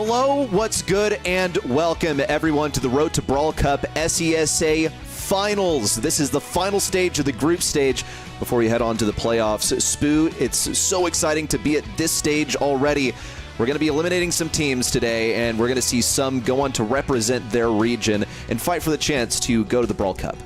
Hello, what's good, and welcome everyone to the Road to Brawl Cup SESA Finals. This is the final stage of the group stage before we head on to the playoffs. Spoo, it's so exciting to be at this stage already. We're going to be eliminating some teams today, and we're going to see some go on to represent their region and fight for the chance to go to the Brawl Cup.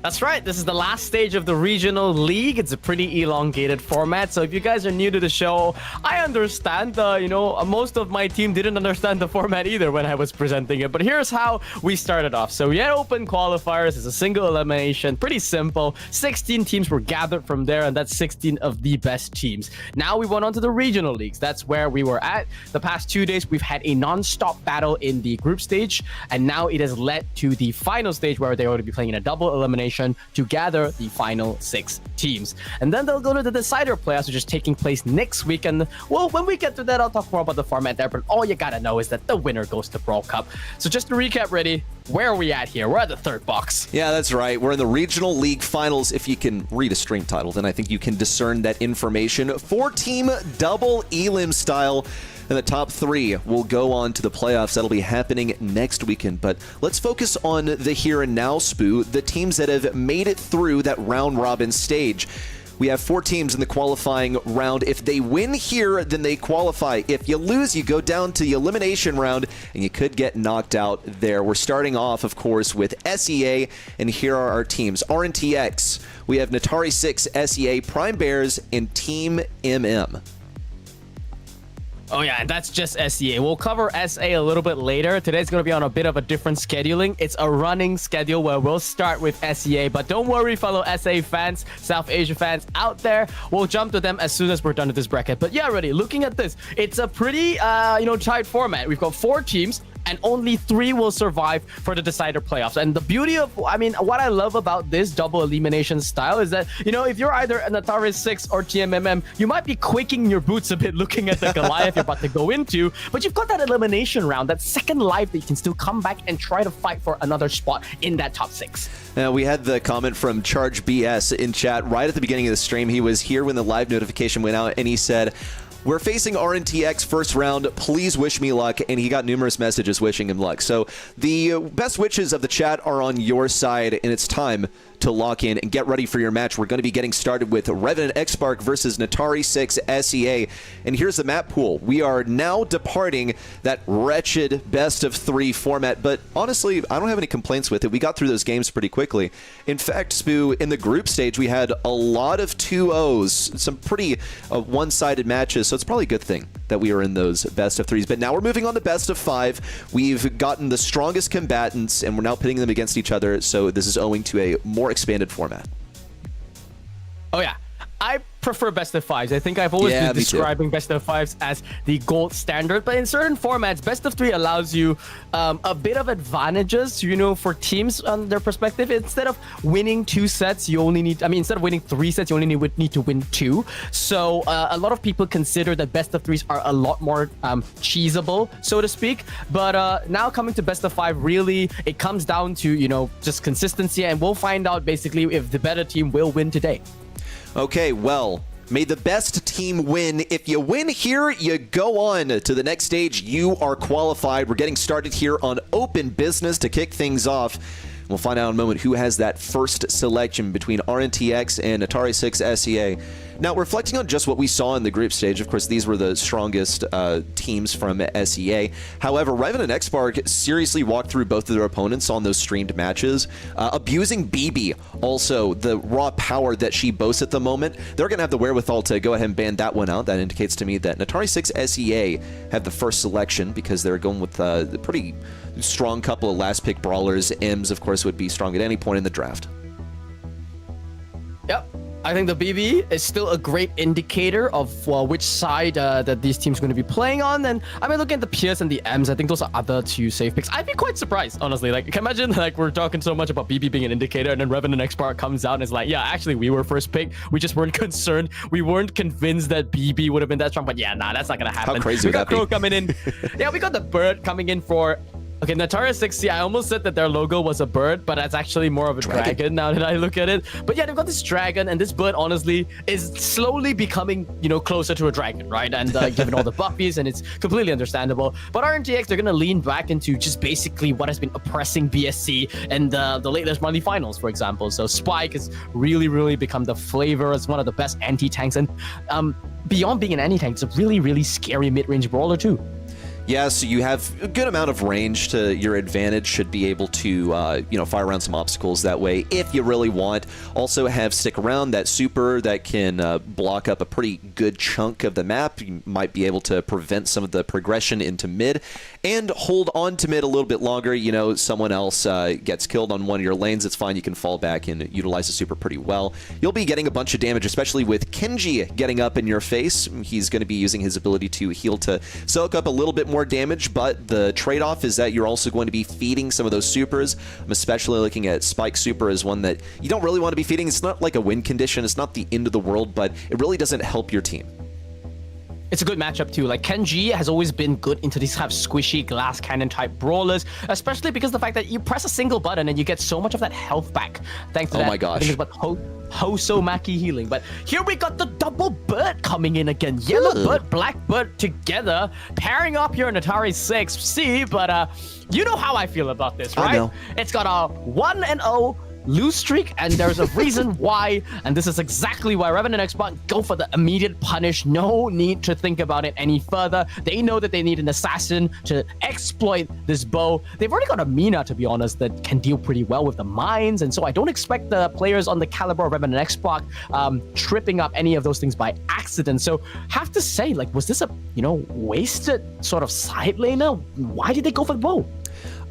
That's right. This is the last stage of the regional league. It's a pretty elongated format. So if you guys are new to the show, I understand. Most of my team didn't understand the format either when I was presenting it. But here's how we started off. So we had open qualifiers. It's a single elimination. Pretty simple. 16 teams were gathered from there, and that's 16 of the best teams. Now we went on to the regional leagues. That's where we were at. The past 2 days, we've had a non-stop battle in the group stage. And now it has led to the final stage where they're going to be playing in a double elimination to gather the final 6 teams. And then they'll go to the decider playoffs, which is taking place next week. And well, when we get to that, I'll talk more about the format there. But all you gotta know is that the winner goes to Brawl Cup. So just to recap, ready? Where are we at here? We're at the third box. Yeah, that's right. We're in the regional league finals. If you can read a stream title, then I think you can discern that information. 4-team double elim style. And the top 3 will go on to the playoffs. That'll be happening next weekend. But let's focus on the here and now, Spoo, the teams that have made it through that round-robin stage. We have 4 teams in the qualifying round. If they win here, then they qualify. If you lose, you go down to the elimination round, and you could get knocked out there. We're starting off, of course, with SEA, and here are our teams. RNTX, we have Natari 6, SEA, Prime Bears, and Team MM. Oh yeah, and that's just SEA. We'll cover SA a little bit later. Today's going to be on a bit of a different scheduling. It's a running schedule where we'll start with SEA. But don't worry, fellow SA fans, South Asia fans out there. We'll jump to them as soon as we're done with this bracket. But yeah, already looking at this, it's a pretty, tight format. We've got 4 teams, and only 3 will survive for the decider playoffs. And the beauty of, what I love about this double elimination style is that, if you're either an Natari 6 or TMMM, you might be quaking your boots a bit looking at the Goliath you're about to go into, but you've got that elimination round, that second life that you can still come back and try to fight for another spot in that top 6. We had the comment from Charge BS in chat right at the beginning of the stream. He was here when the live notification went out, and he said, "We're facing RNTX first round. Please wish me luck." And he got numerous messages wishing him luck. So the best wishes of the chat are on your side, and it's time to lock in and get ready for your match. We're going to be getting started with Revenant Xark versus Natari 6 SEA. And here's the map pool. We are now departing that wretched best-of-3 format, but honestly, I don't have any complaints with it. We got through those games pretty quickly. In fact, Spoo, in the group stage, we had a lot of 2-0s, some pretty one-sided matches, so it's probably a good thing that we are in those best-of-3s. But now we're moving on to best-of-5. We've gotten the strongest combatants, and we're now pitting them against each other, so this is owing to a more expanded format. Oh yeah, I prefer best of 5s. I think I've always been describing best of 5s as the gold standard, but in certain formats, best of 3 allows you a bit of advantages, for teams on their perspective. Instead of winning 2 sets, you only need, instead of winning 3 sets, you only need to win 2. So a lot of people consider that best of 3s are a lot more cheesable, so to speak. But now coming to best of 5, really, it comes down to, just consistency, and we'll find out basically if the better team will win today. Okay, well, may the best team win. If you win here, you go on to the next stage. You are qualified. We're getting started here on open business to kick things off. We'll find out in a moment who has that first selection between RNTX and Natari 6 SEA. Now, reflecting on just what we saw in the group stage, of course, these were the strongest teams from SEA. However, Revenant and Xark seriously walked through both of their opponents on those streamed matches, abusing BB, also the raw power that she boasts at the moment. They're going to have the wherewithal to go ahead and ban that one out. That indicates to me that Natari 6 SEA have the first selection because they're going with a pretty strong couple of last pick brawlers. M's, of course, would be strong at any point in the draft. Yep. I think the BB is still a great indicator of which side that these teams are going to be playing on. And looking at the PS and the M's, I think those are other 2 safe picks. I'd be quite surprised, honestly. Like, can you imagine, we're talking so much about BB being an indicator, and then Revenant and Xark comes out and is like, yeah, actually, we were first pick. We just weren't concerned. We weren't convinced that BB would have been that strong. But yeah, nah, that's not going to happen. How crazy we got would that Crow be? coming in. Yeah, we got the Bird coming in for Okay, Natari 60, I almost said that their logo was a bird, but it's actually more of a dragon now that I look at it. But yeah, they've got this dragon, and this bird, honestly, is slowly becoming, closer to a dragon, right? And given all the buffies, and it's completely understandable. But RNTX, they're going to lean back into just basically what has been oppressing BSC and the latest monthly finals, for example. So Spike has really, really become the flavor as one of the best anti-tanks. And beyond being an anti-tank, it's a really, really scary mid-range brawler, too. Yeah, so you have a good amount of range to your advantage, should be able to, fire around some obstacles that way if you really want. Also have Stick Around, that super that can block up a pretty good chunk of the map. You might be able to prevent some of the progression into mid and hold on to mid a little bit longer. Someone else gets killed on one of your lanes, it's fine. You can fall back and utilize the super pretty well. You'll be getting a bunch of damage, especially with Kenji getting up in your face. He's going to be using his ability to heal to soak up a little bit more damage, but the trade-off is that you're also going to be feeding some of those supers. I'm especially looking at Spike Super as one that you don't really want to be feeding. It's not like a win condition, it's not the end of the world, but it really doesn't help your team. It's a good matchup too. Like Kenji has always been good into these kind of squishy glass cannon type brawlers, especially because of the fact that you press a single button and you get so much of that health back. Thanks to that. Oh my gosh. I think it's about Hoso Maki healing. But here we got the double bird coming in again. Yellow bird, black bird together, pairing up here in Atari 6C. But you know how I feel about this, right? I know. It's got a 1-0 lose streak, and there's a reason why, and this is exactly why Revenant and Xark go for the immediate punish. No need to think about it any further. They know that they need an assassin to exploit this bow. They've already got a Mina, to be honest, that can deal pretty well with the mines, and so I don't expect the players on the caliber of Revenant and Xark tripping up any of those things by accident. So have to say, like, was this a wasted sort of side laner? Why did they go for the bow?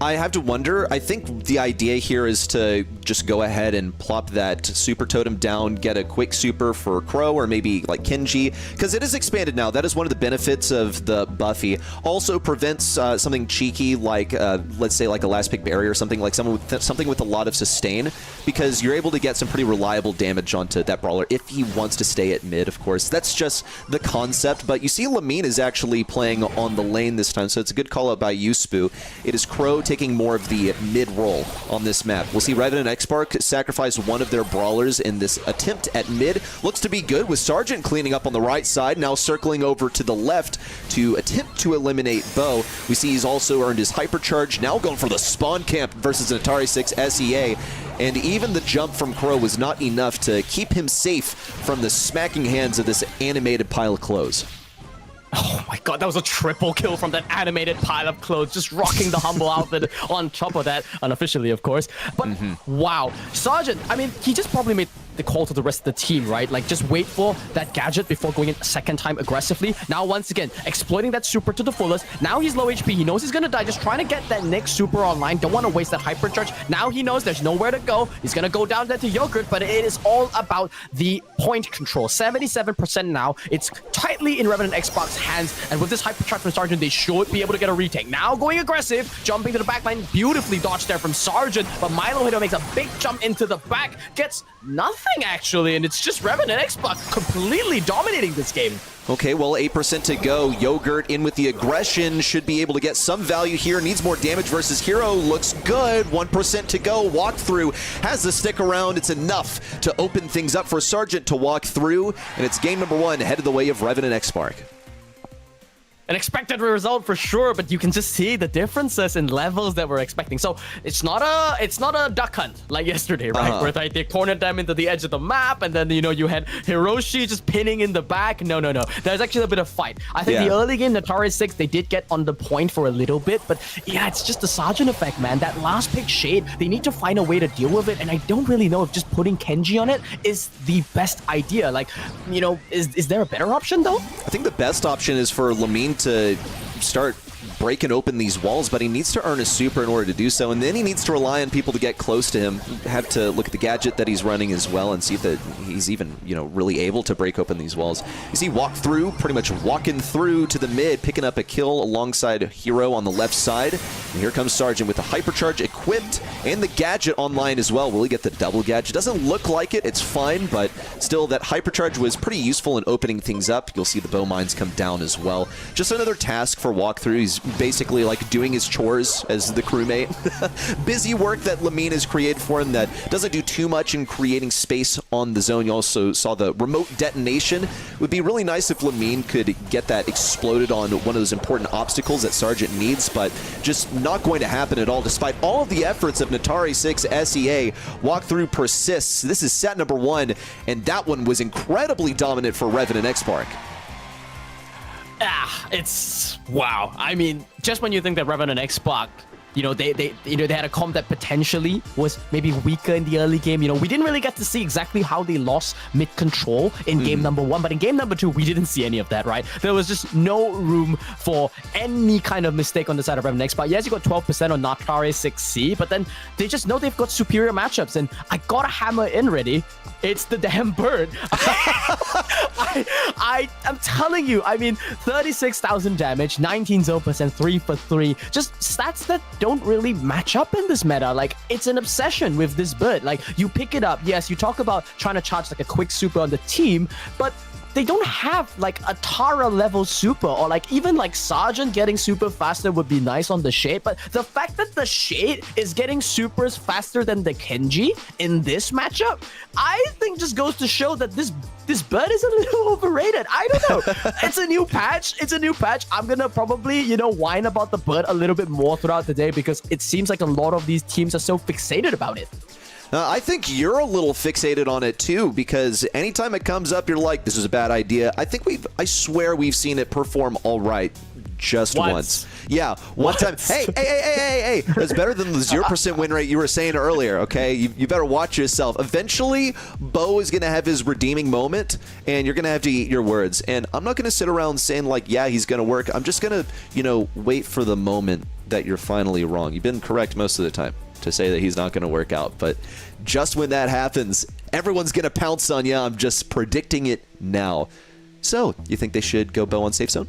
I have to wonder. I think the idea here is to just go ahead and plop that super totem down, get a quick super for Crow or maybe like Kenji, because it is expanded now. That is one of the benefits of the Buffy. Also prevents something cheeky like, let's say, like a last pick barrier or something, like something with a lot of sustain, because you're able to get some pretty reliable damage onto that brawler if he wants to stay at mid, of course. That's just the concept, but you see Lamine is actually playing on the lane this time, so it's a good call out by you, Spoo. It is Crow taking more of the mid role on this map. We'll see Revenant and Xark sacrifice one of their brawlers in this attempt at mid. Looks to be good with Sergeant cleaning up on the right side, now circling over to the left to attempt to eliminate Bo. We see he's also earned his hypercharge, now going for the spawn camp versus an Atari 6 SEA. And even the jump from Crow was not enough to keep him safe from the smacking hands of this animated pile of clothes. Oh my god, that was a triple kill from that animated pile of clothes, just rocking the humble outfit on top of that, unofficially, of course. But wow, Sergeant, I mean, he just probably made the call to the rest of the team, right? Like, just wait for that gadget before going in a second time aggressively. Now, once again, exploiting that super to the fullest. Now he's low HP. He knows he's going to die. Just trying to get that next super online. Don't want to waste that hypercharge. Now he knows there's nowhere to go. He's going to go down there to Yogurt, but it is all about the point control. 77% now. It's tightly in Revenant and Xark's hands, and with this hypercharge from Sergeant, they should be able to get a retake. Now going aggressive, jumping to the backline. Beautifully dodged there from Sergeant, but Milo Hito makes a big jump into the back. Gets nothing, actually, and it's just Revenant and Xark completely dominating this game. Okay, well, 8% to go. Yogurt in with the aggression. Should be able to get some value here. Needs more damage versus Hero. Looks good. 1% to go. Walk through. Has the stick around. It's enough to open things up for Sergeant to walk through. And it's game number 1, headed the way of Revenant and Xark. An expected result for sure, but you can just see the differences in levels that we're expecting. So it's not a duck hunt like yesterday, right? Where they cornered them into the edge of the map, and then you had Hiroshi just pinning in the back. No. There's actually a bit of fight. I think the early game, Natari 6, they did get on the point for a little bit, but yeah, it's just the Sergeant effect, man. That last pick shade, they need to find a way to deal with it, and I don't really know if just putting Kenji on it is the best idea. Like, is there a better option though? I think the best option is for Lamine to start breaking open these walls, but he needs to earn a super in order to do so, and then he needs to rely on people to get close to him. Have to look at the gadget that he's running as well and see that he's even, really able to break open these walls. You see walk through, pretty much walking through to the mid, picking up a kill alongside Hero on the left side. And here comes Sergeant with the hypercharge equipped and the gadget online as well. Will he get the double gadget? Doesn't look like it. It's fine, but still, that hypercharge was pretty useful in opening things up. You'll see the bow mines come down as well. Just another task for walkthrough. He's basically like doing his chores as the crewmate. Busy work that Lamine has created for him that doesn't do too much in creating space on the zone. You also saw the remote detonation. It would be really nice if Lamine could get that exploded on one of those important obstacles that Sergeant needs, but just not going to happen at all despite all of the efforts of Natari 6 SEA. Walkthrough persists. This is set number 1, and that one was incredibly dominant for Revenant and Xark. It's wow. I mean, just when you think that Revenant and Xbox, you know, they had a comp that potentially was maybe weaker in the early game. You know, we didn't really get to see exactly how they lost mid-control in game number 1, but in game number 2, we didn't see any of that, right? There was just no room for any kind of mistake on the side of Revenant Xbox. Yes, you got 12% on Natari 6C, but then they just know they've got superior matchups, and I got a hammer in ready. It's the damn bird. I'm telling you, I mean, 36,000 damage, 19% 3 for 3. Just stats that don't really match up in this meta. Like, it's an obsession with this bird. Like, you pick it up. Yes, you talk about trying to charge like a quick super on the team, but they don't have like a Tara level super, or like even like Sergeant getting super faster would be nice on the Shade. But the fact that the Shade is getting supers faster than the Kenji in this matchup, I think just goes to show that this bird is a little overrated. I don't know. It's a new patch. It's a new patch. I'm gonna probably, you know, whine about the bird a little bit more throughout the day because it seems like a lot of these teams are so fixated about it. I think you're a little fixated on it too, because anytime it comes up, you're like, this is a bad idea. I swear we've seen it perform all right just once. Yeah, one time. Hey. That's better than the 0% win rate you were saying earlier, okay? You better watch yourself. Eventually, Bo is going to have his redeeming moment, and you're going to have to eat your words. And I'm not going to sit around saying, like, yeah, he's going to work. I'm just going to, you know, wait for the moment that you're finally wrong. You've been correct most of the time to say that he's not going to work out. But just when that happens, everyone's going to pounce on you. I'm just predicting it now. So, you think they should go Bo on safe zone?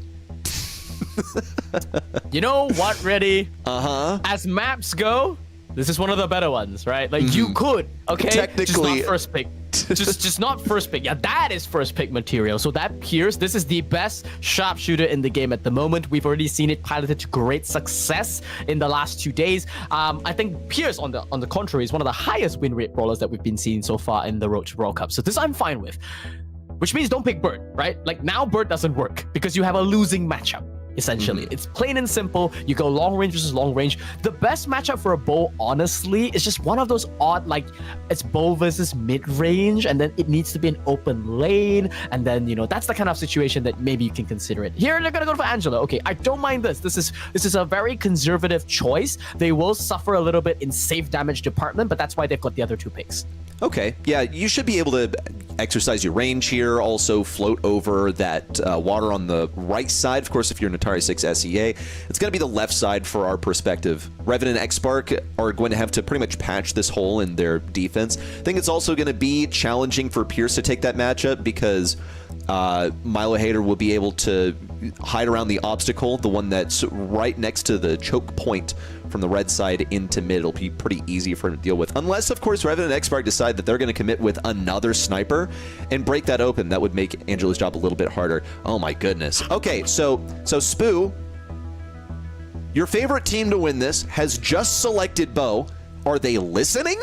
You know what, Reddy? As maps go, this is one of the better ones, right? Like, you could, okay? Technically. Just not first pick. just not first pick. Yeah, that is first pick material. So that Pierce, this is the best sharpshooter in the game at the moment. We've already seen it piloted to great success in the last 2 days. I think Pierce, on the contrary, is one of the highest win rate brawlers that we've been seeing so far in the Road to World Cup. So this I'm fine with. Which means don't pick Bird, right? Like, now Bird doesn't work because you have a losing matchup. Essentially, it's plain and simple. You go long range versus long range. The best matchup for a bow, honestly, is just one of those odd, like, it's bow versus mid range, and then it needs to be an open lane, and then, you know, that's the kind of situation that maybe you can consider it. Here they're gonna go for Angela. Okay, I don't mind this. This is a very conservative choice. They will suffer a little bit in safe damage department, but that's why they've got the other 2 picks. Okay, yeah, you should be able to exercise your range here, also float over that water on the right side. Of course, if you're Natari 6 SEA, it's going to be the left side for our perspective. Revenant and Xark are going to have to pretty much patch this hole in their defense. I think it's also going to be challenging for Pierce to take that matchup because Milo Hader will be able to hide around the obstacle, the one that's right next to the choke point from the red side into mid. It'll be pretty easy for him to deal with. Unless, of course, Revenant and Xark decide that they're going to commit with another sniper and break that open. That would make Angela's job a little bit harder. Oh my goodness. Okay, so Spoo, your favorite team to win this has just selected Bo. Are they listening?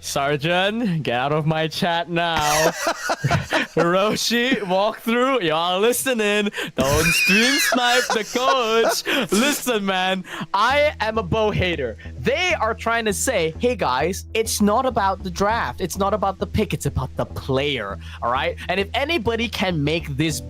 Sergeant, get out of my chat now. Hiroshi, walk through. Y'all listening. Don't stream snipe the coach. Listen, man, I am a bow hater. They are trying to say, hey, guys, it's not about the draft. It's not about the pick. It's about the player, all right? And if anybody can make this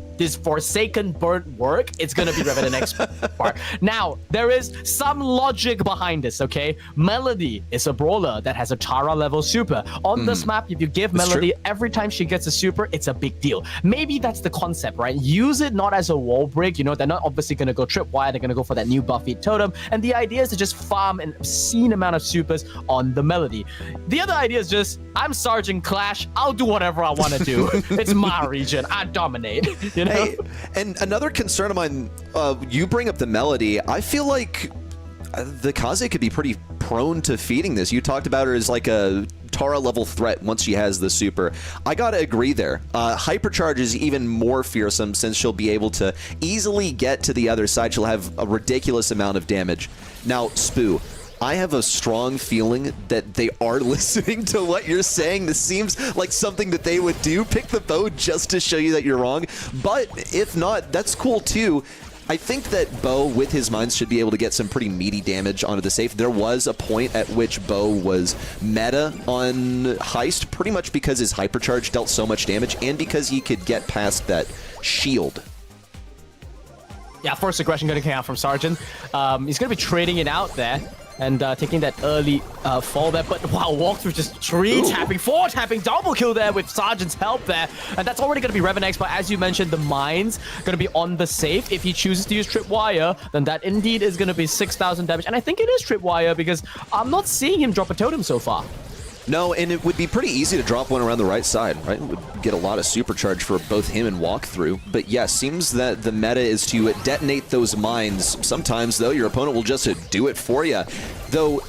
Forsaken Bird work, it's gonna be Revenant Xark. Now, there is some logic behind this, okay? Melody is a brawler that has a Tara level super. On this map, if you give Melody every time she gets a super, it's a big deal. Maybe that's the concept, right? Use it not as a wall break. You know, they're not obviously gonna go tripwire. They're gonna go for that new Buffy totem. And the idea is to just farm an obscene amount of supers on the Melody. The other idea is just, I'm Sergeant Clash. I'll do whatever I want to do. It's my region. I dominate. You know? Hey, and another concern of mine, you bring up the Melody. I feel like the Kaze could be pretty prone to feeding this. You talked about her as like a Tara level threat once she has the super. I gotta agree there. Hypercharge is even more fearsome since she'll be able to easily get to the other side. She'll have a ridiculous amount of damage. Now, Spoo, I have a strong feeling that they are listening to what you're saying. This seems like something that they would do. Pick the bow just to show you that you're wrong. But if not, that's cool too. I think that Bo, with his mines, should be able to get some pretty meaty damage onto the safe. There was a point at which Bo was meta on Heist, pretty much because his Hypercharge dealt so much damage and because he could get past that shield. Yeah, first aggression going to come out from Sergeant. He's going to be trading it out there and taking that early fall there. But wow, walkthrough just 3-tapping, 4-tapping, double kill there with Sergeant's help there. And that's already going to be Revenant, but as you mentioned, the mines going to be on the safe. If he chooses to use Tripwire, then that indeed is going to be 6,000 damage. And I think it is Tripwire because I'm not seeing him drop a totem so far. No, and it would be pretty easy to drop one around the right side, right? It would get a lot of supercharge for both him and Walkthrough. But yeah, seems that the meta is to detonate those mines. Sometimes, though, your opponent will just do it for you. Though,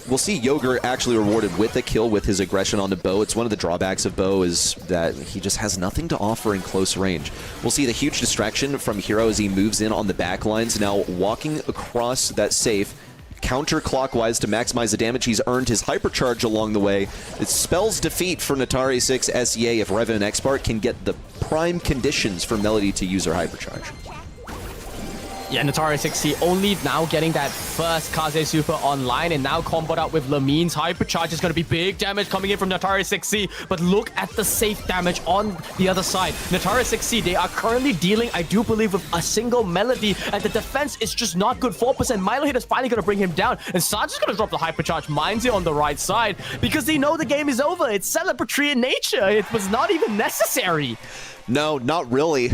we'll see Yogurt actually rewarded with a kill with his aggression on the Bo. It's one of the drawbacks of Bo is that he just has nothing to offer in close range. We'll see the huge distraction from Hero as he moves in on the back lines. Now, walking across that safe, counterclockwise to maximize the damage. He's earned his Hypercharge along the way. It spells defeat for Natari 6 SEA if Revenant Xark can get the prime conditions for Melody to use her Hypercharge. Yeah, Natari 6C only now getting that first Kaze Super online and now comboed out with Lamin's Hypercharge is going to be big damage coming in from Natari 6C. But look at the safe damage on the other side. Natari 6C, they are currently dealing, I do believe, with a single Melody and the defense is just not good. 4%. Milo Hit is finally going to bring him down and Sarge is going to drop the Hypercharge Mines here on the right side because they know the game is over. It's celebratory in nature. It was not even necessary. No, not really.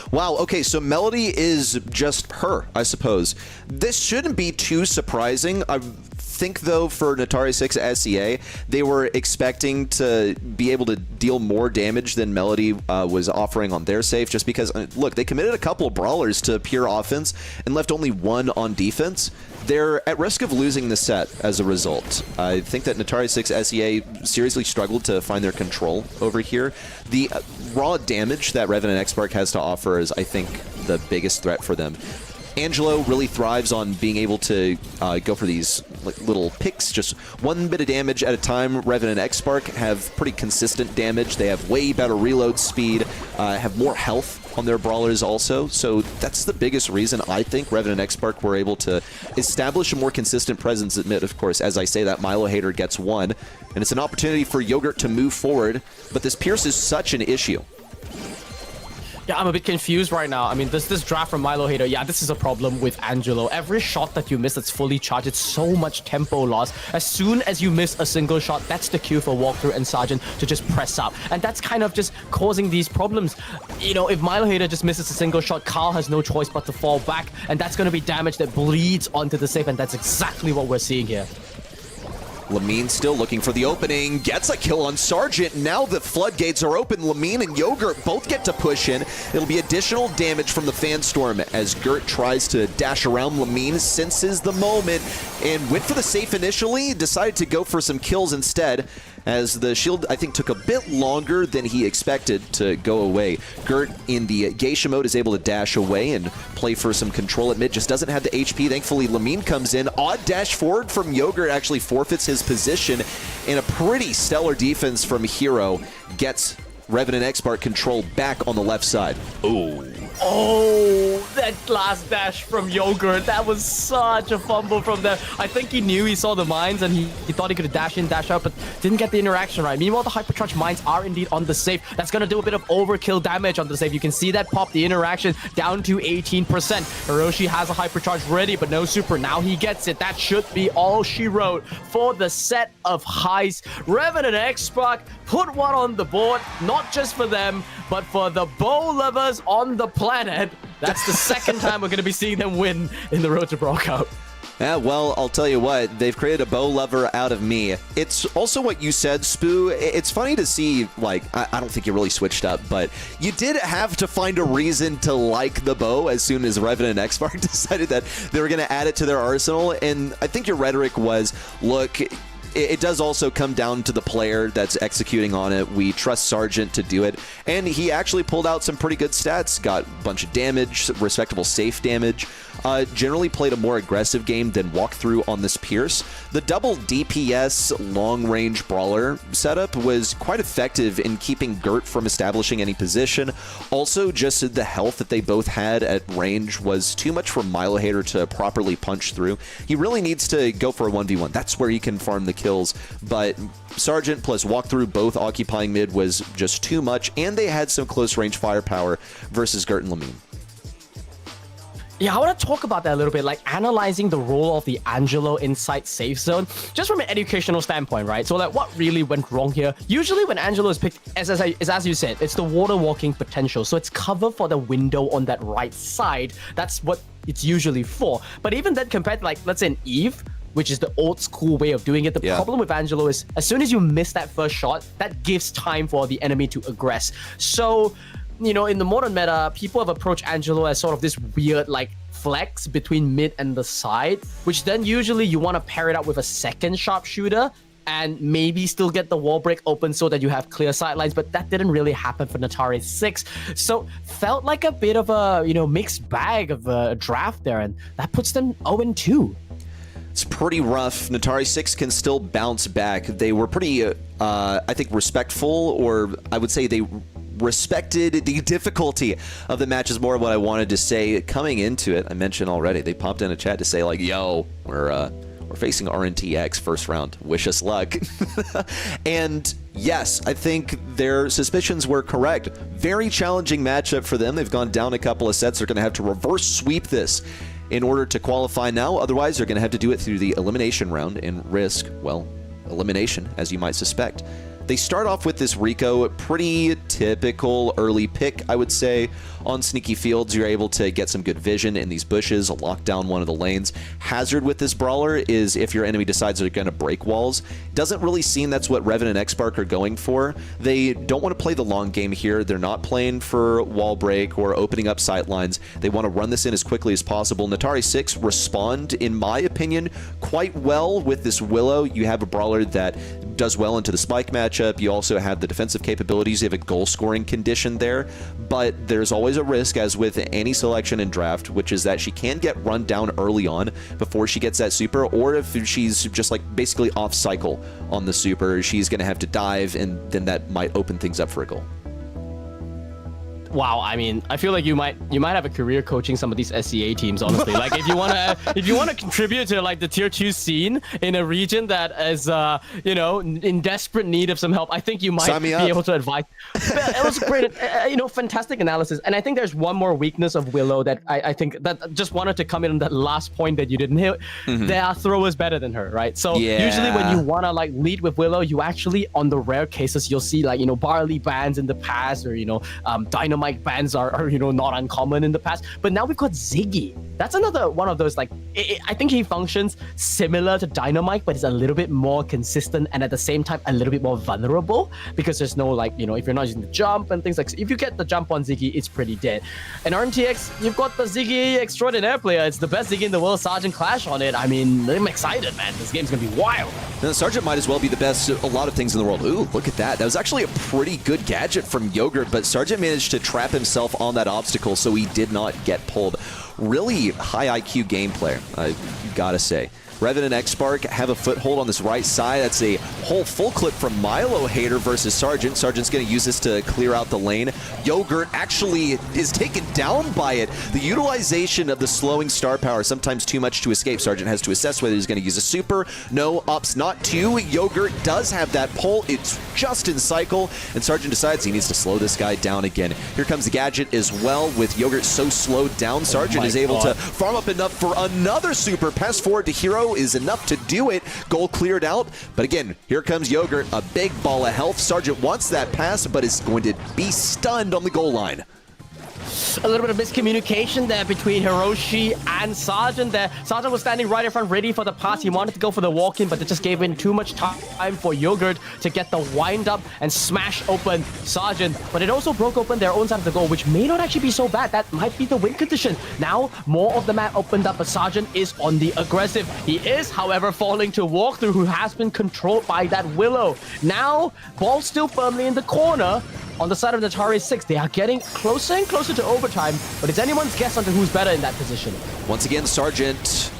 Wow, okay, so Melody is just her, I suppose. This shouldn't be too surprising. I think, though, for Natari 6 SEA, they were expecting to be able to deal more damage than Melody was offering on their safe, just because, look, they committed a couple of brawlers to pure offense and left only one on defense. They're at risk of losing the set as a result. I think that Natari 6 SEA seriously struggled to find their control over here. The raw damage that Revenant Xark has to offer is, I think, the biggest threat for them. Angelo really thrives on being able to go for these little picks, just one bit of damage at a time. Revenant Xark have pretty consistent damage. They have way better reload speed, have more health on their brawlers also. So that's the biggest reason I think Revenant Xark were able to establish a more consistent presence at mid. Of course, as I say that, Milo Hater gets one, and it's an opportunity for Yogurt to move forward, but this Pierce is such an issue. Yeah, I'm a bit confused right now. I mean, this draft from Milo Hater, yeah, this is a problem with Angelo. Every shot that you miss that's fully charged, it's so much tempo loss. As soon as you miss a single shot, that's the cue for Walkthrough and Sergeant to just press up. And that's kind of just causing these problems. You know, if Milo Hater just misses a single shot, Carl has no choice but to fall back. And that's going to be damage that bleeds onto the safe. And that's exactly what we're seeing here. Lamin still looking for the opening, gets a kill on Sergeant. Now the floodgates are open. Lamin and Yogurt both get to push in. It'll be additional damage from the Fanstorm as Gert tries to dash around. Lamin senses the moment and went for the safe initially, decided to go for some kills instead, as the shield, I think, took a bit longer than he expected to go away. Gert, in the Geisha mode, is able to dash away and play for some control at mid. Just doesn't have the HP. Thankfully, Lamin comes in. Odd dash forward from Yogurt actually forfeits his position, and a pretty stellar defense from Hero gets Revenant Xark control back on the left side. Oh, that last dash from Yogurt. That was such a fumble from there. I think he knew he saw the mines and he thought he could dash in, dash out, but didn't get the interaction right. Meanwhile, the Hypercharge mines are indeed on the safe. That's going to do a bit of overkill damage on the safe. You can see that pop the interaction down to 18%. Hiroshi has a Hypercharge ready, but no super. Now he gets it. That should be all she wrote for the set of highs. Revenant Xark put one on the board, not just for them, but for the bow lovers on the planet. That's the second time we're going to be seeing them win in the Road to Brawl Cup. Yeah, well, I'll tell you what, they've created a bow lover out of me. It's also what you said, Spoo. It's funny to see, like, I don't think you really switched up, but you did have to find a reason to like the bow as soon as Revenant Xark decided that they were going to add it to their arsenal. And I think your rhetoric was, look, it does also come down to the player that's executing on it. We trust Sergeant to do it, and he actually pulled out some pretty good stats. Got a bunch of damage, respectable safe damage. Generally played a more aggressive game than Walkthrough on this Pierce. The double DPS long-range brawler setup was quite effective in keeping Gert from establishing any position. Also, just the health that they both had at range was too much for Milo Hater to properly punch through. He really needs to go for a 1v1. That's where he can farm the kills, but Sergeant plus Walkthrough both occupying mid was just too much, and they had some close-range firepower versus Gert and Lamine. Yeah, I want to talk about that a little bit, like analyzing the role of the Angelo inside safe zone, just from an educational standpoint, right? So like what really went wrong here? Usually when Angelo is picked, as you said, it's the water walking potential. So it's cover for the window on that right side. That's what it's usually for. But even then, compared to like, let's say an Eve, which is the old school way of doing it. The problem with Angelo is as soon as you miss that first shot, that gives time for the enemy to aggress. So, you know, in the modern meta, people have approached Angelo as sort of this weird like flex between mid and the side, which then usually you want to pair it up with a second sharpshooter and maybe still get the wall break open so that you have clear sidelines, but that didn't really happen for Natari 6. So felt like a bit of a, you know, mixed bag of a draft there, and that puts them 0-2. It's pretty rough. Natari 6 can still bounce back. They were pretty, I think, respectful, or I would say they respected the difficulty of the match is more what I wanted to say coming into it. I mentioned already, they popped in a chat to say like, yo, we're facing RNTX first round. Wish us luck. And yes, I think their suspicions were correct. Very challenging matchup for them. They've gone down a couple of sets. They're going to have to reverse sweep this in order to qualify now. Otherwise, they're going to have to do it through the elimination round and risk, well, elimination, as you might suspect. They start off with this Rico, pretty typical early pick, I would say. On sneaky fields, you're able to get some good vision in these bushes, lock down one of the lanes. Hazard with this brawler is if your enemy decides they're going to break walls. Doesn't really seem that's what Revenant and Xark are going for. They don't want to play the long game here. They're not playing for wall break or opening up sight lines. They want to run this in as quickly as possible. Natari 6 respond, in my opinion, quite well with this Willow. You have a brawler that does well into the spike matchup. You also have the defensive capabilities. You have a goal-scoring condition there, but there's always a risk, as with any selection in draft, which is that she can get run down early on before she gets that super, or if she's just like basically off cycle on the super, she's going to have to dive, and then that might open things up for a goal. Wow, I mean, I feel like you might have a career coaching some of these SCA teams, honestly. Like if you wanna contribute to like the tier 2 scene in a region that is you know, in desperate need of some help, I think you might be able to advise. It was great, you know, fantastic analysis. And I think there's one more weakness of Willow that I think that just wanted to come in on that last point that you didn't hit. There are throwers better than her, right? So usually when you wanna like lead with Willow, you actually, on the rare cases, you'll see like, you know, barley bans in the past, or, you know, dynamite bans are, you know, not uncommon in the past. But now we've got Ziggy. That's another one of those, like, I think he functions similar to Dynamite, but it's a little bit more consistent and at the same time a little bit more vulnerable, because there's no, like, you know, if you're not using the jump and things like, if you get the jump on Ziggy, it's pretty dead. And RNTX, you've got the Ziggy extraordinaire player. It's the best Ziggy in the world, Sergeant Clash on it. I mean, I'm excited, man. This game's gonna be wild. Now, Sergeant might as well be the best at a lot of things in the world. Ooh, look at that. That was actually a pretty good gadget from Yogurt, but Sergeant managed to trap himself on that obstacle, so he did not get pulled. Really high IQ gameplay, I gotta say. Revenant and Xark have a foothold on this right side. That's a whole full clip from Milo Hater versus Sergeant. Sergeant's going to use this to clear out the lane. Yogurt actually is taken down by it. The utilization of the slowing star power, sometimes too much to escape. Sergeant has to assess whether he's going to use a super. No, opts not to. Yogurt does have that pull. It's just in cycle, and Sergeant decides he needs to slow this guy down again. Here comes the gadget as well. With Yogurt so slowed down, Sergeant is able to farm up enough for another super. Pass forward to Hero is enough to do it. Goal cleared out, but again, here comes Yogurt, a big ball of health. Sergeant wants that pass, but is going to be stunned on the goal line. A little bit of miscommunication there between Hiroshi and Sergeant there. Sergeant was standing right in front, ready for the pass. He wanted to go for the walk-in, but they just gave in too much time for Yogurt to get the wind-up and smash open Sergeant. But it also broke open their own side of the goal, which may not actually be so bad. That might be the win condition. Now, more of the map opened up, but Sergeant is on the aggressive. He is, however, falling to Walkthrough, who has been controlled by that Willow. Now, ball still firmly in the corner. On the side of Natari 6, they are getting closer and closer to overtime, but it's anyone's guess onto who's better in that position. Once again, Sergeant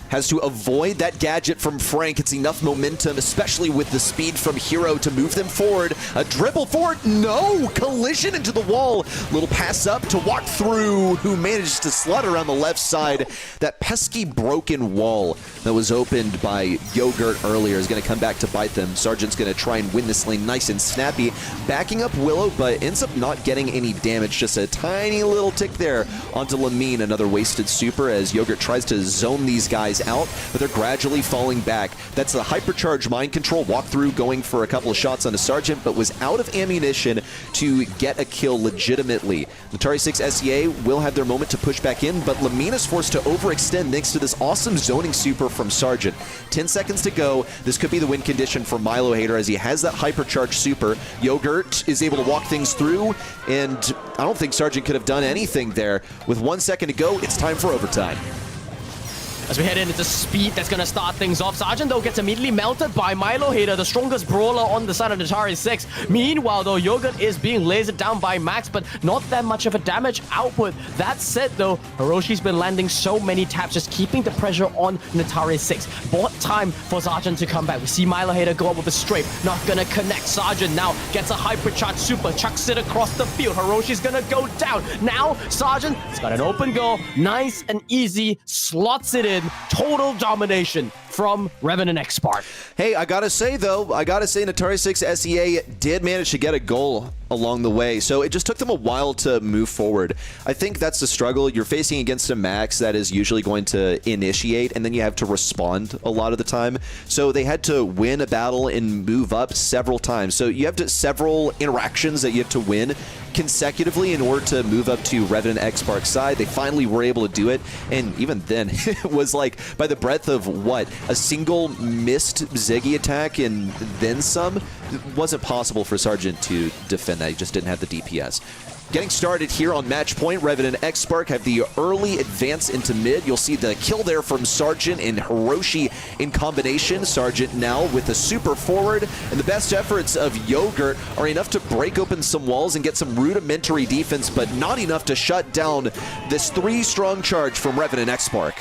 has to avoid that gadget from Frank. It's enough momentum, especially with the speed from Hero, to move them forward. A dribble forward, no! Collision into the wall. Little pass up to walk through, who managed to slot around the left side. That pesky broken wall that was opened by Yogurt earlier is going to come back to bite them. Sergeant's going to try and win this lane nice and snappy. Backing up Willow, but ends up not getting any damage. Just a tiny little tick there onto Lamine. Another wasted super as Yogurt tries to zone these guys out, but they're gradually falling back. That's the hypercharge mind control walkthrough, going for a couple of shots on the Sergeant, but was out of ammunition to get a kill legitimately. Natari 6 SEA will have their moment to push back in, but Lamine is forced to overextend thanks to this awesome zoning super from Sergeant. 10 seconds to go. This could be the win condition for Milo Hater as he has that hypercharge super. Yogurt is able to walk things through, and I don't think Sergeant could have done anything there. With 1 second to go, it's time for overtime. As we head into speed, that's going to start things off. Sergeant, though, gets immediately melted by Milo Hater, the strongest brawler on the side of Natari 6. Meanwhile, though, Yogurt is being lasered down by Max, but not that much of a damage output. That said, though, Hiroshi's been landing so many taps, just keeping the pressure on Natari 6. Bought time for Sergeant to come back. We see Milo Hater go up with a strafe. Not going to connect. Sergeant now gets a hypercharge super, chucks it across the field. Hiroshi's going to go down. Now, Sergeant has got an open goal. Nice and easy. Slots it in. Total domination from Revenant Xark. Hey, I gotta say though, Natari 6 SEA did manage to get a goal along the way, so it just took them a while to move forward. I think that's the struggle. You're facing against a Max that is usually going to initiate, and then you have to respond a lot of the time. So they had to win a battle and move up several times. So you have several interactions that you have to win consecutively in order to move up to Revenant Xark's side. They finally were able to do it, and even then, it was like by the breadth of what? A single missed Ziggy attack and then some? It wasn't possible for Sergeant to defend that. He just didn't have the DPS. Getting started here on match point, Revenant Xark have the early advance into mid. You'll see the kill there from Sergeant and Hiroshi in combination. Sergeant now with the super forward, and the best efforts of Yogurt are enough to break open some walls and get some rudimentary defense, but not enough to shut down this 3-strong charge from Revenant Xark.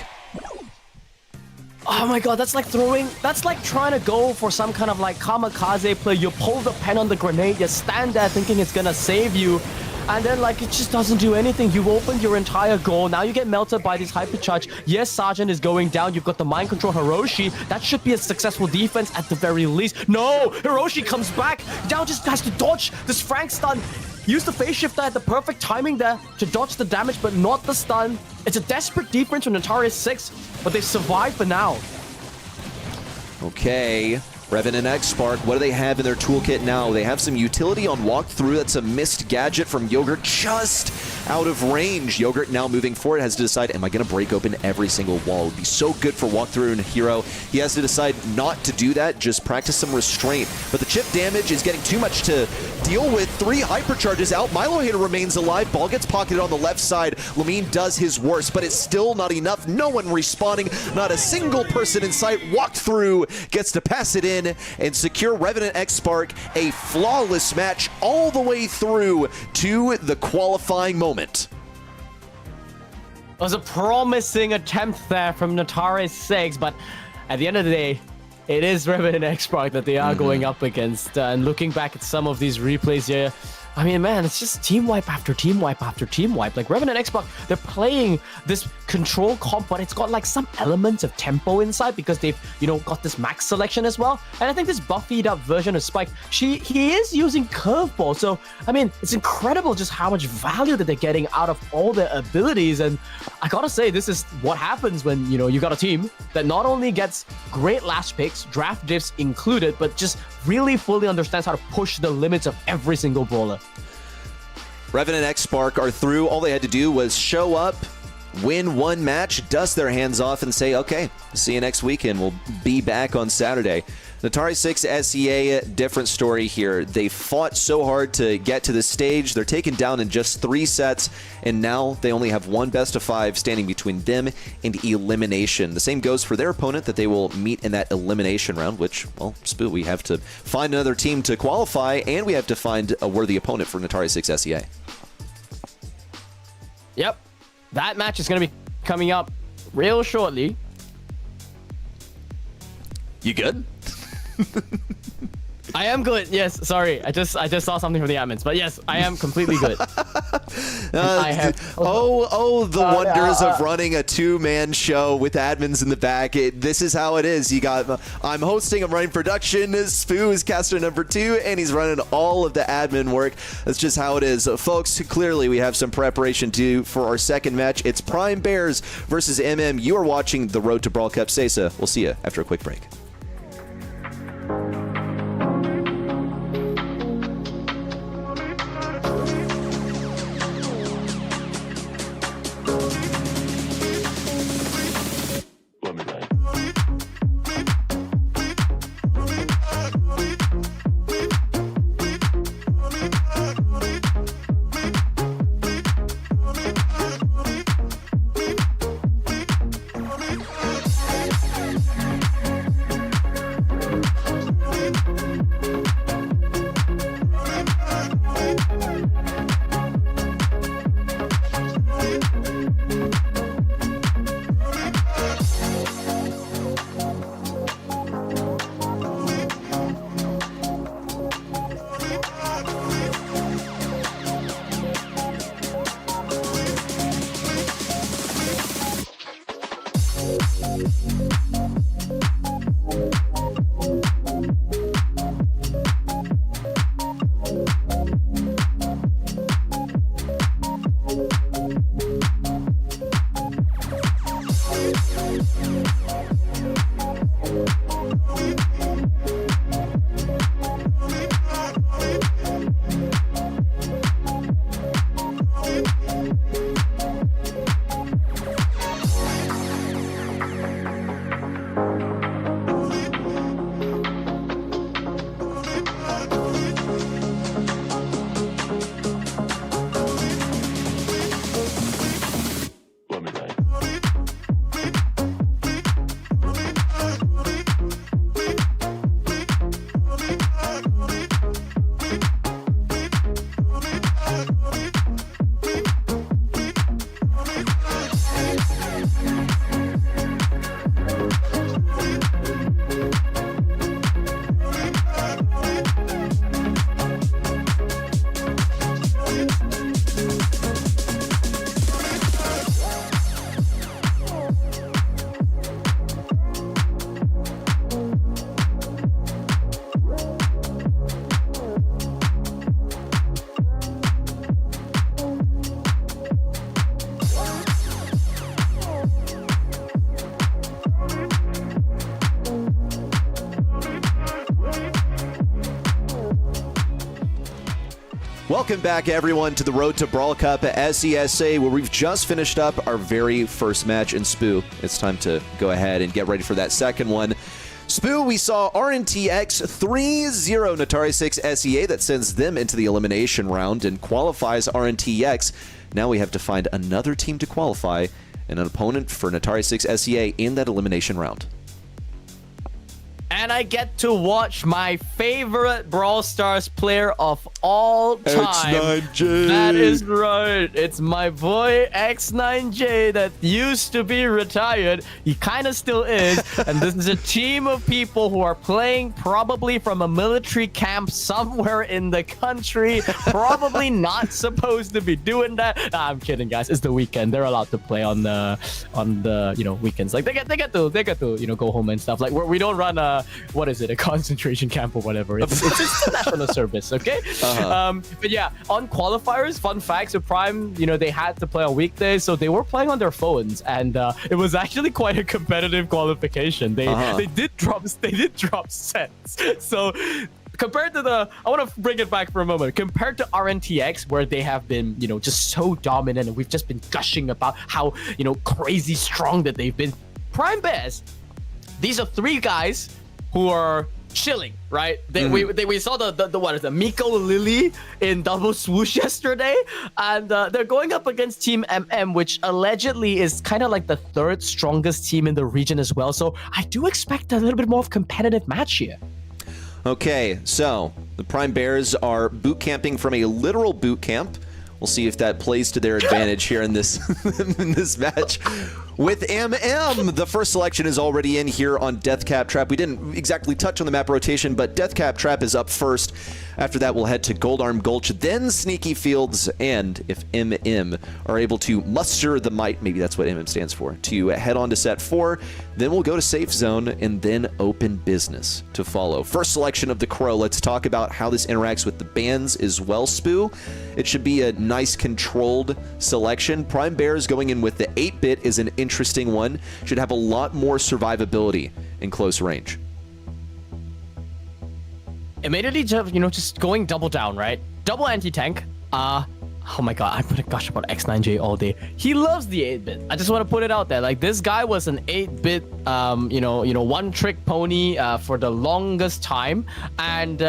Oh my god, that's like trying to go for some kind of like kamikaze play. You pull the pen on the grenade, you stand there thinking it's gonna save you, and then like it just doesn't do anything. You've opened your entire goal, now you get melted by this hypercharge. Yes, Sergeant is going down, you've got the mind control Hiroshi. That should be a successful defense at the very least. No, Hiroshi comes back, now just has to dodge this Frank stun. Use the phase shifter at the perfect timing there to dodge the damage, but not the stun. It's a desperate defense from Natari 6, but they survive for now. Okay, Revenant Xark, what do they have in their toolkit now? They have some utility on walkthrough. That's a missed gadget from Yogurt, just out of range. Yogurt now moving forward has to decide, am I going to break open every single wall? It would be so good for walkthrough and Hero. He has to decide not to do that, just practice some restraint. But the chip damage is getting too much to deal with. 3 hypercharges out. Milo Hater remains alive. Ball gets pocketed on the left side. Lamine does his worst, but it's still not enough. No one responding. Not a single person in sight. Walkthrough gets to pass it in and secure Revenant Xark a flawless match all the way through to the qualifying moment. It was a promising attempt there from Natari 6, but at the end of the day, it is Revenant Xark that they are going up against. And looking back at some of these replays here, I mean, man, it's just team wipe after team wipe after team wipe. Like Revenant Xark, they're playing this control comp, but it's got like some elements of tempo inside because they've, got this max selection as well. And I think this buffied up version of Spike, he is using curveball. So, I mean, it's incredible just how much value that they're getting out of all their abilities. And I gotta say, this is what happens when, you got a team that not only gets great last picks, draft diffs included, but just really fully understands how to push the limits of every single brawler. Revenant X Spark are through. All they had to do was show up, win one match, dust their hands off, and say, okay, see you next weekend. We'll be back on Saturday. Natari 6 SEA, different story here. They fought so hard to get to this stage. They're taken down in just 3 sets, and now they only have one best of 5 standing between them and elimination. The same goes for their opponent that they will meet in that elimination round, which, well, Spoo, we have to find another team to qualify, and we have to find a worthy opponent for Natari 6 SEA. Yep. That match is going to be coming up real shortly. You good? I am good. Yes, sorry. I just saw something from the admins, but yes, I am completely good. I have the wonders of running a 2-man show with admins in the back. This is how it is. You got I'm hosting, I'm running production. Spoo is caster number 2, and he's running all of the admin work. That's just how it is, folks. Clearly, we have some preparation to do for our second match. It's Prime Bears versus MM. You are watching the Road to Brawl Cup. Sesa, we'll see you after a quick break. Welcome back, everyone, to the Road to Brawl Cup at SESA, where we've just finished up our very first match in Spoo. It's time to go ahead and get ready for that second one. Spoo, we saw RNTX 3-0 Natari 6 SEA. That sends them into the elimination round and qualifies RNTX. Now we have to find another team to qualify and an opponent for Natari 6 SEA in that elimination round. And I get to watch my favorite Brawl Stars player of all time. X9J. That is right. It's my boy X9J that used to be retired. He kind of still is. And this is a team of people who are playing probably from a military camp somewhere in the country. Probably not supposed to be doing that. Nah, I'm kidding, guys. It's the weekend. They're allowed to play on the weekends. Like they get to go home and stuff. Like we don't run a concentration camp or whatever. It's just a national service, okay? But yeah, on qualifiers, fun fact, so Prime, they had to play on weekdays, so they were playing on their phones, and it was actually quite a competitive qualification. They did drop sets. So compared to I want to bring it back for a moment. Compared to RNTX, where they have been, just so dominant, and we've just been gushing about how, crazy strong that they've been. Prime Bears, these are three guys who are chilling, right? We saw the Miko Lily in double swoosh yesterday, and they're going up against Team MM, which allegedly is kind of like the third strongest team in the region as well. So I do expect a little bit more of a competitive match here. Okay, so the Prime Bears are boot camping from a literal boot camp. We'll see if that plays to their advantage here in this in this match. With MM, the first selection is already in here on Deathcap Trap. We didn't exactly touch on the map rotation, but Deathcap Trap is up first. After that, we'll head to Goldarm Gulch, then Sneaky Fields, and if MM are able to muster the might, maybe that's what MM stands for, to head on to set 4, then we'll go to Safe Zone, and then Open Business to follow. First selection of the Crow. Let's talk about how this interacts with the bans as well, Spoo. It should be a nice controlled selection. Prime Bears going in with the 8-bit is an interesting one. Should have a lot more survivability in close range. Immediately, just going double down, right? Double anti-tank. Oh my god, I'm gonna gush about X9J all day. He loves the 8-bit. I just want to put it out there. Like, this guy was an 8-bit, one-trick pony for the longest time, and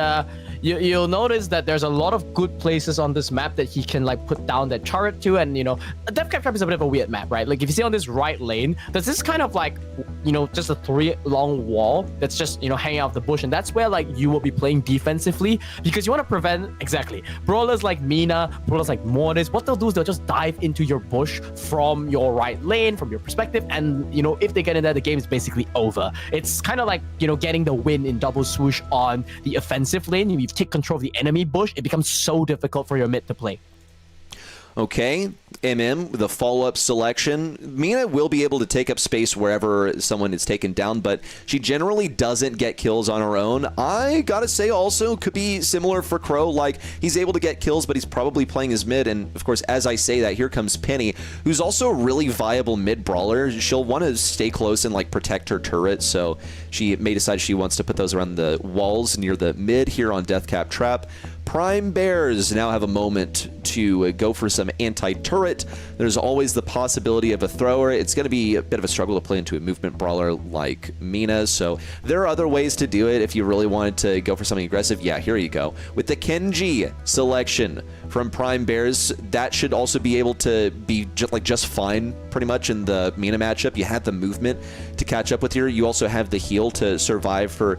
you'll notice that there's a lot of good places on this map that he can like put down that turret to, and Deathcap Trap is a bit of a weird map, right? Like, if you see on this right lane, there's this kind of like just a 3-long wall that's just hanging out of the bush, and that's where like you will be playing defensively because you want to prevent brawlers like Mina, brawlers like Mortis. What they'll do is they'll just dive into your bush from your right lane, from your perspective, and if they get in there, the game is basically over. It's kind of like getting the win in double swoosh on the offensive lane. You take control of the enemy bush, it becomes so difficult for your mid to play. Okay, MM, the follow-up selection. Mina will be able to take up space wherever someone is taken down, but she generally doesn't get kills on her own. I gotta say also could be similar for Crow. Like, he's able to get kills, but he's probably playing his mid, and of course, as I say that, here comes Penny, who's also a really viable mid-brawler. She'll want to stay close and like protect her turret, so she may decide she wants to put those around the walls near the mid here on Deathcap Trap. Prime Bears now have a moment to go for some anti-turret. There's always the possibility of a thrower. It's going to be a bit of a struggle to play into a movement brawler like Mina, so there are other ways to do it if you really wanted to go for something aggressive. Yeah, here you go. With the Kenji selection from Prime Bears, that should also be able to be just fine pretty much in the Mina matchup. You had the movement to catch up with here. You also have the heal to survive for,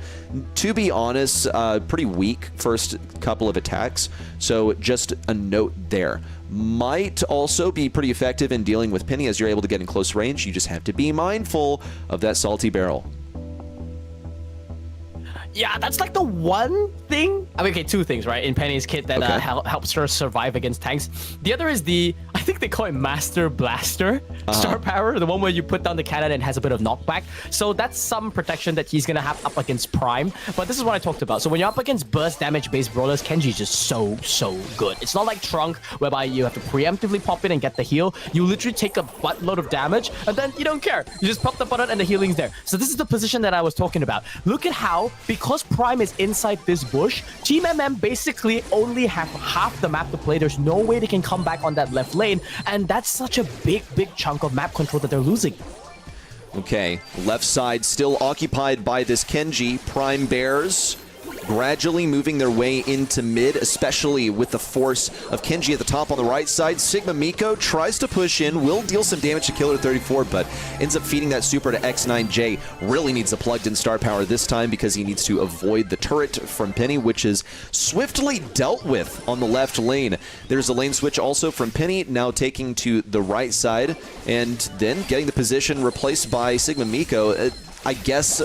to be honest, pretty weak first couple of attacks. So just a note there. Might also be pretty effective in dealing with Penny as you're able to get in close range. You just have to be mindful of that salty barrel. Yeah, that's like the one thing. I mean, okay, two things, right? In Penny's kit that helps her survive against tanks. The other is I think they call it Master Blaster star power, the one where you put down the cannon and has a bit of knockback. So that's some protection that he's gonna have up against Prime. But this is what I talked about. So when you're up against burst damage based brawlers, Kenji's just so good. It's not like Trunk, whereby you have to preemptively pop in and get the heal. You literally take a buttload of damage and then you don't care. You just pop the button and the healing's there. So this is the position that I was talking about. Look at how, because Prime is inside this bush, Team MM basically only have half the map to play. There's no way they can come back on that left lane, and that's such a big chunk of map control that they're losing. Okay, left side still occupied by this Kenji. Prime Bears gradually moving their way into mid, especially with the force of Kenji at the top on the right side. Sigma Miko tries to push in, will deal some damage to Killer 34, but ends up feeding that super to X9J. Really needs a plugged-in star power this time because he needs to avoid the turret from Penny, which is swiftly dealt with on the left lane. There's a lane switch also from Penny, now taking to the right side, and then getting the position replaced by Sigma Miko. I guess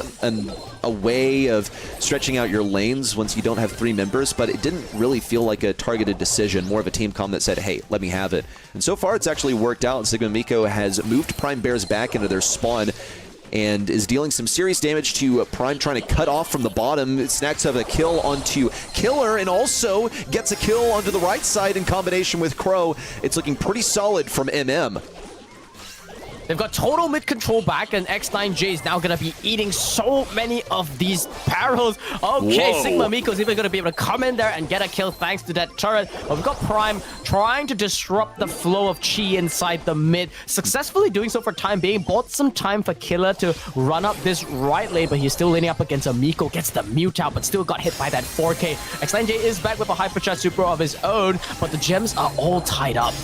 a way of stretching out your lanes once you don't have 3 members, but it didn't really feel like a targeted decision, more of a team comm that said, hey, let me have it. And so far, it's actually worked out. Sigma Miko has moved Prime Bears back into their spawn and is dealing some serious damage to Prime, trying to cut off from the bottom. Snacks have a kill onto Killer and also gets a kill onto the right side in combination with Crow. It's looking pretty solid from MM. They've got total mid control back, and X9J is now going to be eating so many of these barrels. Okay, Whoa. Sigma Miko's even going to be able to come in there and get a kill thanks to that turret. But we've got Prime trying to disrupt the flow of chi inside the mid, successfully doing so for time being. Bought some time for Killer to run up this right lane, but he's still leaning up against a Miko. Gets the mute out, but still got hit by that 4K. X9J is back with a Hypercharge Super of his own, but the gems are all tied up.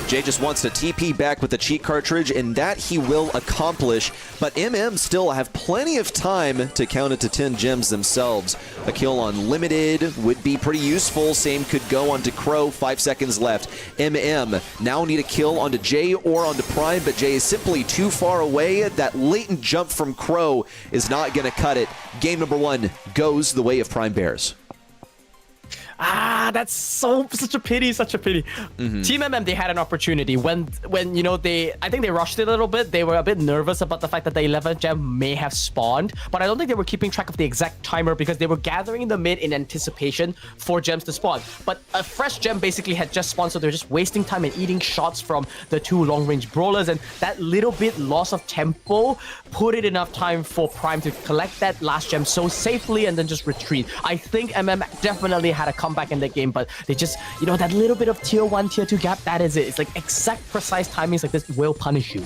Jay just wants to TP back with the cheat cartridge, and that he will accomplish. But MM still have plenty of time to count it to 10 gems themselves. A kill on Limited would be pretty useful. Same could go onto Crow. 5 seconds left. MM now need a kill onto Jay or onto Prime, but Jay is simply too far away. That latent jump from Crow is not going to cut it. Game number 1 goes the way of Prime Bears. Ah, that's such a pity, such a pity. Team MM, they had an opportunity when you know, I think they rushed it a little bit. They were a bit nervous about the fact that the 11th gem may have spawned, but I don't think they were keeping track of the exact timer because they were gathering in the mid in anticipation for gems to spawn. But a fresh gem basically had just spawned, so they're just wasting time and eating shots from the 2 long-range brawlers, and that little bit loss of tempo put it enough time for Prime to collect that last gem so safely and then just retreat. I think MM definitely had a comeback in the game, but they just, you know, that little bit of tier 1, tier 2 gap, that is it. It's like exact precise timings like this will punish you.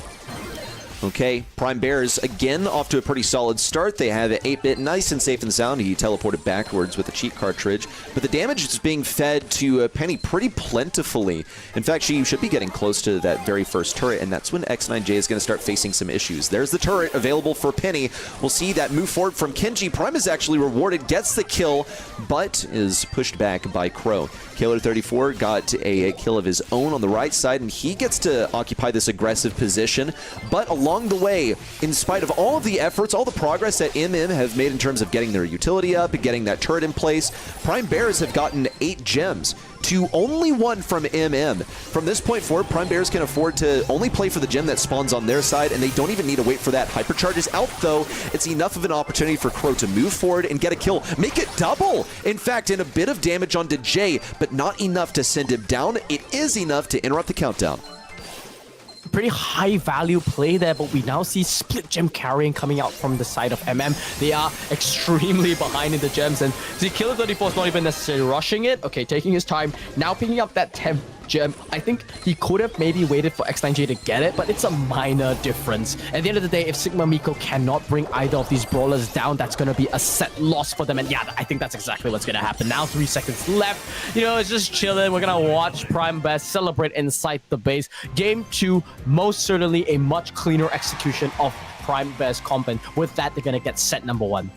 Okay, Prime Bears again off to a pretty solid start. They have 8-bit nice and safe and sound. He teleported backwards with the cheat cartridge, but the damage is being fed to Penny pretty plentifully. In fact, she should be getting close to that very first turret, and that's when X9J is going to start facing some issues. There's the turret available for Penny. We'll see that move forward from Kenji. Prime is actually rewarded, gets the kill, but is pushed back by Crow. Killer 34 got a kill of his own on the right side, and he gets to occupy this aggressive position, but along the way, in spite of all of the efforts, all the progress that MM have made in terms of getting their utility up and getting that turret in place, Prime Bears have gotten 8 gems to only 1 from MM. From this point forward, Prime Bears can afford to only play for the gem that spawns on their side, and they don't even need to wait for that. Hypercharge is out, though. It's enough of an opportunity for Crow to move forward and get a kill. Make it double! In fact, and a bit of damage onto Jay, but not enough to send him down. It is enough to interrupt the countdown. Pretty high value play there, but we now see split gem carrying coming out from the side of MM. They are extremely behind in the gems, and see, Killer 34 is not even necessarily rushing it. Okay, taking his time, now picking up that 10th gem. I think he could have maybe waited for X9J to get it, but it's a minor difference. At the end of the day, if Sigma Miko cannot bring either of these brawlers down, that's going to be a set loss for them. And yeah, I think that's exactly what's going to happen. Now 3 seconds left. You know, it's just chilling. We're going to watch Prime Bears celebrate inside the base. Game 2, most certainly a much cleaner execution of Prime Bears comp, and with that, they're going to get set number 1.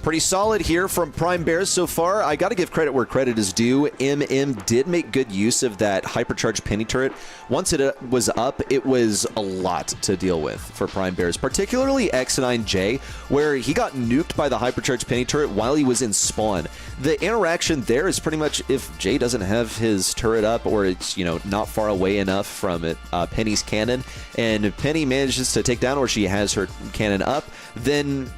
Pretty solid here from Prime Bears so far. I got to give credit where credit is due. MM did make good use of that hypercharged penny turret. Once it was up, it was a lot to deal with for Prime Bears, particularly X9J, where he got nuked by the hypercharged penny turret while he was in spawn. The interaction there is pretty much if Jay doesn't have his turret up, or it's, you know, not far away enough from it, Penny's cannon, and Penny manages to take down, or she has her cannon up, then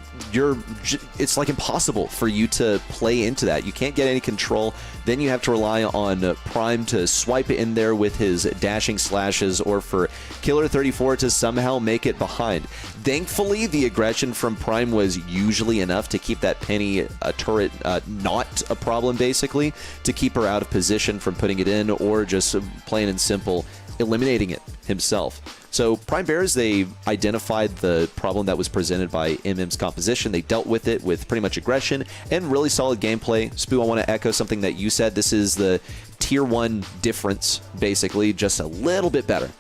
it's like impossible for you to play into that. You can't get any control. Then you have to rely on Prime to swipe it in there with his dashing slashes, or for Killer 34 to somehow make it behind. Thankfully, the aggression from Prime was usually enough to keep that Penny turret not a problem, basically, to keep her out of position from putting it in, or just plain and simple eliminating it himself. So Prime Bears, they identified the problem that was presented by MM's composition. They dealt with it with pretty much aggression and really solid gameplay. Spoo, I want to echo something that you said. This is the tier 1 difference, basically, just a little bit better.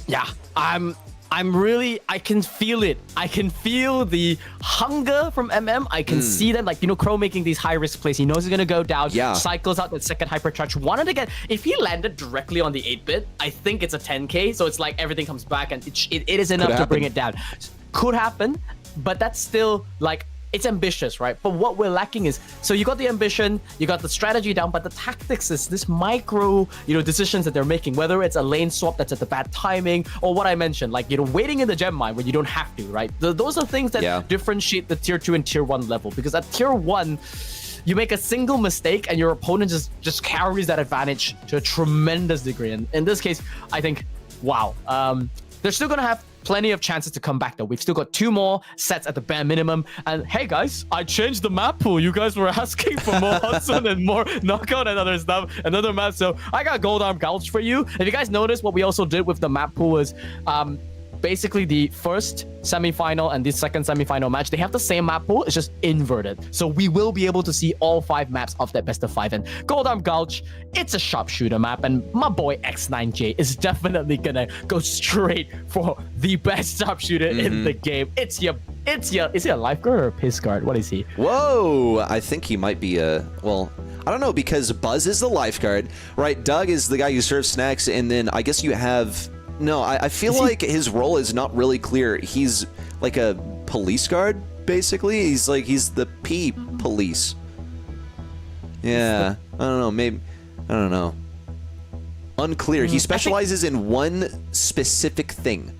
Yeah, I'm really, I can feel it. I can feel the hunger from MM. I can see them, like, you know, Crow making these high-risk plays. He knows he's going to go down. Yeah. Cycles out that second hypercharge. Wanted to get, if he landed directly on the 8-bit, I think it's a 10k. So it's like everything comes back, and it is enough to bring it down. Could happen, but that's still, like, it's ambitious, right? But what we're lacking is, so you got the ambition, you got the strategy down, but the tactics is this micro, you know, decisions that they're making, whether it's a lane swap that's at the bad timing, or what I mentioned, like, you know, waiting in the gem mine when you don't have to, right? Those are things that differentiate the tier 2 and tier 1 level, because at tier 1, you make a single mistake and your opponent just carries that advantage to a tremendous degree. And in this case, I think wow. They're still gonna have plenty of chances to come back though. We've still got 2 more sets at the bare minimum. And hey guys, I changed the map pool. You guys were asking for more Hudson and more knockout and other stuff, another map. So I got Gold Arm Gouge for you. If you guys notice, what we also did with the map pool is basically the first semi-final and the second semi-final match, they have the same map pool, it's just inverted. So we will be able to see all 5 maps of that best of 5. And Gold Arm Gouge, it's a sharpshooter map, and my boy X9J is definitely gonna go straight for the best sharpshooter in the game. Is he a lifeguard or a piss guard? What is he? Whoa, I think he might be a, well, I don't know, because Buzz is the lifeguard, right? Doug is the guy who serves snacks, and then I guess you have, no, I feel like his role is not really clear. He's like a police guard, basically. He's the P police. Yeah, I don't know, maybe, I don't know. Unclear. He specializes in one specific thing.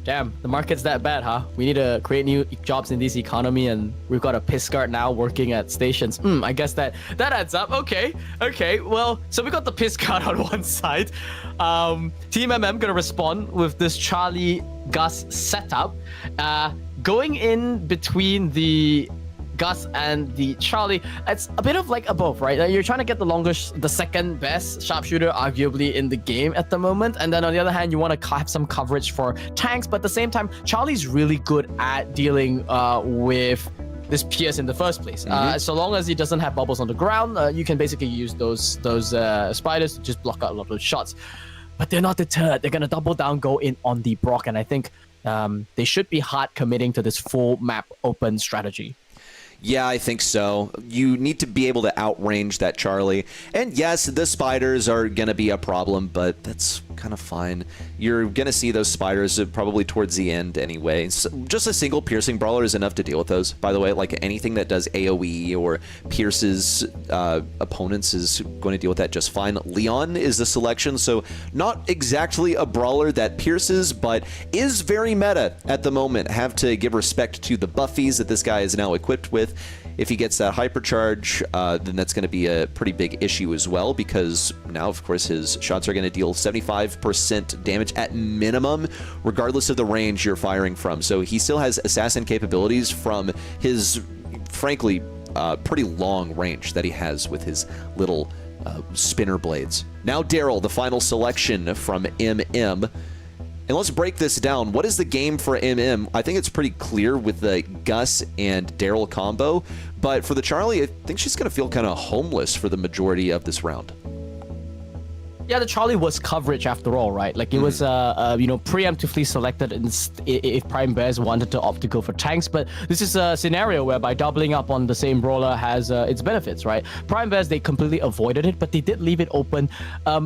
Damn, the market's that bad, huh? We need to create new jobs in this economy, and we've got a piss guard now working at stations. I guess that adds up. Okay. Well, so we got the piss guard on one side. Team MM gonna respond with this Charlie Gus setup. Going in between the Gus and the Charlie, it's a bit of like a both, right? You're trying to get the second best sharpshooter arguably in the game at the moment, and then on the other hand, you want to have some coverage for tanks, but at the same time, Charlie's really good at dealing with this Pierce in the first place. So long as he doesn't have bubbles on the ground, you can basically use those spiders to just block out a lot of those shots. But they're not deterred. They're gonna double down, go in on the Brock, and I think they should be hard committing to this full map open strategy. Yeah, I think so. You need to be able to outrange that Charlie. And yes, the spiders are going to be a problem, but that's kind of fine. You're going to see those spiders probably towards the end anyway. So just a single piercing brawler is enough to deal with those, by the way. Like anything that does AoE or pierces opponents is going to deal with that just fine. Leon is the selection, so not exactly a brawler that pierces, but is very meta at the moment. Have to give respect to the buffies that this guy is now equipped with. If he gets that hypercharge, then that's going to be a pretty big issue as well, because now, of course, his shots are going to deal 75% damage at minimum, regardless of the range you're firing from. So he still has assassin capabilities from his, frankly, pretty long range that he has with his little spinner blades. Now Daryl, the final selection from MM. And let's break this down. What is the game for MM? I think it's pretty clear with the Gus and Daryl combo, but for the Charlie, I think she's going to feel kind of homeless for the majority of this round. Yeah, the Charlie was coverage after all, right? Like it was, preemptively selected if Prime Bears wanted to opt to go for tanks. But this is a scenario whereby doubling up on the same brawler has its benefits, right? Prime Bears, they completely avoided it, but they did leave it open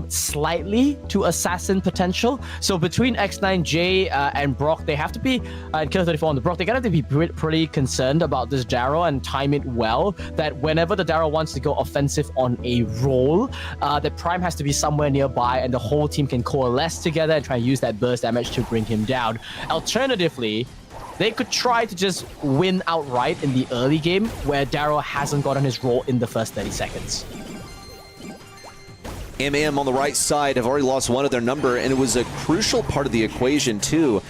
slightly to assassin potential. So between X9J and Brock, they have to be, and Killer 34 on the Brock, they gotta have to be pretty concerned about this Daryl and time it well. That whenever the Daryl wants to go offensive on a roll, the Prime has to be somewhere nearby, and the whole team can coalesce together and try and use that burst damage to bring him down. Alternatively, they could try to just win outright in the early game where Daryl hasn't gotten his roll in the first 30 seconds. MM on the right side have already lost one of their number, and it was a crucial part of the equation too.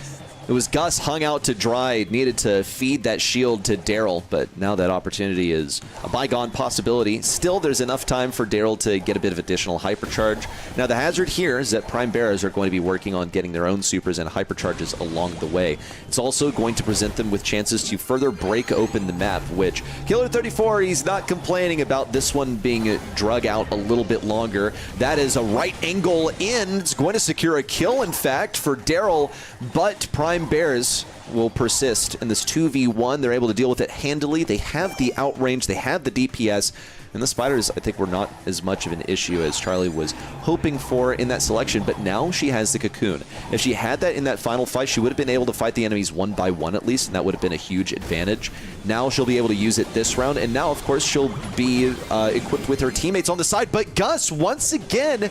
It was Gus hung out to dry, needed to feed that shield to Daryl, but now that opportunity is a bygone possibility. Still, there's enough time for Daryl to get a bit of additional hypercharge. Now, the hazard here is that Prime Bears are going to be working on getting their own supers and hypercharges along the way. It's also going to present them with chances to further break open the map, which Killer 34, he's not complaining about this one being drug out a little bit longer. That is a right angle in. It's going to secure a kill, in fact, for Daryl, but Prime Bears will persist in this 2v1. They're able to deal with it handily. They have the outrange, they have the DPS, and the spiders, I think, were not as much of an issue as Charlie was hoping for in that selection, but now she has the cocoon. If she had that in that final fight, she would have been able to fight the enemies one by one at least, and that would have been a huge advantage. Now she'll be able to use it this round, and now, of course, she'll be equipped with her teammates on the side, but Gus, once again,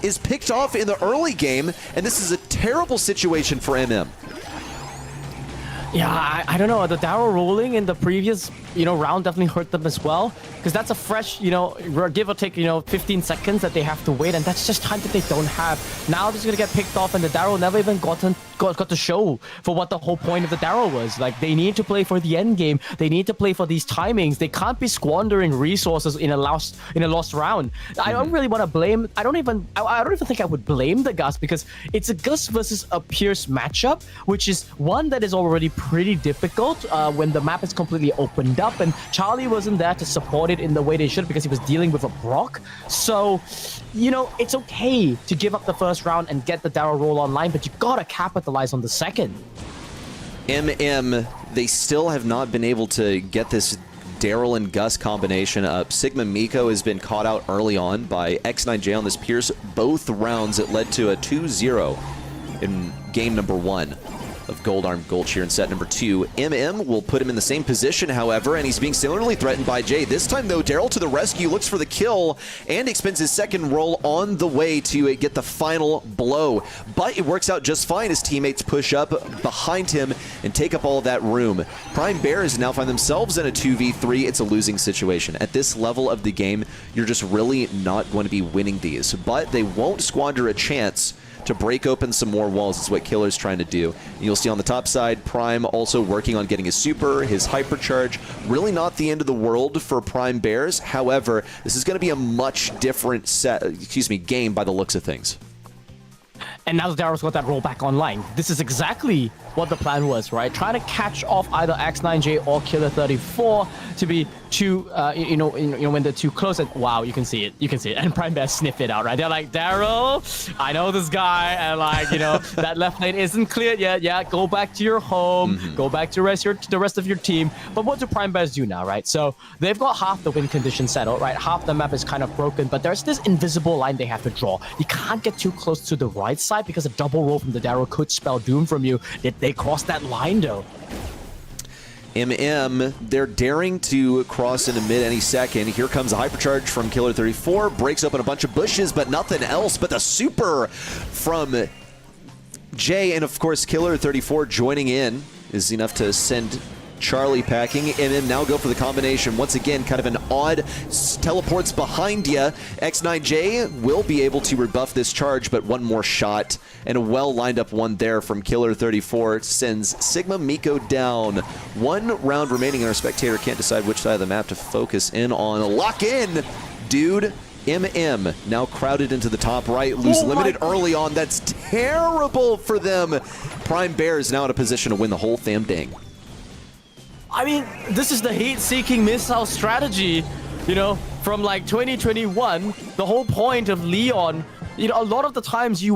is picked off in the early game, and this is a terrible situation for MM. Yeah, I don't know. The Daryl rolling in the previous, round definitely hurt them as well. Because that's a fresh, give or take, 15 seconds that they have to wait. And that's just time that they don't have. Now they're just going to get picked off and the Daryl never even got to show for what the whole point of the Daryl was. Like, they need to play for the end game. They need to play for these timings. They can't be squandering resources in a lost round. I don't really want to blame. I don't even think I would blame the Gus because it's a Gus versus a Pierce matchup, which is one that is already pretty difficult when the map is completely opened up, and Charlie wasn't there to support it in the way they should because he was dealing with a Brock. So, it's okay to give up the first round and get the Daryl roll online, but you gotta capitalize on the second. They still have not been able to get this Daryl and Gus combination up. Sigma Miko has been caught out early on by X9J on this Pierce. Both rounds, it led to a 2-0 in game number 1 of Gold Arm Gold Shear in set number 2. Will put him in the same position, however, and he's being similarly threatened by Jay. This time, though, Daryl to the rescue, looks for the kill, and expends his second roll on the way to get the final blow. But it works out just fine. His teammates push up behind him and take up all of that room. Prime Bears now find themselves in a 2v3. It's a losing situation. At this level of the game, you're just really not going to be winning these. But they won't squander a chance to break open some more walls. Is what Killer's trying to do. And you'll see on the top side, Prime also working on getting his super, his hypercharge. Really not the end of the world for Prime Bears. However, this is going to be a much different game by the looks of things. And now Daryl's got that roll back online. This is exactly what the plan was, right? Trying to catch off either X9J or Killer 34 to be too, when they're too close. And wow, you can see it. You can see it. And Prime Bear sniff it out, right? They're like, Daryl, I know this guy, and that left lane isn't cleared yet. Yeah, go back to your home. Go back to the rest of your team. But what do Prime Bears do now, right? So they've got half the win condition settled, right? Half the map is kind of broken, but there's this invisible line they have to draw. You can't get too close to the right side because a double roll from the Daryl could spell doom from you. Did they cross that line, though? They're daring to cross into mid any second. Here comes a hypercharge from Killer 34, breaks open a bunch of bushes, but nothing else. But the super from Jay, and of course Killer 34 joining in is enough to send Charlie packing. Now go for the combination. Once again, kind of an odd teleports behind you. X9J will be able to rebuff this charge, but one more shot and a well lined up one there from Killer 34 sends Sigma Miko down. 1 round remaining, and our spectator can't decide which side of the map to focus in on. Lock in, dude. now crowded into the top right, lose limited early on. That's terrible for them. Prime Bears now in a position to win the whole damn thing. I mean, this is the heat-seeking missile strategy, you know, from like 2021. The whole point of Leon, you know, a lot of the times you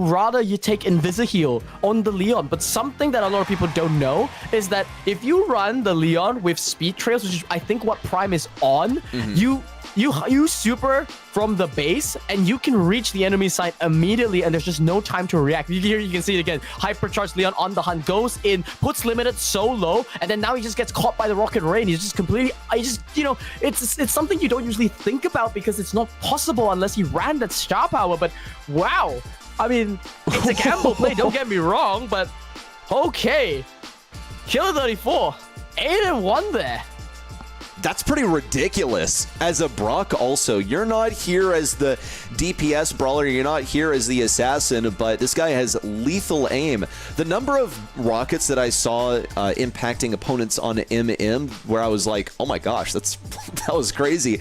take Invisi-Heal on the Leon, but something that a lot of people don't know is that if you run the Leon with speed trails, which is I think what Prime is on, you super from the base and you can reach the enemy side immediately, and there's just no time to react. Here you can see it again. Hypercharged Leon on the hunt, goes in, puts limited so low, and then now he just gets caught by the rocket rain. He's just completely, you know, it's something you don't usually think about because it's not possible unless he ran that star power. But wow, I mean, it's a gamble play, don't get me wrong, but okay. Killer 34, 8-1 there. That's pretty ridiculous. As a Brock also, you're not here as the DPS brawler, you're not here as the assassin, but this guy has lethal aim. The number of rockets that I saw impacting opponents on where I was like, oh my gosh, that was crazy.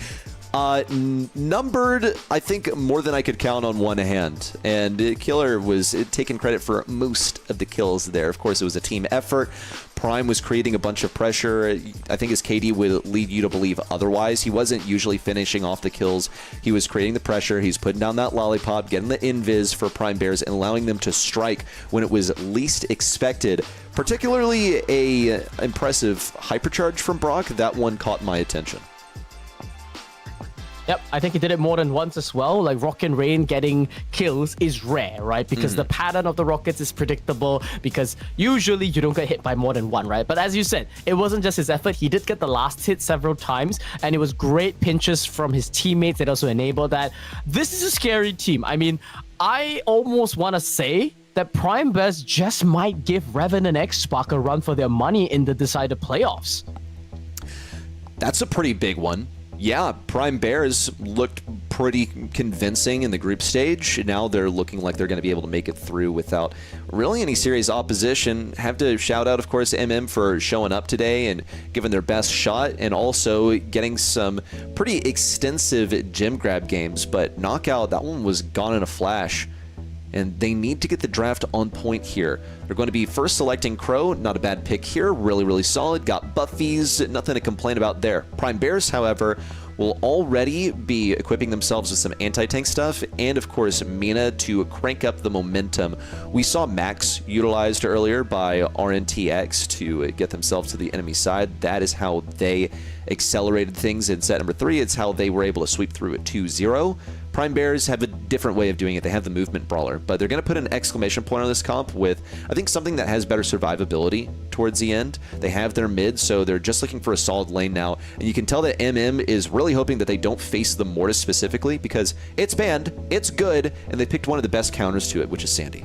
Numbered, I think, more than I could count on one hand. And Killer was taking credit for most of the kills there. Of course, it was a team effort. Prime was creating a bunch of pressure. I think his KD would lead you to believe otherwise. He wasn't usually finishing off the kills. He was creating the pressure. He's putting down that lollipop, getting the invis for Prime Bears, and allowing them to strike when it was least expected. Particularly a impressive hypercharge from Brock. That one caught my attention. Yep, I think he did it more than once as well. Like, Rock and Rain getting kills is rare, right? Because the pattern of the rockets is predictable, because usually you don't get hit by more than one, right? But as you said, it wasn't just his effort. He did get the last hit several times, and it was great pinches from his teammates that also enabled that. This is a scary team. I mean, I almost want to say that Prime Bears just might give Revenant and Xark a run for their money in the decided playoffs. That's a pretty big one. Yeah, Prime Bears looked pretty convincing in the group stage. Now they're looking like they're going to be able to make it through without really any serious opposition. Have to shout out, of course, MM for showing up today and giving their best shot, and also getting some pretty extensive gem grab games. But Knockout, that one was gone in a flash. And they need to get the draft on point here. They're going to be first selecting Crow, not a bad pick here, really solid. Got buffies, nothing to complain about there. Prime Bears, however, will already be equipping themselves with some anti-tank stuff, and of course Mina to crank up the momentum. We saw Max utilized earlier by RNTX to get themselves to the enemy side. That is how they accelerated things in set number 3. It's how they were able to sweep through at 2-0. Prime Bears have a different way of doing it. They have the movement brawler, but they're going to put an exclamation point on this comp with, I think, something that has better survivability towards the end. They have their mid, so they're just looking for a solid lane now, and you can tell that MM is really hoping that they don't face the Mortis specifically, because it's banned, it's good, and they picked one of the best counters to it, which is Sandy.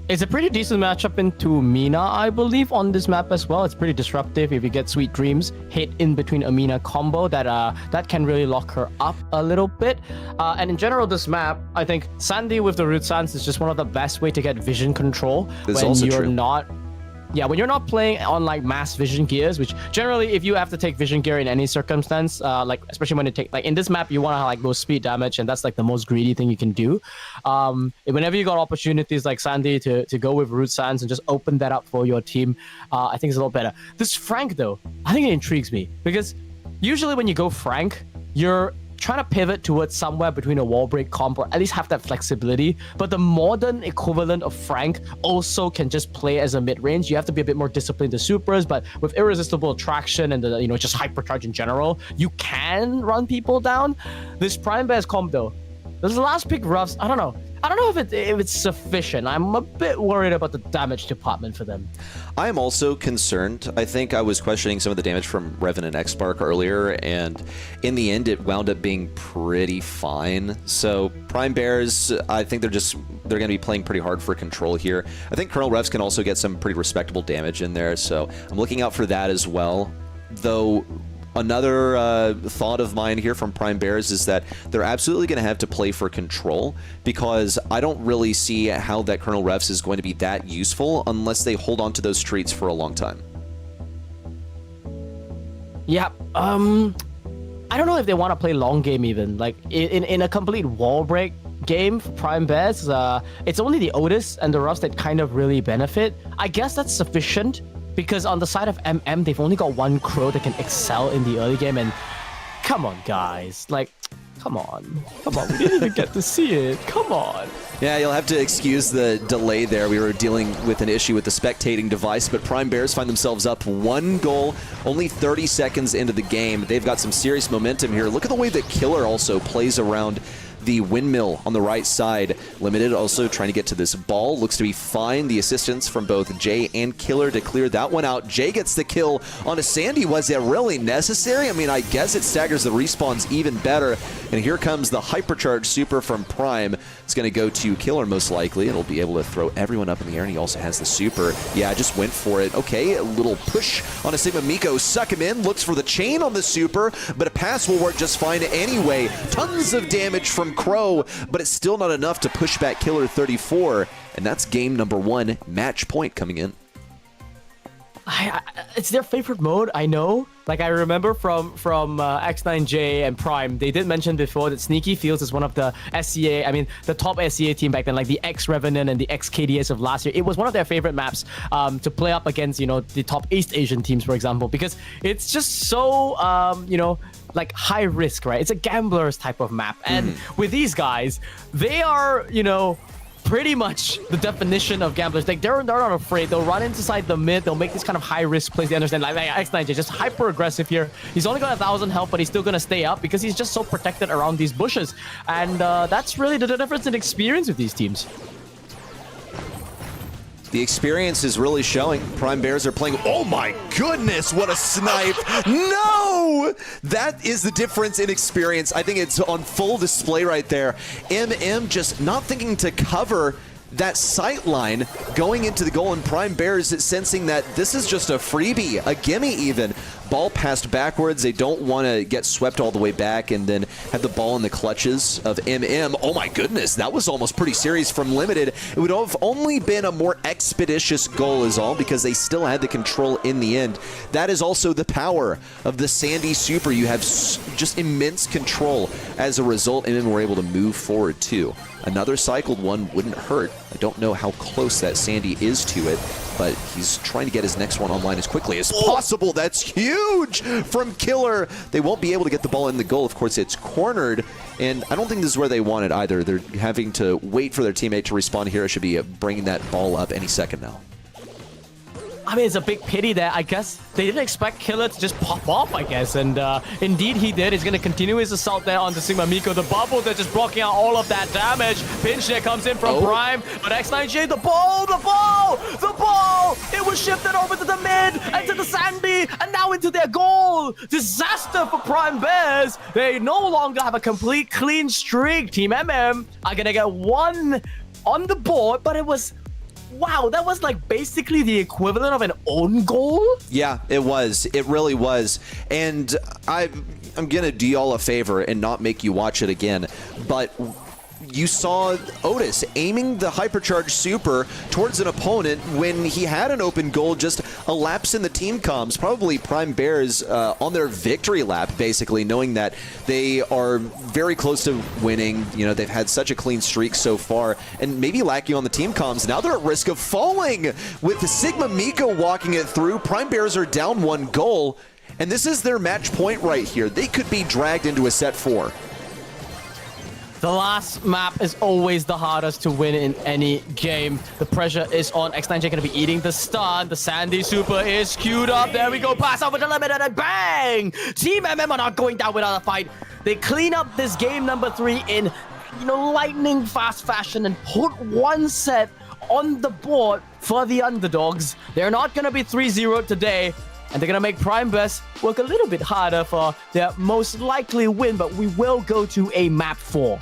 It's a pretty decent matchup into Mina, I believe, on this map as well. It's pretty disruptive. If you get Sweet Dreams hit in between a Mina combo, that can really lock her up a little bit. And in general, this map, I think Sandy with the Root Sands is just one of the best way to get vision control when you're not... Yeah, when you're not playing on like mass vision gears, which generally if you have to take vision gear in any circumstance, like especially when you take, like in this map, you want to like go speed damage, and that's like the most greedy thing you can do. Whenever you got opportunities like Sandy to go with Root Sands and just open that up for your team, I think it's a little better. This Frank though, I think it intrigues me, because usually when you go Frank, you're trying to pivot towards somewhere between a wall break comp, or at least have that flexibility. But the modern equivalent of Frank also can just play as a mid-range. You have to be a bit more disciplined to supers, but with irresistible attraction and the just hypercharge in general, you can run people down. This Prime Bears comp though, this last pick Ruffs, I don't know if it's sufficient. I'm a bit worried about the damage department for them. I am also concerned. I think I was questioning some of the damage from Revenant and Xark earlier, and in the end, it wound up being pretty fine. So Prime Bears, I think they're going to be playing pretty hard for control here. I think Colonel Revs can also get some pretty respectable damage in there, so I'm looking out for that as well. Though another thought of mine here from Prime Bears is that they're absolutely going to have to play for control, because I don't really see how that Colonel Refs is going to be that useful unless they hold on to those streets for a long time. Yeah, I don't know if they want to play long game even. Like in a complete wall break game for Prime Bears, it's only the Otis and the Ruffs that kind of really benefit. I guess that's sufficient, because on the side of MM, they've only got one Crow that can excel in the early game, and come on, guys. Like, come on. We didn't even get to see it. Come on. Yeah, you'll have to excuse the delay there. We were dealing with an issue with the spectating device, but Prime Bears find themselves up 1 goal, only 30 seconds into the game. They've got some serious momentum here. Look at the way that Killer also plays around the windmill on the right side. Limited also trying to get to this ball. Looks to be fine. The assistance from both Jay and Killer to clear that one out. Jay gets the kill on a Sandy. Was it really necessary? I mean, I guess it staggers the respawns even better. And here comes the hypercharged super from Prime. It's going to go to Killer most likely. It'll be able to throw everyone up in the air, and he also has the super. Yeah, just went for it. Okay, a little push on a Sigma Miko. Suck him in. Looks for the chain on the super, but a pass will work just fine anyway. Tons of damage from Crow, but it's still not enough to push back Killer 34, and that's game number 1. Match point coming in. It's their favorite mode, I know. Like, I remember from X9J and Prime, they did mention before that Sneaky Fields is one of the SCA, I mean, the top SCA team back then, like the X-Revenant and the X-KDS of last year. It was one of their favorite maps to play up against, the top East Asian teams, for example, because it's just so, like high risk, right? It's a gambler's type of map. And with these guys, they are, pretty much the definition of gamblers. Like, they're not afraid. They'll run inside the mid. They'll make this kind of high risk plays. They understand, like X9J, just hyper aggressive here. He's only got 1,000 health, but he's still going to stay up because he's just so protected around these bushes. And that's really the difference in experience with these teams. The experience is really showing. Prime Bears are playing. Oh my goodness, what a snipe. No! That is the difference in experience. I think it's on full display right there. MM just not thinking to cover that sight line going into the goal, and Prime Bears sensing that this is just a freebie, a gimme even. Ball passed backwards. They don't want to get swept all the way back and then have the ball in the clutches of MM. Oh my goodness, that was almost pretty serious from Limited. It would have only been a more expeditious goal is all, because they still had the control in the end. That is also the power of the Sandy Super. You have just immense control. As a result, MM were able to move forward too. Another cycled one wouldn't hurt. I don't know how close that Sandy is to it, but he's trying to get his next one online as quickly as possible. That's huge from Killer. They won't be able to get the ball in the goal. Of course, it's cornered, and I don't think this is where they want it either. They're having to wait for their teammate to respawn. Hero should be bringing that ball up any second now. I mean, it's a big pity that I guess they didn't expect Killer to just pop off, I guess. And indeed he did. He's going to continue his assault there onto Sigma Miko. The bubble, they're just blocking out all of that damage. Pinch there comes in from Prime. But X9J, the ball! It was shifted over to the mid and to the Sandy and now into their goal. Disaster for Prime Bears. They no longer have a complete clean streak. Team MM are going to get one on the board, but it was... Wow, that was like basically the equivalent of an own goal? Yeah, it was. It really was. And I'm going to do y'all a favor and not make you watch it again, but you saw Otis aiming the Hypercharge Super towards an opponent when he had an open goal, just a lapse in the team comms. Probably Prime Bears on their victory lap, basically, knowing that they are very close to winning. You know, they've had such a clean streak so far, and maybe lacking on the team comms. Now they're at risk of falling with the Sigma Miko walking it through. Prime Bears are down 1 goal, and this is their match point right here. They could be dragged into a set 4. The last map is always the hardest to win in any game. The pressure is on. X9J going to be eating the stun. The Sandy Super is queued up. There we go. Pass over the limit and then bang! Team MM are not going down without a fight. They clean up this game number 3 in, lightning fast fashion and put 1 set on the board for the underdogs. They're not going to be 3-0 today. And they're going to make Prime Bears work a little bit harder for their most likely win, but we will go to a map 4.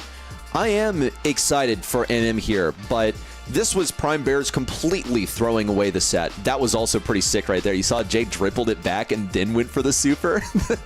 I am excited for MM here, but this was Prime Bears completely throwing away the set. That was also pretty sick right there. You saw Jay dribbled it back and then went for the super.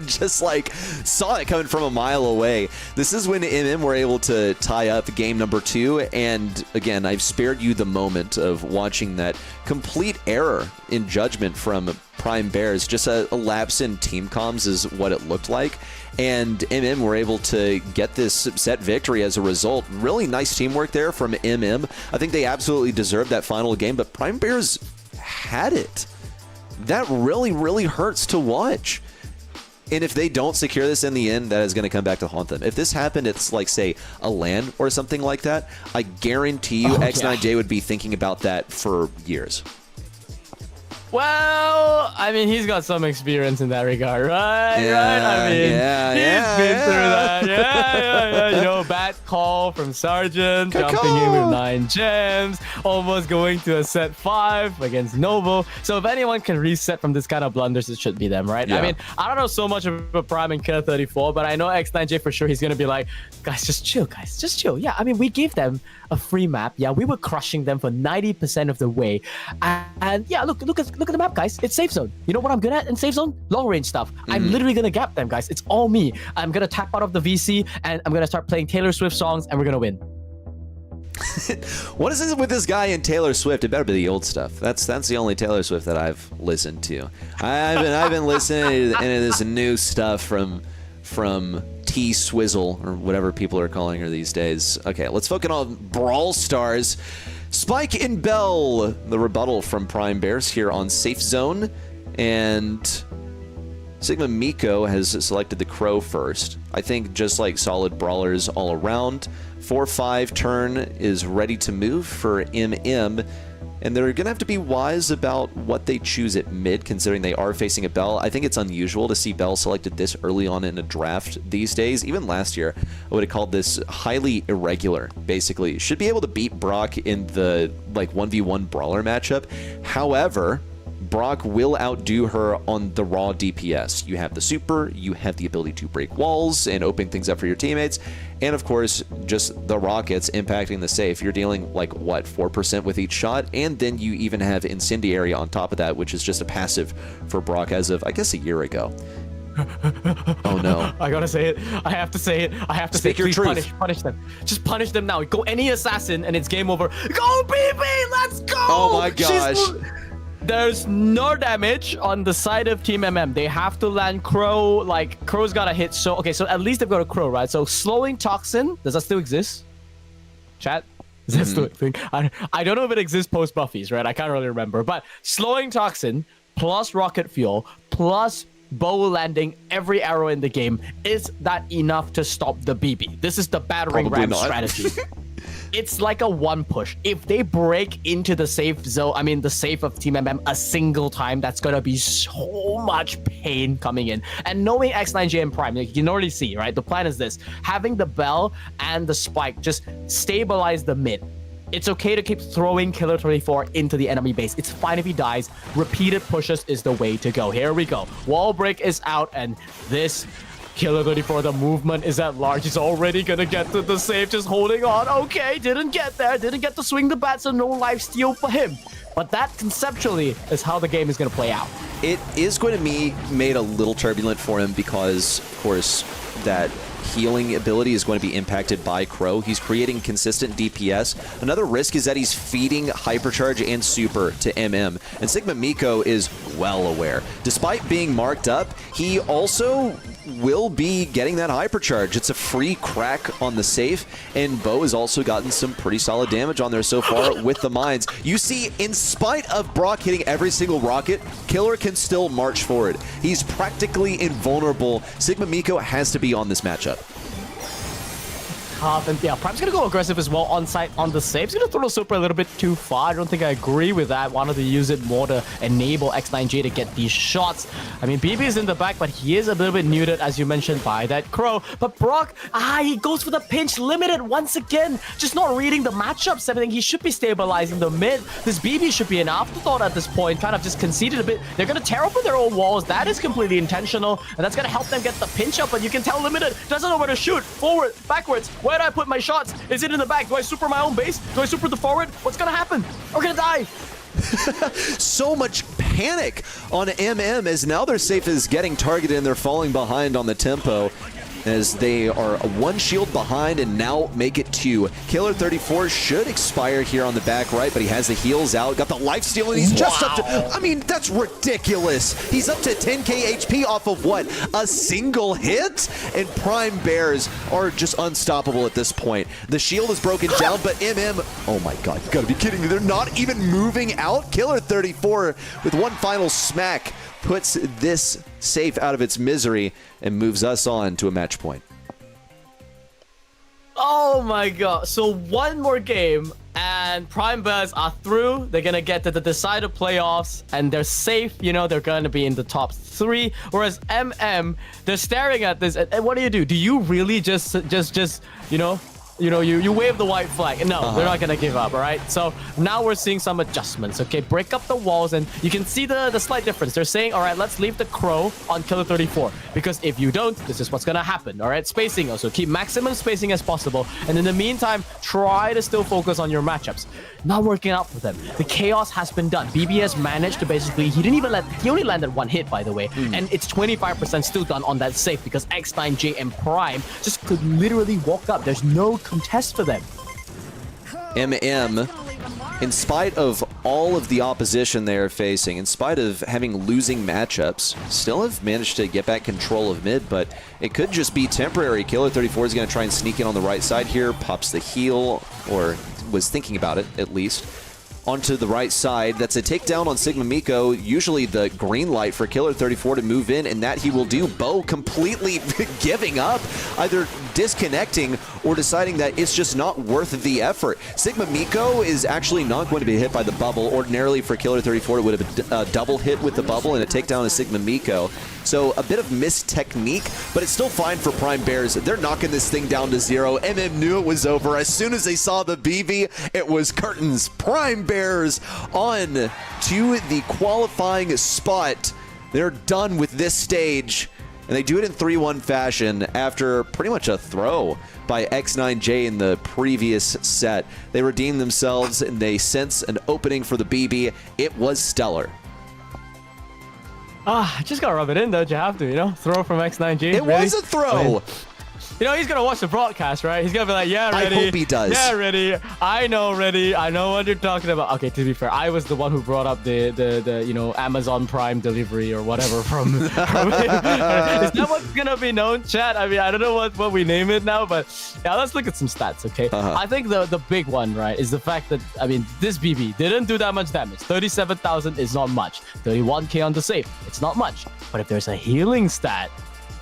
Just like saw it coming from a mile away. This is when MM were able to tie up game number 2. And again, I've spared you the moment of watching that complete error in judgment from Prime Bears. Just a lapse in team comms is what it looked like. And MM were able to get this set victory as a result. Really nice teamwork there from MM. I think they absolutely deserved that final game, but Prime Bears had it. That really, really hurts to watch. And if they don't secure this in the end, that is going to come back to haunt them. If this happened, it's like, say, a LAN or something like that, I guarantee you X9J would be thinking about that for years. Well, I mean, he's got some experience in that regard, right? Yeah, I mean, he's been through that. Yeah. Bad call from Sergeant, jumping in with 9 gems, almost going to a set 5 against Noble. So if anyone can reset from this kind of blunders, it should be them, right? Yeah. I mean, I don't know so much about Prime and Killer 34, but I know X9J for sure. He's going to be like, guys, just chill, guys. Just chill. Yeah, I mean, we gave them a free map. Yeah, we were crushing them for 90% of the way. And yeah, look at the map, guys. It's safe zone. You know what I'm good at in safe zone? Long range stuff. I'm literally gonna gap them, guys. It's all me. I'm gonna tap out of the VC and I'm gonna start playing Taylor Swift songs and we're gonna win. What is this with this guy and Taylor Swift? It better be the old stuff. That's the only Taylor Swift that I've listened to. I've been listening to this new stuff from T Swizzle or whatever people are calling her these days. Okay, let's focus on Brawl Stars. Spike and Bell, the rebuttal from Prime Bears here on Safe Zone. And Sigma Miko has selected the Crow first. I think just like solid brawlers all around. 4-5 turn is ready to move for MM. and they're going to have to be wise about what they choose at mid, considering they are facing a Bell. I think it's unusual to see Bell selected this early on in a draft these days. Even last year, I would have called this highly irregular, basically. Should be able to beat Brock in the, like, 1v1 brawler matchup. However, Brock will outdo her on the raw DPS. You have the super, you have the ability to break walls and open things up for your teammates, and of course, just the rockets impacting the safe. You're dealing, like, what, 4% with each shot, and then you even have Incendiary on top of that, which is just a passive for Brock as of, I guess, a year ago. Oh no. I gotta say it. I have to say it. I have to Speak say it. your Please truth. punish them. Just punish them now. Go any assassin and it's game over. Go BB! Let's go! Oh my gosh. There's no damage on the side of Team MM. They have to land Crow. Like, Crow's gotta hit. So, okay, so at least they've got a Crow, right? So, slowing Toxin. Does that still exist? Chat? Is that still a thing? I don't know if it exists post Buffies, right? I can't really remember. But slowing Toxin plus Rocket Fuel plus bow landing every arrow in the game, is that enough to stop the BB? This is the battering Probably ram not. strategy. It's like a one push. If they break into the safe zone, I mean the safe of Team MM a single time, that's gonna be so much pain coming in. And knowing X9J and Prime, like, you can already see, right? The plan is this: having the Bell and the Spike just stabilize the mid. It's okay to keep throwing Killer 34 into the enemy base. It's fine if he dies. Repeated pushes is the way to go. Here we go. Wall break is out, and this Killer 34, the movement is at large. He's already gonna get to the safe, just holding on. Okay, didn't get there. Didn't get to swing the bat, so no life steal for him. But that conceptually is how the game is gonna play out. It is going to be made a little turbulent for him because, of course, that healing ability is going to be impacted by Crow. He's creating consistent DPS. Another risk is that he's feeding Hypercharge and Super to MM, and Sigma Miko is well aware. Despite being marked up, he also will be getting that Hypercharge. It's a free crack on the safe, and Bo has also gotten some pretty solid damage on there so far with the mines. You see, in spite of Brock hitting every single rocket, Killer can still march forward. He's practically invulnerable. Sigma Miko has to be on this matchup. And yeah, Prime's gonna go aggressive as well on site on the safe. He's gonna throw the super a little bit too far. I don't think I agree with that. Wanted to use it more to enable X9J to get these shots. I mean, BB is in the back, but he is a little bit muted, as you mentioned, by that Crow. But Brock, he goes for the pinch, limited once again. Just not reading the matchups, everything. He should be stabilizing the mid. This BB should be an afterthought at this point. Kind of just conceded a bit. They're gonna tear open their own walls. That is completely intentional, and that's gonna help them get the pinch up. But you can tell Limited doesn't know where to shoot. Forward, backwards. Where do I put my shots? Is it in the back? Do I super my own base? Do I super the forward? What's gonna happen? We're gonna die. So much panic on MM as now their safe is getting targeted and they're falling behind on the tempo as they are one shield behind and now make it two. Killer 34 should expire here on the back right, but he has the heals out, got the life steal, and he's just up to, I mean, that's ridiculous. He's up to 10k HP off of what? A single hit? And Prime Bears are just unstoppable at this point. The shield is broken down, but MM, oh my god, you gotta be kidding me. They're not even moving out. Killer 34 with one final smack puts this safe out of its misery and moves us on to a match point. Oh my god. So one more game and Prime Bears are through. They're gonna get to the decided playoffs and they're safe. You know, they're gonna be in the top 3. Whereas MM, they're staring at this and what do? Do you really just you wave the white flag? No, they're not gonna give up, all right? So now we're seeing some adjustments, okay? Break up the walls, and you can see the slight difference. They're saying, all right, let's leave the Crow on Killer 34, because if you don't, this is what's gonna happen, all right? Spacing also. Keep maximum spacing as possible, and in the meantime, try to still focus on your matchups. Not working out for them. The chaos has been done. BBS managed to basically, he only landed one hit, by the way, and it's 25% still done on that safe, because X9J and Prime just could literally walk up. There's no contest for them. MM, in spite of all of the opposition they're facing, in spite of having losing matchups, still have managed to get back control of mid, but it could just be temporary. Killer 34 is going to try and sneak in on the right side here, pops the heal, or was thinking about it at least. onto the right side. That's a takedown on Sigma Miko, usually the green light for Killer 34 to move in, and that he will do. Bo completely giving up, either disconnecting or deciding that it's just not worth the effort. Sigma Miko is actually not going to be hit by the bubble. Ordinarily for Killer 34, it would have been a double hit with the bubble and a takedown of Sigma Miko. So a bit of missed technique, but it's still fine for Prime Bears. They're knocking this thing down to 0. MM knew it was over. As soon as they saw the BB, it was curtains. Prime Bears on to the qualifying spot. They're done with this stage, and they do it in 3-1 fashion after pretty much a throw by X9J in the previous set. They redeemed themselves, and they sense an opening for the BB. It was stellar. Just gotta rub it in, though. You have to, throw from X9G. It was a throw. He's gonna watch the broadcast, right? He's gonna be like, yeah, ready. I hope he does. Yeah, ready. I know, ready. I know what you're talking about. Okay, to be fair, I was the one who brought up the Amazon Prime delivery or whatever from. Is that what's gonna be known, chat? I mean, I don't know what we name it now, but yeah, let's look at some stats, okay? I think the big one, right, is the fact that, I mean, this BB didn't do that much damage. 37,000 is not much. 31k on the save, it's not much. But if there's a healing stat,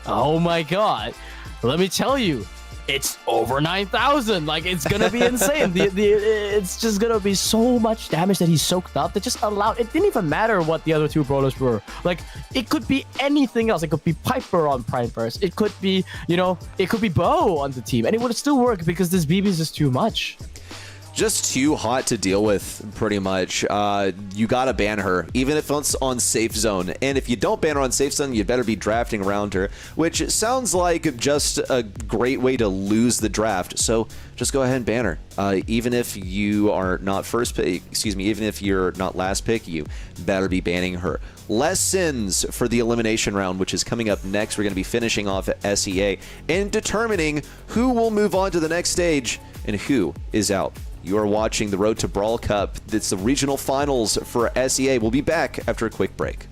oh my god. Let me tell you, it's over 9,000. Like, it's gonna be insane. It's just gonna be so much damage that he soaked up that just allowed. It didn't even matter what the other two brawlers were. Like, it could be anything else. It could be Piper on Prime Burst. It could be, it could be Bo on the team, and it would still work because this BB is just too much. Just too hot to deal with, pretty much. You gotta ban her, even if it's on safe zone. And if you don't ban her on safe zone, you better be drafting around her, which sounds like just a great way to lose the draft. So just go ahead and ban her. Even if you are not first pick, even if you're not last pick, you better be banning her. Lessons for the elimination round, which is coming up next. We're going to be finishing off at SEA and determining who will move on to the next stage and who is out. You are watching the Road to Brawl Cup. It's the regional finals for SEA. We'll be back after a quick break.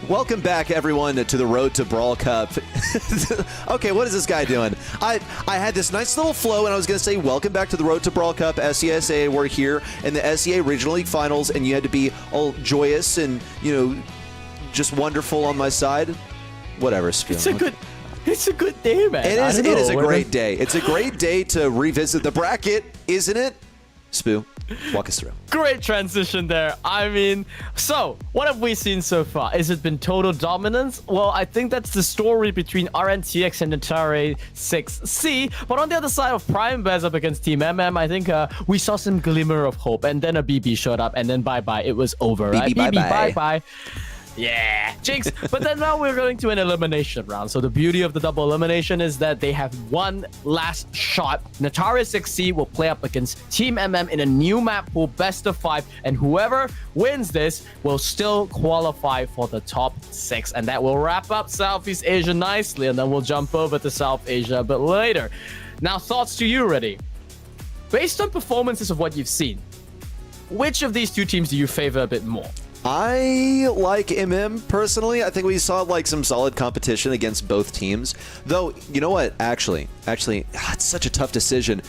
Welcome back, everyone, to the Road to Brawl Cup. Okay, what is this guy doing? I had this nice little flow, and I was going to say, welcome back to the Road to Brawl Cup. SCSA, we're here in the SCA Regional League Finals, and you had to be all joyous and, you know, just wonderful on my side. Whatever, Spoon. It's a good day, man. It is a great day. It's a great day to revisit the bracket, isn't it? Spoo, walk us through. Great transition there. I mean, so what have we seen so far? Has it been total dominance? Well, I think that's the story between RNTX and Natari 6C. But on the other side of Prime Bears up against Team MM, I think we saw some glimmer of hope. And then a BB showed up, and then bye-bye. It was over, right? BB bye-bye. Yeah, jinx. But then now we're going to an elimination round. So the beauty of the double elimination is that they have one last shot. Natari 6C will play up against Team MM in a new map pool, best of 5. And whoever wins this will still qualify for the top 6. And that will wrap up Southeast Asia nicely. And then we'll jump over to South Asia a bit later. Now, thoughts to you, Reddy. Based on performances of what you've seen, which of these two teams do you favor a bit more? I like MM personally. I think we saw like some solid competition against both teams. Though, you know what? Actually, it's such a tough decision.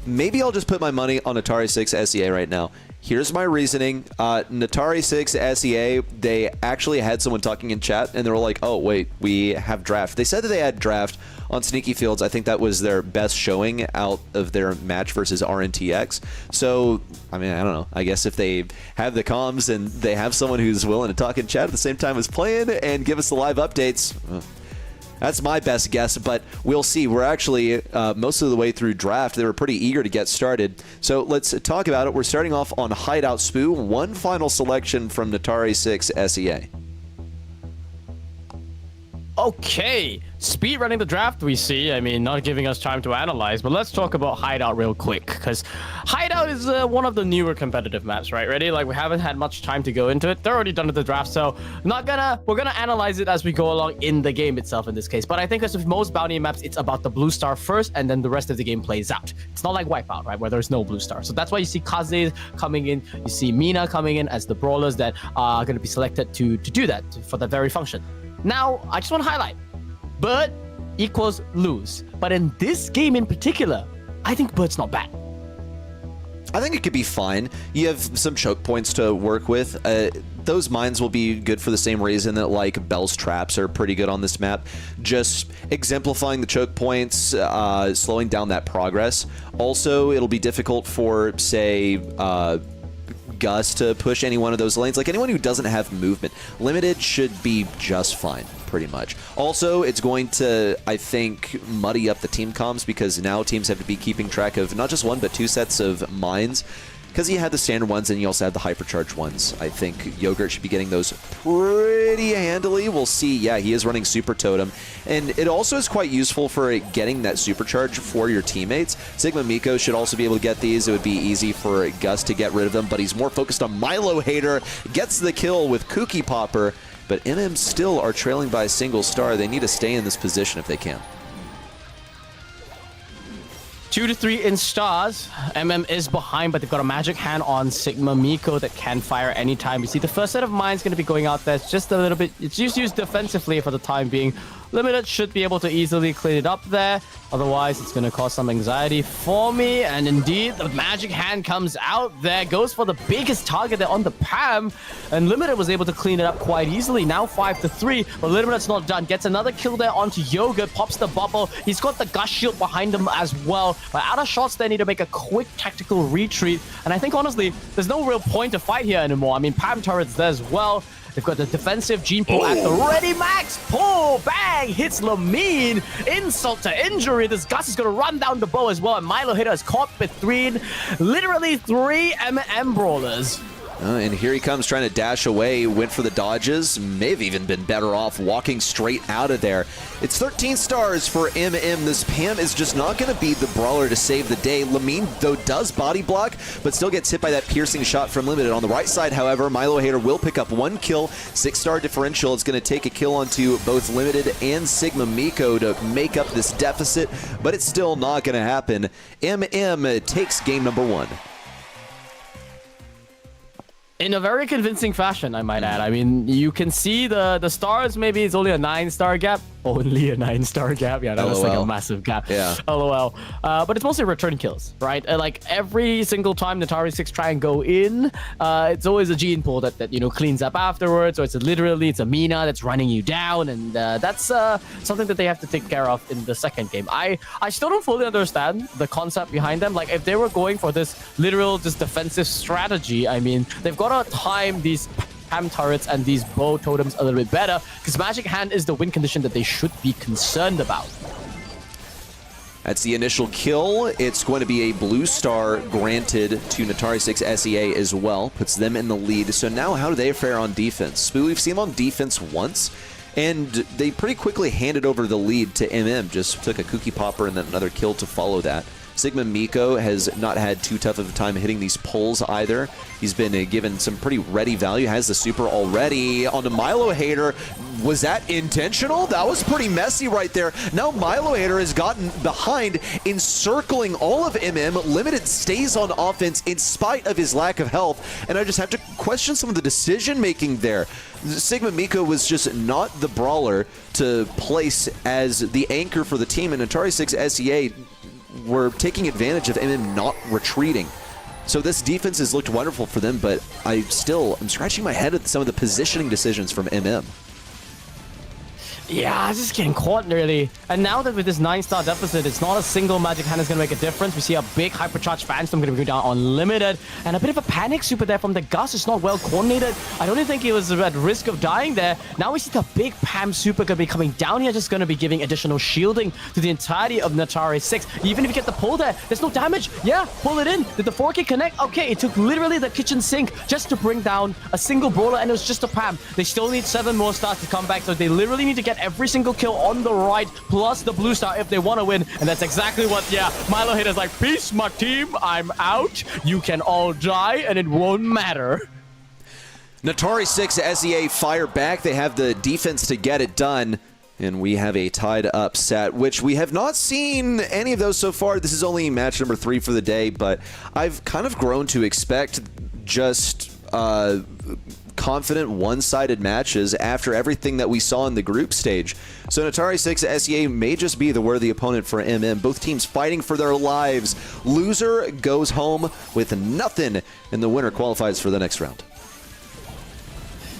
Maybe I'll just put my money on Natari 6 SEA right now. Here's my reasoning. Natari 6 SEA, they actually had someone talking in chat, and they were like, oh, wait, we have draft. They said that they had draft on Sneaky Fields. I think that was their best showing out of their match versus RNTX. So, I mean, I don't know. I guess if they have the comms and they have someone who's willing to talk in chat at the same time as playing and give us the live updates, that's my best guess, but we'll see. We're actually most of the way through draft. They were pretty eager to get started. So let's talk about it. We're starting off on Hideout Spoo. One final selection from Natari 6 SEA. Okay, speed running the draft we see. I mean, not giving us time to analyze, but let's talk about Hideout real quick, because Hideout is one of the newer competitive maps, right? Ready? Like, we haven't had much time to go into it. They're already done with the draft, so we're gonna analyze it as we go along in the game itself in this case. But I think as with most bounty maps, it's about the blue star first, and then the rest of the game plays out. It's not like Wipeout, right, where there's no blue star. So that's why you see Kaze coming in, you see Mina coming in as the brawlers that are going to be selected to do that, for that very function. Now, I just want to highlight, Bird equals lose. But in this game in particular, I think Bird's not bad. I think it could be fine. You have some choke points to work with. Those mines will be good for the same reason that, like, Bell's traps are pretty good on this map. Just exemplifying the choke points, slowing down that progress. Also, it'll be difficult for, say, Gus to push any one of those lanes. Like, anyone who doesn't have movement, Limited should be just fine, pretty much. Also, it's going to, I think, muddy up the team comms, because now teams have to be keeping track of not just one, but two sets of mines. Because you had the standard ones and you also had the hypercharged ones. I think Yogurt should be getting those pretty handily. We'll see. Yeah, he is running Super Totem. And it also is quite useful for getting that supercharge for your teammates. Sigma Miko should also be able to get these. It would be easy for Gus to get rid of them, but he's more focused on Milo Hater. Gets the kill with Kookie Popper, but MM still are trailing by a single star. They need to stay in this position if they can. 2 to 3 in stars. MM is behind, but they've got a magic hand on Sigma Miko that can fire anytime. You see the first set of mines going to be going out there. It's just a little bit, it's just used defensively for the time being. Limited should be able to easily clean it up there. Otherwise, it's going to cause some anxiety for me. And indeed, the magic hand comes out there. Goes for the biggest target there on the Pam. And Limited was able to clean it up quite easily. Now 5 to 3. But Limited's not done. Gets another kill there onto Yogurt. Pops the bubble. He's got the Gus shield behind him as well. But out of shots, they need to make a quick tactical retreat. And I think, honestly, there's no real point to fight here anymore. I mean, Pam turret's there as well. They've got the defensive gene pool at the ready. Max pull, bang, hits Lamine. Insult to injury. This Gus is going to run down the bow as well. And Milo Hitter is caught between literally 3 MM brawlers. And here he comes trying to dash away, went for the dodges, may have even been better off walking straight out of there. It's 13 stars for MM. This Pam is just not going to be the brawler to save the day. Lamine, though, does body block, but still gets hit by that piercing shot from Limited. On the right side, however, Milo Hater will pick up 1 kill. 6-star differential. It's going to take a kill onto both Limited and Sigma Miko to make up this deficit, but it's still not going to happen. MM takes game number 1. In a very convincing fashion, I might add. I mean, you can see the stars, maybe it's only a 9-star gap. Only a 9-star gap? Yeah, that was like a massive gap. Yeah. LOL. But it's mostly return kills, right? Like every single time Natari 6 try and go in, it's always a gene pool that you know, cleans up afterwards, or it's a Mina that's running you down, and that's something that they have to take care of in the second game. I still don't fully understand the concept behind them. Like, if they were going for this literal just defensive strategy, I mean, they've got to time these Pam turrets and these bow totems a little bit better, because Magic Hand is the win condition that they should be concerned about. That's the initial kill. It's going to be a blue star granted to Natari 6 SEA as well. Puts them in the lead. So now how do they fare on defense? We've seen them on defense once, and they pretty quickly handed over the lead to MM. Just took a cookie popper and then another kill to follow that. Sigma Miko has not had too tough of a time hitting these pulls either. He's been given some pretty ready value. Has the super already. Onto Milo Hater. Was that intentional? That was pretty messy right there. Now Milo Hater has gotten behind, encircling all of MM. Limited stays on offense in spite of his lack of health. And I just have to question some of the decision making there. Sigma Miko was just not the brawler to place as the anchor for the team. And Natari 6 SEA were taking advantage of MM not retreating. So this defense has looked wonderful for them, but I'm scratching my head at some of the positioning decisions from MM. Yeah, just getting caught really. And now that with this 9-star deficit, it's not a single Magic Hand is going to make a difference. We see a big Hypercharge Phantom going to go down unlimited. And a bit of a panic super there from the Gus. It's not well coordinated. I don't even think he was at risk of dying there. Now we see the big Pam super going to be coming down here, just going to be giving additional shielding to the entirety of Natari 6. Even if you get the pull there, there's no damage. Yeah, pull it in. Did the 4K connect? Okay, it took literally the kitchen sink just to bring down a single brawler, and it was just a Pam. They still need 7 more stars to come back, so they literally need to get every single kill on the right, plus the blue star if they want to win. And that's exactly what, yeah, Milo Hater's like, peace, my team, I'm out. You can all die, and it won't matter. Natari 6 SEA fire back. They have the defense to get it done. And we have a tied up set, which we have not seen any of those so far. This is only match number 3 for the day, but I've kind of grown to expect just confident one-sided matches after everything that we saw in the group stage. So Natari 6 SEA may just be the worthy opponent for MM. Both teams fighting for their lives. Loser goes home with nothing, and the winner qualifies for the next round.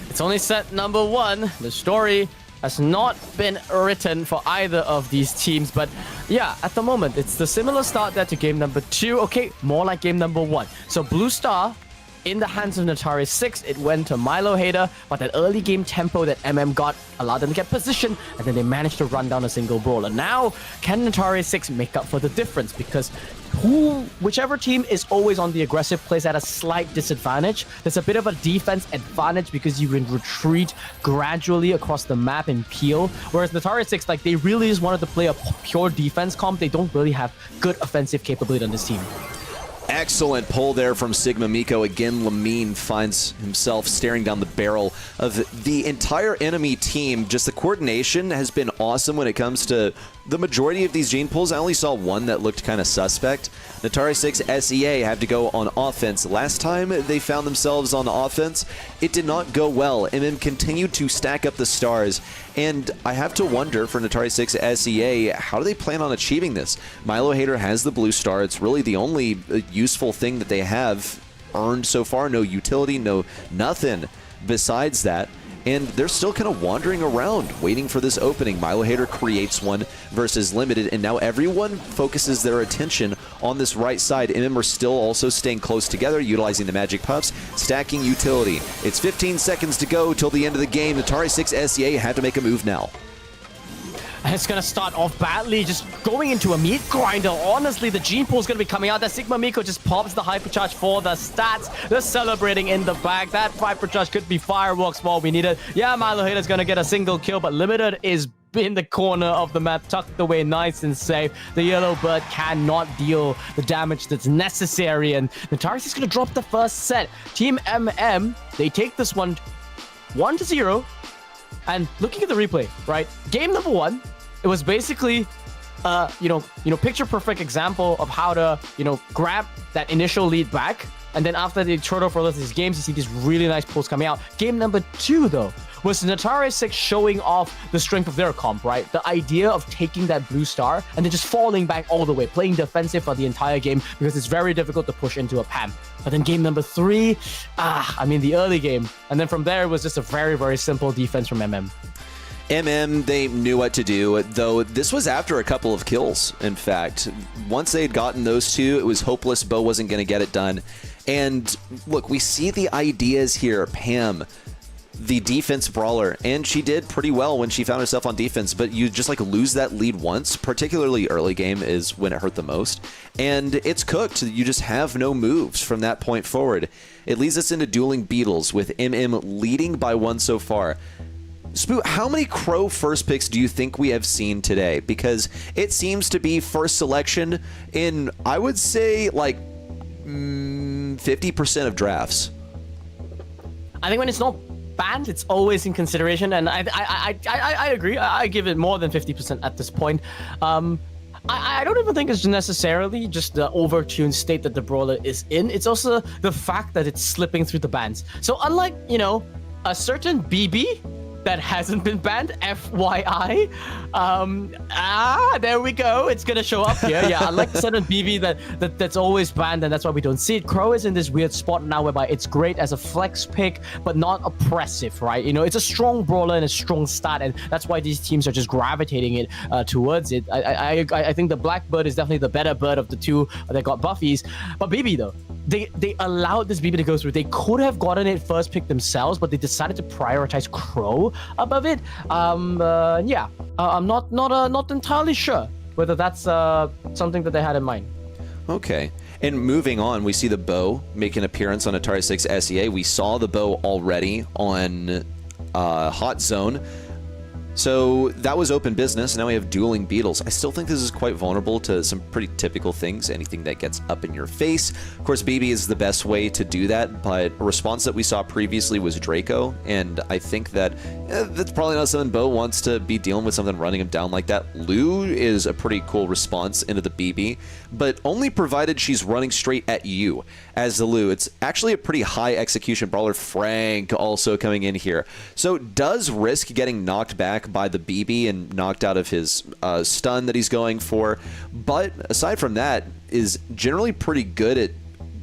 It's only set number 1. The story has not been written for either of these teams, but yeah, at the moment, it's the similar start there to game number 2. Okay, more like game number 1. So Blue Star in the hands of Natari 6, it went to Milo Hater, but that early game tempo that MM got allowed them to get position, and then they managed to run down a single brawler. Now, can Natari 6 make up for the difference? Because whichever team is always on the aggressive plays at a slight disadvantage. There's a bit of a defense advantage because you can retreat gradually across the map and peel. Whereas Natari 6, like, they really just wanted to play a pure defense comp. They don't really have good offensive capability on this team. Excellent pull there from Sigma Miko. Again, Lamine finds himself staring down the barrel of the entire enemy team. Just the coordination has been awesome when it comes to the majority of these gene pulls. I only saw one that looked kind of suspect. Natari 6 SEA have to go on offense. Last time they found themselves on offense, it did not go well. MM continued to stack up the stars. And I have to wonder for Natari 6 SEA, how do they plan on achieving this? Milo Hater has the blue star. It's really the only useful thing that they have earned so far. No utility, no nothing besides that. And they're still kind of wandering around, waiting for this opening. Milo Hater creates one versus Limited, and now everyone focuses their attention on this right side. MM are still also staying close together, utilizing the magic puffs, stacking utility. It's 15 seconds to go till the end of the game. Natari 6 SEA had to make a move now. And it's going to start off badly, just going into a meat grinder. Honestly, the gene pool is going to be coming out. That Sigma Miko just pops the hypercharge for the stats. They're celebrating in the back. That hypercharge could be fireworks for all we needed. Yeah, Milo Hater is going to get a single kill, but Limited is in the corner of the map, tucked away nice and safe. The yellow bird cannot deal the damage that's necessary, and Natari is going to drop the first set. Team MM, they take this one 1-0. And looking at the replay, right? Game number 1, it was basically, picture perfect example of how to, grab that initial lead back. And then after they turn over these games, you see these really nice pulls coming out. Game number 2, though, was Natari 6 showing off the strength of their comp, right? The idea of taking that blue star and then just falling back all the way, playing defensive for the entire game because it's very difficult to push into a PAM. But then game number 3, the early game. And then from there, it was just a very, very simple defense from MM. They knew what to do, though this was after a couple of kills, in fact. Once they had gotten those 2, it was hopeless. Bo wasn't going to get it done. And look, we see the ideas here. Pam, the defense brawler, and she did pretty well when she found herself on defense, but you just lose that lead once, particularly early game is when it hurt the most, and it's cooked. You just have no moves from that point forward. It leads us into dueling Beetles with leading by 1 so far. Spoo, how many Crow first picks do you think we have seen today? Because it seems to be first selection in, I would say, 50% of drafts. I think when it's not banned, it's always in consideration, and I agree. I give it more than 50% at this point. I don't even think it's necessarily just the overtuned state that the brawler is in. It's also the fact that it's slipping through the bans. So unlike, a certain BB that hasn't been banned, FYI. There we go. It's gonna show up here. Yeah, unlike the certain BB that's always banned, and that's why we don't see it. Crow is in this weird spot now whereby it's great as a flex pick, but not oppressive, right? It's a strong brawler and a strong stat, and that's why these teams are just gravitating it towards it. I think the Blackbird is definitely the better bird of the 2 that got buffies. But BB though, they allowed this BB to go through. They could have gotten it first pick themselves, but they decided to prioritize Crow above it. I'm not entirely sure whether that's something that they had in mind. Okay. And moving on, we see the Bow make an appearance on Atari 6 SEA. We saw the Bow already on Hot Zone. So that was open business. Now we have dueling Beetles. I still think this is quite vulnerable to some pretty typical things, anything that gets up in your face. Of course, BB is the best way to do that, but a response that we saw previously was Draco, and I think that that's probably not something Bo wants to be dealing with, something running him down like that. Lou is a pretty cool response into the BB, but only provided she's running straight at you as the Lou. It's actually a pretty high execution brawler. Frank also coming in here. So does risk getting knocked back by the BB and knocked out of his stun that he's going for, but aside from that is generally pretty good at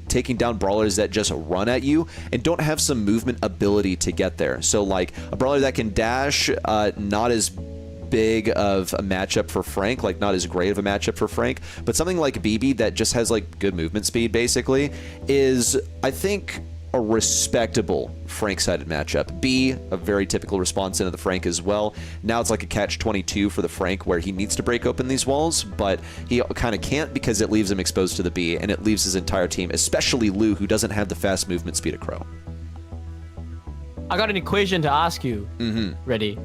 taking down brawlers that just run at you and don't have some movement ability to get there. So like a brawler that can dash, not as big of a matchup for Frank, like not as great of a matchup for Frank, but something like BB that just has like good movement speed basically is, I think, a respectable Frank-sided matchup. B, a very typical response into the Frank as well. Now it's like a catch-22 for the Frank where he needs to break open these walls, but he kind of can't because it leaves him exposed to the B, and it leaves his entire team, especially Lou, who doesn't have the fast movement speed of Crow. I got an equation to ask you. Ready?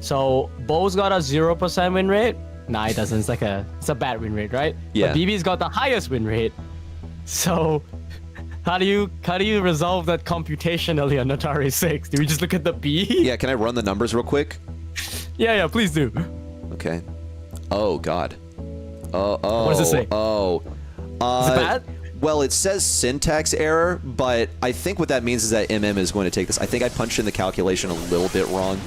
So, Bo's got a 0% win rate? Nah, it doesn't. It's a bad win rate, right? Yeah. But BB's got the highest win rate. So, how do you resolve that computationally on Natari 6? Do we just look at the B? Yeah, can I run the numbers real quick? Yeah, please do. Okay. Oh, God. Oh. What does it say? Oh. Is it bad? Well, it says syntax error, but I think what that means is that is going to take this. I think I punched in the calculation a little bit wrong.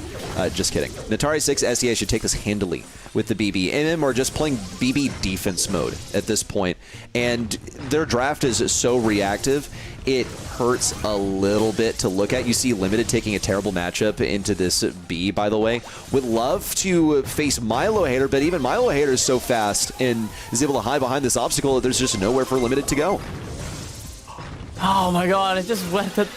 Just kidding. Natari 6 SEA should take this handily with the BB. Are just playing BB defense mode at this point, and their draft is so reactive, it hurts a little bit to look at. You see Limited taking a terrible matchup into this B, by the way. Would love to face Milo Hater, but even Milo Hater is so fast and is able to hide behind this obstacle that there's just nowhere for Limited to go. Oh my god,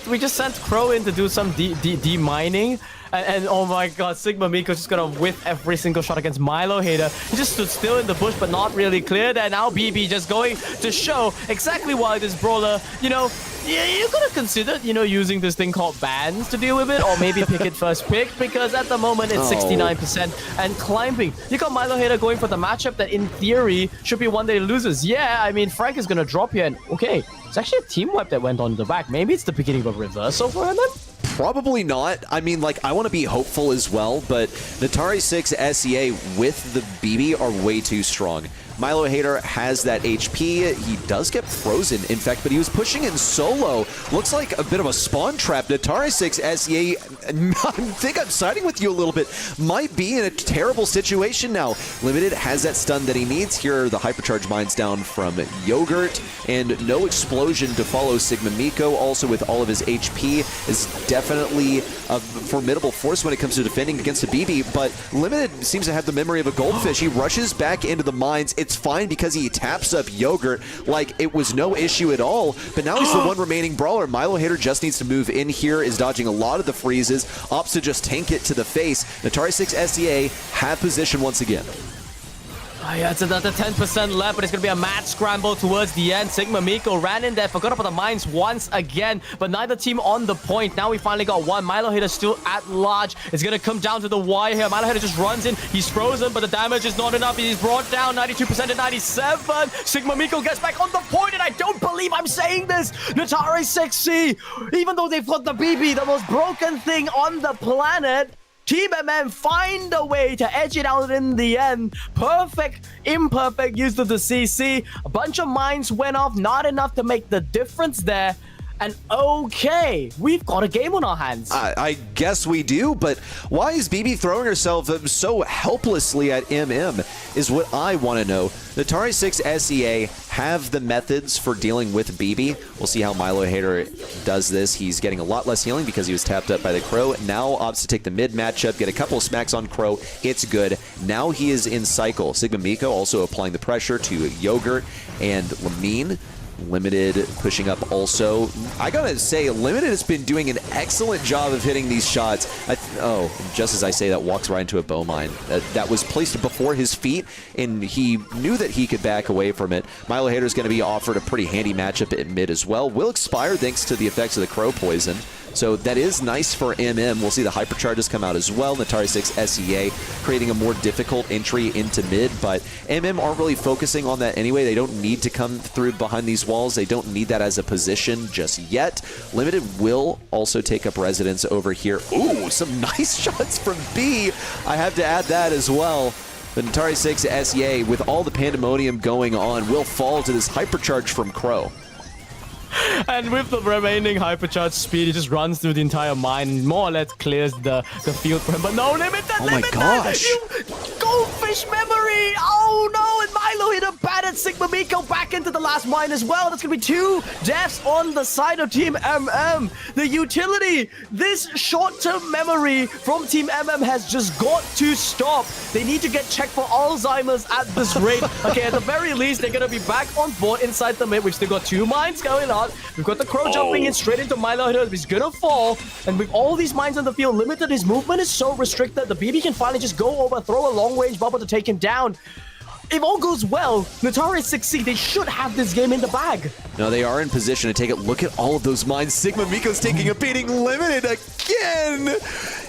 we just sent Crow in to do some de-mining. And oh my god, Sigma Miko's just gonna whiff every single shot against Milo Hater. He just stood still in the bush, but not really cleared. And now BB just going to show exactly why this brawler, you could have considered, using this thing called bans to deal with it, or maybe pick it first pick, because at the moment it's 69% and climbing. You got Milo Hater going for the matchup that in theory should be one that he loses. Yeah, I mean, Frank is gonna drop here, and okay, it's actually a team wipe that went on the back. Maybe it's the beginning of a reversal for him then? Probably not. I mean, I want to be hopeful as well, but Natari 6 SEA with the BB are way too strong. Milo Hater has that HP. He does get frozen, in fact, but he was pushing in solo. Looks like a bit of a spawn trap. Natari 6 SEA, I think I'm siding with you a little bit, might be in a terrible situation now. Limited has that stun that he needs. Here are the hypercharge mines down from Yogurt, and no explosion to follow. Sigma Miko, also with all of his HP, is definitely a formidable force when it comes to defending against a BB, but Limited seems to have the memory of a goldfish. He rushes back into the mines. It's fine because he taps up Yogurt like it was no issue at all, but now he's the one remaining brawler. Milo Hater just needs to move in here, is dodging a lot of the freezes, opts to just tank it to the face. Natari 6 SEA have position once again. Yeah, it's another 10% left, but it's going to be a mad scramble towards the end. Sigma Miko ran in there, forgot about the mines once again, but neither team on the point. Now we finally got one. Milo Hater still at large. It's going to come down to the wire here. Milo Hater just runs in. He's frozen, but the damage is not enough. He's brought down 92% to 97. Sigma Miko gets back on the point, and I don't believe I'm saying this. Natari 6C, even though they've got the BB, the most broken thing on the planet, Team MM find a way to edge it out in the end. Perfect, imperfect use of the CC. A bunch of mines went off, not enough to make the difference there. And okay, we've got a game on our hands. I guess we do, but why is BB throwing herself so helplessly at MM is what I want to know. Natari 6 SEA have the methods for dealing with BB. We'll see how Milo Hater does this. He's getting a lot less healing because he was tapped up by the Crow. Now opts to take the mid matchup, get a couple of smacks on Crow. It's good. Now he is in cycle. Sigma Miko also applying the pressure to Yogurt and Lamine. Limited pushing up also. I gotta say, Limited has been doing an excellent job of hitting these shots. Oh, just as I say that, walks right into a bow mine. That was placed before his feet, and he knew that he could back away from it. Milo Hater is going to be offered a pretty handy matchup at mid as well. Will expire thanks to the effects of the Crow Poison. So that is nice for MM. We'll see the hypercharges come out as well. Natari 6 SEA creating a more difficult entry into mid, but MM aren't really focusing on that anyway. They don't need to come through behind these walls. They don't need that as a position just yet. Limited will also take up residence over here. Ooh, some nice shots from B. I have to add that as well. The Natari 6 SEA, with all the pandemonium going on, will fall to this hypercharge from Crow. And with the remaining hypercharge speed, he just runs through the entire mine and more or less clears the field for him. But no, Limited! Oh my gosh! Goldfish memory! Oh no! And Milo hit a battered Sigma Miko back into the last mine as well. That's going to be 2 deaths on the side of Team MM. The utility, this short-term memory from Team MM has just got to stop. They need to get checked for Alzheimer's at this rate. Okay, at the very least, they're going to be back on board inside the mid, which they've got 2 mines going on. We've got the Crow jumping in straight into Milo Hater. He's gonna fall. And with all these mines on the field, Limited, his movement is so restricted. The BB can finally just go over, throw a long-range bubble to take him down. If all goes well, Natari 6C, they should have this game in the bag. No, they are in position to take it. Look at all of those mines. Sigma Miko's taking a beating. Limited again.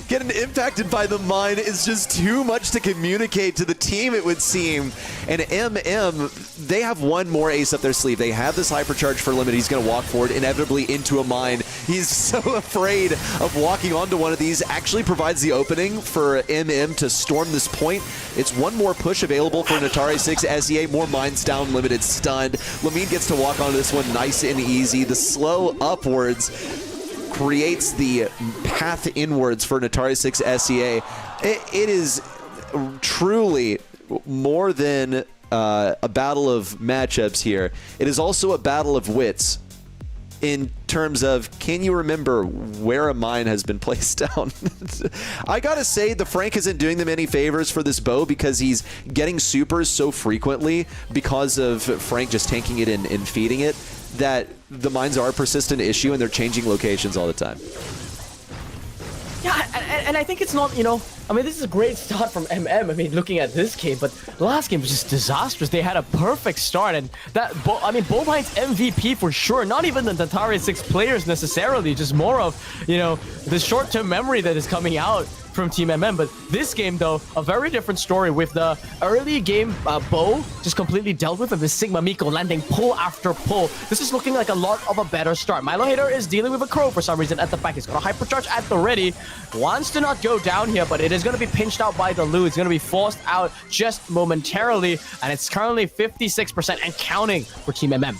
Getting impacted by the mine is just too much to communicate to the team, it would seem. And MM, they have one more ace up their sleeve. They have this hypercharge for Limited. He's going to walk forward inevitably into a mine. He's so afraid of walking onto one of these. Actually provides the opening for MM to storm this point. It's one more push available for Natari 6 SEA. More mines down, Limited stunned. Lamine gets to walk onto this one nice and easy. The slow upwards creates the path inwards for Natari 6 SEA. It is truly more than a battle of matchups here. It is also a battle of wits in terms of, can you remember where a mine has been placed down? I gotta say, the Frank isn't doing them any favors for this bow because he's getting supers so frequently because of Frank just tanking it and feeding it, that the mines are a persistent issue and they're changing locations all the time. Yeah, and I think it's not, you know, I mean, this is a great start from MM. I mean, looking at this game, but the last game was just disastrous. They had a perfect start, and that, I mean, Bowmine's MVP for sure. Not even the Natari 6 players necessarily, just more of, you know, the short-term memory that is coming out from Team MM. But this game, though, a very different story with the early game Bo just completely dealt with, and with Sigma Miko landing pull after pull. This is looking like a lot of a better start. Milo Hater is dealing with a Crow for some reason at the back. He's got a hypercharge at the ready. Wants to not go down here, but it is going to be pinched out by the Lu. It's going to be forced out just momentarily, and it's currently 56% and counting for Team MM.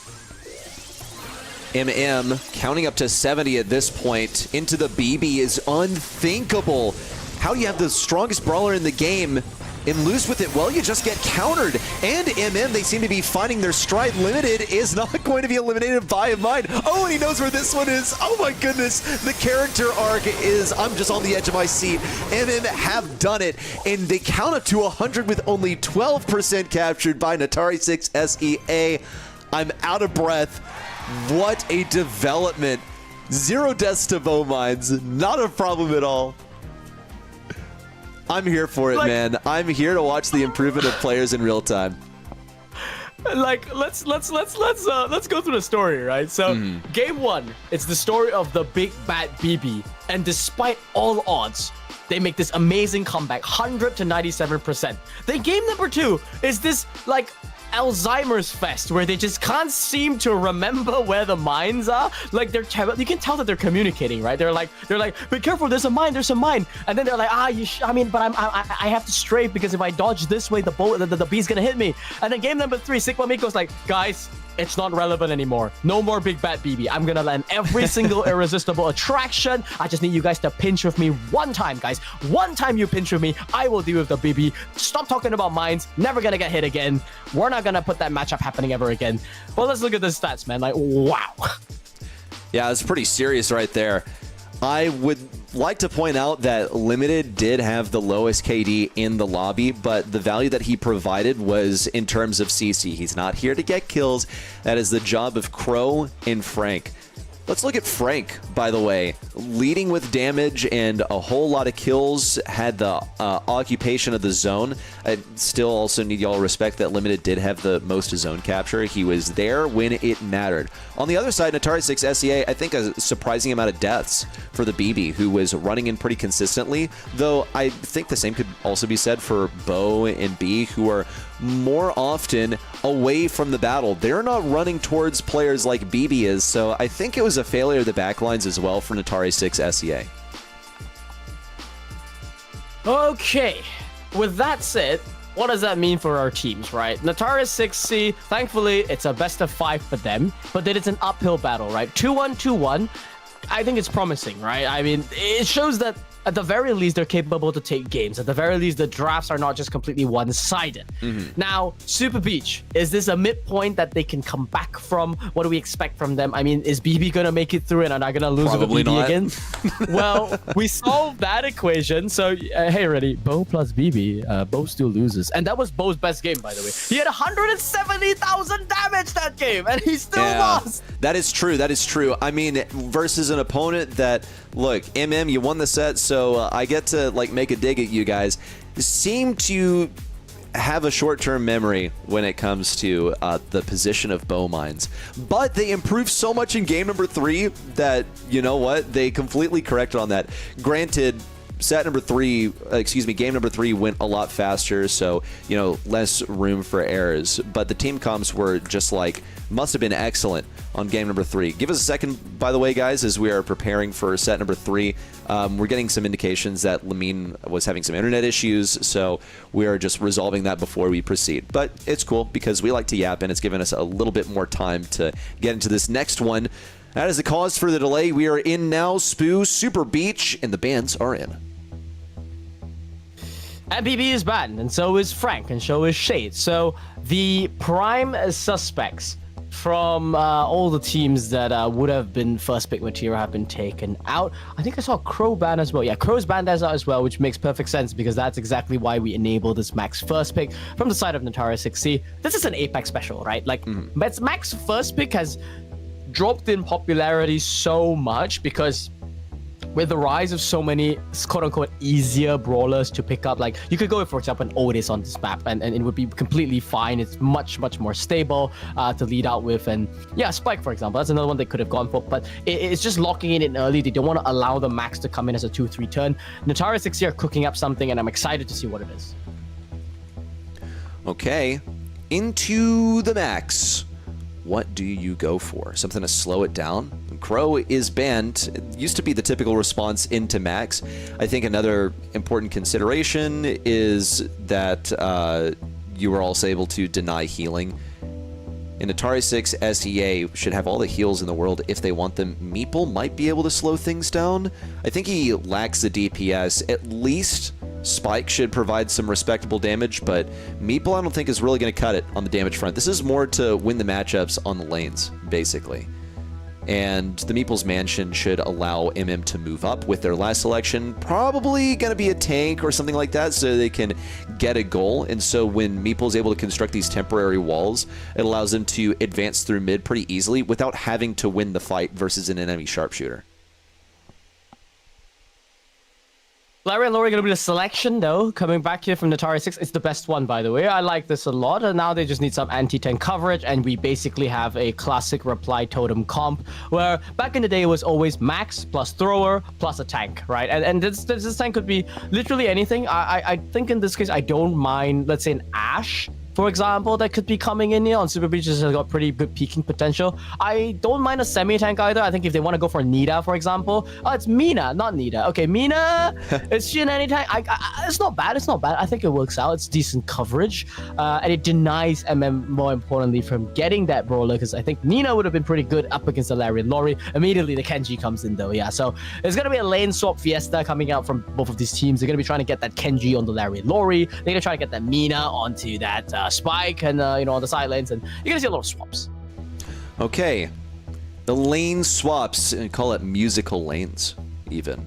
MM counting up to 70 at this point into the BB is unthinkable. How do you have the strongest brawler in the game and lose with it? Well, you just get countered. And MM, they seem to be finding their stride. Limited is not going to be eliminated by mine. Oh, and he knows where this one is. Oh my goodness. The character arc is, I'm just on the edge of my seat. MM have done it. And they count up to 100 with only 12% captured by Natari 6 SEA. I'm out of breath. What a development. 0 deaths to Bo Mines. Not a problem at all. I'm here for it, man. I'm here to watch the improvement of players in real time. Like, let's go through the story, right? So, game 1, it's the story of the big bad BB, and despite all odds, they make this amazing comeback, 100 to 97%. Then game number 2 is this like Alzheimer's fest where they just can't seem to remember where the mines are. Like you can tell that they're communicating, right? They're like, be careful, there's a mine, and then they're like, I have to strafe because if I dodge this way, the bee's gonna hit me. And then game number 3, Sigma Miko's like, guys, it's not relevant anymore. No more big bad BB. I'm gonna land every single irresistible attraction. I just need you guys to pinch with me one time, guys. One time you pinch with me, I will deal with the BB. Stop talking about mines. Never gonna get hit again. We're not gonna put that matchup happening ever again. Well, let's look at the stats, man. Like, wow. Yeah, it's pretty serious right there. I would like to point out that Limited did have the lowest KD in the lobby, but the value that he provided was in terms of CC. He's not here to get kills. That is the job of Crow and Frank. Let's look at Frank, by the way. Leading with damage and a whole lot of kills, had the occupation of the zone. I still also need y'all respect that Limited did have the most zone capture. He was there when it mattered. On the other side, Natari 6 SEA, I think a surprising amount of deaths for the BB, who was running in pretty consistently, though I think the same could also be said for Bo and B, who are more often away from the battle. They're not running towards players like BB is, so I think it was a failure of the backlines as well for Natari 6 SEA. Okay, with that said, what does that mean for our teams, right? Natari 6C, thankfully, it's a best of 5 for them, but then it's an uphill battle, right? 2-1, 2-1. I think it's promising, right? I mean, it shows that at the very least, they're capable to take games. At the very least, the drafts are not just completely one-sided. Now, Super Beach, is this a midpoint that they can come back from? What do we expect from them? I mean, is BB going to make it through and are they going to lose to BB again? Well, we solved that equation. So, hey, ready? Bo plus BB, Bo still loses. And that was Bo's best game, by the way. He had 170,000 damage that game, and he still lost. That is true. That is true. I mean, versus an opponent that, look, MM, you won the set, so I get to like make a dig at you guys. Seem to have a short-term memory when it comes to the position of Bo Mines, but they improved so much in game number 3 that, you know what, they completely corrected on that. Granted, game number 3 went a lot faster, so, you know, less room for errors, but the team comps were just like, must have been excellent on game number 3. Give us a second, by the way, guys, as we are preparing for set number 3. We're getting some indications that Lamine was having some internet issues, so we are just resolving that before we proceed. But it's cool because we like to yap, and it's given us a little bit more time to get into this next one. That is the cause for the delay. We are in now. Spoo, Super Beach, and the bands are in. MPB is banned, and so is Frank, and so is Shade. So the prime suspects from all the teams that would have been first pick material have been taken out. I think I saw Crow ban as well. Yeah, Crow's banned as well, which makes perfect sense because that's exactly why we enable this max first pick from the side of Natari 6C. This is an Apex special, right? Like, max first pick has dropped in popularity so much because with the rise of so many quote-unquote easier brawlers to pick up, like you could go with, for example, an Otis on this map, and it would be completely fine. It's much more stable to lead out with. And yeah, Spike, for example, that's another one they could have gone for, but it's just locking it in early. They don't want to allow the max to come in as a 2-3 turn. Natari 6 here cooking up something, and I'm excited to see what it is. Okay, into the max. What do you go for? Something to slow it down? Crow is banned. It used to be the typical response into max. I think another important consideration is that you were also able to deny healing. In Atari 6, SEA should have all the heals in the world if they want them. Meeple might be able to slow things down. I think he lacks the DPS. At least Spike should provide some respectable damage, but Meeple I don't think is really going to cut it on the damage front. This is more to win the matchups on the lanes, basically. And the Meeple's Mansion should allow MM to move up with their last selection. Probably going to be a tank or something like that so they can get a goal. And so when Meeple's able to construct these temporary walls, it allows them to advance through mid pretty easily without having to win the fight versus an enemy sharpshooter. Larry and Lori going to be the selection, though. Coming back here from Natari 6, it's the best one, by the way. I like this a lot, and now they just need some anti-tank coverage, and we basically have a classic reply totem comp, where back in the day it was always max plus thrower plus a tank, right? And this tank could be literally anything. I think in this case, I don't mind, let's say, an Ashe, for example, that could be coming in here on Super Beaches has got pretty good peaking potential. I don't mind a semi-tank either. I think if they want to go for Nita, for example. Oh, it's Mina, not Nita. Okay, Mina, is she an anti-tank? It's not bad, it's not bad. I think it works out. It's decent coverage. And it denies MM, more importantly, from getting that brawler, because I think Nina would have been pretty good up against the Larry and Lori. Immediately, the Kenji comes in, though, yeah. So there's going to be a lane swap fiesta coming out from both of these teams. They're going to be trying to get that Kenji on the Larry and Lori. They're going to try to get that Mina onto that Spike and on the side lanes, and you're gonna see a lot of swaps. Okay, the lane swaps, and call it musical lanes even.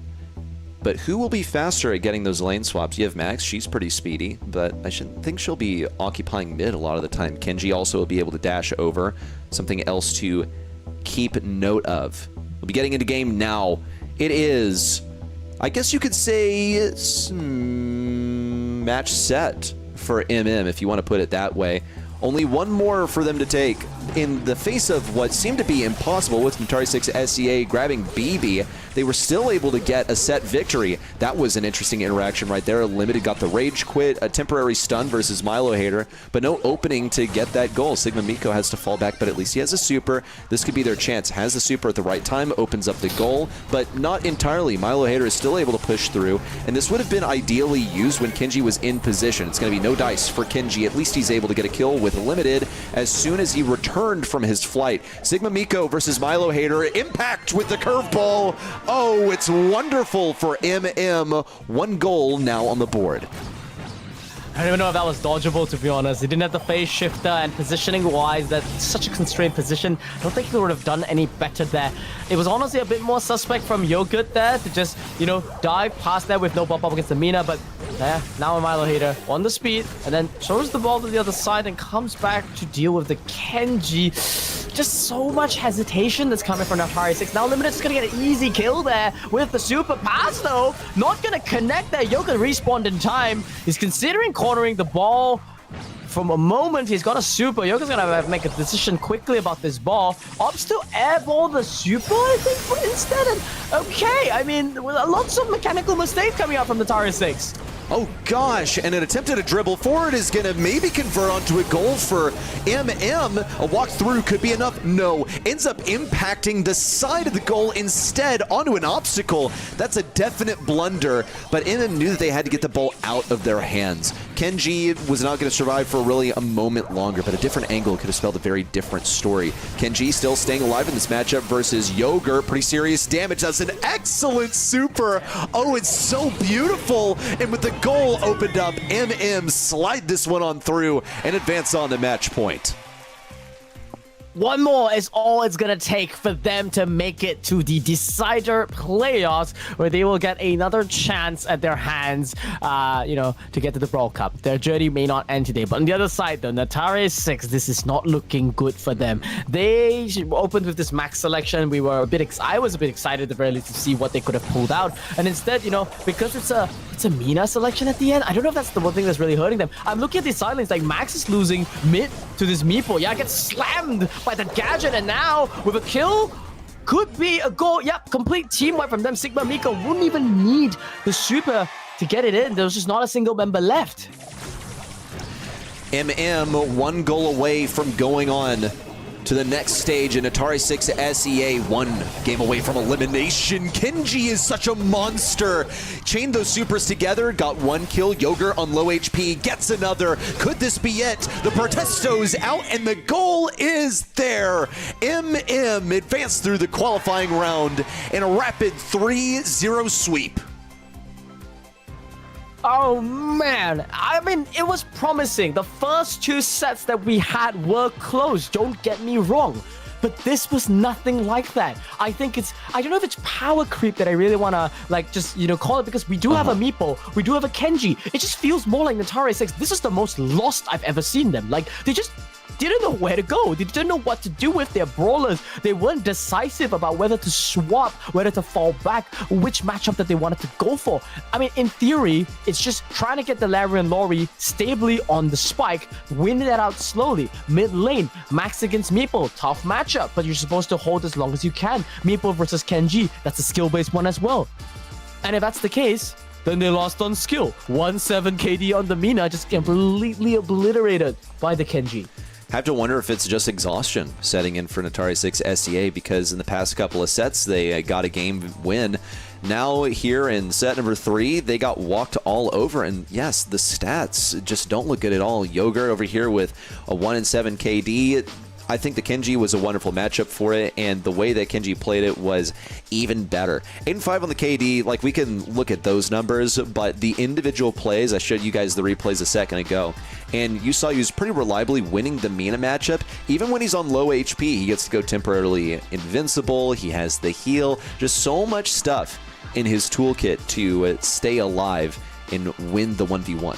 But who will be faster at getting those lane swaps? You have Max, she's pretty speedy, but I should think she'll be occupying mid a lot of the time. Kenji also will be able to dash over. Something else to keep note of. We'll be getting into game now. It is, I guess you could say, match set for MM, if you want to put it that way. Only one more for them to take in the face of what seemed to be impossible with Natari 6 SEA grabbing BB. They were still able to get a set victory. That was an interesting interaction right there. Limited got the rage quit, a temporary stun versus Milo Hater, but no opening to get that goal. Sigma Miko has to fall back, but at least he has a super. This could be their chance. Has the super at the right time, opens up the goal, but not entirely. Milo Hater is still able to push through, and this would have been ideally used when Kenji was in position. It's going to be no dice for Kenji. At least he's able to get a kill with Limited as soon as he returned from his flight. Sigma Miko versus Milo Hater. Impact with the curveball. Oh, it's wonderful for MM. One goal now on the board. I don't even know if that was dodgeable, to be honest. He didn't have the phase shifter, and positioning-wise, that's such a constrained position. I don't think he would have done any better there. It was honestly a bit more suspect from Yogurt there to just, dive past that with no bump up against the Mina, but there, now a Milo Hater on the speed, and then throws the ball to the other side and comes back to deal with the Kenji. Just so much hesitation that's coming from Natari 6. Now Limited's gonna get an easy kill there with the super pass, though. Not gonna connect there. Yogurt respawned in time. He's considering cornering the ball. From a moment, he's got a super. Yogurt's gonna have to make a decision quickly about this ball. Opts to airball the super, I think, instead. And okay, I mean, lots of mechanical mistakes coming out from Natari 6. Oh gosh, and an attempt at a dribble forward is going to maybe convert onto a goal for MM. A walk through could be enough. No, ends up impacting the side of the goal instead onto an obstacle. That's a definite blunder, but MM knew that they had to get the ball out of their hands. Kenji was not going to survive for really a moment longer, but a different angle could have spelled a very different story. Kenji still staying alive in this matchup versus Yogurt. Pretty serious damage. That's an excellent super. Oh, it's so beautiful. And with the goal opened up, MM slide this one on through and advance on to match point. One more is all it's gonna take for them to make it to the decider playoffs, where they will get another chance at their hands, to get to the Brawl Cup. Their journey may not end today, but on the other side, though, Natari 6, this is not looking good for them. They opened with this max selection. I was a bit excited at the very least to see what they could have pulled out, and instead, because it's a Mina selection at the end, I don't know if that's the one thing that's really hurting them. I'm looking at these sidelines, like Max is losing mid to this Meepo. Yeah, gets slammed by the gadget, and now with a kill, could be a goal. Yep, complete team wipe from them. Sigma Miko wouldn't even need the super to get it in. There was just not a single member left. one goal away from going on to the next stage in Natari 6 SEA, 1 game away from elimination. Kenji is such a monster. Chained those supers together, got 1 kill. Yogur on low HP gets another. Could this be it? The Protesto's out and the goal is there. advanced through the qualifying round in a rapid 3-0 sweep. Oh man, I mean, it was promising. The first 2 sets that we had were close, don't get me wrong. But this was nothing like that. I don't know if it's power creep that I really want to, call it, because we do have a Meepo, we do have a Kenji. It just feels more like Natari 6. This is the most lost I've ever seen them. Like, they just didn't know where to go. They didn't know what to do with their brawlers. They weren't decisive about whether to swap, whether to fall back, which matchup that they wanted to go for. I mean, in theory, it's just trying to get the Larry and Lori stably on the spike, win that out slowly. Mid lane, Max against Meepo, tough matchup, but you're supposed to hold as long as you can. Meepo versus Kenji, that's a skill-based one as well. And if that's the case, then they lost on skill. 1-7 KD on the Mina, just completely obliterated by the Kenji. Have to wonder if it's just exhaustion setting in for Natari 6 SEA, because in the past couple of sets they got a game win. Now here in set number 3, they got walked all over, and yes, the stats just don't look good at all. Yogur over here with a 1-7 KD. I think the Kenji was a wonderful matchup for it, and the way that Kenji played it was even better. 8-5 on the KD, like, we can look at those numbers, but the individual plays, I showed you guys the replays a second ago, and you saw he was pretty reliably winning the Mina matchup. Even when he's on low HP, he gets to go temporarily invincible, he has the heal, just so much stuff in his toolkit to stay alive and win the 1v1.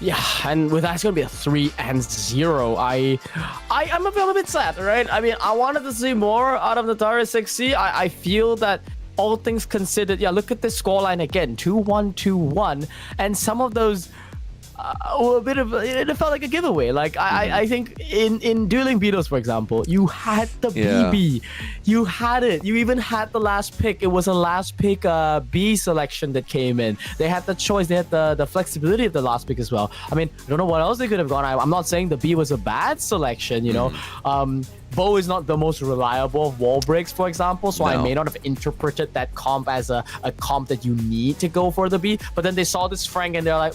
Yeah, and with that, it's going to be a 3-0. I'm a bit sad, right? I mean, I wanted to see more out of Natari 6C. I feel that all things considered, yeah, look at this scoreline again, 2-1, 2-1, and some of those were a bit of, it felt like a giveaway. Like, I think in Dueling Beatles, for example, you had the BB. You had it. You even had the last pick. It was a last pick B selection that came in. They had the choice. They had the flexibility of the last pick as well. I mean, I don't know what else they could have gone. I'm not saying the B was a bad selection, you know. Bo is not the most reliable of wall breaks, for example, so I may not have interpreted that comp as a comp that you need to go for the B. But then they saw this Frank and they're like,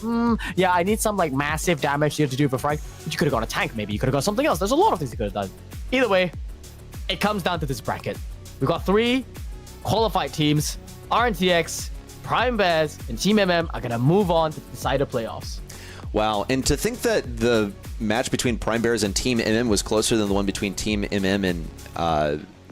yeah, I need some like massive damage here to do for Frank. But you could have gone a tank, maybe. You could have gone something else. There's a lot of things you could have done. Either way, it comes down to this bracket. We've got 3 qualified teams. RNTX, Prime Bears, and Team MM are going to move on to the decider playoffs. Wow, and to think that the match between Prime Bears and Team MM was closer than the one between Team MM and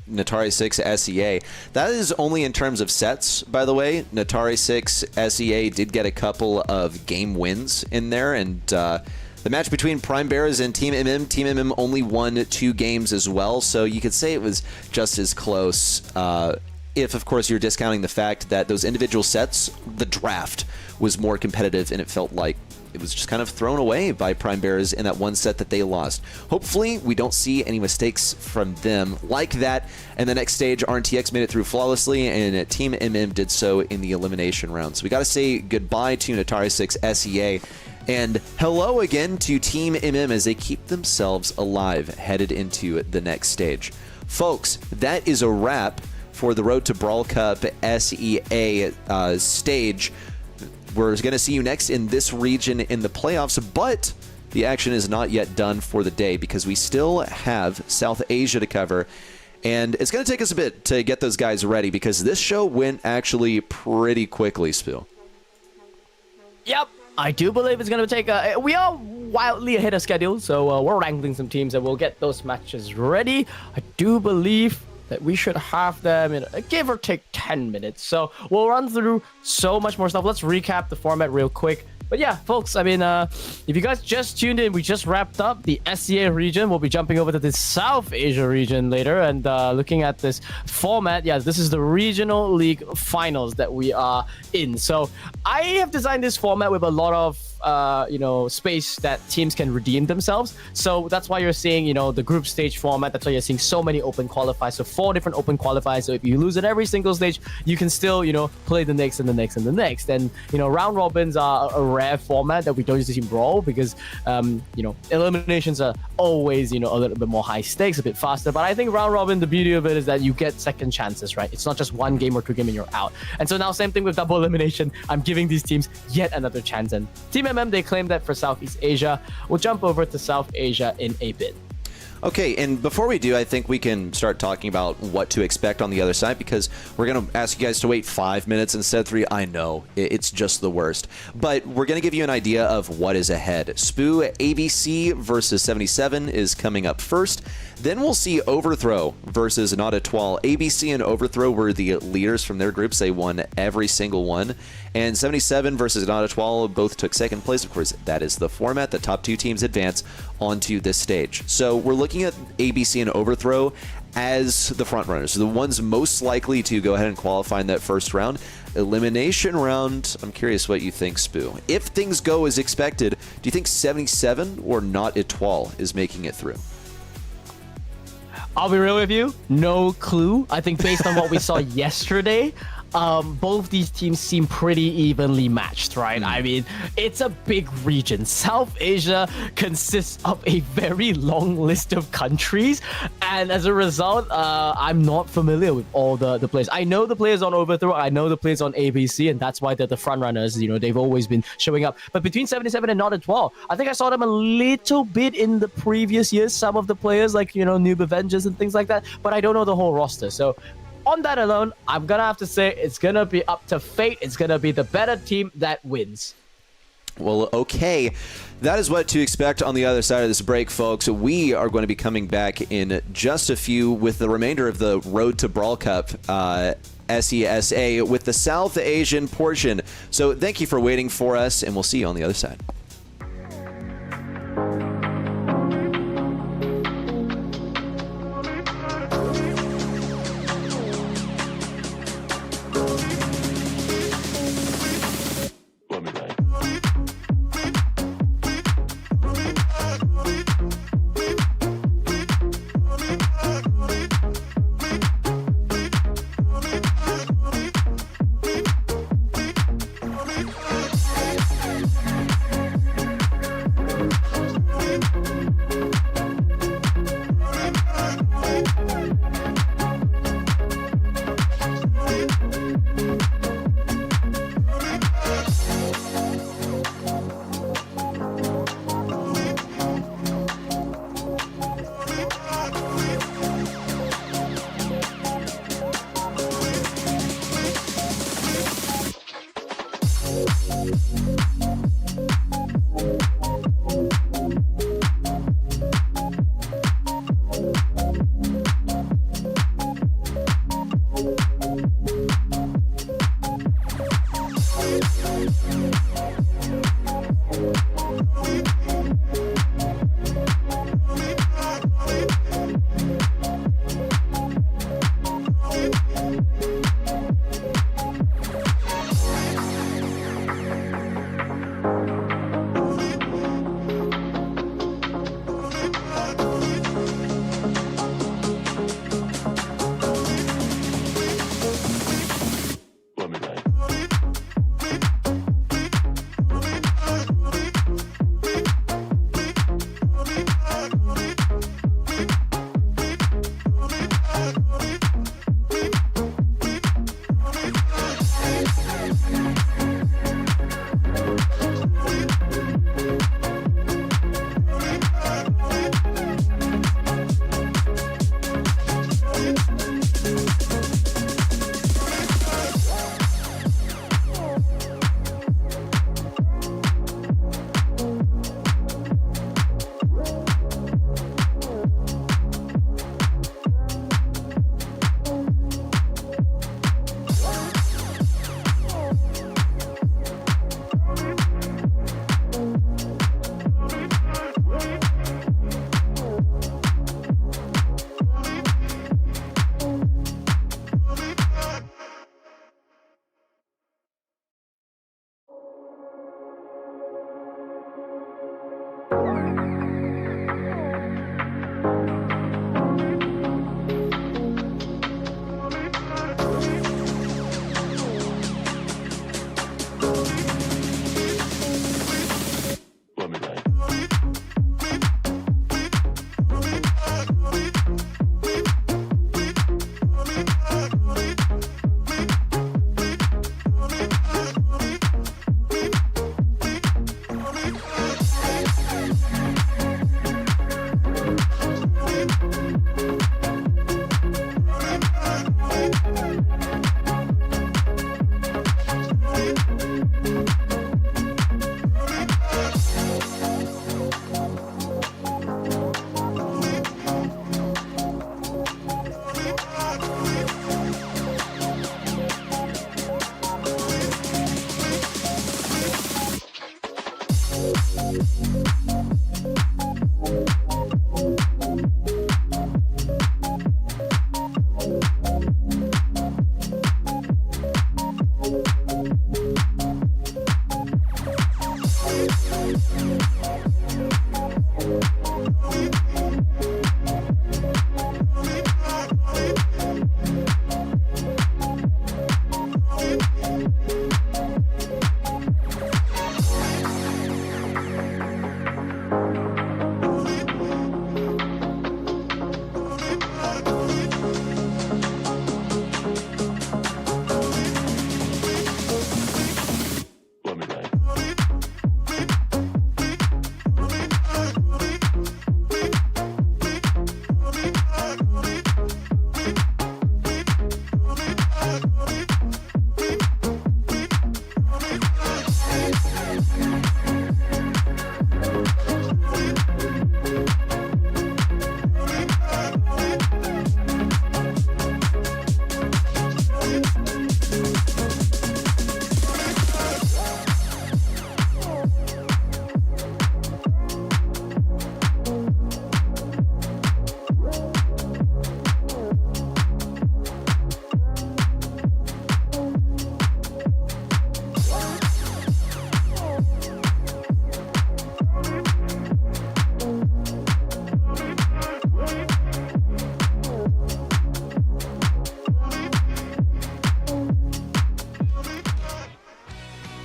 Natari 6 SEA. That is only in terms of sets, by the way. Natari 6 SEA did get a couple of game wins in there, and the match between Prime Bears and Team MM only won 2 games as well, so you could say it was just as close. If, of course, you're discounting the fact that those individual sets, the draft was more competitive, and it felt like it was just kind of thrown away by Prime Bears in that one set that they lost. Hopefully, we don't see any mistakes from them like that. And the next stage, RNTX made it through flawlessly, and Team MM did so in the elimination round. So we got to say goodbye to Natari 6 SEA. And hello again to Team MM as they keep themselves alive headed into the next stage. Folks, that is a wrap for the Road to Brawl Cup SEA stage. We're going to see you next in this region in the playoffs, but the action is not yet done for the day because we still have South Asia to cover, and it's going to take us a bit to get those guys ready because this show went actually pretty quickly, Spill. Yep. I do believe it's going to take we are wildly ahead of schedule, so we're wrangling some teams and we'll get those matches ready. I do believe that we should have them in give or take 10 minutes. So we'll run through so much more stuff. Let's recap the format real quick. But yeah, folks, I mean, if you guys just tuned in, we just wrapped up the SEA region. We'll be jumping over to the South Asia region later and looking at this format. Yeah, this is the regional league finals that we are in. So I have designed this format with a lot of space that teams can redeem themselves. So that's why you're seeing, the group stage format. That's why you're seeing so many open qualifiers. So 4 different open qualifiers. So if you lose at every single stage, you can still, play the next and the next and the next. And, round robins are a rare format that we don't use to see Brawl because, eliminations are always, a little bit more high stakes, a bit faster. But I think round robin, the beauty of it is that you get second chances, right? It's not just 1 game or 2 game and you're out. And so now same thing with double elimination. I'm giving these teams yet another chance. And Team they claim that for Southeast Asia. We'll jump over to South Asia in a bit. Okay, and before we do, I think we can start talking about what to expect on the other side because we're going to ask you guys to wait 5 minutes instead of 3. I know, it's just the worst. But we're going to give you an idea of what is ahead. Spoo ABC versus 77 is coming up first. Then we'll see Overthrow versus Not Etoile. ABC and Overthrow were the leaders from their groups. They won every single one. And 77 versus Not Etoile both took second place. Of course, that is the format. The top 2 teams advance onto this stage. So we're looking at ABC and Overthrow as the front runners, the ones most likely to go ahead and qualify in that first round. Elimination round, I'm curious what you think, Spoo. If things go as expected, do you think 77 or Not Etoile is making it through? I'll be real with you, no clue. I think based on what we saw yesterday, both these teams seem pretty evenly matched, right? I mean, it's a big region. South Asia consists of a very long list of countries, and as a result, I'm not familiar with all the players. I know the players on Overthrow, I know the players on ABC, and that's why they're the front runners. They've always been showing up. But between 77 and Not Etoile, I think I saw them a little bit in the previous years. Some of the players, like Noob Avengers and things like that, but I don't know the whole roster. So on that alone, I'm going to have to say it's going to be up to fate. It's going to be the better team that wins. Well, okay. That is what to expect on the other side of this break, folks. We are going to be coming back in just a few with the remainder of the Road to Brawl Cup SESA with the South Asian portion. So thank you for waiting for us, and we'll see you on the other side.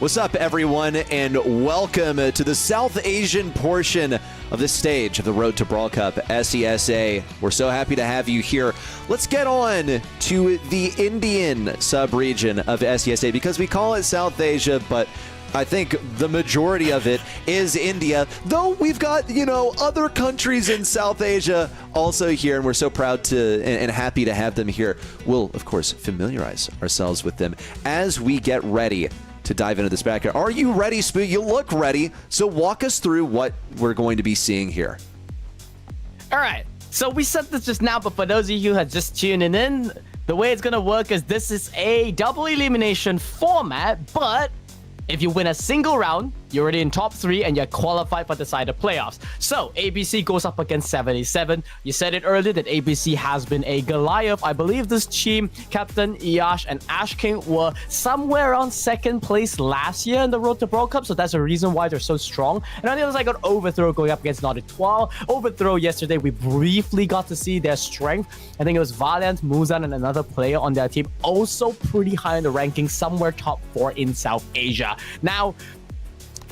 What's up, everyone, and welcome to the South Asian portion of the stage of the Road to Brawl Cup SESA. We're so happy to have you here. Let's get on to the Indian sub-region of SESA because we call it South Asia, but I think the majority of it is India, though we've got, other countries in South Asia also here, and we're so proud to and happy to have them here. We'll, of course, familiarize ourselves with them as we get ready to dive into this bracket. Are you ready, Spoo? You look ready, so walk us through what we're going to be seeing here. All right, so we said this just now, but for those of you who are just tuning in, the way it's going to work is this is a double elimination format, but if you win a single round, you're already in top 3 and you're qualified for the side of playoffs. So ABC goes up against 77. You said it earlier that ABC has been a Goliath. I believe this team, Captain Yash and Ash King, were somewhere around 2nd place last year in the Road to Brawl Cup. So that's the reason why they're so strong. And on the other side, I got Overthrow going up against Natari 12. Overthrow yesterday, we briefly got to see their strength. I think it was Valiant, Muzan, and another player on their team. Also pretty high in the ranking, somewhere top 4 in South Asia. Now,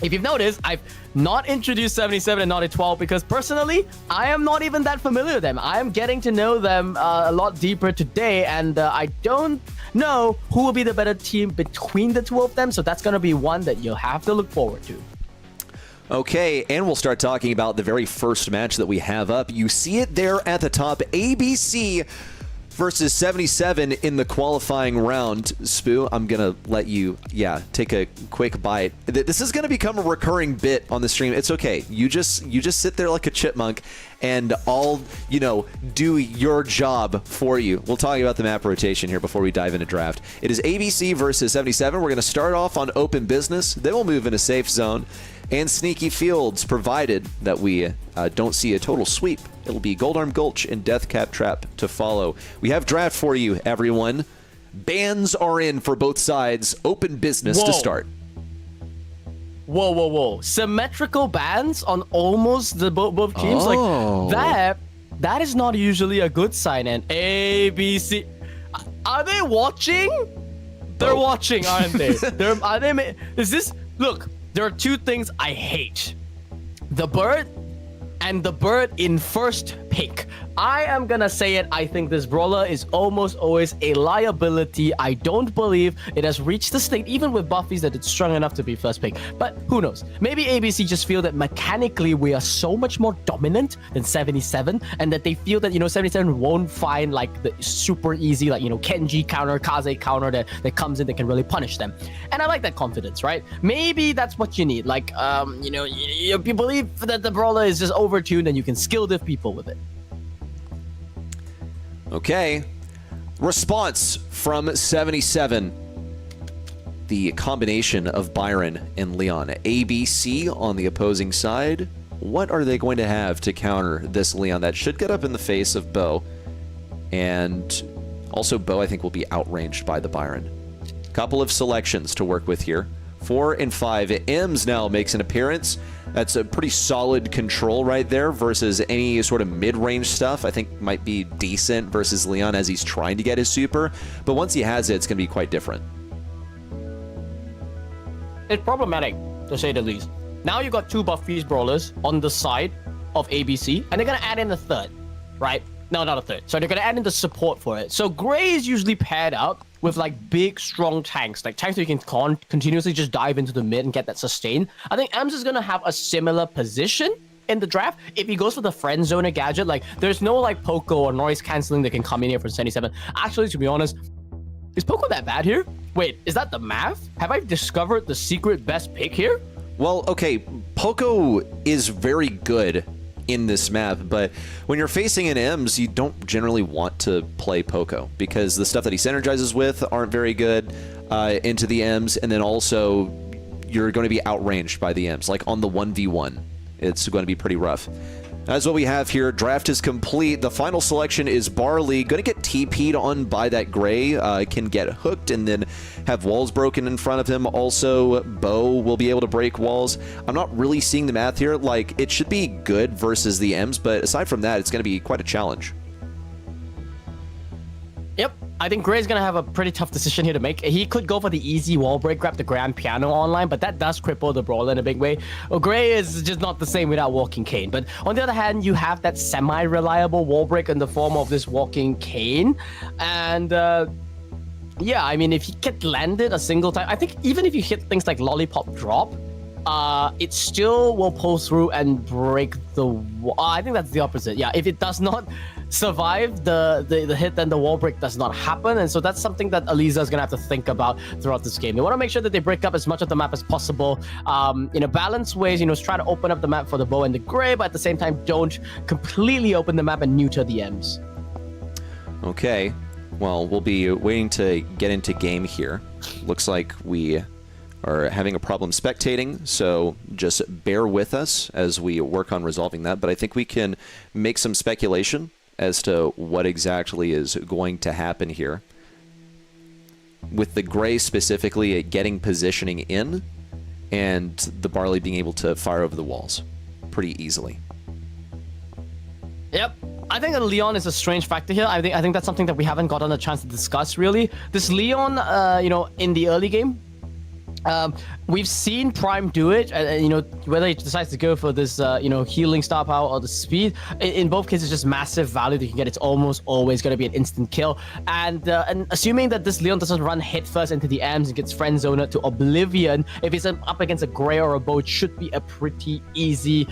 if you've noticed, I've not introduced 77 and Natari 12 because personally, I am not even that familiar with them. I am getting to know them a lot deeper today, and I don't know who will be the better team between the two of them, so that's going to be one that you'll have to look forward to. Okay, and we'll start talking about the very first match that we have up. You see it there at the top, ABC versus 77 in the qualifying round. Spoo, I'm gonna let you, take a quick bite. This is gonna become a recurring bit on the stream. It's okay. You just sit there like a chipmunk, and I'll, do your job for you. We'll talk about the map rotation here before we dive into draft. It is ABC versus 77. We're gonna start off on open business. Then we'll move into safe zone and sneaky fields, provided that we don't see a total sweep. It'll be Gold Arm Gulch and Death Cap Trap to follow. We have draft for you, everyone. Bans are in for both sides. Open business to start. Whoa. Symmetrical bans on almost the both teams? Oh. Like, that is not usually a good sign. And ABC... Are they watching? They're watching, aren't they? Look, there are two things I hate. The bird and the bird in first pick. I am gonna say it. I think this brawler is almost always a liability. I don't believe it has reached the state, even with buffies, that it's strong enough to be first pick. But who knows? Maybe ABC just feel that mechanically we are so much more dominant than 77, and that they feel that, 77 won't find like the super easy, like, Kenji counter, Kaze counter that comes in that can really punish them. And I like that confidence, right? Maybe that's what you need. Like, you believe that the brawler is just overtuned and you can skill diff people with it. Okay. Response from 77. The combination of Byron and Leon. ABC on the opposing side. What are they going to have to counter this Leon that should get up in the face of Bo? And also Bo, I think, will be outranged by the Byron. Couple of selections to work with here. 4 and 5. Ems now makes an appearance. That's a pretty solid control right there versus any sort of mid-range stuff. I think might be decent versus Leon as he's trying to get his super. But once he has it, it's going to be quite different. It's problematic, to say the least. Now you got two buffies brawlers on the side of ABC, and they're going to add in a third, right? No, not a third. So they're going to add in the support for it. So Gray is usually paired up with like big, strong tanks. Like tanks that you can continuously just dive into the mid and get that sustain. I think Ems is going to have a similar position in the draft. If he goes for the friend zoner gadget, like there's no like Poco or noise cancelling that can come in here for 77. Actually, to be honest, is Poco that bad here? Wait, is that the math? Have I discovered the secret best pick here? Well, okay, Poco is very good in this map, but when you're facing an Ems, you don't generally want to play Poco because the stuff that he synergizes with aren't very good into the Ems, and then also you're going to be outranged by the Ems. Like on the 1v1, it's going to be pretty rough. That's what we have here. Draft is complete. The final selection is Barley. Going to get TP'd on by that Gray. Can get hooked and then have walls broken in front of him. Also, Bo will be able to break walls. I'm not really seeing the math here. Like, it should be good versus the Ems, but aside from that, it's going to be quite a challenge. Yep. I think Gray's going to have a pretty tough decision here to make. He could go for the easy wall break, grab the Grand Piano online, but that does cripple the Brawler in a big way. Well, Gray is just not the same without Walking Cane. But on the other hand, you have that semi-reliable wall break in the form of this Walking Cane. And yeah, I mean, if he get landed a single time, I think even if you hit things like Lollipop Drop, it still will pull through and break the wall. I think that's the opposite. Yeah, if it does not survive the hit, then the wall break does not happen. And so that's something that Aliza is going to have to think about throughout this game. They want to make sure that they break up as much of the map as possible in a balanced ways, try to open up the map for the Bow and the Gray, but at the same time, don't completely open the map and neuter the M's. Okay, well, we'll be waiting to get into game here. Looks like we are having a problem spectating, so just bear with us as we work on resolving that. But I think we can make some speculation as to what exactly is going to happen here. With the Gray specifically getting positioning in, and the Barley being able to fire over the walls pretty easily. Yep. I think that Leon is a strange factor here. I think that's something that we haven't gotten a chance to discuss, really. This Leon, in the early game, we've seen Prime do it, whether he decides to go for this, healing star power or the speed. In both cases, just massive value that you can get. It's almost always going to be an instant kill. And assuming that this Leon doesn't run headfirst into the M's and gets friend zoned to oblivion, if he's up against a Gray or a Bow, it should be a pretty easy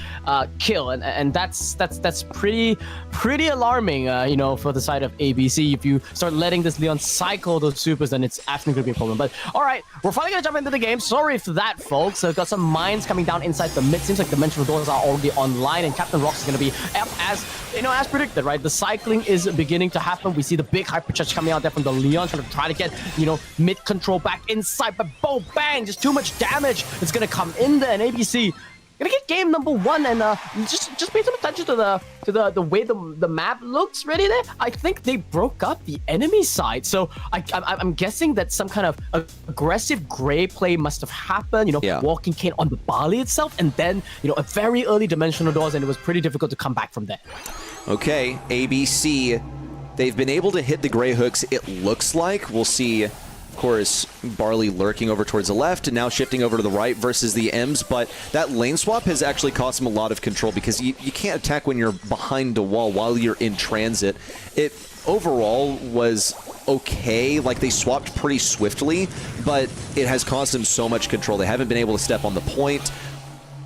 kill. And that's pretty alarming, for the side of ABC. If you start letting this Leon cycle those supers, then it's absolutely going to be a problem. But all right, we're finally going to jump into the game. Sorry for that, folks. So we've got some mines coming down inside the mid. Seems like dimensional doors are already online, and Captain Rocks is going to be up as predicted, right? The cycling is beginning to happen. We see the big hypercharge coming out there from the Leon, trying to get, mid control back inside, but boom, bang, just too much damage. It's going to come in there, and ABC gonna get game number 1, and just pay some attention to the way the map looks really there. I think they broke up the enemy side, so I'm guessing that some kind of aggressive Gray play must have happened. Walking Cane on the Barley itself, and then a very early dimensional doors, and it was pretty difficult to come back from there. Okay, ABC, they've been able to hit the Gray hooks. It looks like we'll see. Of course, Barley lurking over towards the left and now shifting over to the right versus the M's, but that lane swap has actually cost him a lot of control because you can't attack when you're behind a wall while you're in transit. It overall was okay, like they swapped pretty swiftly, but it has cost him so much control. They haven't been able to step on the point.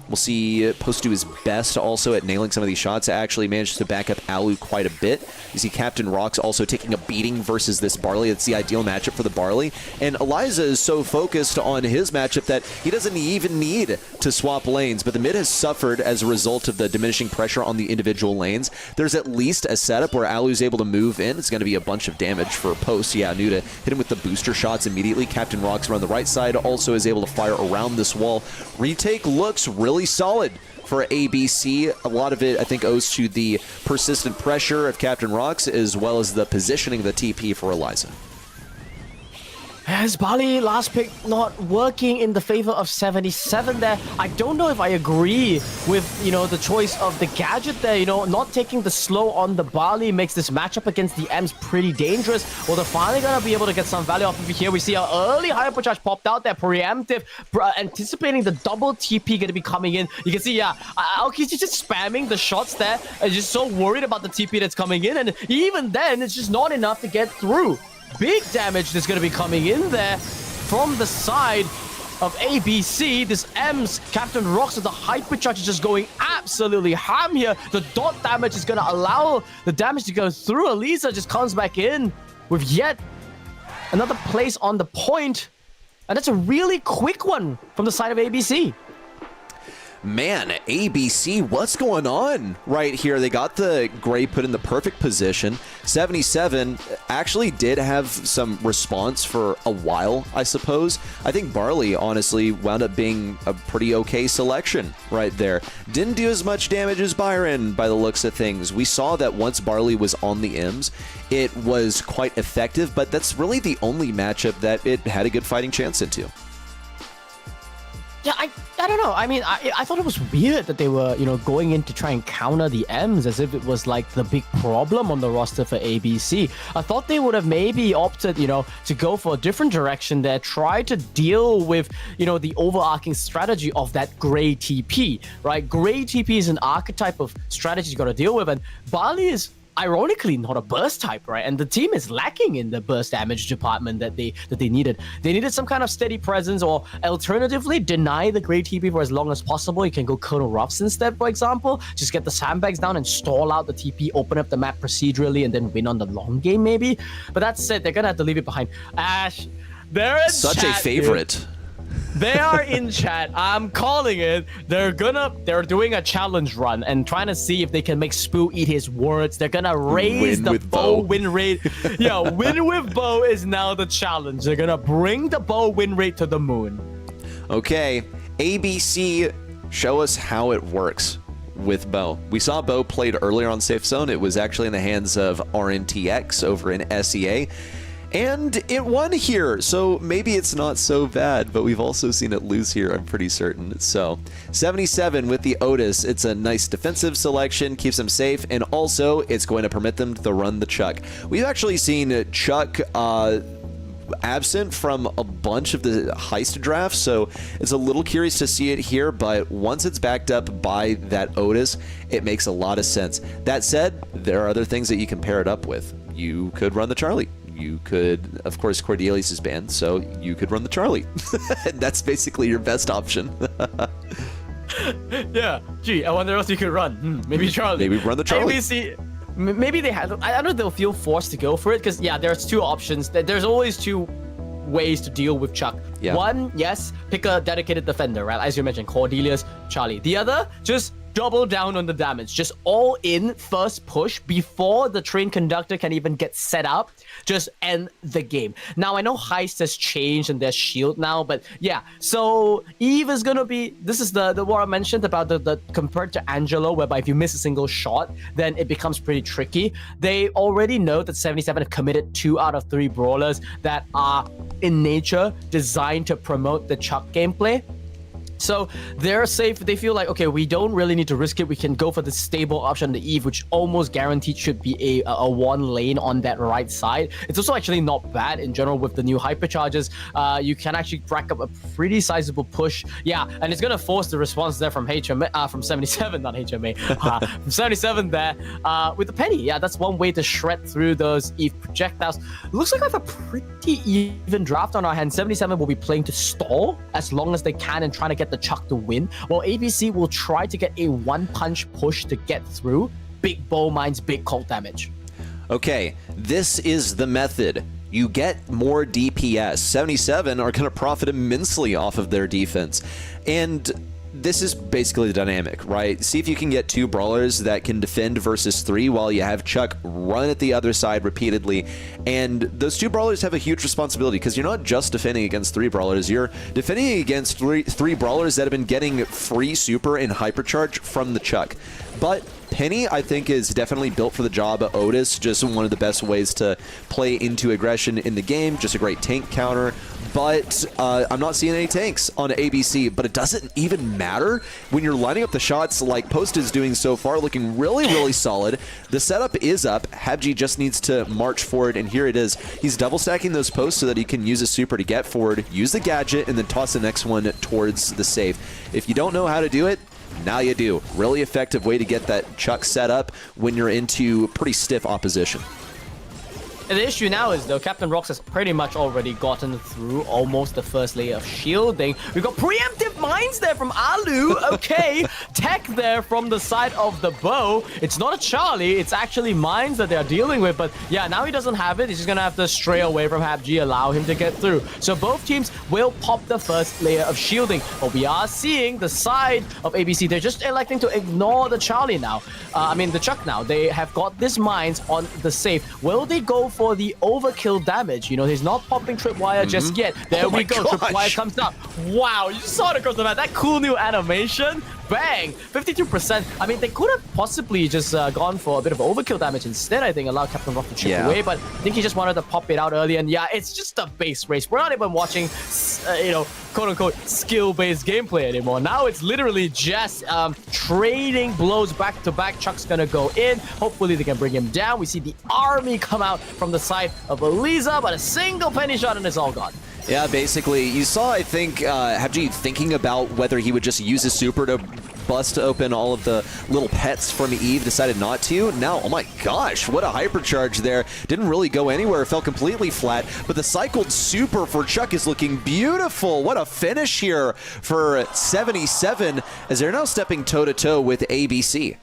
We'll see Post do his best also at nailing some of these shots. Actually managed to back up Alu quite a bit. You see Captain Rocks also taking a beating versus this Barley. It's the ideal matchup for the Barley. And Eliza is so focused on his matchup that he doesn't even need to swap lanes. But the mid has suffered as a result of the diminishing pressure on the individual lanes. There's at least a setup where Alu's able to move in. It's going to be a bunch of damage for Post. Yeah, new to hit him with the booster shots immediately. Captain Rocks around the right side also is able to fire around this wall. Retake looks really solid for ABC. A lot of it, I think, owes to the persistent pressure of Captain Rocks as well as the positioning of the TP for Eliza. As Barley last pick not working in the favor of 77 there. I don't know if I agree with, the choice of the gadget there. Not taking the slow on the Barley makes this matchup against the M's pretty dangerous. Well, they're finally going to be able to get some value off of it here. We see an early hypercharge popped out there, preemptive, anticipating the double TP going to be coming in. You can see, Aoki's just spamming the shots there. And just so worried about the TP that's coming in. And even then, it's just not enough to get through. Big damage that's going to be coming in there from the side of ABC. This M's Captain Rocks with the hypercharge is just going absolutely ham here. The dot damage is going to allow the damage to go through. Aliza just comes back in with yet another place on the point. And that's a really quick one from the side of ABC. Man, ABC, what's going on right here? They got the Gray put in the perfect position. 77 actually did have some response for a while, I suppose. I think Barley, honestly, wound up being a pretty okay selection right there. Didn't do as much damage as Byron by the looks of things. We saw that once Barley was on the M's, it was quite effective, but that's really the only matchup that it had a good fighting chance into. Yeah, I don't know. I mean, I thought it was weird that they were, going in to try and counter the M's as if it was like the big problem on the roster for ABC. I thought they would have maybe opted, to go for a different direction there, try to deal with, the overarching strategy of that gray TP, right? Gray TP is an archetype of strategy you got to deal with, and Bali is ironically not a burst type, right? And the team is lacking in the burst damage department that they needed. They needed some kind of steady presence, or alternatively deny the great TP for as long as possible. You can go Colonel Ruffs instead, for example. Just get the sandbags down and stall out the TP, open up the map procedurally, and then win on the long game maybe. But that said, they're gonna have to leave it behind. Ash, they're in such chat, a favorite. Dude. They are in chat. I'm calling it. They're doing a challenge run and trying to see if they can make Spoo eat his words. They're gonna raise the bow win rate. Yeah, win with bow is now the challenge. They're gonna bring the bow win rate to the moon. Okay, ABC, show us how it works with bow. We saw bow played earlier on Safe Zone. It was actually in the hands of RNTX over in SEA. And it won here, so maybe it's not so bad, but we've also seen it lose here, I'm pretty certain. So, 77 with the Otis. It's a nice defensive selection, keeps them safe, and also it's going to permit them to run the Chuck. We've actually seen Chuck absent from a bunch of the heist drafts, so it's a little curious to see it here, but once it's backed up by that Otis, it makes a lot of sense. That said, there are other things that you can pair it up with. You could run the Charlie. You could, of course, Cordelius is banned, so you could run the Charlie. That's basically your best option. Yeah. Gee, I wonder what else you could run. Maybe Charlie. Maybe run the Charlie. ABC, maybe they had. I don't know if they'll feel forced to go for it, because, yeah, there's two options. There's always two ways to deal with Chuck. Yeah. One, yes, pick a dedicated defender, right? As you mentioned, Cordelius, Charlie. The other, just double down on the damage. Just all in first push before the train conductor can even get set up. Just end the game. Now, I know Heist has changed and there's shield now, but yeah. So Eve is gonna be, this is the what I mentioned about the compared to Angelo, whereby if you miss a single shot, then it becomes pretty tricky. They already know that 77 have committed 2 out of 3 brawlers that are in nature designed to promote the Chuck gameplay. So they're safe. They feel like, okay, we don't really need to risk it. We can go for the stable option, the Eve, which almost guaranteed should be a one lane on that right side. It's also actually not bad in general with the new hypercharges. You can actually rack up a pretty sizable push. Yeah, and it's going to force the response there from HMA, from 77, not HMA, from 77 there with the Penny. Yeah, that's one way to shred through those Eve projectiles. Looks like I have a pretty even draft on our hand. 77 will be playing to stall as long as they can and trying to get the Chuck to win, while ABC will try to get a one-punch push to get through. Big bow mines, big cold damage. Okay, this is the method. You get more DPS. 77 are going to profit immensely off of their defense. And this is basically the dynamic, right? See if you can get 2 brawlers that can defend versus 3 while you have Chuck run at the other side repeatedly. And those 2 brawlers have a huge responsibility because you're not just defending against 3 brawlers, you're defending against three brawlers that have been getting free super and hypercharge from the Chuck. But Penny, I think, is definitely built for the job. Otis, just one of the best ways to play into aggression in the game. Just a great tank counter. But I'm not seeing any tanks on ABC, but it doesn't even matter when you're lining up the shots like Post is doing so far, looking really, really solid. The setup is up. Habji just needs to march forward, and here it is. He's double stacking those posts so that he can use a super to get forward, use the gadget, and then toss the next one towards the safe. If you don't know how to do it, now you do. Really effective way to get that Chuck set up when you're into pretty stiff opposition. And the issue now is, though, Captain Rox has pretty much already gotten through almost the first layer of shielding. We've got preemptive mines there from Alu. Okay, tech there from the side of the bow. It's not a Charlie. It's actually mines that they're dealing with. But yeah, now he doesn't have it. He's just going to have to stray away from Habji, allow him to get through. So both teams will pop the first layer of shielding. But we are seeing the side of ABC. They're just electing to ignore the Charlie now. The Chuck now. They have got this mines on the safe. Will they go for the overkill damage? You know, he's not popping tripwire just yet. There we go. Gosh. Tripwire comes up. Wow, you saw the across the map. That cool new animation. Bang! 52%. I mean, they could have possibly just gone for a bit of overkill damage instead, I think, allow Captain Rock to chip away, but I think he just wanted to pop it out early, and yeah, it's just a base race. We're not even watching, quote-unquote, skill-based gameplay anymore. Now it's literally just trading blows back-to-back. Chuck's gonna go in. Hopefully they can bring him down. We see the army come out from the side of Eliza, but a single penny shot and it's all gone. Yeah, basically, you saw, I think, Habji thinking about whether he would just use his super to bust open all of the little pets from Eve, decided not to. Now, oh my gosh, what a hypercharge there. Didn't really go anywhere, fell completely flat, but the cycled super for Chuck is looking beautiful. What a finish here for 77, as they're now stepping toe-to-toe with ABC.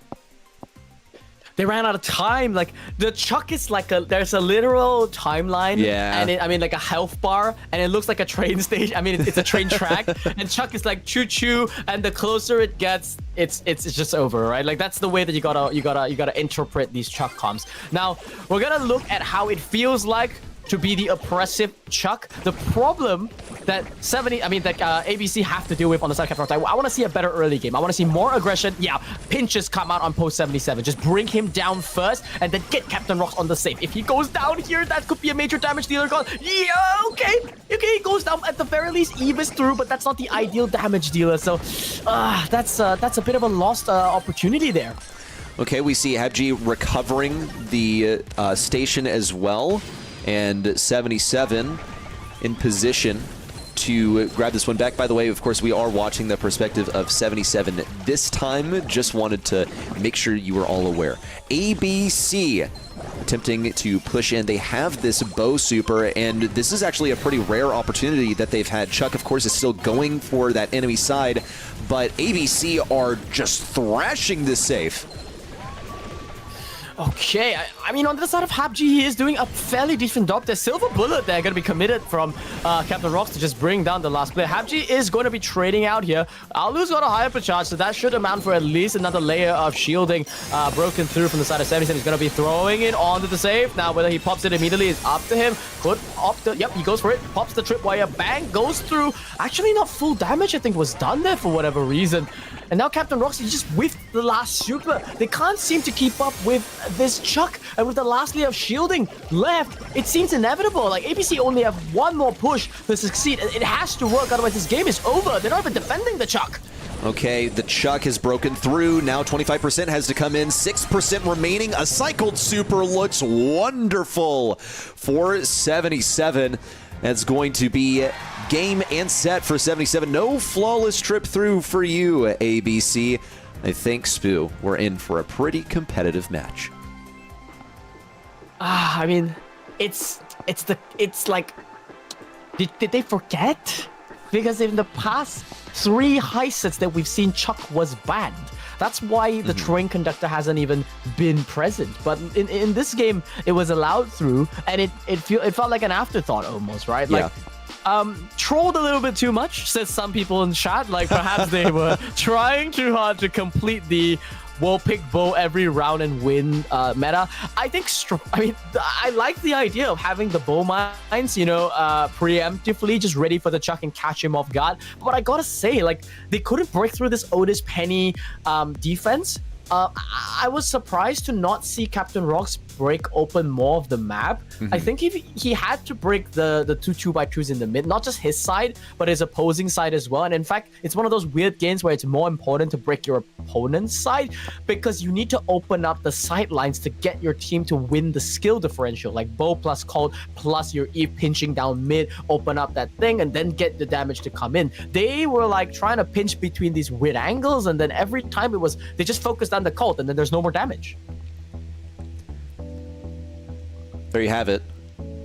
They ran out of time. Like, the Chuck is like there's a literal timeline. Yeah. And I mean, like a health bar, and it looks like a train station. I mean, it's a train track, and Chuck is like choo-choo, and the closer it gets, it's just over, right? Like, that's the way that you gotta interpret these Chuck comps. Now, we're gonna look at how it feels like to be the oppressive Chuck. The problem that ABC have to deal with on the side of Captain Rock, I want to see a better early game. I want to see more aggression. Yeah, pinches come out on post 77. Just bring him down first and then get Captain Rock on the safe. If he goes down here, that could be a major damage dealer gone. Yeah, okay, he goes down. At the very least, Eve is through, but that's not the ideal damage dealer. So that's a bit of a lost opportunity there. Okay, we see Habji recovering the station as well. And 77 in position to grab this one back. By the way, of course, we are watching the perspective of 77 this time. Just wanted to make sure you were all aware. ABC attempting to push in. They have this bow super, and this is actually a pretty rare opportunity that they've had. Chuck, of course, is still going for that enemy side, but ABC are just thrashing this safe. Okay, I mean, on the side of Habji, he is doing a fairly decent job. There's Silver Bullet there going to be committed from Captain Rocks to just bring down the last player. Habji is going to be trading out here. Alu's got a hypercharge, so that should amount for at least another layer of shielding broken through from the side of 77. He's going to be throwing it onto the safe. Now, whether he pops it immediately is up to him. Could opt the... Yep, he goes for it. Pops the tripwire. Bang, goes through. Actually, not full damage, I think, was done there for whatever reason. And now Captain Roxy just whiffed the last super. They can't seem to keep up with this Chuck. And with the last layer of shielding left, it seems inevitable. Like, ABC only have one more push to succeed. It has to work, otherwise this game is over. They're not even defending the Chuck. Okay, the Chuck has broken through. Now 25% has to come in. 6% remaining. A cycled super looks wonderful for 77. That's going to be game and set for 77. No flawless trip through for you, ABC. I think, Spoo, we're in for a pretty competitive match. I mean, it's like, did they forget? Because in the past 3 high sets that we've seen, Chuck was banned. That's why the train conductor hasn't even been present. But in this game, it was allowed through, and it felt like an afterthought almost, right? Like, trolled a little bit too much, says some people in chat. Like, perhaps they were trying too hard to complete the we'll pick bow every round and win meta. I think, I like the idea of having the bow mines, you know, preemptively just ready for the Chuck and catch him off guard. But I gotta say, like, they couldn't break through this Otis Penny defense. I was surprised to not see Captain Rocks break open more of the map. I think he had to break the 2x2s in the mid, not just his side, but his opposing side as well. And in fact, it's one of those weird games where it's more important to break your opponent's side because you need to open up the sidelines to get your team to win the skill differential, like bow plus cold plus your Eve pinching down mid, open up that thing, and then get the damage to come in. They were like trying to pinch between these weird angles, and then every time they just focused on the cult, and then there's no more damage. There you have it.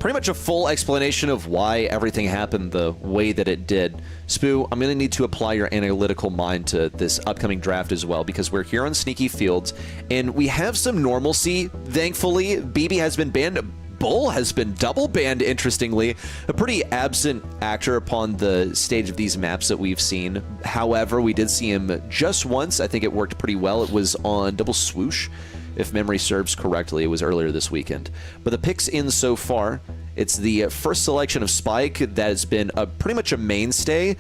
Pretty much a full explanation of why everything happened the way that it did. Spoo, I'm going to need to apply your analytical mind to this upcoming draft as well, because we're here on Sneaky Fields, and we have some normalcy. Thankfully, BB has been banned. Bull has been double banned, interestingly. A pretty absent actor upon the stage of these maps that we've seen. However, we did see him just once. I think it worked pretty well. It was on Double Swoosh, if memory serves correctly. It was earlier this weekend. But the picks in so far, it's the first selection of Spike that has been pretty much a mainstay.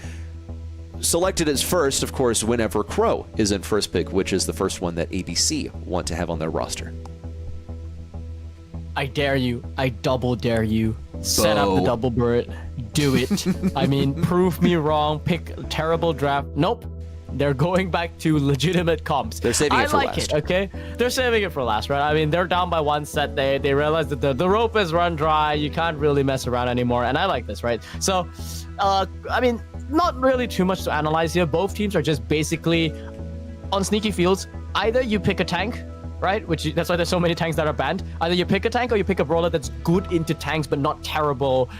selected as first, of course, whenever Crow isn't first pick, which is the first one that ABC want to have on their roster. I dare you. I double dare you. Set up the double bird. Do it. I mean, prove me wrong. Pick a terrible draft. Nope. They're going back to legitimate comps. They're saving it for last. I like it, okay? They're saving it for last, right? I mean, they're down by one set. They realize that the rope is run dry. You can't really mess around anymore. And I like this, right? So, I mean, not really too much to analyze here. Both teams are just basically on sneaky fields. Either you pick a tank, right? That's why there's so many tanks that are banned. Either you pick a tank or you pick a brawler that's good into tanks but not terrible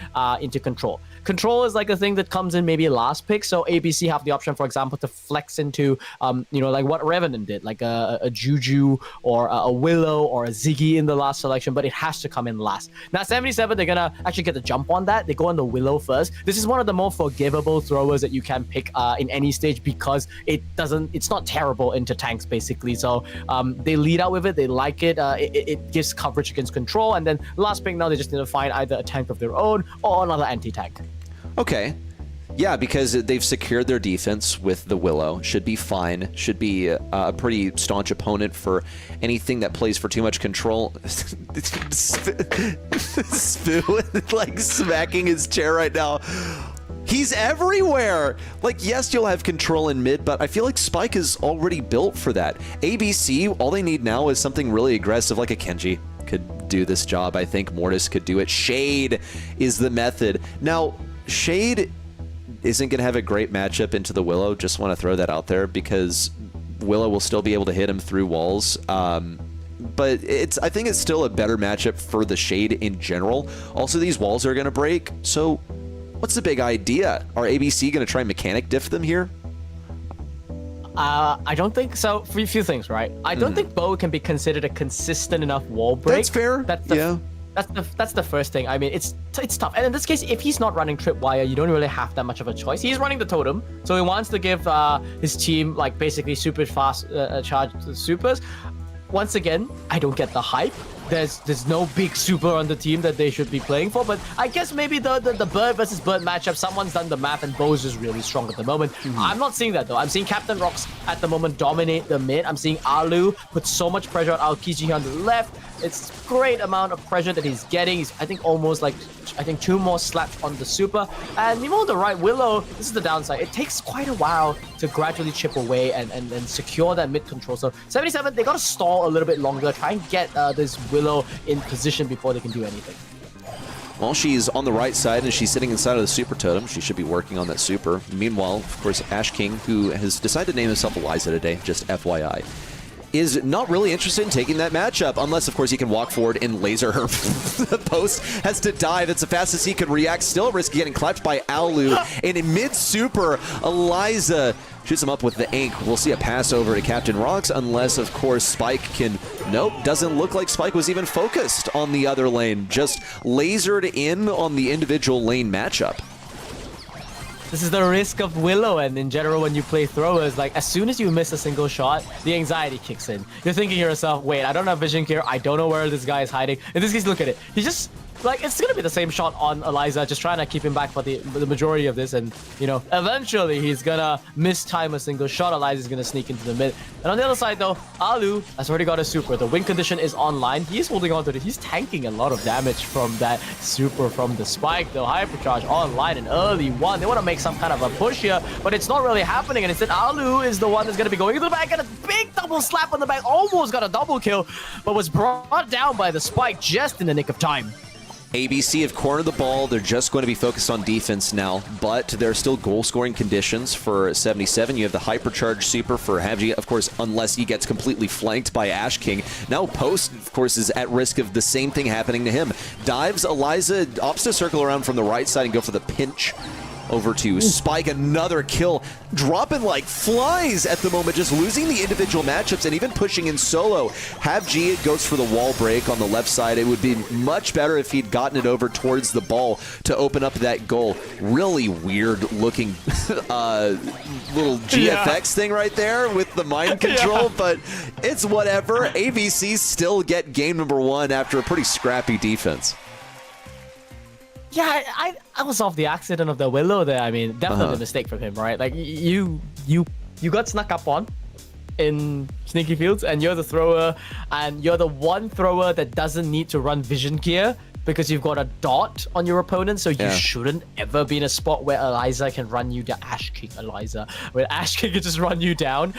into control. Control is like a thing that comes in maybe last pick, so ABC have the option, for example, to flex into, like what Revenant did, like a Juju or a Willow or a Ziggy in the last selection, but it has to come in last. Now, 77, they're gonna actually get the jump on that. They go on the Willow first. This is one of the more forgivable throwers that you can pick in any stage because it's not terrible into tanks, basically. So they lead out with it. They like it. It gives coverage against control, and then last pick now they just need to find either a tank of their own or another anti-tank. Okay. Yeah, because they've secured their defense with the Willow. Should be fine. Should be a pretty staunch opponent for anything that plays for too much control. Spoo, like smacking his chair right now. He's everywhere! Like, yes, you'll have control in mid, but I feel like Spike is already built for that. ABC, all they need now is something really aggressive, like a Kenji could do this job. I think Mortis could do it. Shade is the method. Now, Shade isn't going to have a great matchup into the Willow. Just want to throw that out there because Willow will still be able to hit him through walls. But I think it's still a better matchup for the Shade in general. Also, these walls are going to break. So what's the big idea? Are ABC going to try mechanic diff them here? I don't think so. For a few things, right? I don't think Bo can be considered a consistent enough wall break. That's fair. That's the first thing. I mean, it's tough. And in this case, if he's not running tripwire, you don't really have that much of a choice. He's running the totem, so he wants to give his team like basically super fast charged supers. Once again, I don't get the hype. There's no big super on the team that they should be playing for, but I guess maybe the bird versus bird matchup, someone's done the math and Bo's is really strong at the moment. I'm not seeing that though. I'm seeing Captain Rocks at the moment dominate the mid. I'm seeing Alu put so much pressure on Aokiji on the left. It's a great amount of pressure that he's getting. He's, I think, almost like, 2 more slaps on the super. And Nemo on the right, Willow, this is the downside. It takes quite a while to gradually chip away and secure that mid control. So 77, they got to stall a little bit longer, try and get this Willow in position before they can do anything. Well, she's on the right side and she's sitting inside of the super totem. She should be working on that super. Meanwhile, of course, Ash King, who has decided to name himself Eliza today, just FYI, is not really interested in taking that matchup, unless, of course, he can walk forward and laser her. The post has to dive. It's the fastest he could react. Still at risk of getting clapped by Alu. And in mid-super, Eliza shoots him up with the ink. We'll see a pass over to Captain Rocks, unless, of course, Spike can... Nope, doesn't look like Spike was even focused on the other lane. Just lasered in on the individual lane matchup. This is the risk of Willow, and in general, when you play throwers, like, as soon as you miss a single shot, the anxiety kicks in. You're thinking to yourself, wait, I don't have vision here, I don't know where this guy is hiding. In this case, look at it. He just, like, it's gonna be the same shot on Eliza, just trying to keep him back for the majority of this, and, you know, eventually he's gonna mistime a single shot. Eliza's gonna sneak into the mid. And on the other side, though, Alu has already got a super. The win condition is online. He's holding on to it. He's tanking a lot of damage from that super from the Spike, though. Hypercharge online, an early one. They want to make some kind of a push here, but it's not really happening. And instead, Alu is the one that's going to be going into the back, and a big double slap on the back. Almost got a double kill, but was brought down by the Spike just in the nick of time. ABC have cornered the ball. They're just going to be focused on defense now, but there are still goal-scoring conditions for 77. You have the hypercharge super for Havji, of course, unless he gets completely flanked by Ash King. Now Post, of course, is at risk of the same thing happening to him. Dives, Eliza opts to circle around from the right side and go for the pinch. Over to Spike, another kill, dropping like flies at the moment, just losing the individual matchups and even pushing in solo. Havji goes for the wall break on the left side. It would be much better if he'd gotten it over towards the ball to open up that goal. Really weird looking little GFX thing right there with the mind control, but it's whatever. ABC still get game number 1 after a pretty scrappy defense. Yeah, I was off the accident of the Willow there. I mean, definitely a mistake from him, right? Like you got snuck up on in Sneaky Fields, and you're the thrower, and you're the one thrower that doesn't need to run vision gear because you've got a dot on your opponent, so you shouldn't ever be in a spot where Eliza can run you down. Ash King Eliza, where Ash King can just run you down.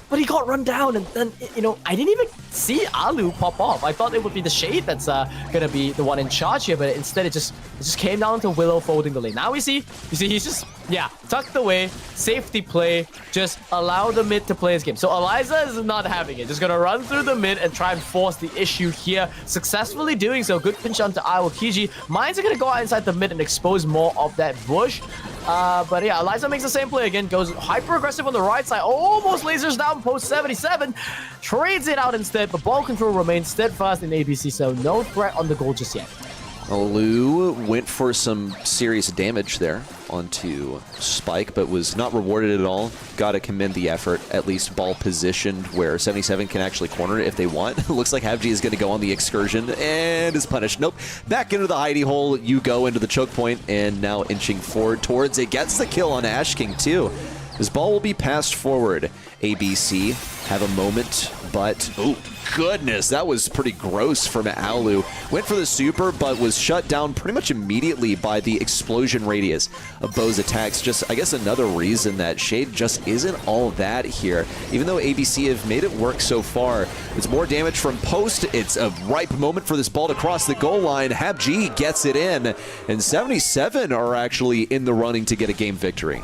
But he got run down, and then, you know, I didn't even see Alu pop off. I thought it would be the Shade that's gonna be the one in charge here, but instead it just came down to Willow folding the lane. Now you see he's just, tucked away, safety play, just allow the mid to play his game. So Eliza is not having it, just gonna run through the mid and try and force the issue here, successfully doing so. Good pinch onto Kiji. Mines are gonna go out inside the mid and expose more of that bush. But yeah, Eliza makes the same play again, goes hyper aggressive on the right side, almost lasers down post 77, trades it out instead, but ball control remains steadfast in ABC, so no threat on the goal just yet. Lu went for some serious damage there onto Spike, but was not rewarded at all. Gotta commend the effort, at least ball positioned where 77 can actually corner it if they want. Looks like Havji is going to go on the excursion and is punished. Nope. Back into the hidey hole you go, into the choke point, and now inching forward towards it. Gets the kill on Ash King too. This ball will be passed forward. ABC have a moment, but oh goodness, that was pretty gross from Alu. Went for the super, but was shut down pretty much immediately by the explosion radius of Bo's attacks. Just, I guess, another reason that Shade just isn't all that here. Even though ABC have made it work so far, it's more damage from post. It's a ripe moment for this ball to cross the goal line. Habg gets it in, and 77 are actually in the running to get a game victory.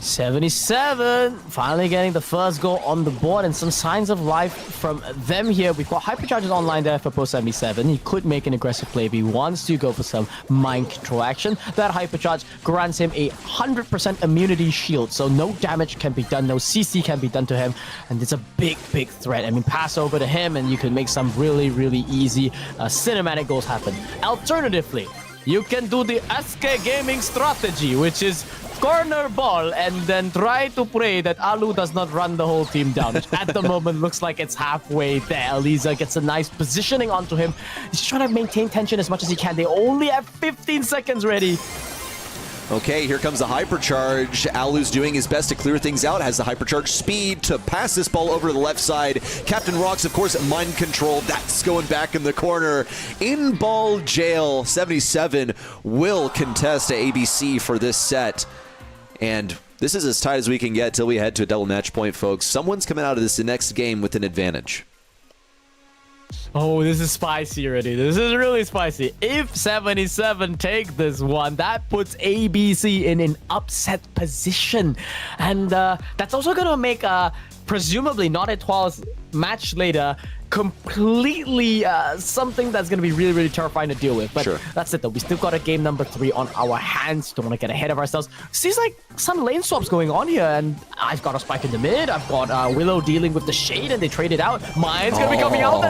77 finally getting the first goal on the board, and some signs of life from them here. We've got hypercharges online there for Post 77. He could make an aggressive play if he wants to go for some mind control action. That hypercharge grants him a 100% immunity shield, so no damage can be done, no CC can be done to him, and it's a big threat. I mean, pass over to him and you can make some really easy cinematic goals happen. Alternatively, you can do the SK Gaming strategy, which is corner ball and then try to pray that Alu does not run the whole team down, which at the moment looks like it's halfway there. Eliza gets a nice positioning onto him. He's just trying to maintain tension as much as he can. They only have 15 seconds ready. Okay, here comes the hypercharge. Alu's doing his best to clear things out, has the hypercharge speed to pass this ball over to the left side. Captain Rocks, of course, mind control. That's going back in the corner. In ball jail, 77 will contest to ABC for this set. And this is as tight as we can get till we head to a double match point, folks. Someone's coming out of this next game with an advantage. Oh, this is spicy already. This is really spicy. If 77 take this one, that puts ABC in an upset position. And that's also going to make, presumably, not a 12 match later, completely something that's going to be really terrifying to deal with. But sure, that's it though. We still got a game number 3 on our hands. Don't want to get ahead of ourselves. Seems like some lane swaps going on here, and I've got a Spike in the mid. I've got Willow dealing with the Shade, and they traded out. Mine's going to be coming out.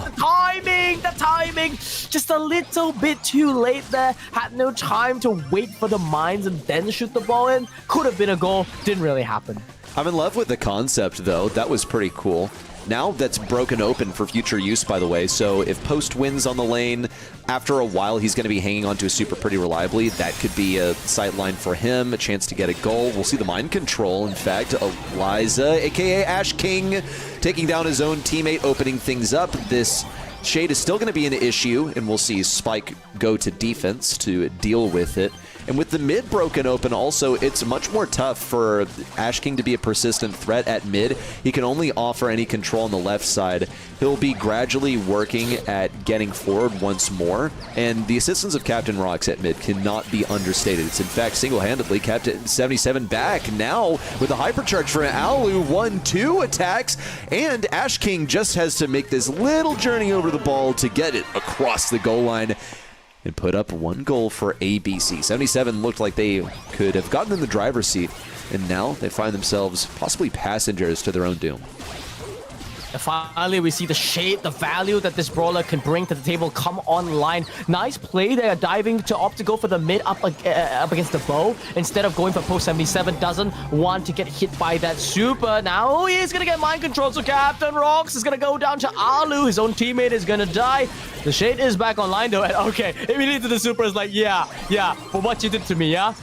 The timing, just a little bit too late there. Had no time to wait for the mines and then shoot the ball in. Could have been a goal. Didn't really happen. I'm in love with the concept, though. That was pretty cool. Now that's broken open for future use, by the way. So if Post wins on the lane, after a while he's going to be hanging onto a super pretty reliably. That could be a sight line for him, a chance to get a goal. We'll see the mind control, in fact. Eliza, a.k.a. Ash King, taking down his own teammate, opening things up. This Shade is still going to be an issue, and we'll see Spike go to defense to deal with it. And with the mid broken open also, it's much more tough for Ash King to be a persistent threat at mid. He can only offer any control on the left side. He'll be gradually working at getting forward once more, and the assistance of Captain Rocks at mid cannot be understated. It's in fact single-handedly Captain 77 back now with a hypercharge for Alu, 1-2 attacks, and Ash King just has to make this little journey over the ball to get it across the goal line and put up one goal for ABC. 77 looked like they could have gotten in the driver's seat, and now they find themselves possibly passengers to their own doom. Finally, we see the shade, the value that this brawler can bring to the table come online. Nice play there, diving to opt to go for the mid up against the bow instead of going for post 77. Doesn't want to get hit by that super. Now he is going to get mind control, so Captain Rocks is going to go down to Alu. His own teammate is going to die. The shade is back online though, and okay, immediately the super is like, yeah, for what you did to me, yeah,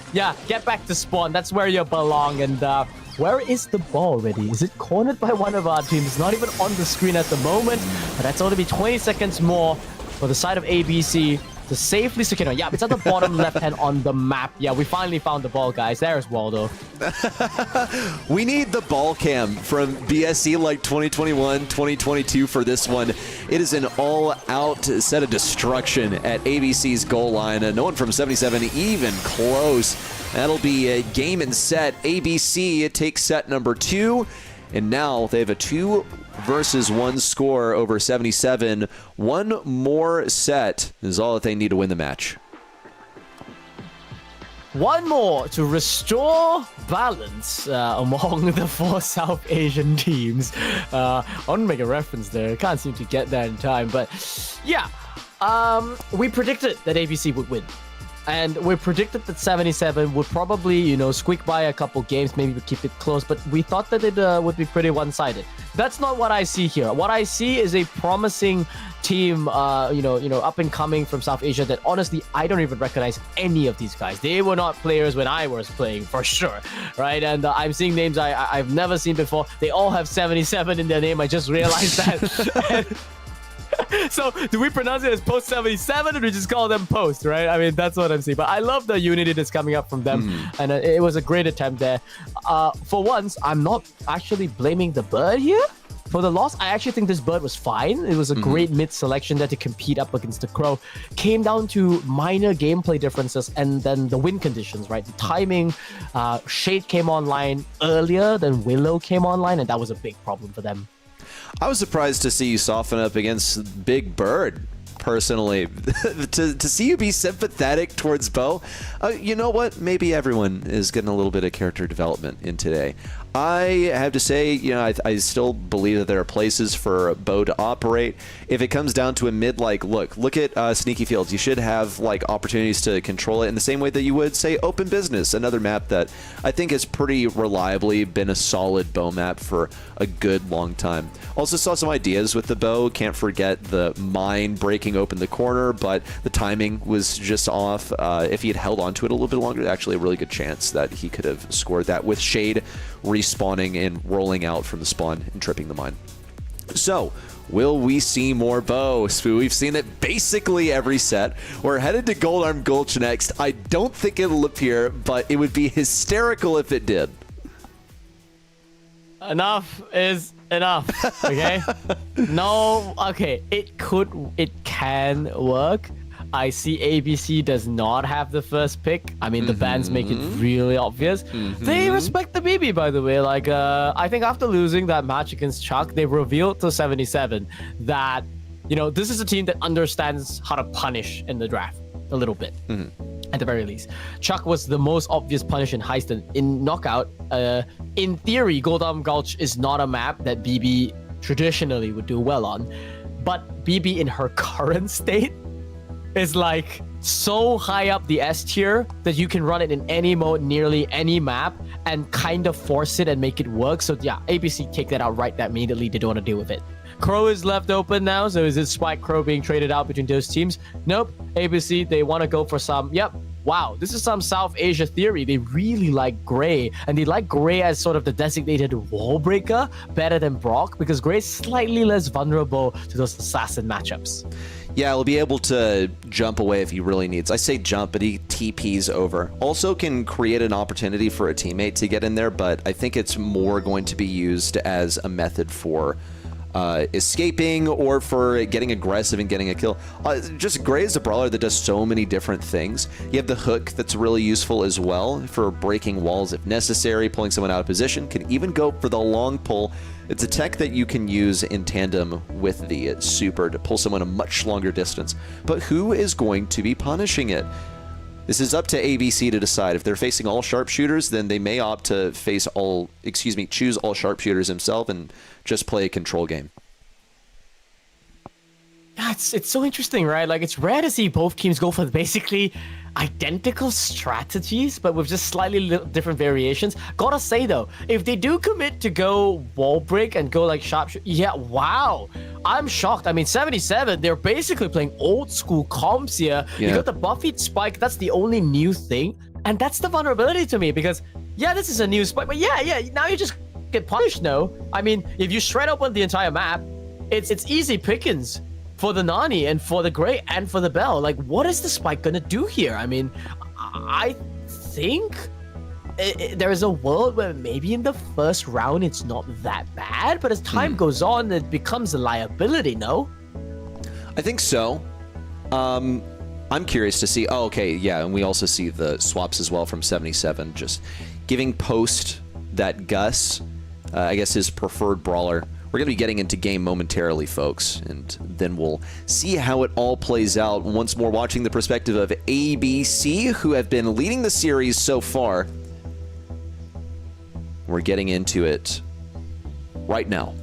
get back to spawn. That's where you belong. And where is the ball already? Is it cornered by one of our teams? It's not even on the screen at the moment, but that's only be 20 seconds more for the side of ABC to safely secure. Yeah, it's at the bottom left hand on the map. Yeah, we finally found the ball, guys. There's Waldo. We need the ball cam from BSC like 2021, 2022 for this one. It is an all-out set of destruction at ABC's goal line. No one from 77 even close. That'll be a game and set. ABC takes set number 2, and now they have a 2 versus 1 score over 77. One more set is all that they need to win the match. One more to restore balance among the 4 South Asian teams. I want to make a reference there. I can't seem to get that in time, but yeah. We predicted that ABC would win. And we predicted that 77 would probably, you know, squeak by a couple games, maybe keep it close, but we thought that it would be pretty one-sided. That's not what I see here. What I see is a promising team, up and coming from South Asia that honestly, I don't even recognize any of these guys. They were not players when I was playing, for sure, right? And I'm seeing names I've never seen before. They all have 77 in their name. I just realized that. So, do we pronounce it as Post 77 or do we just call them Post, right? I mean, that's what I'm seeing. But I love the unity that's coming up from them. And it was a great attempt there. For once, I'm not actually blaming the bird here for the loss. I actually think this bird was fine. It was a great mid selection there to compete up against the Crow. Came down to minor gameplay differences and then the win conditions, right? The timing, Shade came online earlier than Willow came online, and that was a big problem for them. I was surprised to see you soften up against Big Bird, personally. to see you be sympathetic towards Bo. You know what? Maybe everyone is getting a little bit of character development in today. I have to say, you know, I still believe that there are places for Bo to operate. If it comes down to a mid, like, look at Sneaky Fields. You should have, like, opportunities to control it in the same way that you would, say, Open Business, another map that I think has pretty reliably been a solid Bo map for a good long time. Also saw some ideas with the Bo. Can't forget the mine breaking open the corner, but the timing was just off. If he had held on to it a little bit longer, actually a really good chance that he could have scored that with Shade respawning and rolling out from the spawn and tripping the mine. So, will we see more Bo? We've seen it basically every set. We're headed to Gold Arm Gulch next. I don't think it'll appear, but it would be hysterical if it did. Enough is enough, okay? No, okay, it can work. I see ABC does not have the first pick. I mean, the bans make it really obvious. They respect the BB, by the way. Like, I think after losing that match against Chuck, they revealed to 77 that, you know, this is a team that understands how to punish in the draft a little bit, at the very least. Chuck was the most obvious punish in Heist and in Knockout. In theory, Gold Arm Gulch is not a map that BB traditionally would do well on, but BB in her current state is like so high up the S tier that you can run it in any mode, nearly any map, and kind of force it and make it work. So yeah, ABC take that out right that immediately. They don't want to deal with it. Crow is left open now, so is it Spike Crow being traded out between those teams? Nope. ABC, they want to go for some, wow, this is some South Asia theory. They really like Gray, and they like Gray as sort of the designated wall breaker better than Brock, because Gray is slightly less vulnerable to those assassin matchups. Yeah, he'll be able to jump away if he really needs. I say jump, but he TPs over. Also can create an opportunity for a teammate to get in there, but I think it's more going to be used as a method for escaping or for getting aggressive and getting a kill. Just Gray is a brawler that does so many different things. You have the hook that's really useful as well for breaking walls if necessary, pulling someone out of position, can even go for the long pull. It's a tech that you can use in tandem with the super to pull someone a much longer distance. But who is going to be punishing it? This is up to ABC to decide. If they're facing all sharpshooters, then they may opt to face choose all sharpshooters himself and just play a control game. Yeah, it's so interesting, right? Like, it's rare to see both teams go for basically identical strategies, but with just slightly different variations. Gotta say though, if they do commit to go wall break and go like sharpshooter, yeah, wow, I'm shocked. I mean, 77, they're basically playing old school comps here. Yeah. You got the Buffy spike, that's the only new thing, and that's the vulnerability to me because yeah, this is a new spike, but yeah, now you just get punished. No, I mean, if you shred open the entire map, it's easy pickings for the Nani and for the Grey and for the Bell. Like, what is the spike gonna do here? I mean, I think there is a world where maybe in the first round it's not that bad, but as time goes on, it becomes a liability, no? I think so. I'm curious to see. Oh, okay, yeah, and we also see the swaps as well from 77, just giving Post that Gus, I guess his preferred brawler. We're going to be getting into game momentarily, folks, and then we'll see how it all plays out. Once more, watching the perspective of ABC, who have been leading the series so far. We're getting into it right now.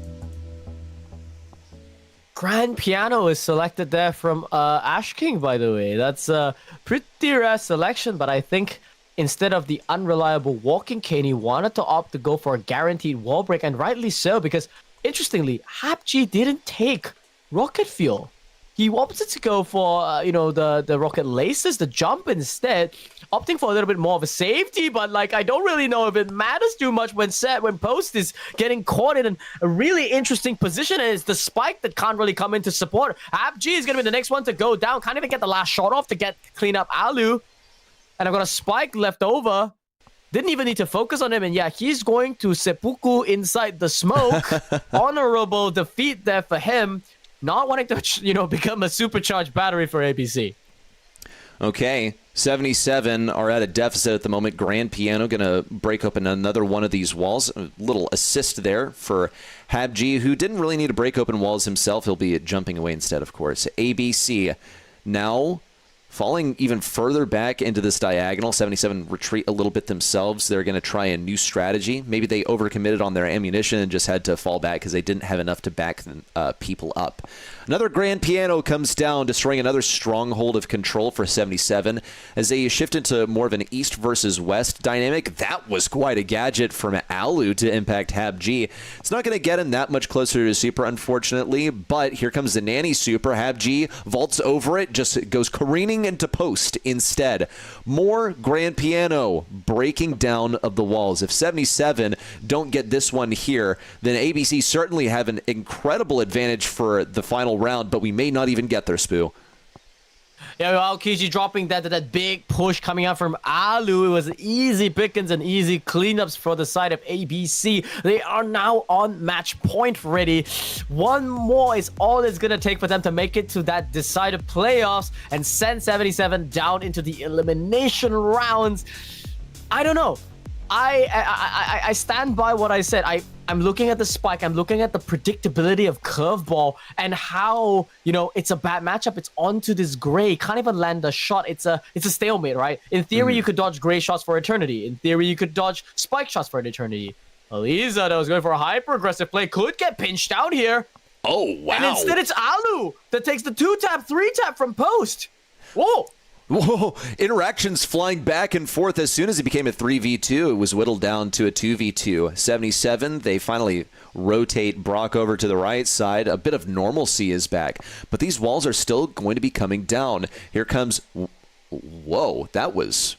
Grand Piano is selected there from Ash King, by the way. That's a pretty rare selection, but I think instead of the unreliable walking cane, he wanted to opt to go for a guaranteed wall break, and rightly so, because interestingly, HapG didn't take rocket fuel. He opted to go for, the rocket laces, the jump instead, opting for a little bit more of a safety, but like, I don't really know if it matters too much when Post is getting caught in a really interesting position, and it's the spike that can't really come in to support. HapG is going to be the next one to go down, can't even get the last shot off to clean up Alu, and I've got a spike left over. Didn't even need to focus on him, and yeah, he's going to seppuku inside the smoke. Honorable defeat there for him. Not wanting to, become a supercharged battery for ABC. Okay, 77 are at a deficit at the moment. Grand Piano going to break open another one of these walls. A little assist there for HapG, who didn't really need to break open walls himself. He'll be jumping away instead, of course. ABC now falling even further back into this diagonal. 77 retreat a little bit themselves. They're going to try a new strategy. Maybe they overcommitted on their ammunition and just had to fall back because they didn't have enough to back people up. Another Grand Piano comes down, destroying another stronghold of control for 77 as they shift into more of an east versus west dynamic. That was quite a gadget from Alu to impact HapG. It's not going to get him that much closer to super, unfortunately, but here comes the Nanny super. HapG vaults over it, just goes careening into Post instead. More Grand Piano breaking down of the walls. If 77 don't get this one here, then ABC certainly have an incredible advantage for the final round, but we may not even get there, Spoo. Yeah, Aokiji dropping that big push coming out from Alu. It was easy pickings and easy cleanups for the side of ABC. They are now on match point ready. One more is all it's going to take for them to make it to that decided playoffs and send 77 down into the elimination rounds. I don't know. I stand by what I said. I'm looking at the spike. I'm looking at the predictability of curveball and how, it's a bad matchup. It's onto this Grey. Can't even land a shot. It's a stalemate, right? In theory, you could dodge Grey shots for eternity. In theory, you could dodge spike shots for an eternity. Eliza, that was going for a hyper-aggressive play, could get pinched out here. Oh, wow. And instead, it's Alu that takes the 2-tap, 3-tap from Post. Whoa. Whoa, interactions flying back and forth. As soon as it became a 3v2, it was whittled down to a 2v2. 77, they finally rotate Brock over to the right side. A bit of normalcy is back, but these walls are still going to be coming down. Here comes... Whoa, that was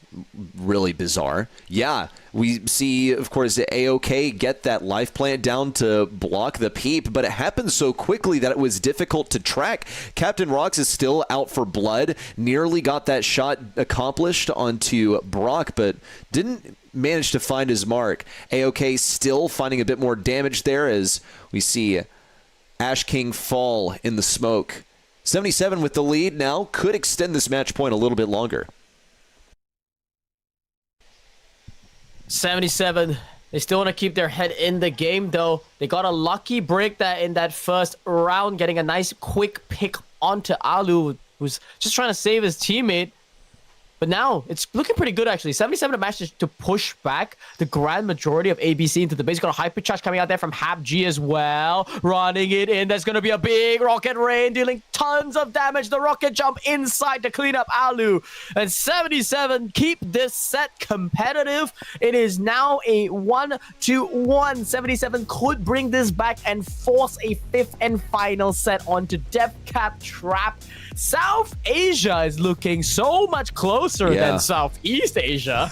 really bizarre. Yeah, we see, of course, AOK get that life plant down to block the peep, but it happened so quickly that it was difficult to track. Captain Rox is still out for blood, nearly got that shot accomplished onto Brock, but didn't manage to find his mark. AOK still finding a bit more damage there as we see Ash King fall in the smoke. 77 with the lead now, could extend this match point a little bit longer. 77, they still want to keep their head in the game, though. They got a lucky break that in that first round, getting a nice quick pick onto Alu, who's just trying to save his teammate. But now it's looking pretty good, actually. 77 have managed to push back the grand majority of ABC into the base. Got a hypercharge coming out there from HapG as well. Running it in. There's going to be a big rocket rain, dealing tons of damage. The rocket jump inside to clean up Alu. And 77 keep this set competitive. It is now a 1-1. 77 could bring this back and force a fifth and final set onto Death Cap Trap. South Asia is looking so much closer than Southeast Asia.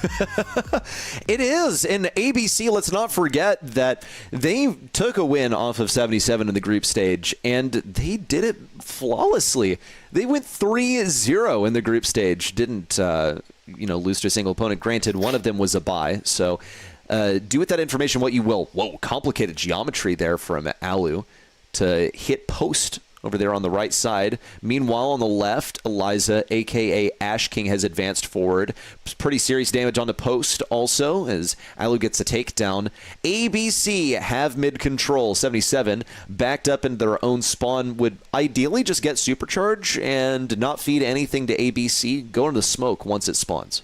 It is. And ABC, let's not forget that they took a win off of 77 in the group stage, and they did it flawlessly. They went 3-0 in the group stage. Didn't, lose to a single opponent. Granted, one of them was a bye, so do with that information what you will. Whoa, complicated geometry there from Alu to hit post over there on the right side. Meanwhile, on the left, Eliza, a.k.a. Ash King, has advanced forward. Pretty serious damage on the post also, as Alu gets a takedown. ABC have mid-control. 77, backed up into their own spawn, would ideally just get Supercharge and not feed anything to ABC. Go into the smoke once it spawns.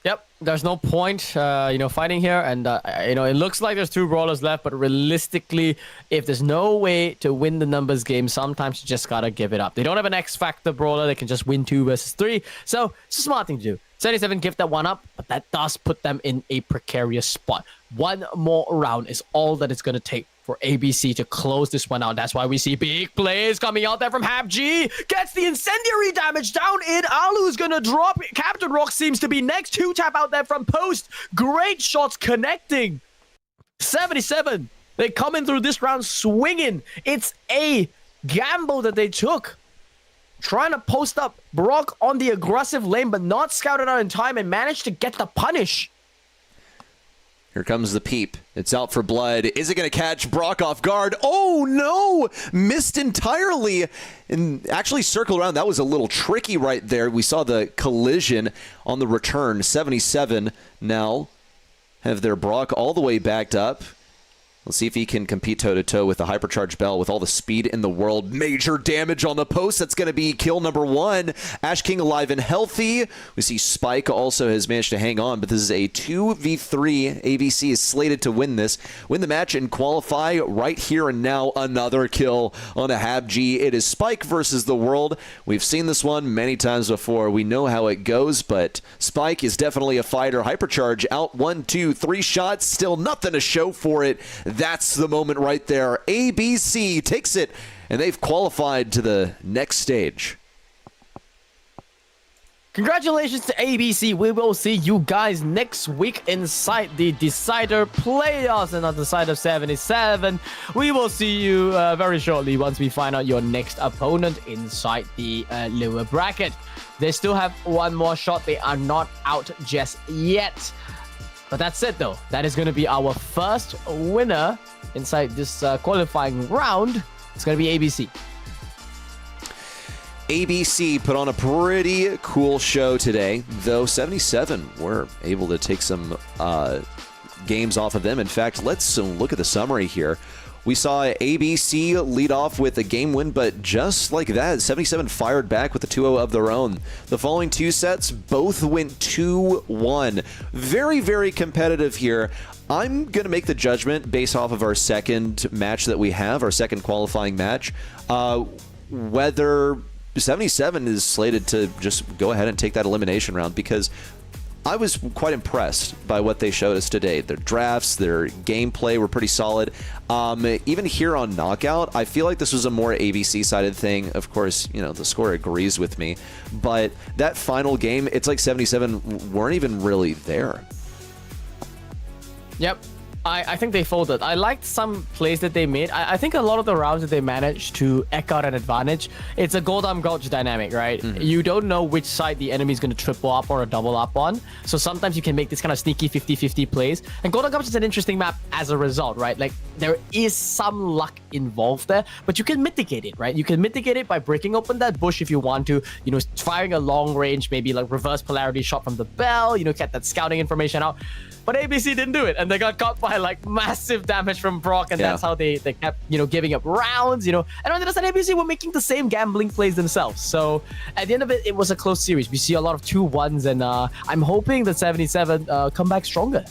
Yep, there's no point, fighting here, and it looks like there's 2 brawlers left, but realistically, if there's no way to win the numbers game, sometimes you just gotta give it up. They don't have an X-Factor brawler, they can just win 2 versus 3, so it's a smart thing to do. 77 give that one up, but that does put them in a precarious spot. One more round is all that it's gonna take for ABC to close this one out. That's why we see big plays coming out there from HapG. Gets the incendiary damage down in. Alu's gonna drop. Captain Rock seems to be next. 2-tap out there from post. Great shots connecting. 77. They coming through this round swinging. It's a gamble that they took. Trying to post up Brock on the aggressive lane, but not scouted out in time and managed to get the punish. Here comes the peep. It's out for blood. Is it going to catch Brock off guard? Oh, no! Missed entirely and actually circled around. That was a little tricky right there. We saw the collision on the return. 77 now have their Brock all the way backed up. Let's see if he can compete toe-to-toe with the Hypercharge Bell with all the speed in the world. Major damage on the post. That's going to be kill number 1. Ash King alive and healthy. We see Spike also has managed to hang on, but this is a 2v3. ABC is slated to win this. Win the match and qualify right here and now. Another kill on a HapG. It is Spike versus the world. We've seen this one many times before. We know how it goes, but Spike is definitely a fighter. Hypercharge out 1, 2, 3 shots. Still nothing to show for it. That's the moment right there. ABC takes it, and they've qualified to the next stage. Congratulations to ABC. We will see you guys next week inside the Decider playoffs and on the side of 77. We will see you very shortly once we find out your next opponent inside the lower bracket. They still have one more shot. They are not out just yet. But that's it, though. That is going to be our first winner inside this qualifying round. It's going to be ABC. ABC put on a pretty cool show today, though 77 were able to take some games off of them. In fact, let's look at the summary here. We saw ABC lead off with a game win, but just like that, 77 fired back with a 2-0 of their own. The following 2 sets both went 2-1. Very, very competitive here. I'm going to make the judgment based off of our second match that we have, our second qualifying match, whether 77 is slated to just go ahead and take that elimination round, because I was quite impressed by what they showed us today. Their drafts, their gameplay were pretty solid. Even here on Knockout, I feel like this was a more ABC-sided thing. Of course, the score agrees with me. But that final game, it's like 77 weren't even really there. Yep. I think they folded. I liked some plays that they made. I think a lot of the rounds that they managed to eke out an advantage. It's a Goldam Gulch dynamic, right? Mm-hmm. You don't know which side the enemy is going to triple up or a double up on. So sometimes you can make this kind of sneaky 50-50 plays. And Goldam Gulch is an interesting map as a result, right? Like, there is some luck involved there, but you can mitigate it, right? You can mitigate it by breaking open that bush if you want to, you know, firing a long range, maybe like reverse polarity shot from the bell, you know, get that scouting information out. But ABC didn't do it, and they got caught by like massive damage from Brock, and that's how they kept, you know, giving up rounds, you know. And on the other side, ABC were making the same gambling plays themselves. So at the end of it, it was a close series. We see a lot of 2-1s, and I'm hoping that 77 come back stronger.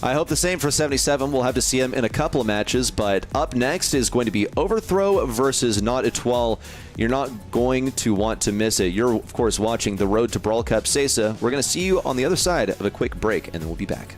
I hope the same for 77. We'll have to see him in a couple of matches, but up next is going to be Overthrow versus Not Étoile. You're not going to want to miss it. You're, of course, watching the Road to Brawl Cup Sesa. We're going to see you on the other side of a quick break, and then we'll be back.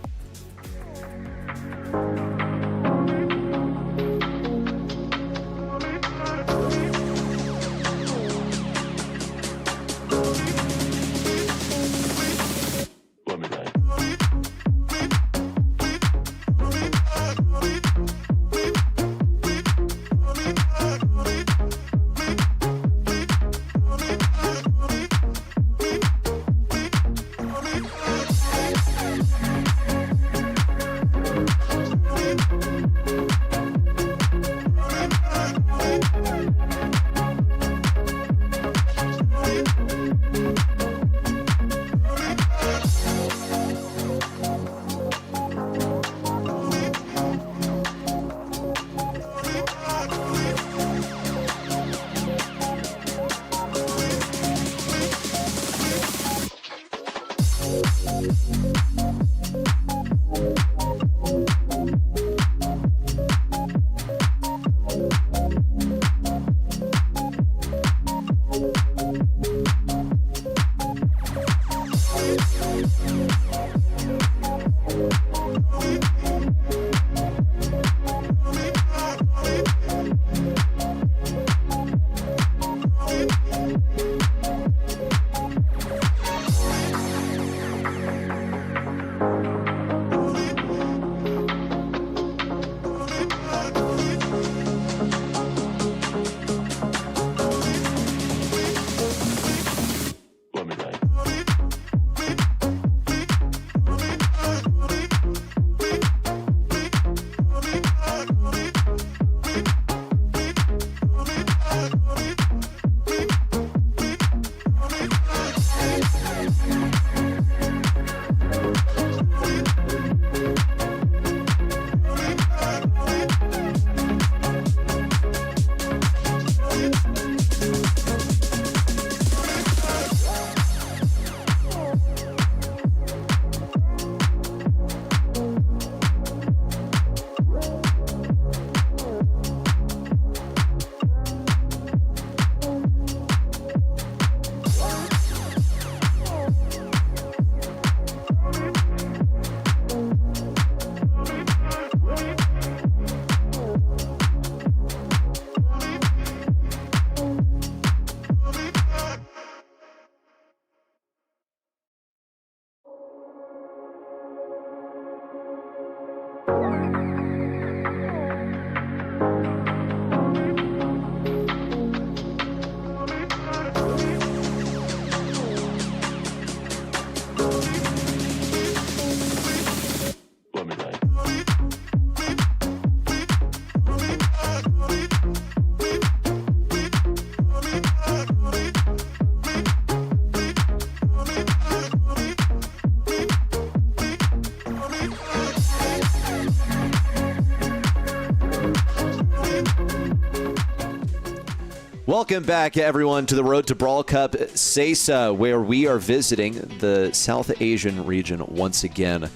Welcome back, everyone, to the Road to Brawl Cup Sesa, where we are visiting the South Asian region once again.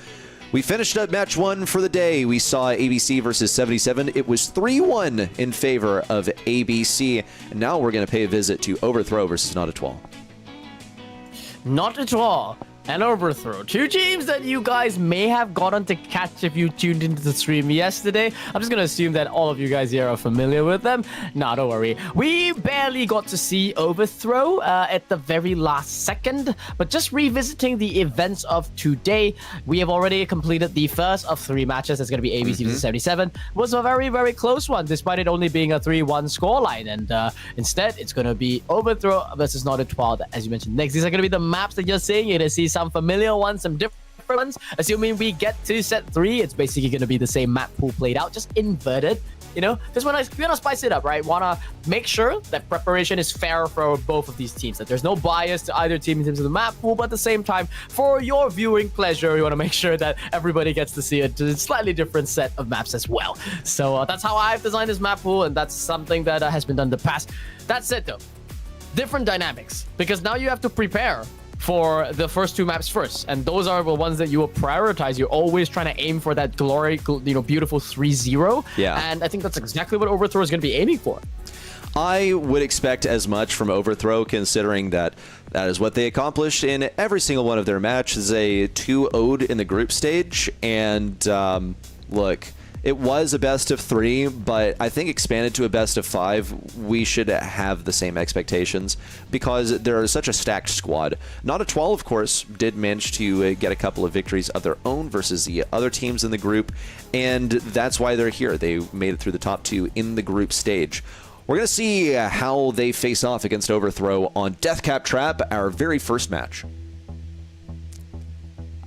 We finished up match one for the day. We saw ABC versus 77. It was 3-1 in favor of ABC. And now we're going to pay a visit to Overthrow versus Not Étoile. Not Étoile and Overthrow. Two teams that you guys may have gotten to catch if you tuned into the stream yesterday. I'm just going to assume that all of you guys here are familiar with them. Nah, don't worry. We barely got to see Overthrow at the very last second. But just revisiting the events of today, we have already completed the first of three matches. It's going to be ABC versus 77. It was a very, very close one, despite it only being a 3-1 scoreline. And instead, it's going to be Overthrow versus Not Étoile, as you mentioned next. These are going to be the maps that you're seeing. You're going to see some familiar ones, some different ones. Assuming we get to set 3, it's basically going to be the same map pool played out, just inverted. You know, we want to spice it up, right? Want to make sure that preparation is fair for both of these teams, that there's no bias to either team in terms of the map pool, but at the same time, for your viewing pleasure, we want to make sure that everybody gets to see a slightly different set of maps as well. So that's how I've designed this map pool, and that's something that has been done in the past. That said, though, different dynamics, because now you have to prepare for the first two maps first, and those are the ones that you will prioritize. You're always trying to aim for that glory, beautiful 3-0. Yeah. And I think that's exactly what Overthrow is going to be aiming for. I would expect as much from Overthrow, considering that is what they accomplished in every single one of their matches. A 2-0'd in the group stage, and look, it was a best of 3, but I think expanded to a best of 5, we should have the same expectations because they're such a stacked squad. Natari, of course, did manage to get a couple of victories of their own versus the other teams in the group, and that's why they're here. They made it through the top 2 in the group stage. We're going to see how they face off against Overthrow on Deathcap Trap, our very first match.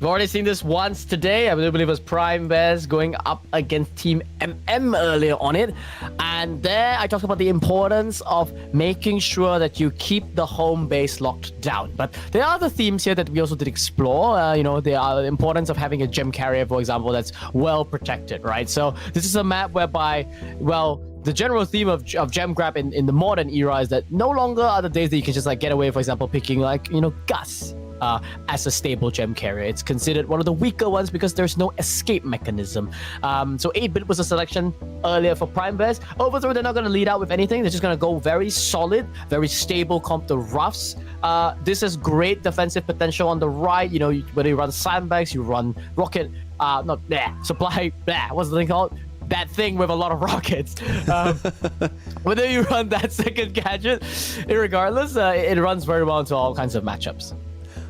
We've already seen this once today. I believe it was Prime Bears going up against Team MM earlier on it. And there I talked about the importance of making sure that you keep the home base locked down. But there are other themes here that we also did explore. There are the importance of having a gem carrier, for example, that's well protected, right? So this is a map whereby, well, the general theme of gem grab in the modern era is that no longer are the days that you can just get away, for example, picking Gus as a stable gem carrier. It's considered one of the weaker ones because there's no escape mechanism. So 8-bit was a selection earlier for Prime Bears. Overthrow, they're not going to lead out with anything. They're just going to go very solid, very stable comp to Ruffs. This has great defensive potential on the right. Whether you run sandbags, you run rocket, supply, what's the thing called? That thing with a lot of rockets. Whether you run that second gadget, regardless, it runs very well into all kinds of matchups.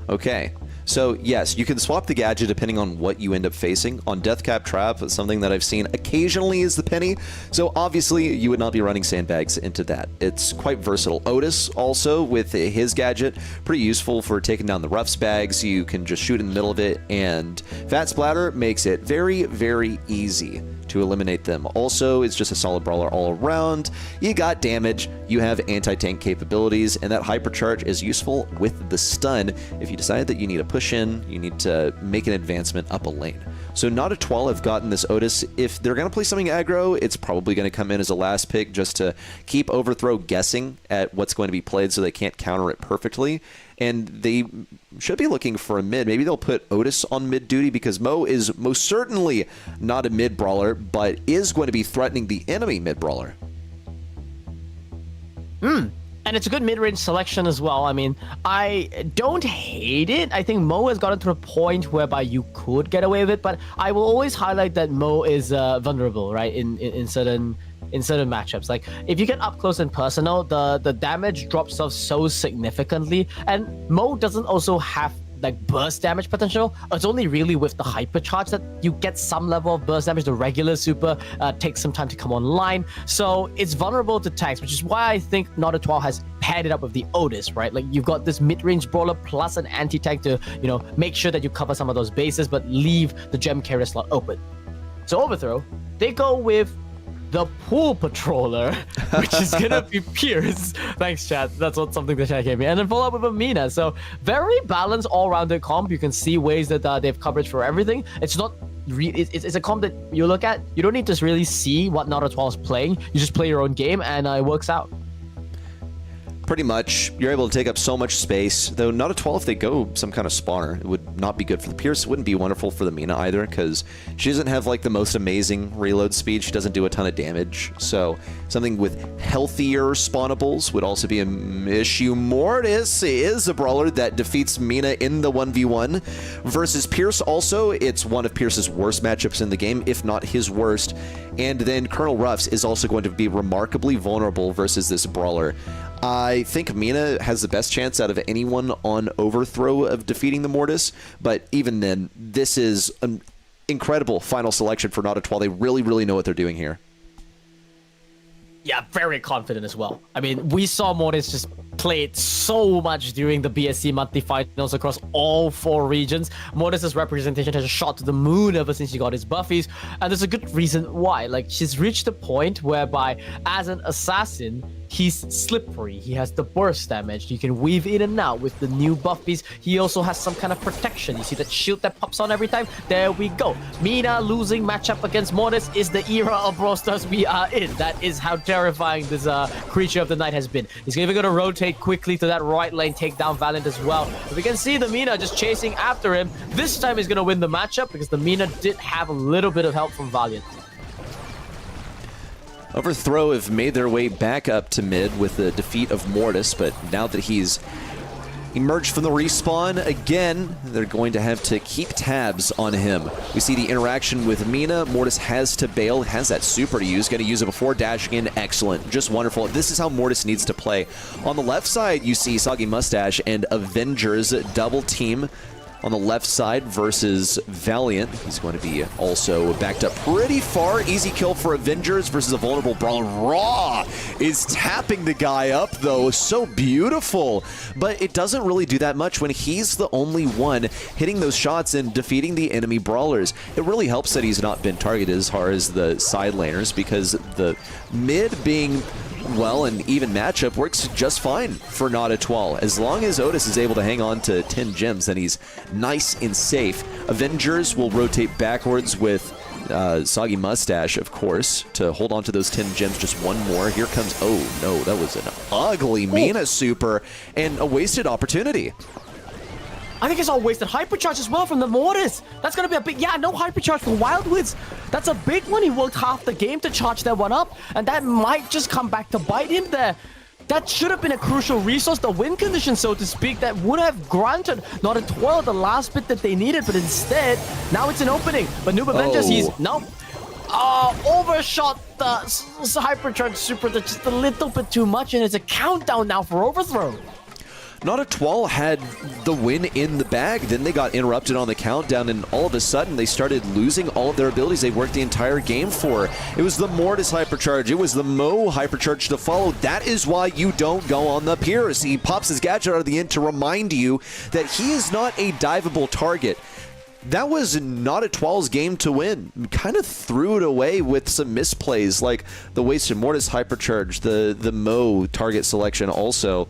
Okay, so yes, you can swap the gadget depending on what you end up facing. On Deathcap Trap, something that I've seen occasionally is the penny, so obviously you would not be running sandbags into that. It's quite versatile. Otis also, with his gadget, pretty useful for taking down the Ruffs bags. You can just shoot in the middle of it, and Fat Splatter makes it very, very easy to eliminate them. Also, it's just a solid brawler all around. You got damage, you have anti-tank capabilities, and that hypercharge is useful with the stun if you decide that you need to push in, you need to make an advancement up a lane. So Natari have gotten this Otis. If they're going to play something aggro, it's probably going to come in as a last pick just to keep Overthrow guessing at what's going to be played so they can't counter it perfectly. And they should be looking for a mid. Maybe they'll put Otis on mid duty because Mo is most certainly not a mid brawler, but is going to be threatening the enemy mid brawler. And it's a good mid-range selection as well. I mean, I don't hate it. I think Mo has gotten to a point whereby you could get away with it, but I will always highlight that Mo is vulnerable, right? In certain matchups. Like if you get up close and personal, the damage drops off so significantly, and Mo doesn't also have burst damage potential. It's only really with the hypercharge that you get some level of burst damage. The regular super takes some time to come online, so it's vulnerable to tanks, which is why I think Natari has paired it up with the Otis, right? Like you've got this mid-range brawler plus an anti-tank to make sure that you cover some of those bases but leave the gem carrier slot open. So Overthrow, they go with the pool patroller, which is gonna be Pierce. Thanks, chat. That's something the chat gave me. And then follow up with Amina. So very balanced, all-rounded comp. You can see ways that they have coverage for everything. It's not. It's a comp that you look at. You don't need to really see what Natari is playing. You just play your own game, and it works out. Pretty much, you're able to take up so much space, though not a 12 if they go some kind of spawner. It would not be good for the Pierce. It wouldn't be wonderful for the Mina either, because she doesn't have the most amazing reload speed. She doesn't do a ton of damage, so something with healthier spawnables would also be an issue. Mortis is a brawler that defeats Mina in the 1v1 versus Pierce. Also, it's one of Pierce's worst matchups in the game, if not his worst. And then Colonel Ruffs is also going to be remarkably vulnerable versus this brawler. I think Mina has the best chance out of anyone on Overthrow of defeating the Mortis, but even then, this is an incredible final selection for Natari. They really, really know what they're doing here. Yeah, very confident as well. I mean, we saw Mortis just played so much during the BSC monthly finals across all 4 regions. Mortis's representation has shot to the moon ever since he got his buffies, and there's a good reason why. Like, she's reached a point whereby, as an assassin, he's slippery. He has the burst damage. You can weave in and out with the new buffies. He also has some kind of protection. You see that shield that pops on every time? There we go. Mina losing matchup against Mortis is the era of Brawl Stars we are in. That is how terrifying this creature of the night has been. He's even going to rotate quickly to that right lane, take down Valiant as well. But we can see the Mina just chasing after him. This time he's going to win the matchup because the Mina did have a little bit of help from Valiant. Overthrow have made their way back up to mid with the defeat of Mortis, but now that he's emerged from the respawn again, they're going to have to keep tabs on him. We see the interaction with Mina. Mortis has to bail, has that super to use, going to use it before dashing in. Excellent, just wonderful. This is how Mortis needs to play. On the left side, you see Soggy Mustache and Avengers double team on the left side versus Valiant. He's going to be also backed up pretty far. Easy kill for Avengers versus a vulnerable Brawl. Raw is tapping the guy up, though. So beautiful. But it doesn't really do that much when he's the only one hitting those shots and defeating the enemy Brawlers. It really helps that he's not been targeted as hard as the side laners, because the mid being well, an even matchup works just fine for Natari. As long as Otis is able to hang on to 10 gems, then he's nice and safe. Avengers will rotate backwards with Soggy Mustache, of course, to hold on to those 10 gems. Just one more. Here comes, oh no, that was an ugly Mina super and a wasted opportunity. I think it's all wasted. Hypercharge as well from the Mortis. That's going to be a big... Yeah, no hypercharge for Wildwoods. That's a big one. He worked half the game to charge that one up, and that might just come back to bite him there. That should have been a crucial resource, the win condition, so to speak, that would have granted Natari the last bit that they needed, but instead, now it's an opening. But Noob Avengers, he's... No. Overshot the hypercharge super just a little bit too much, and it's a countdown now for Overthrow. Natari had the win in the bag, then they got interrupted on the countdown, and all of a sudden they started losing all of their abilities they worked the entire game for. It was the Mortis hypercharge, it was the Mo hypercharge to follow. That is why you don't go on the Pierce. He pops his gadget out of the end to remind you that he is not a diveable target. That was Natari's game to win. Kind of threw it away with some misplays, like the wasted Mortis hypercharge, the Mo target selection also.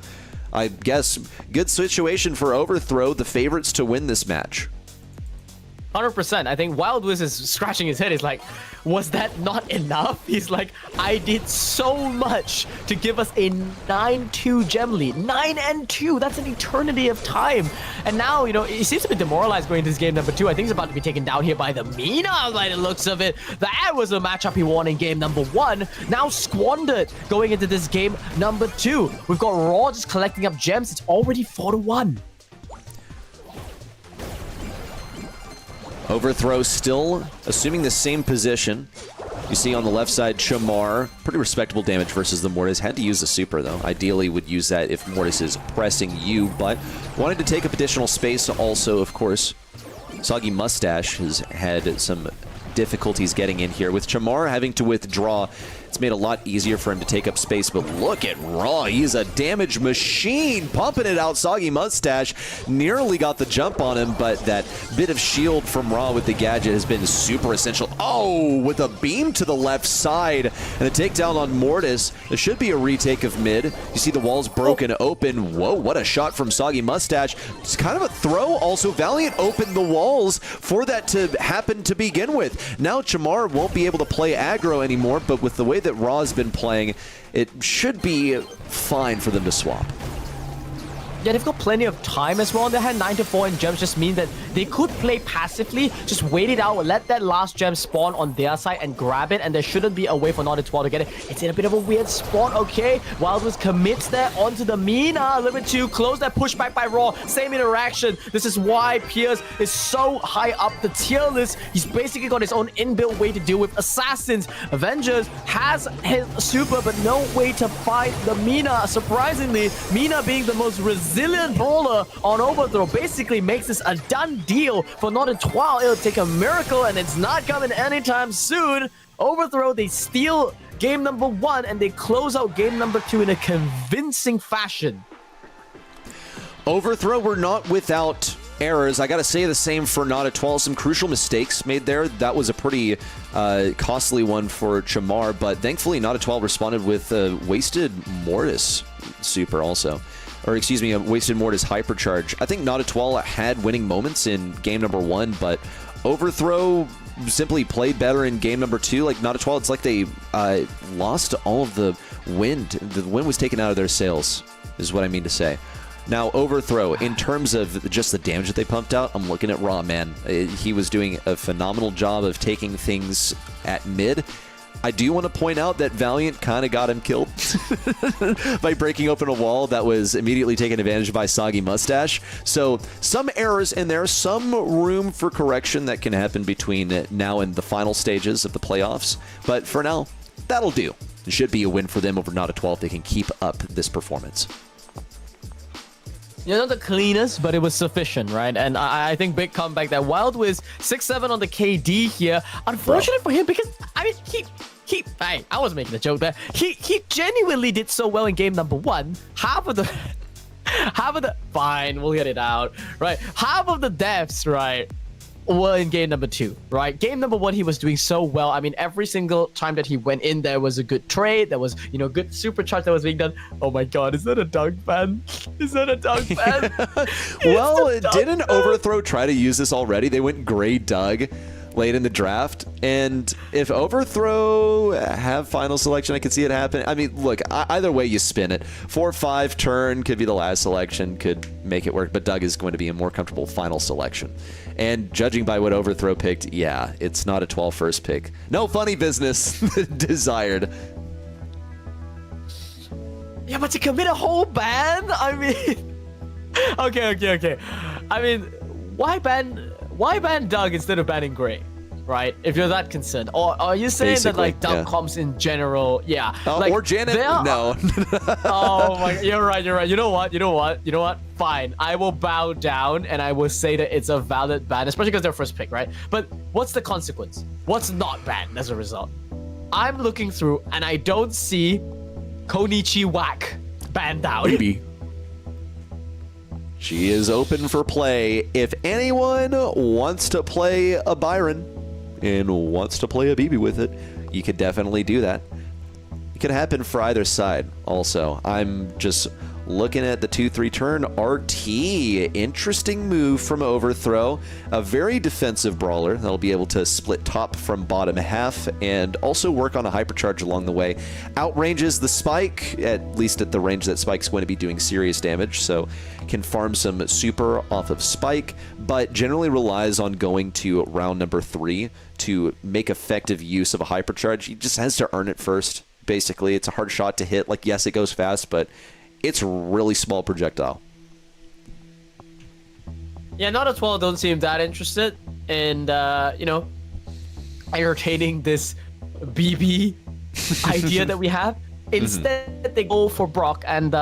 I guess good situation for Overthrow, the favorites to win this match. 100%. I think Wildwiz is scratching his head. He's like, was that not enough? He's like, I did so much to give us a 9-2 gem lead. 9-2. That's an eternity of time. And now, you know, he seems to be demoralized going into this game number 2. I think he's about to be taken down here by the Mina by the looks of it. That was a matchup he won in game number 1. Now squandered going into this game number 2. We've got Raw just collecting up gems. It's already 4-1. Overthrow still assuming the same position. You see on the left side, Chamar, pretty respectable damage versus the Mortis. Had to use the super, though. Ideally would use that if Mortis is pressing you, but wanted to take up additional space also, of course. Soggy Mustache has had some difficulties getting in here. With Chamar having to withdraw, it's made a lot easier for him to take up space, but look at Raw. He's a damage machine, pumping it out. Soggy Mustache nearly got the jump on him, but that bit of shield from Raw with the gadget has been super essential. Oh, with a beam to the left side, and a takedown on Mortis. There should be a retake of mid. You see the walls broken open. Whoa, what a shot from Soggy Mustache. It's kind of a throw. Also, Valiant opened the walls for that to happen to begin with. Now Chamar won't be able to play aggro anymore, but with the way that Raw's been playing, it should be fine for them to swap. Yeah, they've got plenty of time as well. They had 9-4 in gems, just mean that they could play passively, just wait it out, let that last gem spawn on their side and grab it, and there shouldn't be a way for Natari to get it. It's in a bit of a weird spot, okay? Wildwoods commits there onto the Mina, a little bit too close. That pushback by Raw, same interaction. This is why Pierce is so high up the tier list. He's basically got his own inbuilt way to deal with assassins. Avengers has his super, but no way to fight the Mina. Surprisingly, Mina being the most resilient brawler on Overthrow basically makes this a done deal for Natari. It'll take a miracle, and it's not coming anytime soon. Overthrow, they steal game number 1, and they close out game number 2 in a convincing fashion. Overthrow were not without errors. I got to say the same for Natari. Some crucial mistakes made there. That was a pretty costly one for Chamar, but thankfully Natari responded with a wasted Mortis super also. Or excuse me, a wasted Mortis hypercharge. I think Natari had winning moments in game number 1, but Overthrow simply played better in game number 2. Like Natari, it's like they lost all of the wind. The wind was taken out of their sails, is what I mean to say. Now, Overthrow, in terms of just the damage that they pumped out, I'm looking at Raw, man. He was doing a phenomenal job of taking things at mid. I do want to point out that Valiant kind of got him killed by breaking open a wall that was immediately taken advantage of by Soggy Mustache. So some errors in there, some room for correction that can happen between now and the final stages of the playoffs. But for now, that'll do. It should be a win for them over Natari if they can keep up this performance. You know, not the cleanest, but it was sufficient, right? And I think big comeback that Wild was 6-7 on the KD here. Unfortunate for him because, I mean, hey, I was making a joke there. He genuinely did so well in game number 1. Half of the, fine, we'll get it out, right? Half of the deaths, right, were in game number 2, right? Game number 1, he was doing so well. I mean, every single time that he went in, there was a good trade. There was, you know, good supercharge that was being done. Oh my God, is that a dunk ban? Is that a dunk ban? Well, didn't Overthrow try to use this already? They went Gray Doug late in the draft, and if Overthrow have final selection, I could see it happen. I mean, look, either way you spin it, 4-5 turn could be the last selection, could make it work, but Doug is going to be a more comfortable final selection. And judging by what Overthrow picked, yeah, it's not a 12 first pick. No funny business desired. Yeah, but to commit a whole ban? I mean, okay. I mean, why ban Doug instead of banning Gray, right? If you're that concerned, or are you saying basically, that like Doug comps in general, yeah, like, or Janet? No. Oh my, you're right. You know what? Fine, I will bow down and I will say that it's a valid ban, especially because they're first pick, right? But what's the consequence? What's not banned as a result? I'm looking through and I don't see Konichi Whack banned out. Maybe. She is open for play. If anyone wants to play a Byron and wants to play a BB with it, you could definitely do that. It could happen for either side also. I'm just looking at the 2-3 turn RT. Interesting move from Overthrow. A very defensive brawler that'll be able to split top from bottom half and also work on a hypercharge along the way. Outranges the Spike, at least at the range that Spike's going to be doing serious damage, so can farm some super off of Spike, but generally relies on going to round number 3 to make effective use of a hypercharge. He just has to earn it first, basically. It's a hard shot to hit. Like, yes, it goes fast, but it's a really small projectile. Yeah, Natari don't seem that interested in, you know, entertaining this BB idea that we have. Instead, they go for Brock and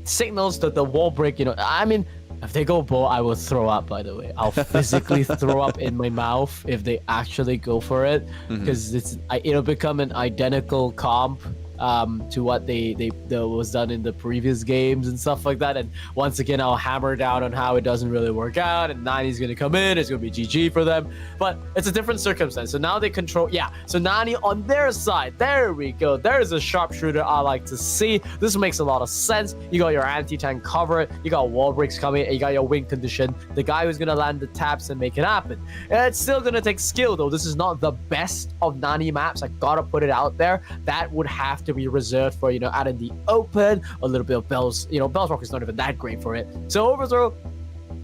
signals that the wall break, you know. I mean, if they go Bo, I will throw up, by the way. I'll physically throw up in my mouth if they actually go for it. Because it'll become an identical comp to what that was done in the previous games and stuff like that. And once again, I'll hammer down on how it doesn't really work out, and Nani's going to come in, it's going to be GG for them, but it's a different circumstance. So now they control, yeah, so Nani on their side, there we go, there's a sharpshooter I like to see. This makes a lot of sense. You got your anti-tank cover, you got wall breaks coming, and you got your win condition, the guy who's going to land the taps and make it happen. It's still going to take skill though. This is not the best of Nani maps, I gotta put it out there. That would have to be reserved for, you know, out in the open, a little bit of Bell's, you know, Bell's Rock is not even that great for it. So Overthrow,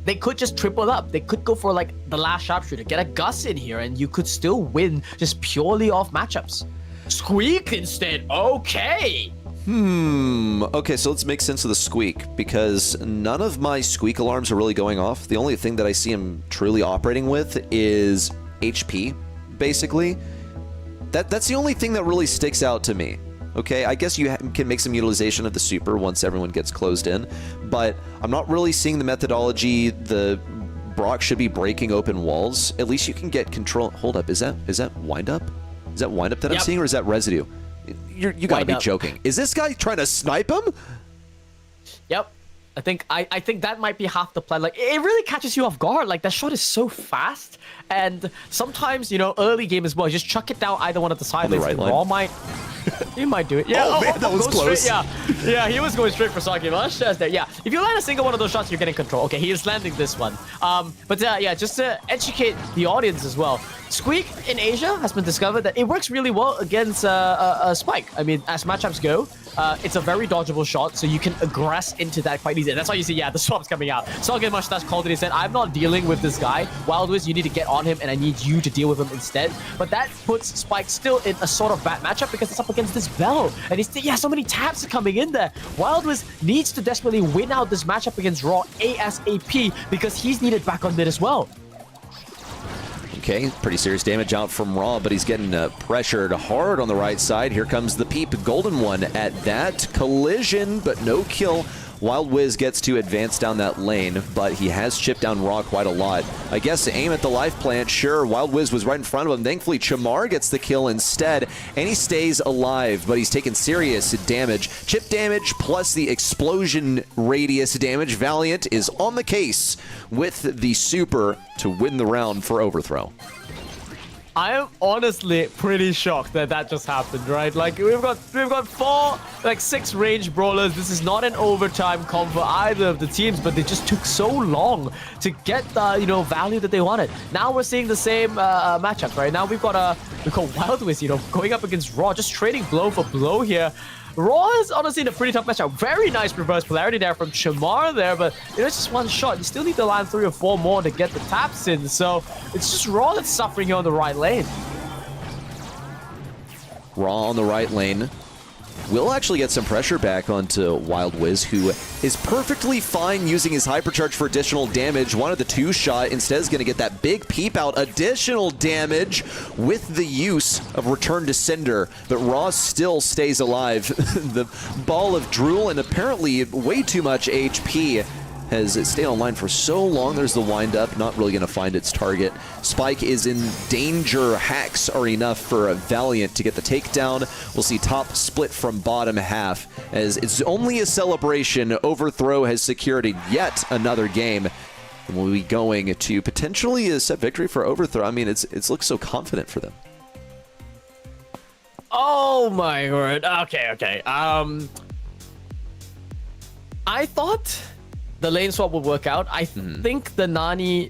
they could just triple up. They could go for like the last sharpshooter, get a Gus in here, and you could still win just purely off matchups. Squeak instead, okay. Okay, so let's make sense of the Squeak, because none of my Squeak alarms are really going off. The only thing that I see him truly operating with is HP, basically. That's the only thing that really sticks out to me. Okay, I guess you can make some utilization of the super once everyone gets closed in, but I'm not really seeing the methodology. The Brock should be breaking open walls. At least you can get control. Hold up, is that wind up? Is that wind up that I'm seeing, or is that residue? You gotta be joking. Is this guy trying to snipe him? Yep. I think that might be half the plan. Like, it really catches you off guard. Like, that shot is so fast, and sometimes, you know, early game as well, just chuck it down either one of the side lanes. right line. Raw might, he might do it. Yeah, Oh, man, that was close. Straight, yeah, he was going straight for Xark. Much as there. Yeah, if you land a single one of those shots, you're getting control. Okay, he is landing this one. But yeah, just to educate the audience as well. Squeak in Asia has been discovered that it works really well against Spike. I mean, as matchups go, it's a very dodgeable shot, so you can aggress into that quite easily. That's why you see, yeah, the swap's coming out. Soggen Mustache called it. He said, I'm not dealing with this guy. Wild Wiz, you need to get on him, and I need you to deal with him instead. But that puts Spike still in a sort of bad matchup because it's up against this Bell. And he's, yeah, so many taps are coming in there. Wild Wiz needs to desperately win out this matchup against Raw ASAP because he's needed back on mid as well. Okay, pretty serious damage out from Raw, but he's getting pressured hard on the right side. Here comes the Peep, golden one at that. Collision, but no kill. Wild Wiz gets to advance down that lane, but he has chipped down Raw quite a lot. I guess aim at the life plant, sure. Wild Wiz was right in front of him. Thankfully, Chamar gets the kill instead, and he stays alive, but he's taken serious damage. Chip damage plus the explosion radius damage. Valiant is on the case with the super to win the round for Overthrow. I am honestly pretty shocked that that just happened, right? Like, we've got 6 range brawlers. This is not an overtime comp for either of the teams, but they just took so long to get the, you know, value that they wanted. Now we're seeing the same matchups, right? Now we've got Wild Wiz, you know, going up against Raw, just trading blow for blow here. Raw is honestly in a pretty tough matchup. Very nice reverse polarity there from Chamar there, but you know, it's just one shot. You still need to land 3 or 4 more to get the taps in, so it's just Raw that's suffering here on the right lane. Raw on the right lane will actually get some pressure back onto Wild Wiz, who is perfectly fine using his hypercharge for additional damage. Wanted the 2-shot, instead is going to get that big peep out, additional damage with the use of Return to Cinder, but Raw still stays alive. The ball of drool and apparently way too much HP has stayed online for so long. There's the wind-up, not really going to find its target. Spike is in danger. Hacks are enough for a Valiant to get the takedown. We'll see top split from bottom half. As it's only a celebration, Overthrow has secured yet another game. And we'll be going to potentially a set victory for Overthrow. I mean, it's looked so confident for them. Oh my word. Okay. I thought the lane swap will work out. I think the Nani,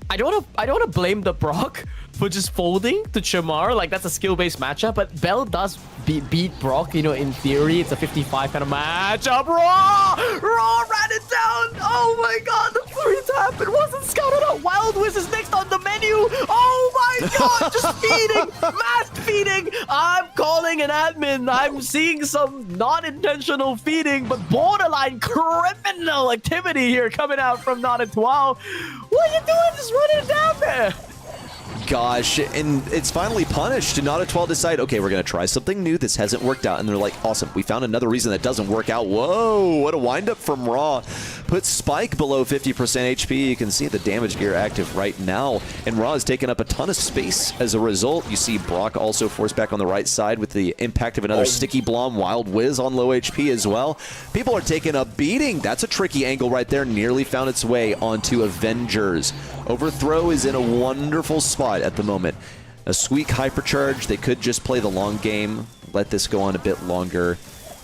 I don't want to blame the Brock for just folding to Chamar. Like, that's a skill-based matchup, but Bell does beat Brock, you know, in theory. It's a 55 kind of matchup. Raw ran it down. Oh my god, the 3-tap. It wasn't scouted out. Wild Wiz is next on the menu. Oh my god, just feeding, mass feeding. I'm calling an admin. I'm seeing some non-intentional feeding, but borderline criminal activity here coming out from Natari. What are you doing? Just running it down there. Gosh, and it's finally punished. Natari decide, okay, we're going to try something new. This hasn't worked out. And they're like, awesome, we found another reason that doesn't work out. Whoa, what a windup from Raw. Puts Spike below 50% HP. You can see the damage gear active right now. And Raw has taken up a ton of space as a result. You see Brock also forced back on the right side with the impact of another Sticky Blom. Wild Wiz on low HP as well. People are taking a beating. That's a tricky angle right there. Nearly found its way onto Avengers. Overthrow is in a wonderful spot at the moment. A Squeak hypercharge. They could just play the long game, let this go on a bit longer,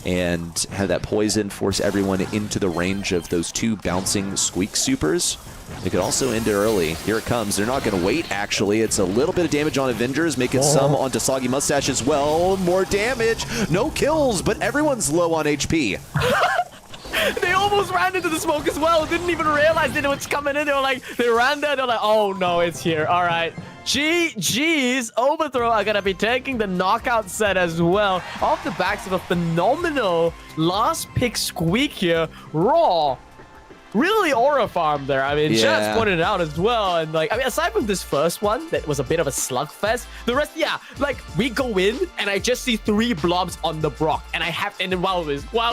and have that poison force everyone into the range of those 2 bouncing Squeak supers. They could also end it early. Here it comes. They're not going to wait, actually. It's a little bit of damage on Avengers, making some onto Soggy Mustache as well. More damage. No kills, but everyone's low on HP. They almost ran into the smoke as well. Didn't even realize that it was coming in. They were like, they ran there. They're like, oh no, it's here. All right. GG's. Overthrow are going to be taking the knockout set as well. Off the backs of a phenomenal last pick Squeak here. Raw. Really aura farm there. I mean, Chaz pointed it out as well. And like, I mean, aside from this first one, that was a bit of a slugfest. The rest, yeah, like we go in and I just see 3 blobs on the Brock, and then Wild Wiz. Why?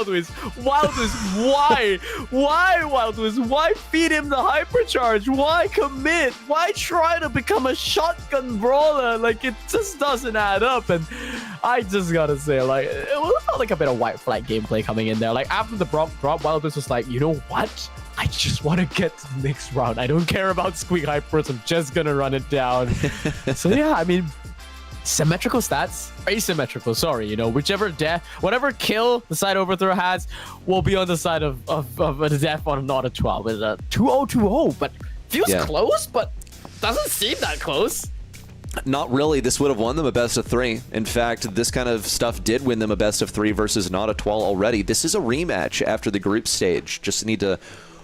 Wild Wiz? Why feed him the hypercharge? Why commit? Why try to become a shotgun brawler? Like, it just doesn't add up. And I just gotta say, like, it felt like a bit of white flag gameplay coming in there. Like, after the drop, Wildblitz was like, you know what? I just want to get to the next round. I don't care about Squeak Hypers. I'm just gonna run it down. So yeah, I mean, symmetrical stats, asymmetrical. Sorry, you know, whatever kill the side Overthrow has will be on the side of the death on not a 12. It's a 2-0-2-0, but feels close, but doesn't seem that close. Not really. This would have won them a best of 3. In fact, this kind of stuff did win them a best of 3 versus not a 12 already. This is a rematch after the group stage. Just need to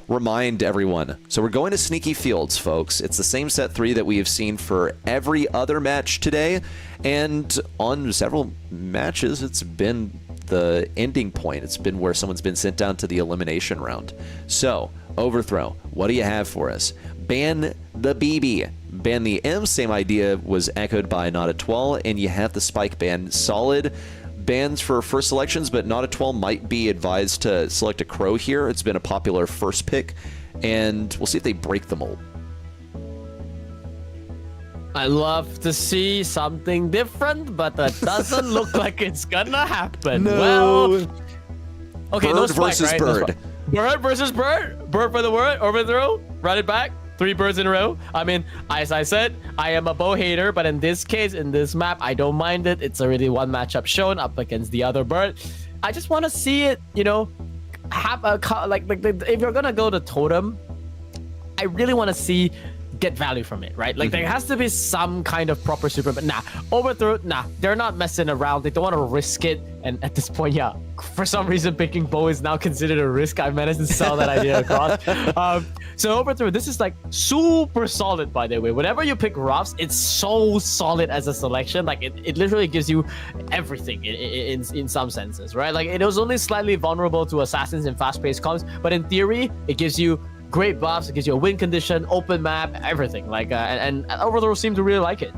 remind everyone. So we're going to Sneaky Fields, folks. It's the same set 3 that we have seen for every other match today. And on several matches, it's been the ending point. It's been where someone's been sent down to the elimination round. So, Overthrow, what do you have for us? Ban the BB. Ban the M, same idea was echoed by Not a 12, and you have the Spike ban. Solid bans for first selections, but Not a 12 might be advised to select a Crow here. It's been a popular first pick, and we'll see if they break the mold. I love to see something different, but that doesn't look like it's gonna happen. No. Well, okay, Bird no Spike, versus right? Bird. Bird versus Bird. Bird for the word. Overthrow. Run it back. 3 birds in a row. I mean, as I said, I am a bow hater, but in this case, in this map, I don't mind it. It's already one matchup shown up against the other bird. I just want to see it, you know, have a like if you're gonna go to totem, I really want to see get value from it, right? Like there has to be some kind of proper super, but nah, Overthrow, nah, they're not messing around. They don't want to risk it. And at this point, yeah, for some reason, picking bow is now considered a risk. I managed to sell that idea across. So Overthrow, this is like super solid, by the way. Whenever you pick Ruffs, it's so solid as a selection. Like it literally gives you everything in some senses, right? Like it was only slightly vulnerable to assassins in fast-paced comps, but in theory, it gives you great buffs, it gives you a win condition, open map, everything. Like and Overthrow seem to really like it.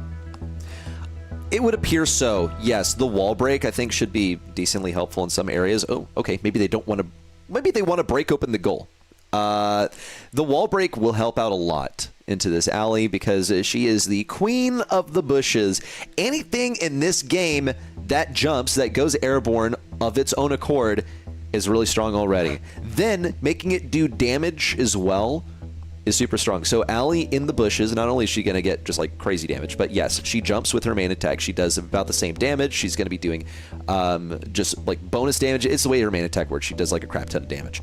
It would appear so. Yes, the wall break I think should be decently helpful in some areas. Oh, okay, maybe they don't want to. Maybe they want to break open the goal. The wall break will help out a lot into this alley because she is the queen of the bushes. Anything in this game that jumps, that goes airborne of its own accord, is really strong already. Then making it do damage as well is super strong. So Allie in the bushes, not only is she going to get just like crazy damage, but yes, she jumps with her main attack. She does about the same damage. She's going to be doing just like bonus damage. It's the way her main attack works. She does like a crap ton of damage.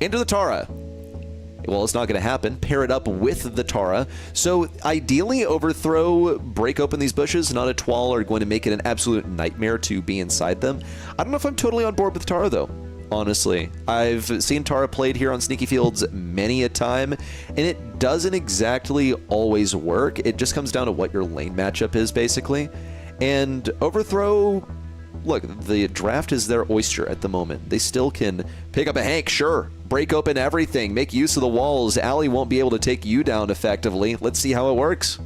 Into the Tara. Well, it's not going to happen. Pair it up with the Tara. So ideally, Overthrow, break open these bushes. Not a Twal are going to make it an absolute nightmare to be inside them. I don't know if I'm totally on board with Tara, though. Honestly, I've seen Tara played here on Sneaky Fields many a time, and it doesn't exactly always work. It just comes down to what your lane matchup is, basically. And Overthrow, look, the draft is their oyster at the moment. They still can pick up a Hank, sure, break open everything, make use of the walls. Allie won't be able to take you down effectively. Let's see how it works.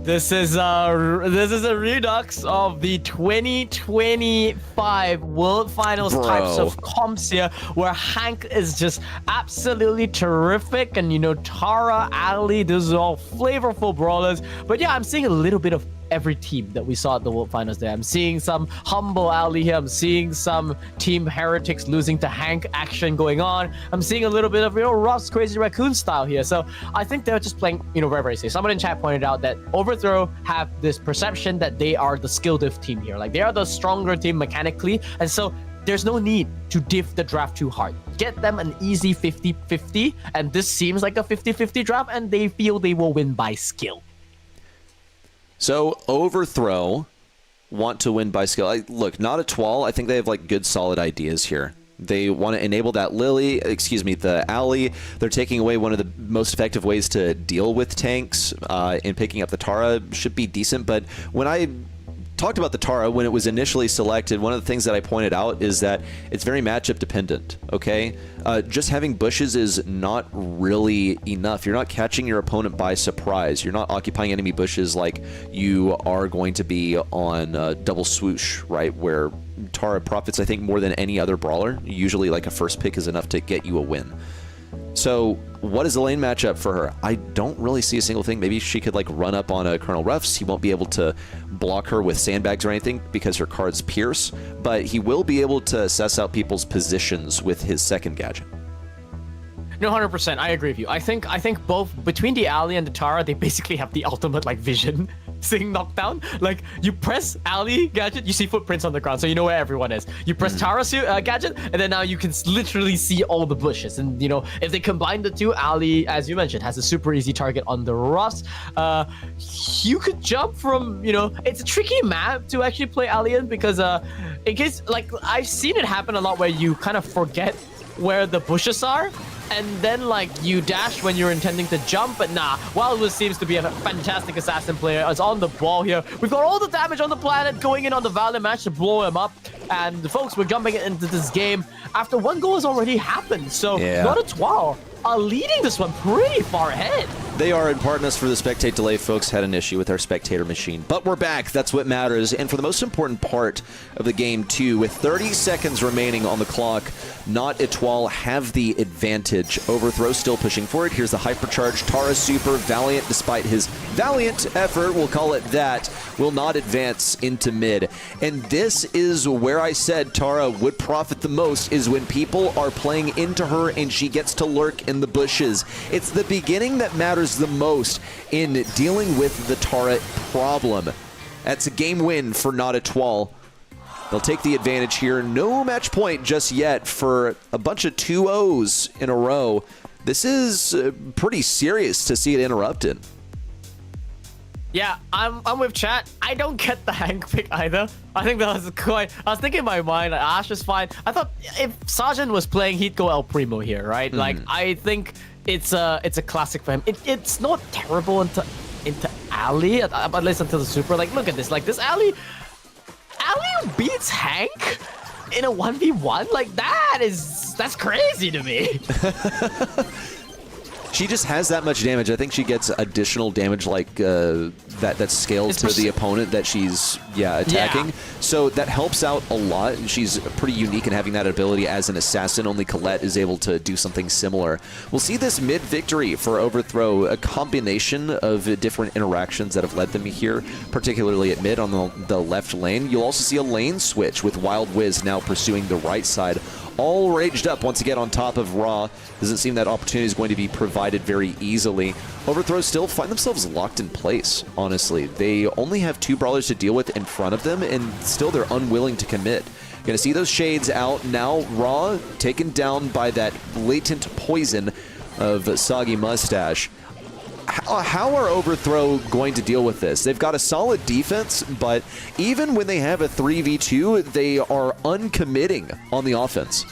This is a redux of the 2025 World Finals types of comps here, where Hank is just absolutely terrific, and you know, Tara, Ali, these are all flavorful brawlers. But yeah, I'm seeing a little bit of every team that we saw at the World Finals there. I'm seeing some humble Ali here. I'm seeing some Team Heretics losing to Hank action going on. I'm seeing a little bit of, you know, Ruff's Crazy Raccoon style here. So I think they're just playing, you know, very, very safe. Someone in chat pointed out that Overthrow have this perception that they are the skill diff team here. Like they are the stronger team mechanically. And so there's no need to diff the draft too hard. Get them an easy 50-50. And this seems like a 50-50 draft, and they feel they will win by skill. So Overthrow want to win by skill. Look, not a Twal. I think they have like good solid ideas here. They want to enable that the Alley. They're taking away one of the most effective ways to deal with tanks, and picking up the Tara should be decent. But when I talked about the Tara, when it was initially selected, one of the things that I pointed out is that it's very matchup dependent, okay? Just having bushes is not really enough. You're not catching your opponent by surprise. You're not occupying enemy bushes like you are going to be on double swoosh, right? Where Tara profits, I think, more than any other brawler. Usually like a first pick is enough to get you a win. So what is the lane matchup for her? I don't really see a single thing. Maybe she could like run up on a Colonel Ruffs. He won't be able to block her with sandbags or anything because her cards pierce, but he will be able to assess out people's positions with his second gadget. No, 100%. I agree with you. I think both between the Ali and the Tara, they basically have the ultimate like vision seeing knockdown. Like you press Ali gadget, you see footprints on the ground, so you know where everyone is. You press Tara's gadget, and then now you can literally see all the bushes. And you know, if they combine the two, Ali, as you mentioned, has a super easy target on the Ruffs. You could jump from, you know, it's a tricky map to actually play Ali in because in case like I've seen it happen a lot where you kind of forget where the bushes are, and then like you dash when you're intending to jump, but nah, Wildwood seems to be a fantastic assassin player. It's on the ball here. We've got all the damage on the planet going in on the Valiant match to blow him up, and folks, we're jumping into this game after one goal has already happened, so not a 12 are leading this one pretty far ahead. They are, and pardon us for the spectate delay. Folks had an issue with our spectator machine, but we're back. That's what matters. And for the most important part of the game, too, with 30 seconds remaining on the clock, Not Etoile have the advantage. Overthrow still pushing forward. Here's the hypercharge. Tara Super Valiant, despite his valiant effort, we'll call it that, will not advance into mid. And this is where I said Tara would profit the most, is when people are playing into her and she gets to lurk in the bushes. It's the beginning that matters the most in dealing with the Tara problem. That's a game win for Not Etoile. They'll take the advantage here. No match point just yet for a bunch of 2-0s in a row. This is pretty serious to see it interrupted. Yeah, I'm with chat. I don't get the Hank pick either. I think that was quite... I was thinking in my mind, like, Ash is fine. I thought if Sergeant was playing, he'd go El Primo here, right? Like, I think it's a classic for him. It's not terrible into Ali, at least until the Super. Like, look at this. Like, this Ali beats Hank in a 1v1? Like, that's crazy to me. She just has that much damage. I think she gets additional damage like that's scaled to the opponent that she's attacking. Yeah. So that helps out a lot. She's pretty unique in having that ability as an assassin. Only Colette is able to do something similar. We'll see this mid victory for Overthrow, a combination of different interactions that have led them here, particularly at mid on the left lane. You'll also see a lane switch with Wild Wiz now pursuing the right side. All raged up once again on top of Raw. Doesn't seem that opportunity is going to be provided very easily. Overthrow still find themselves locked in place, honestly. They only have 2 brawlers to deal with in front of them, and still they're unwilling to commit. Gonna see those shades out. Now Raw taken down by that latent poison of Soggy Mustache. How are Overthrow going to deal with this? They've got a solid defense, but even when they have a 3v2, they are uncommitting on the offense.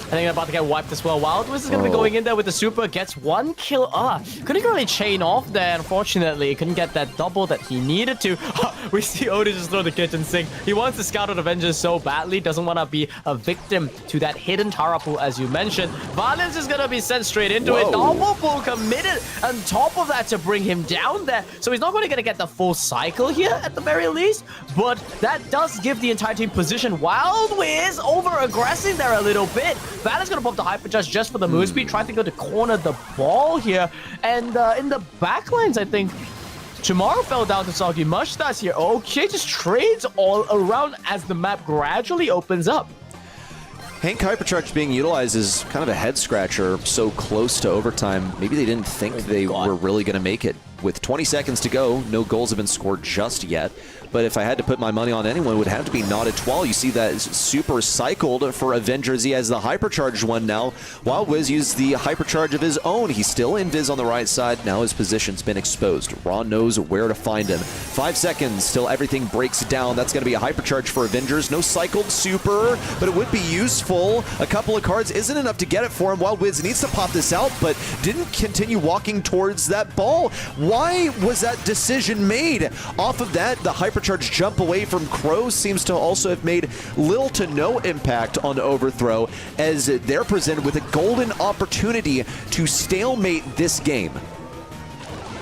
I think they're about to get wiped as well. Wild Wiz is going to be going in there with the Super, gets 1 kill. Couldn't really chain off there, unfortunately. Couldn't get that double that he needed to. We see Oda just throw the kitchen sink. He wants to scout out Avengers so badly, doesn't want to be a victim to that hidden Tara pool, as you mentioned. Violence is going to be sent straight into it. Double pool committed on top of that to bring him down there. So he's not going to get the full cycle here at the very least, but that does give the entire team position. Wild Wiz over-aggressing there a little bit. Valor's gonna pop the hypercharge just for the move speed, trying to go to corner the ball here. And in the backlines, I think Tomorrow fell down to Soggy Mustache here. Okay, just trades all around as the map gradually opens up. Hank Hypercharge being utilized is kind of a head scratcher so close to overtime. Maybe they didn't think they were really going to make it. With 20 seconds to go, no goals have been scored just yet. But if I had to put my money on anyone, it would have to be Not Etoile. You see that super cycled for Avengers. He has the hypercharged one now. Wild Wiz used the hypercharge of his own. He's still invis on the right side. Now his position's been exposed. Raw knows where to find him. 5 seconds till everything breaks down. That's going to be a hypercharge for Avengers. No cycled super, but it would be useful. A couple of cards isn't enough to get it for him. Wild Wiz needs to pop this out, but didn't continue walking towards that ball. Why was that decision made? Off of that, the hypercharge jump away from Crow seems to also have made little to no impact on Overthrow, as they're presented with a golden opportunity to stalemate this game.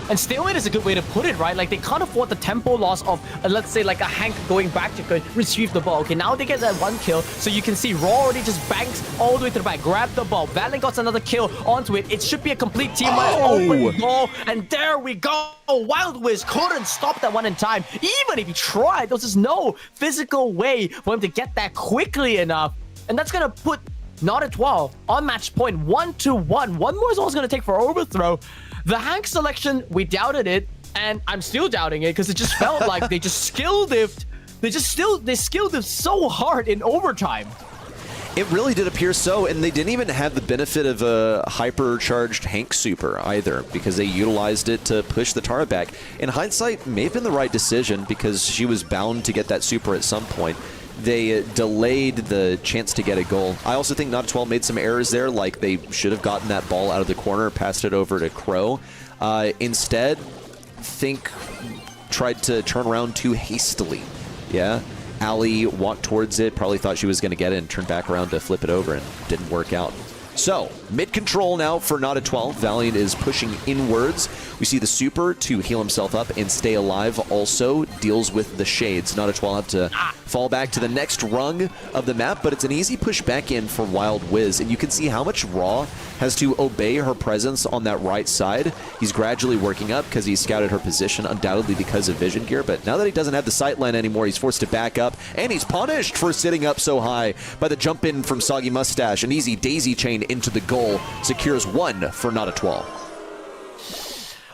And stalemate is a good way to put it, right? Like, they can't afford the tempo loss of, let's say, like a Hank going back to retrieve the ball. Okay, now they get that 1 kill. So you can see Raw already just banks all the way to the back. Grab the ball. Valiant got another kill onto it. It should be a complete team open goal. And there we go. Wild Wiz couldn't stop that one in time. Even if he tried, there was just no physical way for him to get that quickly enough. And that's going to put Not at 12 on match point 1-1. One more is all it's going to take for Overthrow. The Hank selection, we doubted it, and I'm still doubting it because it just felt like they just skill diffed. They skill diffed so hard in overtime. It really did appear so, and they didn't even have the benefit of a hypercharged Hank super either, because they utilized it to push the Tara back. In hindsight, may have been the right decision because she was bound to get that super at some point. They delayed the chance to get a goal. I also think Not 12 made some errors there, like they should have gotten that ball out of the corner, passed it over to Crow. Instead, think tried to turn around too hastily. Yeah, Ali walked towards it, probably thought she was going to get it and turned back around to flip it over, and didn't work out. So, mid-control now for Not 12. Valiant is pushing inwards. We see the super to heal himself up and stay alive also deals with the shades. Not 12 have to fall back to the next rung of the map, but it's an easy push back in for Wild Wiz. And you can see how much Raw has to obey her presence on that right side. He's gradually working up because he scouted her position, undoubtedly because of vision gear. But now that he doesn't have the sight line anymore, he's forced to back up. And he's punished for sitting up so high by the jump in from Soggy Mustache. An easy daisy chain into the goal secures 1 for Not 12.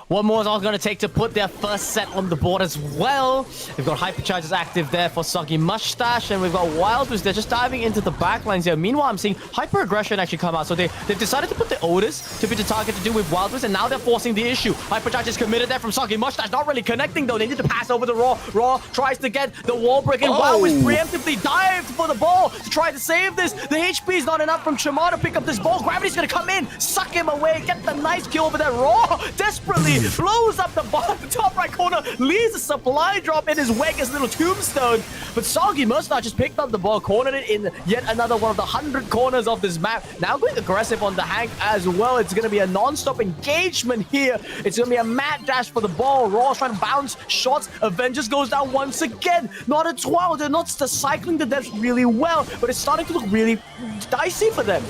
One more is all going to take to put their first set on the board as well. We've got Hypercharges active there for Soggy Mustache, and we've got Wild Wiz. They're just diving into the backlines here. Meanwhile, I'm seeing Hyper Aggression actually come out. So they've decided to put the Otis to be the target to do with Wild Wiz, and now they're forcing the issue. Hypercharge is committed there from Soggy Mustache. Not really connecting, though. They need to pass over the Raw. Raw tries to get the wall break, and Wild Wiz preemptively dived for the ball to try to save this. The HP is not enough from Chamar to pick up this ball. Gravity's going to come in, suck him away, get the nice kill over there. Raw desperately blows up the bottom, top right corner, leaves a supply drop in his wake as a little tombstone. But Soggy Mustache just picked up the ball, cornered it in yet another one of the 100 corners of this map. Now going aggressive on the Hank as well. It's going to be a non-stop engagement here. It's going to be a mad dash for the ball. Raw's trying to bounce shots. Avengers goes down once again. Not 12. They're not cycling the depth really well, but it's starting to look really dicey for them.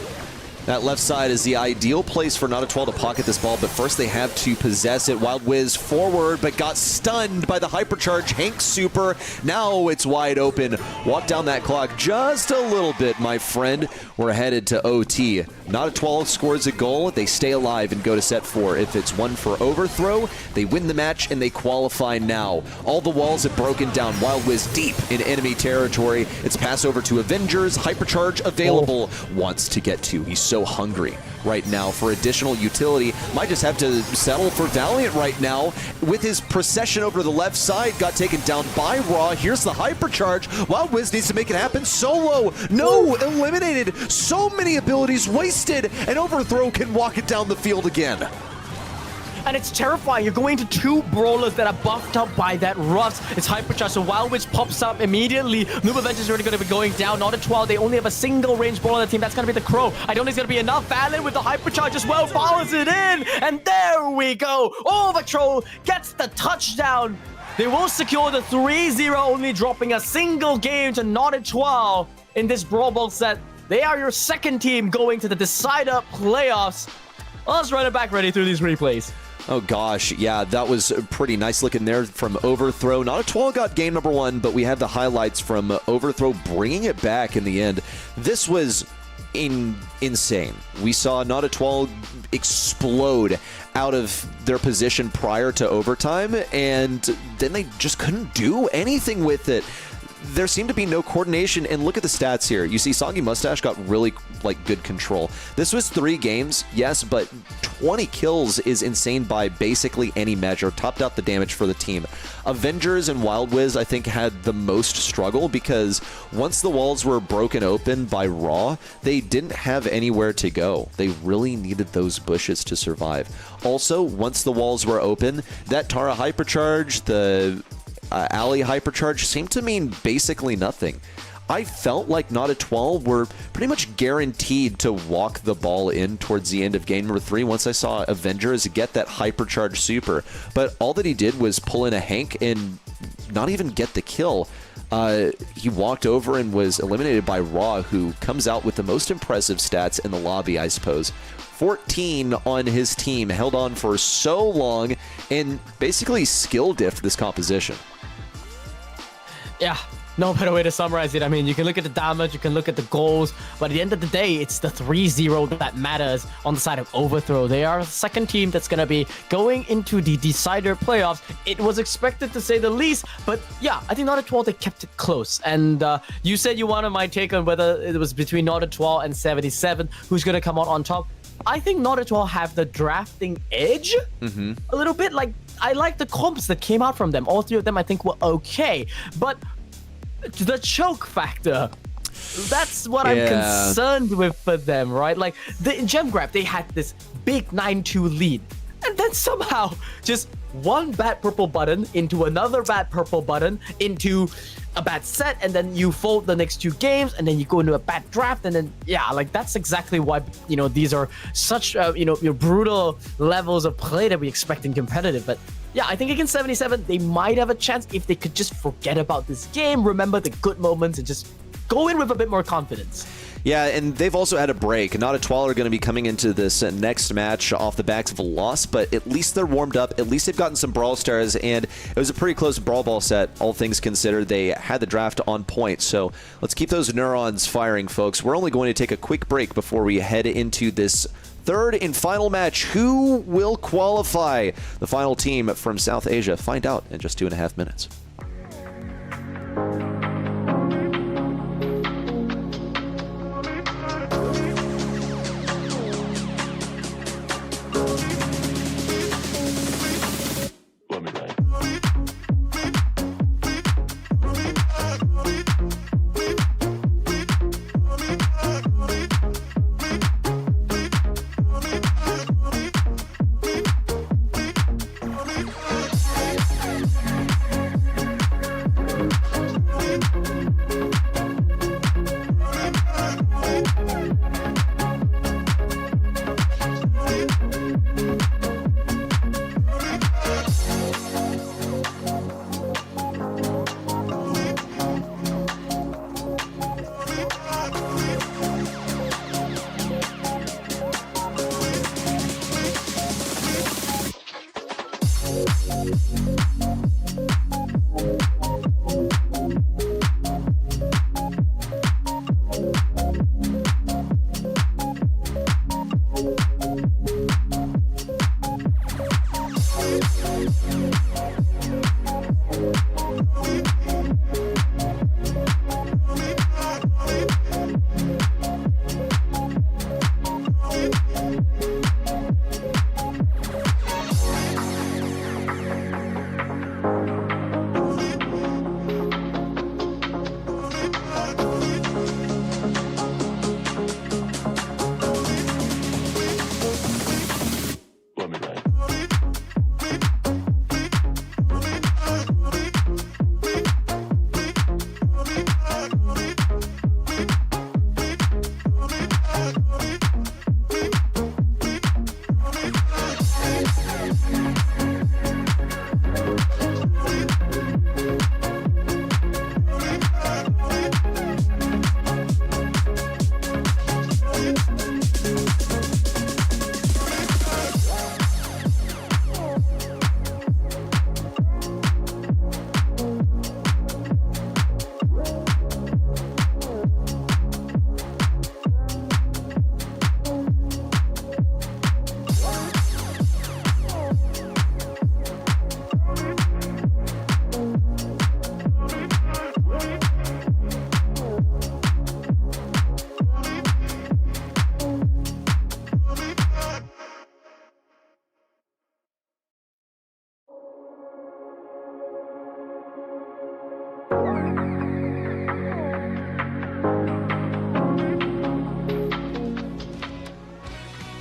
That left side is the ideal place for Not 12 to pocket this ball, but first they have to possess it. Wild Wiz forward, but got stunned by the hypercharge Hank super. Now it's wide open. Walk down that clock just a little bit, my friend. We're headed to OT. Not 12 scores a goal. They stay alive and go to set 4. If it's one for Overthrow, they win the match and they qualify now. All the walls have broken down. Wild Wiz deep in enemy territory. It's pass over to Avengers. Hypercharge available. Wants to get to. He's so hungry right now for additional utility. Might just have to settle for Valiant right now. With his procession over the left side, got taken down by Raw. Here's the hypercharge. Wild Wiz needs to make it happen solo. No, eliminated. So many abilities wasted, and Overthrow can walk it down the field again. And it's terrifying. You're going to 2 brawlers that are buffed up by that Ruffs. It's Hypercharge, so Wild Wiz pops up immediately. Noob Avengers is already going to be going down. Not 12. They only have a single range brawler on the team. That's going to be the Crow. I don't think it's going to be enough. Valiant with the Hypercharge as well follows it in. And there we go. Overthrow gets the touchdown. They will secure the 3-0, only dropping a single game to Not 12 in this Brawl Ball set. They are your second team going to the Decider playoffs. Let's run it back ready through these replays. Oh gosh, yeah, that was pretty nice looking there from Overthrow. Not 12 got game number 1, but we have the highlights from Overthrow bringing it back in the end. This was insane. We saw Not 12 explode out of their position prior to overtime, and then they just couldn't do anything with it. There seemed to be no coordination, and look at the stats here. You see Soggy Mustache got really good control. This was 3 games, yes, but 20 kills is insane by basically any measure. Topped out the damage for the team. Avengers and Wild Wiz, I think, had the most struggle because once the walls were broken open by Raw, they didn't have anywhere to go. They really needed those bushes to survive. Also, once the walls were open, that Tara hypercharge, the Ali hypercharge seemed to mean basically nothing. I felt like Not 12 were pretty much guaranteed to walk the ball in towards the end of game number 3 once I saw Avengers get that hypercharged super. But all that he did was pull in a Hank and not even get the kill. He walked over and was eliminated by Raw, who comes out with the most impressive stats in the lobby, I suppose. 14 on his team, held on for so long, and basically skill diffed this composition. Yeah, no better way to summarize it. I mean, you can look at the damage, you can look at the goals, but at the end of the day, it's the 3-0 that matters on the side of Overthrow. They are the second team that's going to be going into the decider playoffs. It was expected, to say the least, but yeah, I think Not 12, they kept it close. And you said you wanted my take on whether it was between Not 12 and 77, who's going to come out on top. I think Not 12 have the drafting edge a little bit. Like, I like the comps that came out from them. All 3 of them, I think, were okay. But the choke factor, that's what I'm concerned with for them, right? Like, the gem grab, they had this big 9-2 lead. And then somehow, just one bad purple button into another bad purple button into a bad set, and then you fold the next 2 games, and then you go into a bad draft, and then yeah, like that's exactly why, you know, these are such your brutal levels of play that we expect in competitive. But yeah, I think against 77 they might have a chance if they could just forget about this game, remember the good moments, and just go in with a bit more confidence. Yeah, and they've also had a break. Not 12 are going to be coming into this next match off the backs of a loss, but at least they're warmed up. At least they've gotten some Brawl stars, and it was a pretty close Brawl Ball set, all things considered. They had the draft on point, so let's keep those neurons firing, folks. We're only going to take a quick break before we head into this third and final match. Who will qualify? The final team from South Asia. Find out in just 2.5 minutes.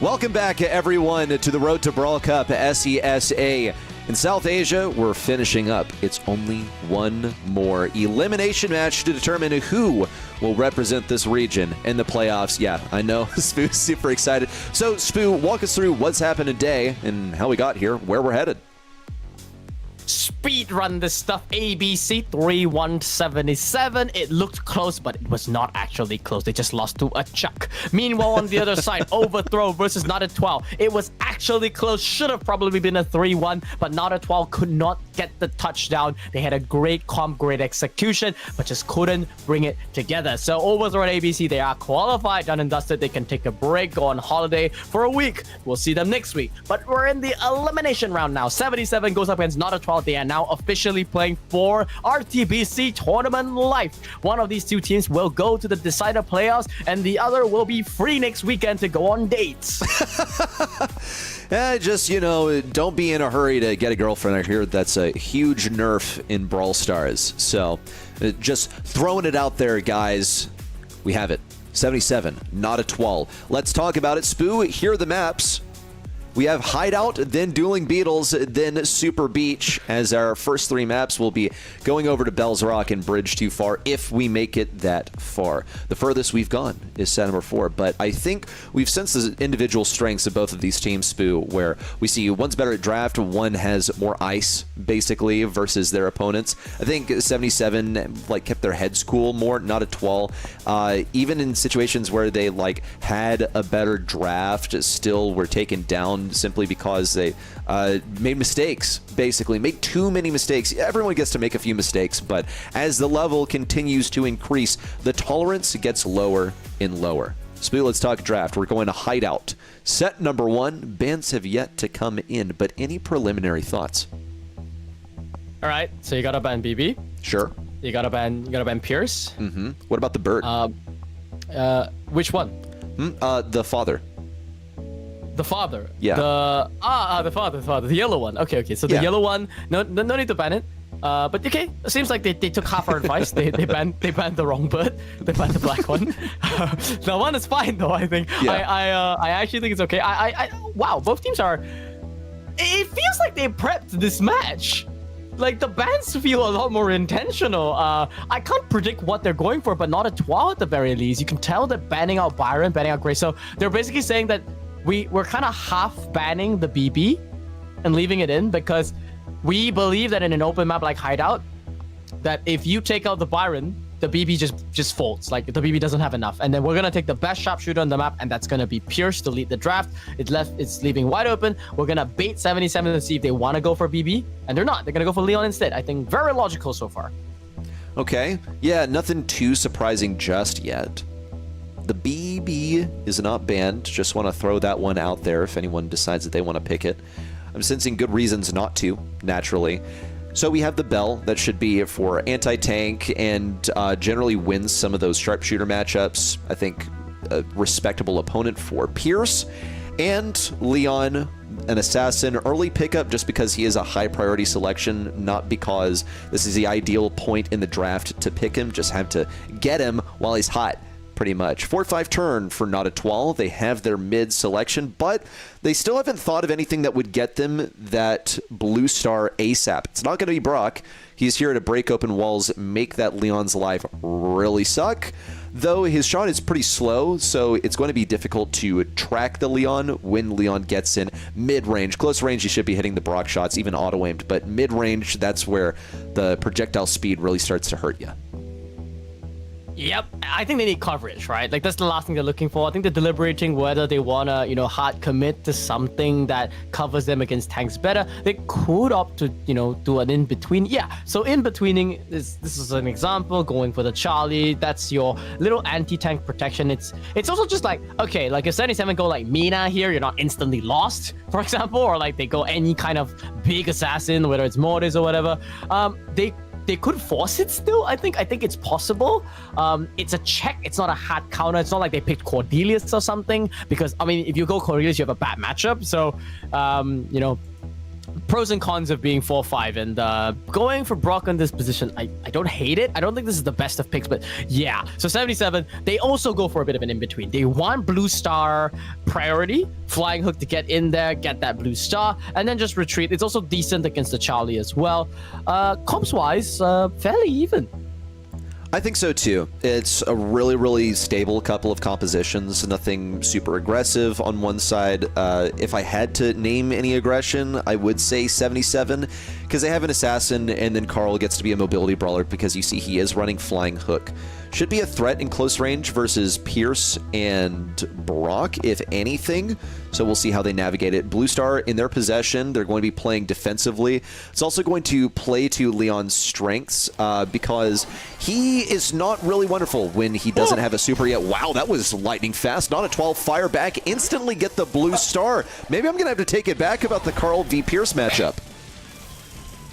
Welcome back, everyone, to the Road to Brawl Cup SESA In South Asia, we're finishing up. It's only one more elimination match to determine who will represent this region in the playoffs. Yeah, I know. Spoo's super excited. So, Spoo, walk us through what's happened today and how we got here, where we're headed. Speed run this stuff. ABC 3-1-77. It looked close, but it was not actually close. They just lost to a Chuck. Meanwhile, on the other side, Overthrow versus Not a 12. It was actually close. Should have probably been a 3-1, but Not a 12 could not get the touchdown. They had a great comp, great execution, but just couldn't bring it together. So Overthrow and ABC, they are qualified, done and dusted. They can take a break, go on holiday for a week. We'll see them next week. But we're in the elimination round now. 77 goes up against Not a 12. They are now officially playing for RTBC Tournament Life. One of these two teams will go to the decider playoffs, and the other will be free next weekend to go on dates. Just, don't be in a hurry to get a girlfriend. I hear that's a huge nerf in Brawl Stars. So, just throwing it out there, guys. We have it. 77, Not a 12. Let's talk about it. Spoo, here are the maps. We have Hideout, then Dueling Beetles, then Super Beach, as our first three maps will be going over to Bell's Rock and Bridge Too Far if we make it that far. The furthest we've gone is set number 4, but I think we've sensed the individual strengths of both of these teams, Spoo, where we see one's better at draft, one has more ice, basically, versus their opponents. I think 77 kept their heads cool more, Not a 12. Even in situations where they had a better draft, still were taken down simply because they made mistakes, basically. Made too many mistakes. Everyone gets to make a few mistakes, but as the level continues to increase, the tolerance gets lower and lower. So let's talk draft. We're going to Hideout. Set number 1. Bans have yet to come in, but any preliminary thoughts? All right, so you gotta ban BB. Sure. You gotta ban Pierce. Mm-hmm. What about the bird? Which one? The father. The father. Yeah. The father. The yellow one. Okay. So the yellow one. No need to ban it. But okay. It seems like they took half our advice. they banned the wrong bird. They banned the black one. The one is fine though. I think. Yeah. I actually think it's okay. Wow. Both teams are. It feels like they prepped this match. The bans feel a lot more intentional. I can't predict what they're going for, but Not a 12 at the very least. You can tell they're banning out Byron, banning out Gray. So they're basically saying that we're kind of half banning the BB and leaving it in because we believe that in an open map like Hideout, that if you take out the Byron, the BB just folds. The BB doesn't have enough. And then we're going to take the best sharpshooter on the map, and that's going to be Pierce to lead the draft. It's leaving wide open. We're going to bait 77 to see if they want to go for BB, and they're not. They're going to go for Leon instead. I think very logical so far. Okay. Yeah, nothing too surprising just yet. The BB is not banned. Just want to throw that one out there if anyone decides that they want to pick it. I'm sensing good reasons not to, naturally. So we have the Bell that should be for anti-tank and generally wins some of those sharpshooter matchups. I think a respectable opponent for Pierce. And Leon, an assassin, early pickup just because he is a high priority selection, not because this is the ideal point in the draft to pick him. Just have to get him while he's hot. Pretty much. 4-5 turn for Not a 12. They have their mid selection, but they still haven't thought of anything that would get them that blue star ASAP. It's not going to be Brock. He's here to break open walls, make that Leon's life really suck. Though his shot is pretty slow, so it's going to be difficult to track the Leon when Leon gets in mid-range. Close range, he should be hitting the Brock shots, even auto-aimed, but mid-range, that's where the projectile speed really starts to hurt you. Yep, I think they need coverage, right? That's the last thing they're looking for. I think they're deliberating whether they want to, hard commit to something that covers them against tanks better. They could opt to, do an in-between. Yeah, so in-betweening, this is an example, going for the Charlie. That's your little anti-tank protection. It's also just okay, if 77 go Mina here, you're not instantly lost, for example, or they go any kind of big assassin, whether it's Mortis or whatever. They could force it still. I think it's possible. It's a check. It's not a hard counter. It's not like they picked Cordelius or something. Because if you go Cordelius, you have a bad matchup. So, pros and cons of being 4-5, and going for Brock in this position, I don't hate it. I don't think this is the best of picks, but yeah. So 77, they also go for a bit of an in-between. They want blue star priority, flying hook to get in there, get that blue star, and then just retreat. It's also decent against the Charlie as well. Comps-wise, fairly even. I think so too. It's a really, really stable couple of compositions. Nothing super aggressive on one side. If I had to name any aggression, I would say 77, because they have an assassin, and then Carl gets to be a mobility brawler because you see he is running flying hook. Should be a threat in close range versus Pierce and Brock, if anything. So we'll see how they navigate it. Blue Star in their possession. They're going to be playing defensively. It's also going to play to Leon's strengths because he is not really wonderful when he doesn't have a super yet. Wow, that was lightning fast. Not a 12. Fire back. Instantly get the Blue Star. Maybe I'm going to have to take it back about the Carl v. Pierce matchup.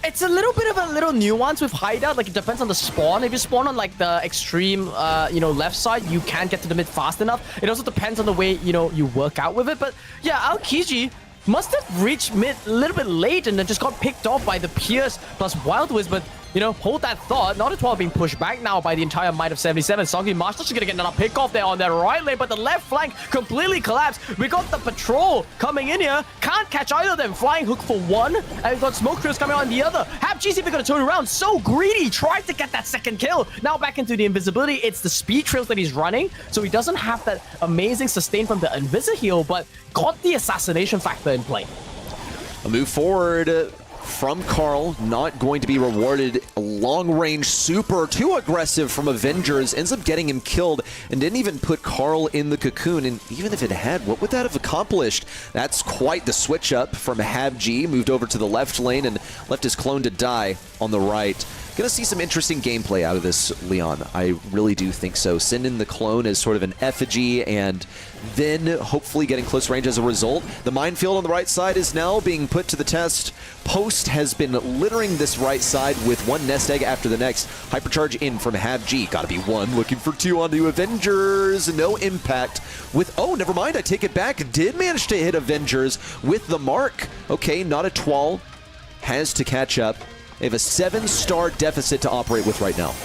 It's a little bit of a little nuance with hideout. Like, it depends on the spawn. If you spawn on like the extreme, left side, you can't get to the mid fast enough. It also depends on the way, you work out with it. But yeah, Aokiji must have reached mid a little bit late and then just got picked off by the Pierce plus Wild Wiz. But, hold that thought. Not at all being pushed back now by the entire might of 77. Soggy Marsh just gonna get another pick off there on that right lane, but the left flank completely collapsed. We got the patrol coming in here. Can't catch either of them. Flying hook for one, and we've got smoke trails coming on the other. HapG's even gonna turn around. So greedy. Tried to get that second kill. Now back into the invisibility. It's the speed trails that he's running, so he doesn't have that amazing sustain from the Invisi heal, but got the assassination factor in play. A move forward from Carl, not going to be rewarded. A long-range super, too aggressive from Avengers, ends up getting him killed and didn't even put Carl in the cocoon. And even if it had, what would that have accomplished? That's quite the switch up from HapG, moved over to the left lane and left his clone to die on the right. Gonna see some interesting gameplay out of this Leon. I really do think so. Send in the clone as sort of an effigy and then hopefully getting close range as a result. The minefield on the right side is now being put to the test. Post has been littering this right side with one nest egg after the next. Hypercharge in from HapG. Gotta be one. Looking for two onto Avengers. No impact with... Oh, never mind. I take it back. Did manage to hit Avengers with the mark. Okay, not a 12. Has to catch up. They have a 7-star deficit to operate with right now.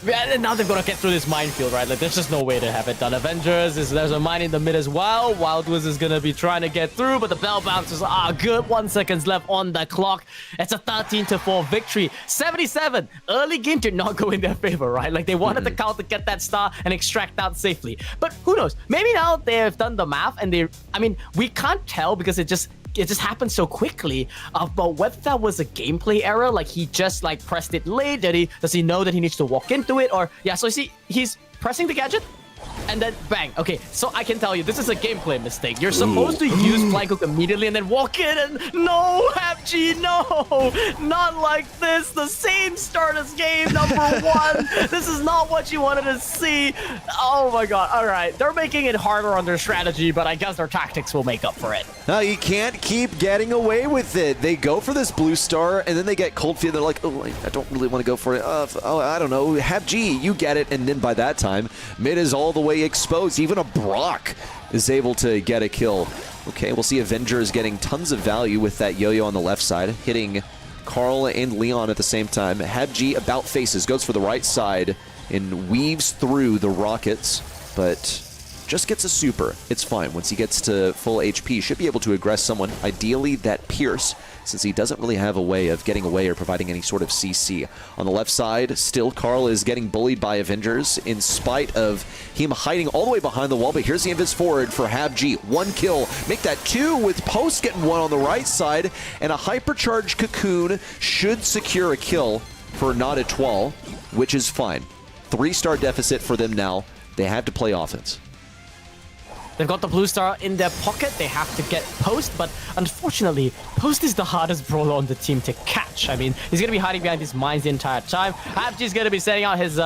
Yeah, and now they've got to get through this minefield, right? Like, there's just no way to have it done. Avengers, there's a mine in the mid as well. Wild Wiz is going to be trying to get through, but the bell bounces are good. 1 second left on the clock. It's a 13-4 victory. 77, early game did not go in their favor, right? Like, they wanted the count to get that star and extract out safely. But who knows? Maybe now they have done the math and we can't tell because it just happened so quickly. But whether that was a gameplay error, like he just like pressed it late, does he know that he needs to walk into it? Or yeah, so he's pressing the gadget and then bang. Okay, so I can tell you this is a gameplay mistake. You're supposed to use flank hook immediately and then walk in and no, HapG, no, not like this. The same start as game number 1. This is not what you wanted to see. Oh my god. All right, they're making it harder on their strategy, but I guess their tactics will make up for it. No, you can't keep getting away with it. They go for this blue star and then they get cold feet. They're like, oh, I don't really want to go for it. I don't know. HapG, you get it. And then by that time, mid is all the way exposed. Even a Brock is able to get a kill. Okay, we'll see Avengers getting tons of value with that yo-yo on the left side, hitting Carl and Leon at the same time. HapG about faces, goes for the right side and weaves through the rockets, but just gets a super. It's fine. Once he gets to full HP, should be able to aggress someone, ideally that Pierce, since he doesn't really have a way of getting away or providing any sort of CC. On the left side, still Carl is getting bullied by Avengers in spite of him hiding all the way behind the wall, but here's the invis forward for HapG. 1 kill. Make that 2 with Post getting 1 on the right side, and a hypercharged cocoon should secure a kill for not a 12, which is fine. 3-star deficit for them now. They have to play offense. They've got the blue star in their pocket. They have to get Post, but unfortunately, Post is the hardest brawler on the team to catch. I mean, he's going to be hiding behind these mines the entire time. HapG's going to be setting out his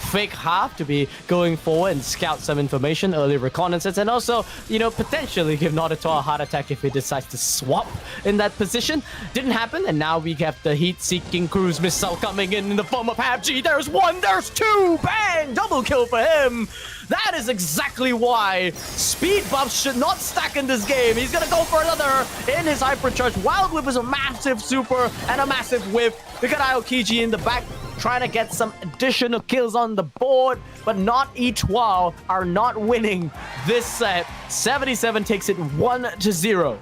fake half to be going forward and scout some information, early reconnaissance, and also, potentially give Natari a heart attack if he decides to swap in that position. Didn't happen, and now we have the heat-seeking cruise missile coming in the form of HapG. There's 1, there's 2, bang! Double kill for him! That is exactly why speed buffs should not stack in this game. He's gonna go for another in his hypercharge. Wild Whip is a massive super and a massive whip. We got Aokiji in the back trying to get some additional kills on the board, but not each WoW are not winning this set. 77 takes it 1-0.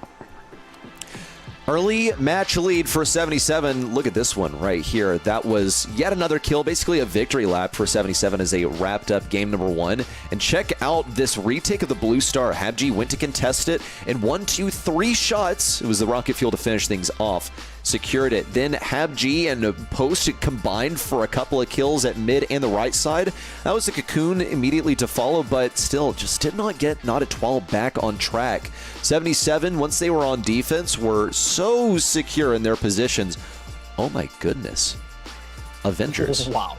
Early match lead for 77. Look at this one right here. That was yet another kill, basically a victory lap for 77 as they wrapped up game number 1. And check out this retake of the blue star. Habji went to contest it in 1, 2, 3 shots. It was the rocket fuel to finish things off. Secured it. Then Habji and Post combined for a couple of kills at mid and the right side. That was the Cocoon immediately to follow, but still just did not get Natari back on track. 77, once they were on defense, were so secure in their positions. Oh my goodness. Avengers. Wow.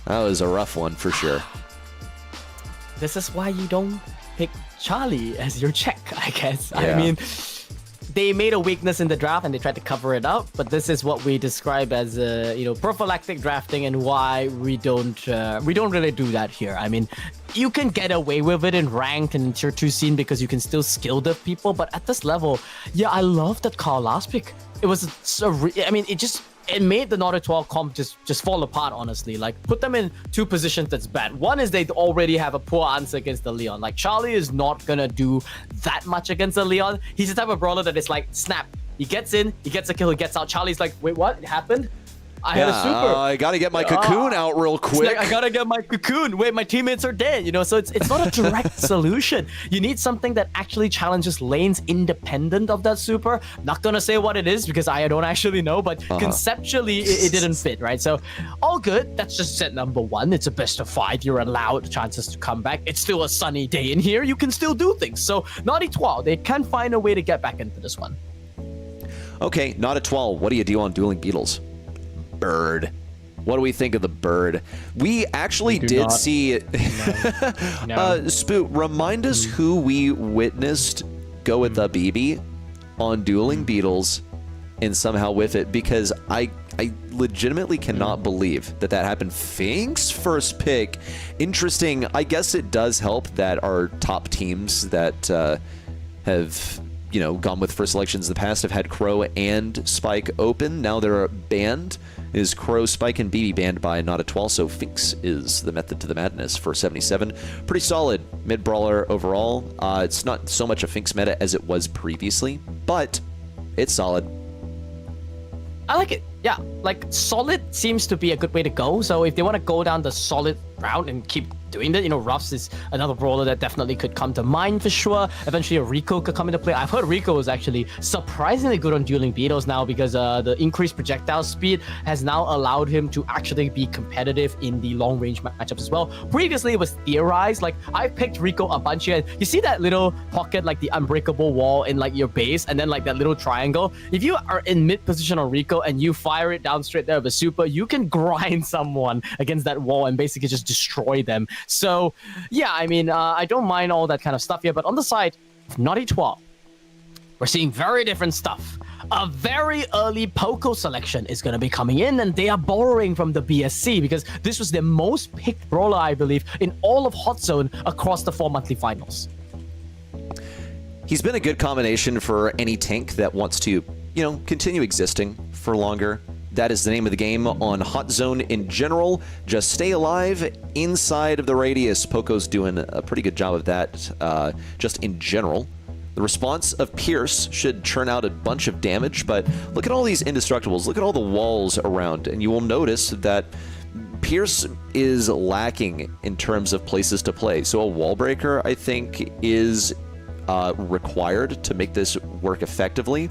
That was a rough one for sure. This is why you don't pick Charlie as your check, I guess. Yeah. I mean, they made a weakness in the draft and they tried to cover it up, but this is what we describe as prophylactic drafting, and why we don't really do that here. I mean, you can get away with it in ranked and tier 2 scene because you can still skill diff people, but at this level, yeah, I love that Carl last pick. It was it made the Natari 12 comp just fall apart, honestly. Like, put them in 2 positions that's bad. One is they already have a poor answer against the Leon. Like, Charlie is not gonna do that much against the Leon. He's the type of brawler that is like, snap. He gets in, he gets a kill, he gets out. Charlie's like, wait, what? It happened? I had a super. I gotta get my Cocoon out real quick. Like, I gotta get my Cocoon. Wait, my teammates are dead, So it's not a direct solution. You need something that actually challenges lanes independent of that super. Not gonna say what it is because I don't actually know, but conceptually it didn't fit, right? So all good. That's just set number 1. It's a best of 5. You're allowed chances to come back. It's still a sunny day in here. You can still do things. So Natari 12, they can find a way to get back into this one. Okay, Natari 12. What do you do on Dueling Beetles? Bird. What do we think of the bird? We actually did see Spoot, remind us who we witnessed go with the BB on Dueling Beetles and somehow with it, because I legitimately cannot believe that happened. Fink's first pick. Interesting. I guess it does help that our top teams that have gone with first selections in the past have had Crow and Spike open. Now they're banned. Is Crow, Spike, and BB banned by Natari 12, so Finks is the method to the madness for 77. Pretty solid mid-brawler overall. It's not so much a Finks meta as it was previously, but it's solid. I like it. Yeah, like solid seems to be a good way to go. So if they want to go down the solid route and keep doing that, Ruffs is another brawler that definitely could come to mind for sure. Eventually a Rico could come into play. I've heard Rico is actually surprisingly good on Dueling Beetles now because the increased projectile speed has now allowed him to actually be competitive in the long range matchups as well. Previously it was theorized, like I picked Rico a bunch here. You see that little pocket, like the unbreakable wall in like your base, and then like that little triangle. If you are in mid position on Rico and you fire it down straight there with a super, you can grind someone against that wall and basically just destroy them. So yeah, I mean, I don't mind all that kind of stuff here, but on the side of Natari 12, we're seeing very different stuff. A very early Poco selection is going to be coming in, and they are borrowing from the BSC because this was their most picked brawler, I believe, in all of Hot Zone across the 4 monthly finals. He's been a good combination for any tank that wants to, continue existing for longer. That is the name of the game on Hot Zone in general. Just stay alive inside of the radius. Poco's doing a pretty good job of that, just in general. The response of Pierce should churn out a bunch of damage, but look at all these indestructibles. Look at all the walls around, and you will notice that Pierce is lacking in terms of places to play. So a wall breaker, I think, is required to make this work effectively.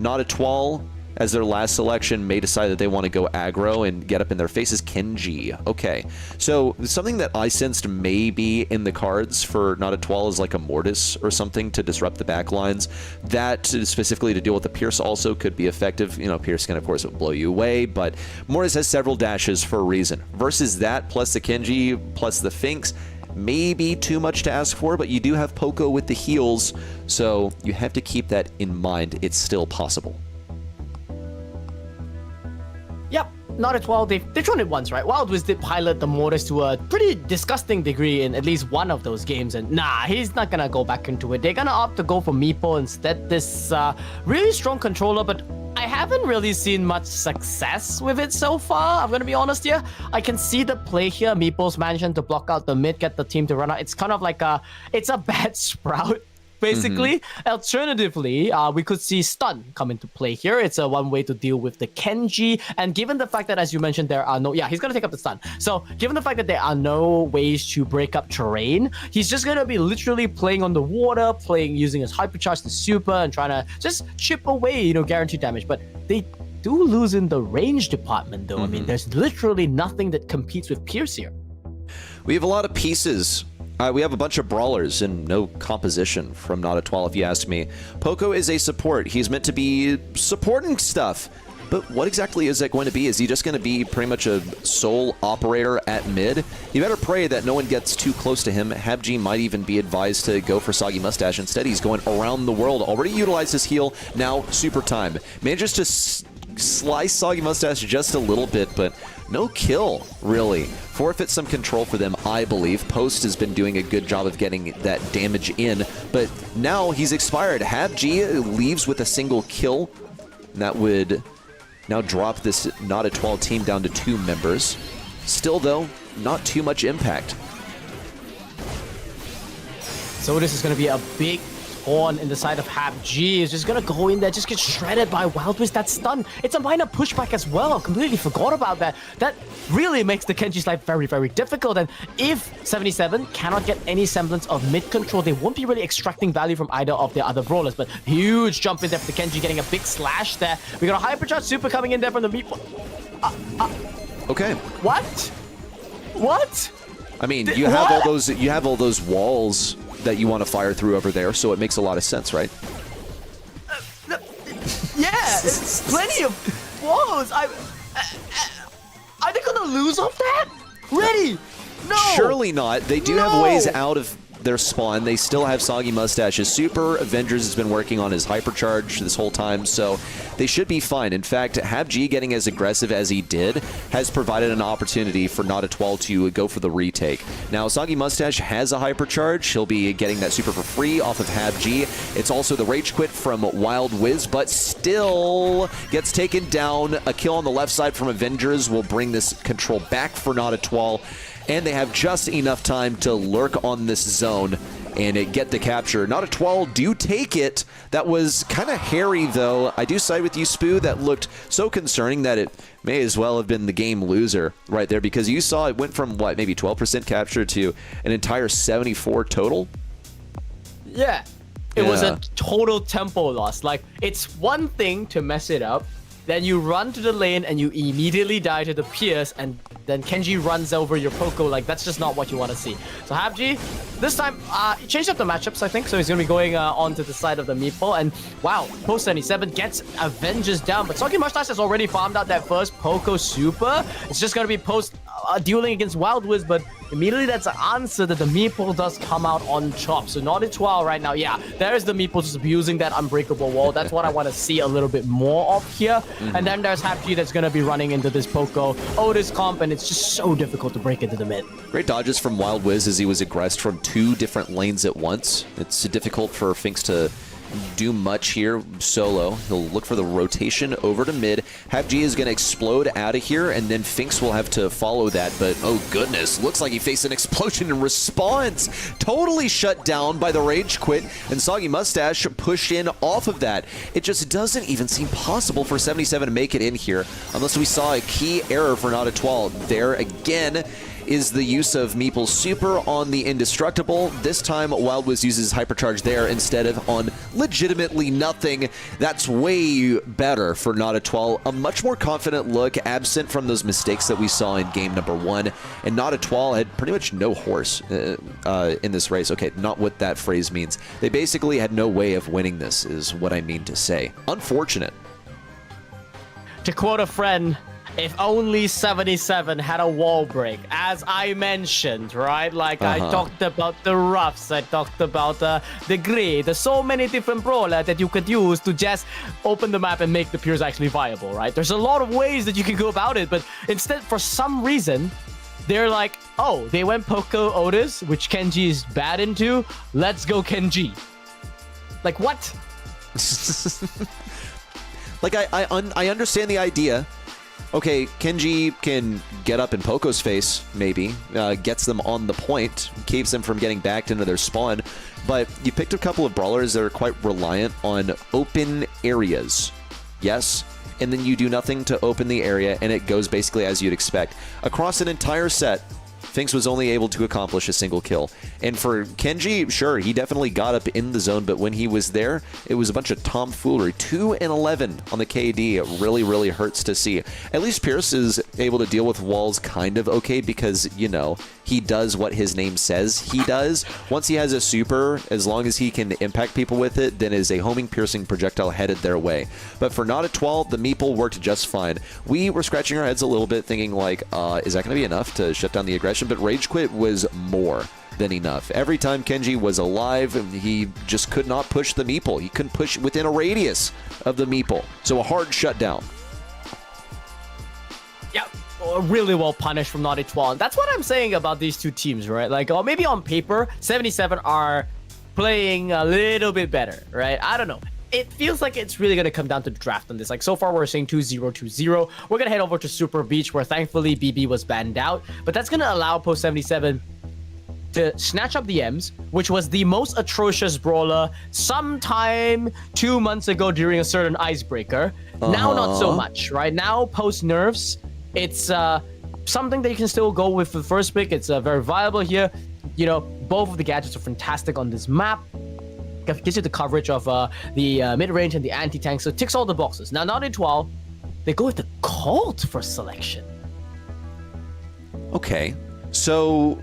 Natari 12, as their last selection, may decide that they want to go aggro and get up in their faces. Kenji. Okay. So something that I sensed may be in the cards for Natari 12 is like a Mortis or something to disrupt the backlines. That specifically to deal with the Pierce also could be effective. Pierce can, of course, blow you away, but Mortis has several dashes for a reason. Versus that, plus the Kenji, plus the Finks, may be too much to ask for, but you do have Poco with the heals, so you have to keep that in mind. It's still possible. Yep, not at all. They've shown it once, right? Wild Wiz did pilot the Mortis to a pretty disgusting degree in at least one of those games, and nah, he's not gonna go back into it. They're gonna opt to go for Meepo instead. This really strong controller, but I haven't really seen much success with it so far. I'm gonna be honest here. I can see the play here. Meepo's managed to block out the mid, get the team to run out. It's kind of like it's a bad Sprout, basically. Alternatively, we could see stun come into play here. It's a one way to deal with the Kenji, and given the fact that, as you mentioned, there are no, he's gonna take up the stun. So given the fact that there are no ways to break up terrain, he's just gonna be literally playing on the water, using his hypercharge, the super, and trying to just chip away, guaranteed damage. But they do lose in the range department, though. I mean, there's literally nothing that competes with Pierce here. We have a lot of pieces. We have a bunch of brawlers and no composition from Not a Twal, if you ask me. Poco is a support. He's meant to be supporting stuff. But what exactly is that going to be? Is he just going to be pretty much a sole operator at mid? You better pray that no one gets too close to him. HabG might even be advised to go for Soggy Mustache. Instead, he's going around the world. Already utilized his heal. Now, super time. Manages to slice Soggy Mustache just a little bit, but no kill, really. Forfeits some control for them, I believe. Post has been doing a good job of getting that damage in, but now he's expired. HabG leaves with a single kill. That would now drop this Not a Twal team down to 2 members. Still, though, not too much impact. So this is going to be a big pawn in the side of HabG. Is just gonna go in there, just get shredded by Wild Wiz. That stun. It's a minor pushback as well. I completely forgot about that. That really makes the Kenji's life very, very difficult. And if 77 cannot get any semblance of mid control, they won't be really extracting value from either of the other brawlers. But huge jump in there for the Kenji, getting a big slash there. We got a hypercharge super coming in there from the Meepo. Okay. What? What? I mean, you have all those walls that you want to fire through over there, so it makes a lot of sense, right? Yeah, it's plenty of walls. Are they gonna lose off that? Ready? No. Surely not. They do have ways out of their spawn. They still have Soggy Mustache's super. Avengers has been working on his hypercharge this whole time, so they should be fine. In fact, HabG getting as aggressive as he did has provided an opportunity for Not a Twal to go for the retake. Now, Soggy Mustache has a hypercharge. He'll be getting that super for free off of HabG. It's also the rage quit from Wild Wiz, but still gets taken down. A kill on the left side from Avengers will bring this control back for Not a Twal. And they have just enough time to lurk on this zone and get the capture. Not a Twal do take it. That was kind of hairy, though. I do side with you, Spoo. That looked so concerning that it may as well have been the game loser right there, because you saw it went from, what, maybe 12% capture to an entire 74 total? Yeah. It was a total tempo loss. Like, it's one thing to mess it up, then you run to the lane and you immediately die to the Pierce, and then Kenji runs over your Poco. Like, that's just not what you want to see. So HabG, this time, he changed up the matchups, I think. So he's going to be going onto the side of the Meepo. And wow, Post 77 gets Avengers down. But Soggy Mustache has already farmed out that first Poco super. It's just going to be Post dueling against Wild Wiz, but immediately that's an answer that the Meepo does come out on top. So Not a Twal right now. Yeah, there's the Meepo just abusing that unbreakable wall. That's what I want to see a little bit more of here. And then there's HabG that's going to be running into this Poco Otis comp, and it's just so difficult to break into the mid. Great dodges from Wild Wiz as he was aggressed from 2 different lanes at once. It's difficult for Finks to do much here solo. He'll look for the rotation over to mid. HabG is going to explode out of here, and then Finks will have to follow that. But oh goodness, looks like he faced an explosion in response. Totally shut down by the rage quit, and Soggy Mustache pushed in off of that. It just doesn't even seem possible for 77 to make it in here unless we saw a key error for Not a Twal. There again is the use of Meeple's super on the Indestructible. This time, Wild Wiz uses Hypercharge there instead of on legitimately nothing. That's way better for Not a Twal. A much more confident look, absent from those mistakes that we saw in game number 1. And Not a Twal had pretty much no horse in this race. Okay, not what that phrase means. They basically had no way of winning this, is what I mean to say. Unfortunate. To quote a friend, if only 77 had a wall break, as I mentioned, right? Like I talked about the roughs, I talked about the gray. There's so many different brawlers that you could use to just open the map and make the Piers actually viable, right? There's a lot of ways that you can go about it, but instead, for some reason, they're like, oh, they went Poco Otis, which Kenji is bad into. Let's go Kenji. Like, what? Like, I understand the idea. Okay, Kenji can get up in Poco's face, maybe. Gets them on the point. Keeps them from getting backed into their spawn. But you picked a couple of brawlers that are quite reliant on open areas. Yes? And then you do nothing to open the area, and it goes basically as you'd expect. Across an entire set, Finks was only able to accomplish a single kill. And for Kenji, sure, he definitely got up in the zone, but when he was there, it was a bunch of tomfoolery. 2 and 11 on the KD. It really, really hurts to see. At least Pierce is able to deal with walls kind of okay because, you know, he does what his name says he does. Once he has a super, as long as he can impact people with it, then it is a homing, piercing projectile headed their way. But for Not a 12, the meeple worked just fine. We were scratching our heads a little bit thinking like, is that going to be enough to shut down the aggression? But Rage Quit was more than enough. Every time Kenji was alive, he just could not push the meeple. He couldn't push within a radius of the meeple. So a hard shutdown. Yeah, really well punished from Naughty 12. That's what I'm saying about these two teams, right? Like, maybe on paper, 77 are playing a little bit better, right? I don't know. It feels like it's really going to come down to the draft on this. Like, so far, we're seeing 2-0, 2-0. We're going to head over to Super Beach, where thankfully BB was banned out. But that's going to allow Post 77 to snatch up the M's, which was the most atrocious brawler sometime 2 months ago during a certain icebreaker. Now, not so much, right? Now, post nerfs, it's something that you can still go with for the first pick. It's very viable here. You know, both of the gadgets are fantastic on this map. Gives you the coverage of the mid-range and the anti-tank, so it ticks all the boxes. Now, Naughty 12, they go with the Colt for selection. Okay, so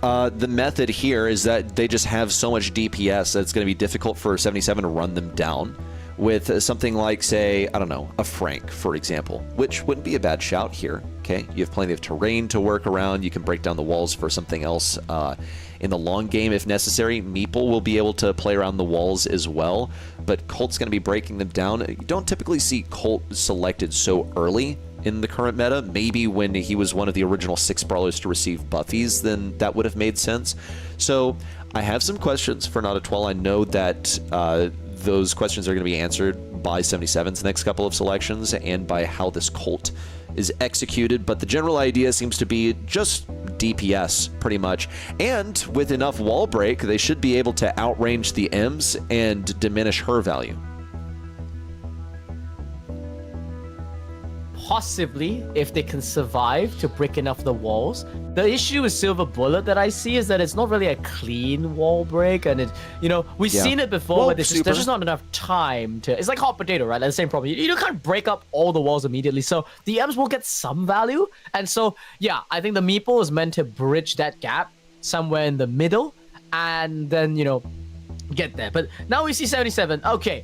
the method here is that they just have so much DPS that it's going to be difficult for 77 to run them down with something like, say, I don't know, a Frank, for example, which wouldn't be a bad shout here, okay? You have plenty of terrain to work around. You can break down the walls for something else in the long game if necessary. Meeple will be able to play around the walls as well, but Colt's going to be breaking them down. You don't typically see Colt selected so early in the current meta. Maybe when he was one of the original 6 brawlers to receive buffies, then that would have made sense. So I have some questions for Not a 12. I know that those questions are going to be answered by 77's next couple of selections and by how this Colt is executed, but the general idea seems to be just DPS, pretty much. And with enough wall break, they should be able to outrange the M's and diminish her value. Possibly, if they can survive to break enough of the walls. The issue with Silver Bullet that I see is that it's not really a clean wall break, and it, you know, we've seen it before, but there's just not enough time to. It's like Hot Potato, right? Like the same problem. You can't break up all the walls immediately, so the M's will get some value, and so yeah, I think the meeple is meant to bridge that gap somewhere in the middle, and then, you know, get there. But now we see 77. Okay,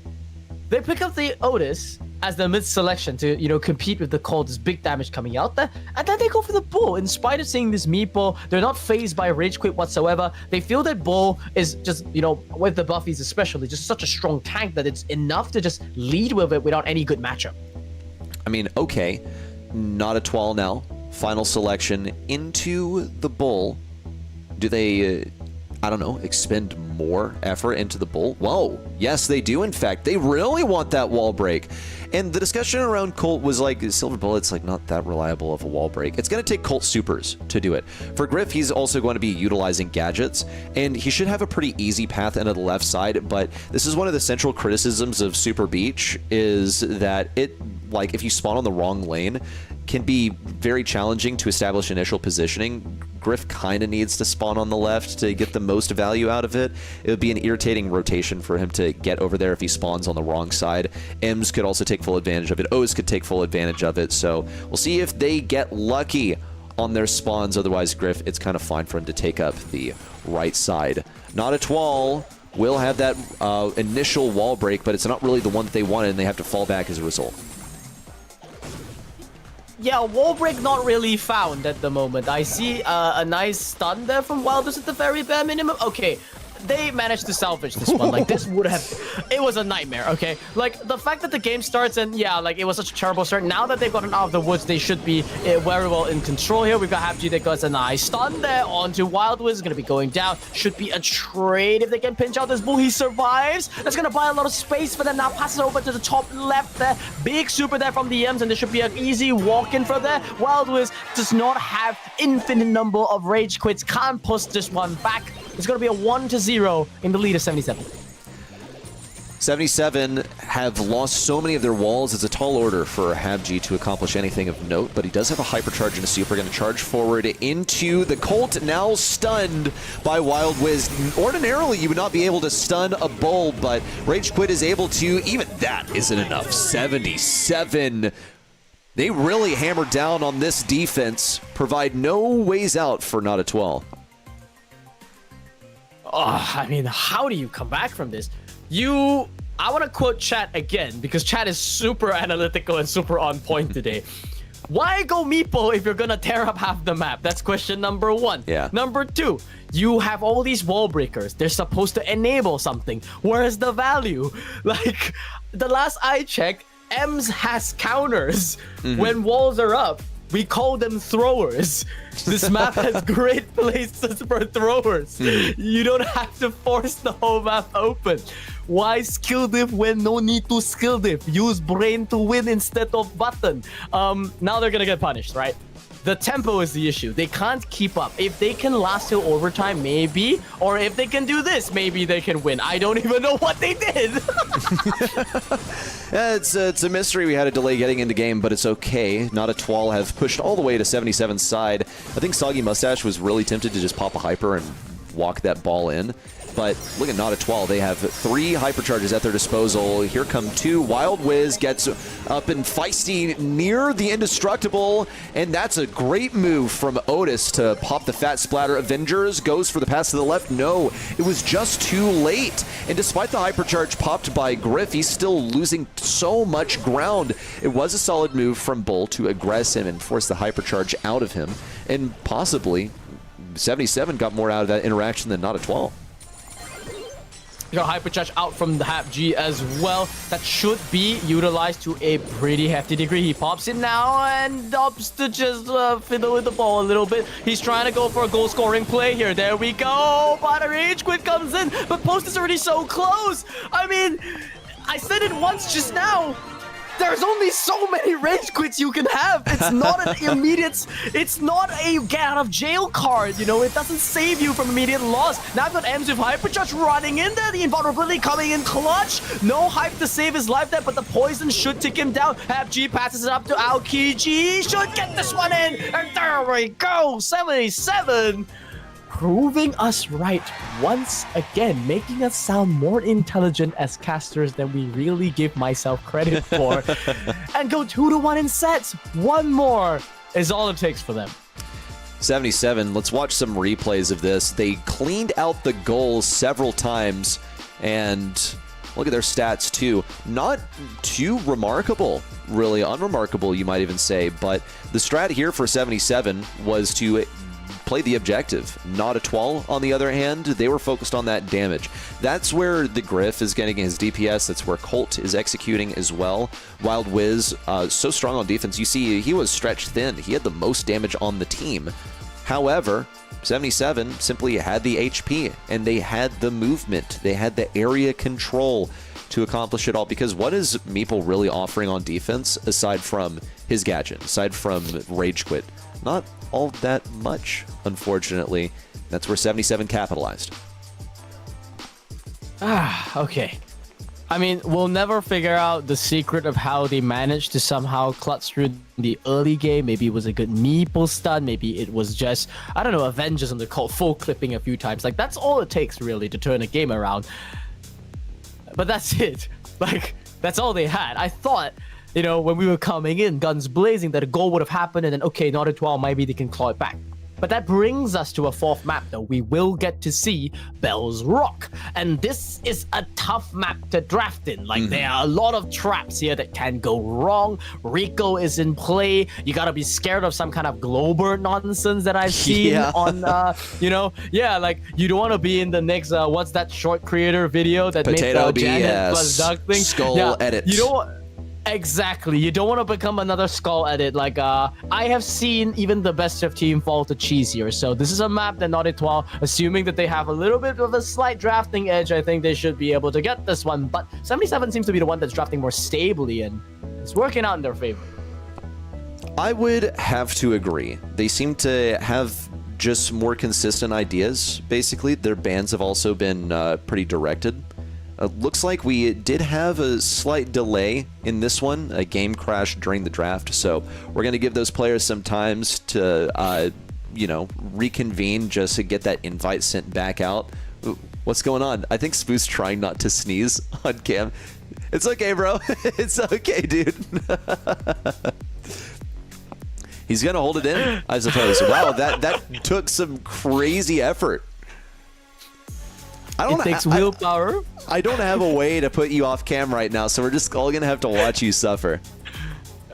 they pick up the Otis as the mid selection to, you know, compete with the Colt. This big damage coming out there, and then they go for the Bull. In spite of seeing this meeple, they're not phased by Rage Quit whatsoever. They feel that Bull is just, you know, with the buffies especially, just such a strong tank that it's enough to just lead with it without any good matchup. I mean, okay, Not a 12 now. Final selection into the Bull. Do they, I don't know, expend more effort into the Bull? Whoa, yes, they do, in fact. They really want that wall break. And the discussion around Colt was like, Silver Bullet's like not that reliable of a wall break. It's going to take Colt supers to do it. For Griff, he's also going to be utilizing gadgets, and he should have a pretty easy path into the left side, but this is one of the central criticisms of Super Beach, is that it, like, if you spawn on the wrong lane, can be very challenging to establish initial positioning. Griff kind of needs to spawn on the left to get the most value out of it. It would be an irritating rotation for him to get over there if he spawns on the wrong side. Ems could also take full advantage of it. O's could take full advantage of it. So we'll see if they get lucky on their spawns. Otherwise, Griff, it's kind of fine for him to take up the right side. Not a 12 will have that initial wall break, but it's not really the one that they wanted, and they have to fall back as a result. Yeah, wall break not really found at the moment. I see a nice stun there from Wilders at the very bare minimum. Okay, they managed to salvage this one. Like, this would have... It was a nightmare, okay? Like, the fact that the game starts and, yeah, like, it was such a terrible start. Now that they've gotten out of the woods, they should be very well in control here. We've got HapG that got a nice stun there onto Wild Wiz. Going to be going down. Should be a trade if they can pinch out this bull. He survives. That's going to buy a lot of space for them. Now passes over to the top left there. Big super there from the Ems, and there should be an easy walk-in for there. Wild Wiz does not have infinite number of rage quits. Can't push this one back. It's going to be a 1-0 in the lead of 77. 77 have lost so many of their walls. It's a tall order for HapG to accomplish anything of note, but he does have a hypercharge and a super. Going to charge forward into the Colt, now stunned by Wild Wiz. Ordinarily, you would not be able to stun a bull, but Rage Quit is able to. Even that isn't enough. 77. They really hammered down on this defense, provide no ways out for Not a 12. Oh, I mean, how do you come back from this? I want to quote chat again, because chat is super analytical and super on point today. Why go Meeple if you're gonna tear up half the map? That's question number one. Yeah. Number two, you have all these wall breakers. They're supposed to enable something. Where's the value? Like, the last I checked, Ems has counters when walls are up. We call them throwers. This map has great places for throwers. You don't have to force the whole map open. Why skill diff when no need to skill diff? Use brain to win instead of button. Now they're gonna get punished, right? The tempo is the issue. They can't keep up. If they can last till overtime, maybe. Or if they can do this, maybe they can win. I don't even know what they did. Yeah, it's a mystery. We had a delay getting into game, but it's okay. Not a Twal have pushed all the way to 77's side. I think Soggy Mustache was really tempted to just pop a hyper and walk that ball in. But look at Not a 12. They have 3 hypercharges at their disposal. Here come 2. Wild Wiz gets up and feisty near the indestructible, and that's a great move from Otis to pop the fat splatter. Avengers goes for the pass to the left. No, it was just too late. And despite the hypercharge popped by Griff, he's still losing so much ground. It was a solid move from Bull to aggress him and force the hypercharge out of him. And possibly 77 got more out of that interaction than Not a 12. You got hypercharge out from the HapG as well. That should be utilized to a pretty hefty degree. He pops in now and opts to just fiddle with the ball a little bit. He's trying to go for a goal scoring play here. There we go. But a rage quit comes in. But Post is already so close. I mean, I said it once just now. There's only so many rage quits you can have. It's not an immediate... It's not a get out of jail card, you know? It doesn't save you from immediate loss. Now I've got Ems with Hypercharge running in there. The invulnerability coming in clutch. No hype to save his life there, but the poison should tick him down. HapG passes it up to Aokiji. Should get this one in. And there we go. 77. Proving us right once again, making us sound more intelligent as casters than we really give myself credit for. And go 2-1 in sets. One more is all it takes for them. 77, let's watch some replays of this. They cleaned out the goals several times, and look at their stats too. Not too remarkable, really unremarkable you might even say, but the strat here for 77 was to play the objective. Not a Twal, on the other hand, they were focused on that damage. That's where the Griff is getting his DPS. That's where Colt is executing as well. Wild Wiz, so strong on defense. You see, he was stretched thin. He had the most damage on the team. However, 77 simply had the HP, and they had the movement. They had the area control to accomplish it all. Because what is Meeple really offering on defense, aside from his gadget, aside from Rage Quit? Not all that much, unfortunately. That's where 77 capitalized. Okay. I mean, we'll never figure out the secret of how they managed to somehow clutch through the early game. Maybe it was a good Meeple stun. Maybe it was just, I don't know, Avengers on the call, full clipping a few times. Like, that's all it takes, really, to turn a game around. But that's it. Like, that's all they had. I thought, you know, when we were coming in, guns blazing, that a goal would have happened, and then, okay, Not a 12, maybe they can claw it back. But that brings us to a fourth map, though. We will get to see Bell's Rock. And this is a tough map to draft in. Like, there are a lot of traps here that can go wrong. Rico is in play. You gotta be scared of some kind of Glober nonsense that I've seen on, like, you don't want to be in the next, what's that short creator video that Potato made Janet BS, plus Duck thing? Skull edit. You don't want... Exactly. You don't want to become another skull edit. Like, I have seen even the best of team fall to cheese here. So this is a map that Naughty 12, assuming that they have a little bit of a slight drafting edge, I think they should be able to get this one. But 77 seems to be the one that's drafting more stably, and it's working out in their favor. I would have to agree. They seem to have just more consistent ideas, basically. Their bans have also been pretty directed. Looks like we did have a slight delay in this one, a game crash during the draft, so we're going to give those players some times to, reconvene just to get that invite sent back out. Ooh, what's going on? I think Spoof's trying not to sneeze on cam. It's okay, bro. It's okay, dude. He's going to hold it in, I suppose. Wow, that took some crazy effort. It takes willpower. I don't have a way to put you off cam right now, so we're just all gonna have to watch you suffer.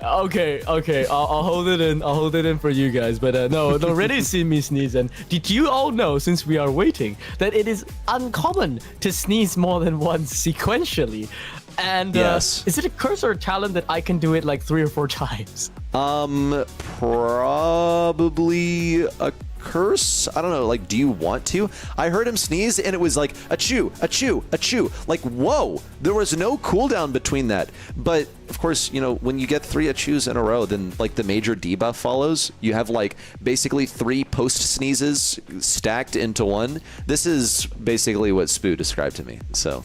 Okay. I'll hold it in. I'll hold it in for you guys. But no, already seen me sneeze. And did you all know, since we are waiting, that it is uncommon to sneeze more than once sequentially? And yes. Is it a curse or a talent that I can do it like 3 or 4 times? Probably a curse. I don't know. Like, do you want to? I heard him sneeze and it was like achoo, achoo, achoo. Like, whoa, there was no cooldown between that. But of course, when you get 3 achoos in a row, then like the major debuff follows. You have like basically 3 post sneezes stacked into one. This is basically what Spoo described to me. So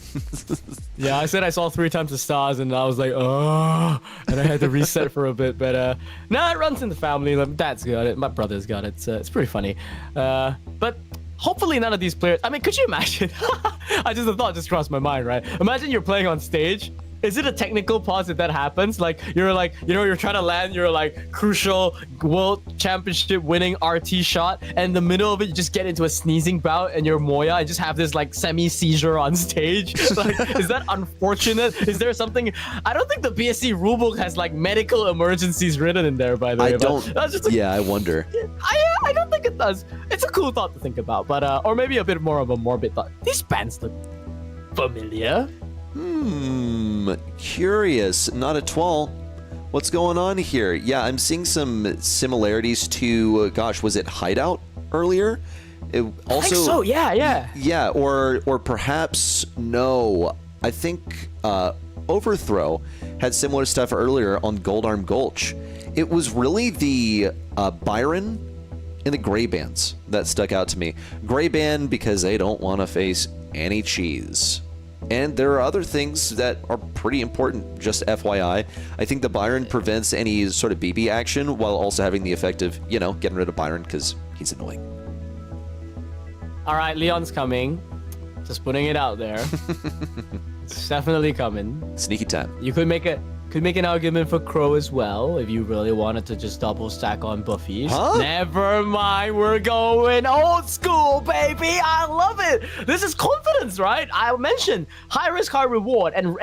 yeah, I said I saw 3 times the stars and I was like, oh, and I had to reset for a bit. But no, it runs in the family. My dad's got it. My brother's got it. It's pretty funny. But hopefully none of these players... I mean, could you imagine? The thought just crossed my mind, right? Imagine you're playing on stage. Is it a technical pause if that happens? Like, you're trying to land your like crucial world championship winning RT shot, and in the middle of it, you just get into a sneezing bout and you're Moya and just have this like semi-seizure on stage. Like, is that unfortunate? Is there something... I don't think the BSC rulebook has like medical emergencies written in there, by the way. I don't... That's just yeah, I wonder. I don't think it does. It's a cool thought to think about, but or maybe a bit more of a morbid thought. These bands look familiar. Curious. Not at all. What's going on here? Yeah, I'm seeing some similarities to, gosh, was it Hideout earlier? I think so, yeah. Yeah, or perhaps, no. I think Overthrow had similar stuff earlier on Goldarm Gulch. It was really the Byron and the Grey Bands that stuck out to me. Grey Band because they don't want to face any cheese. And there are other things that are pretty important, just FYI. I think the Byron prevents any sort of BB action while also having the effect of, getting rid of Byron because he's annoying. All right, Leon's coming. Just putting it out there. It's definitely coming. Sneaky time. You could make an argument for Crow as well if you really wanted to just double stack on buffies. Huh? Never mind, we're going old school, baby. I love it. This is confidence, right? I mentioned high risk, high reward, and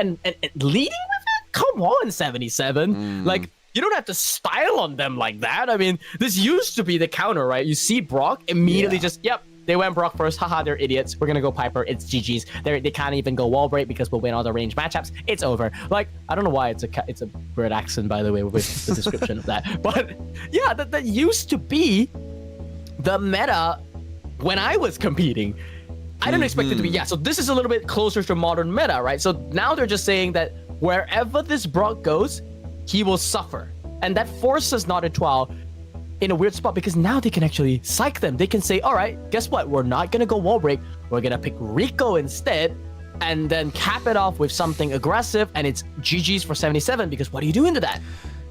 leading with it. Come on, 77. Like, you don't have to style on them like that. I mean, this used to be the counter, right? You see Brock immediately yep. They went Brock first. Haha, they're idiots. We're gonna go Piper. It's GG's. They can't even go wall break because we'll win all the range matchups. It's over. Like, I don't know why it's a weird accent, by the way, with the description of that. But yeah, that used to be the meta when I was competing. I didn't expect it to be. Yeah, so this is a little bit closer to modern meta, right? So now they're just saying that wherever this Brock goes, he will suffer. And that forces Naughty 12 in a weird spot because now they can actually psych them. They can say, all right, guess what? We're not going to go wall break. We're going to pick Rico instead and then cap it off with something aggressive, and it's GG's for 77 because what do you do into that?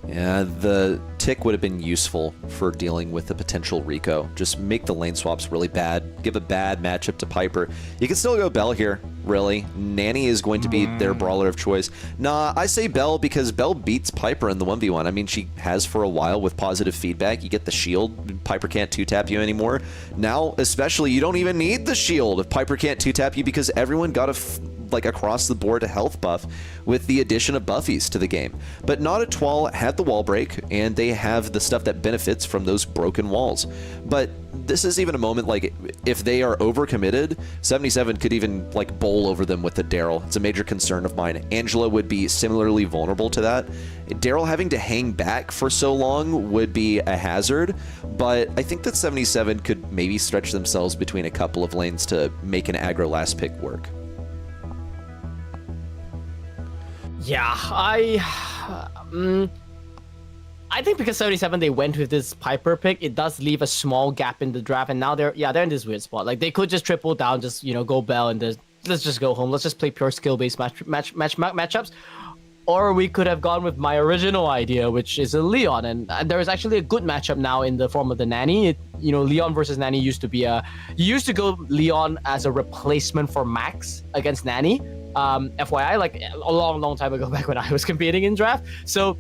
Yeah, the tick would have been useful for dealing with the potential Rico. Just make the lane swaps really bad. Give a bad matchup to Piper. You can still go Bell here, really. Nanny is going to be their brawler of choice. Nah, I say Bell because Bell beats Piper in the 1v1. I mean, she has for a while with positive feedback. You get the shield. Piper can't 2-tap you anymore. Now, especially, you don't even need the shield if Piper can't 2-tap you because everyone got a like across the board a health buff with the addition of buffies to the game. But Natari had the wall break, and they have the stuff that benefits from those broken walls. But this is even a moment like if they are overcommitted, 77 could even like bowl over them with the Daryl. It's a major concern of mine. Angela would be similarly vulnerable to that. Daryl having to hang back for so long would be a hazard, but I think that 77 could maybe stretch themselves between a couple of lanes to make an aggro last pick work. Yeah, I think because 77 they went with this Piper pick, it does leave a small gap in the draft, and now they're in this weird spot. Like they could just triple down, just go Bell and let's just go home. Let's just play pure skill-based matchups. Or we could have gone with my original idea, which is a Leon, and there is actually a good matchup now in the form of the Nanny. Leon versus Nanny used to be you used to go Leon as a replacement for Max against Nanny. FYI, like a long time ago, back when I was competing in draft. So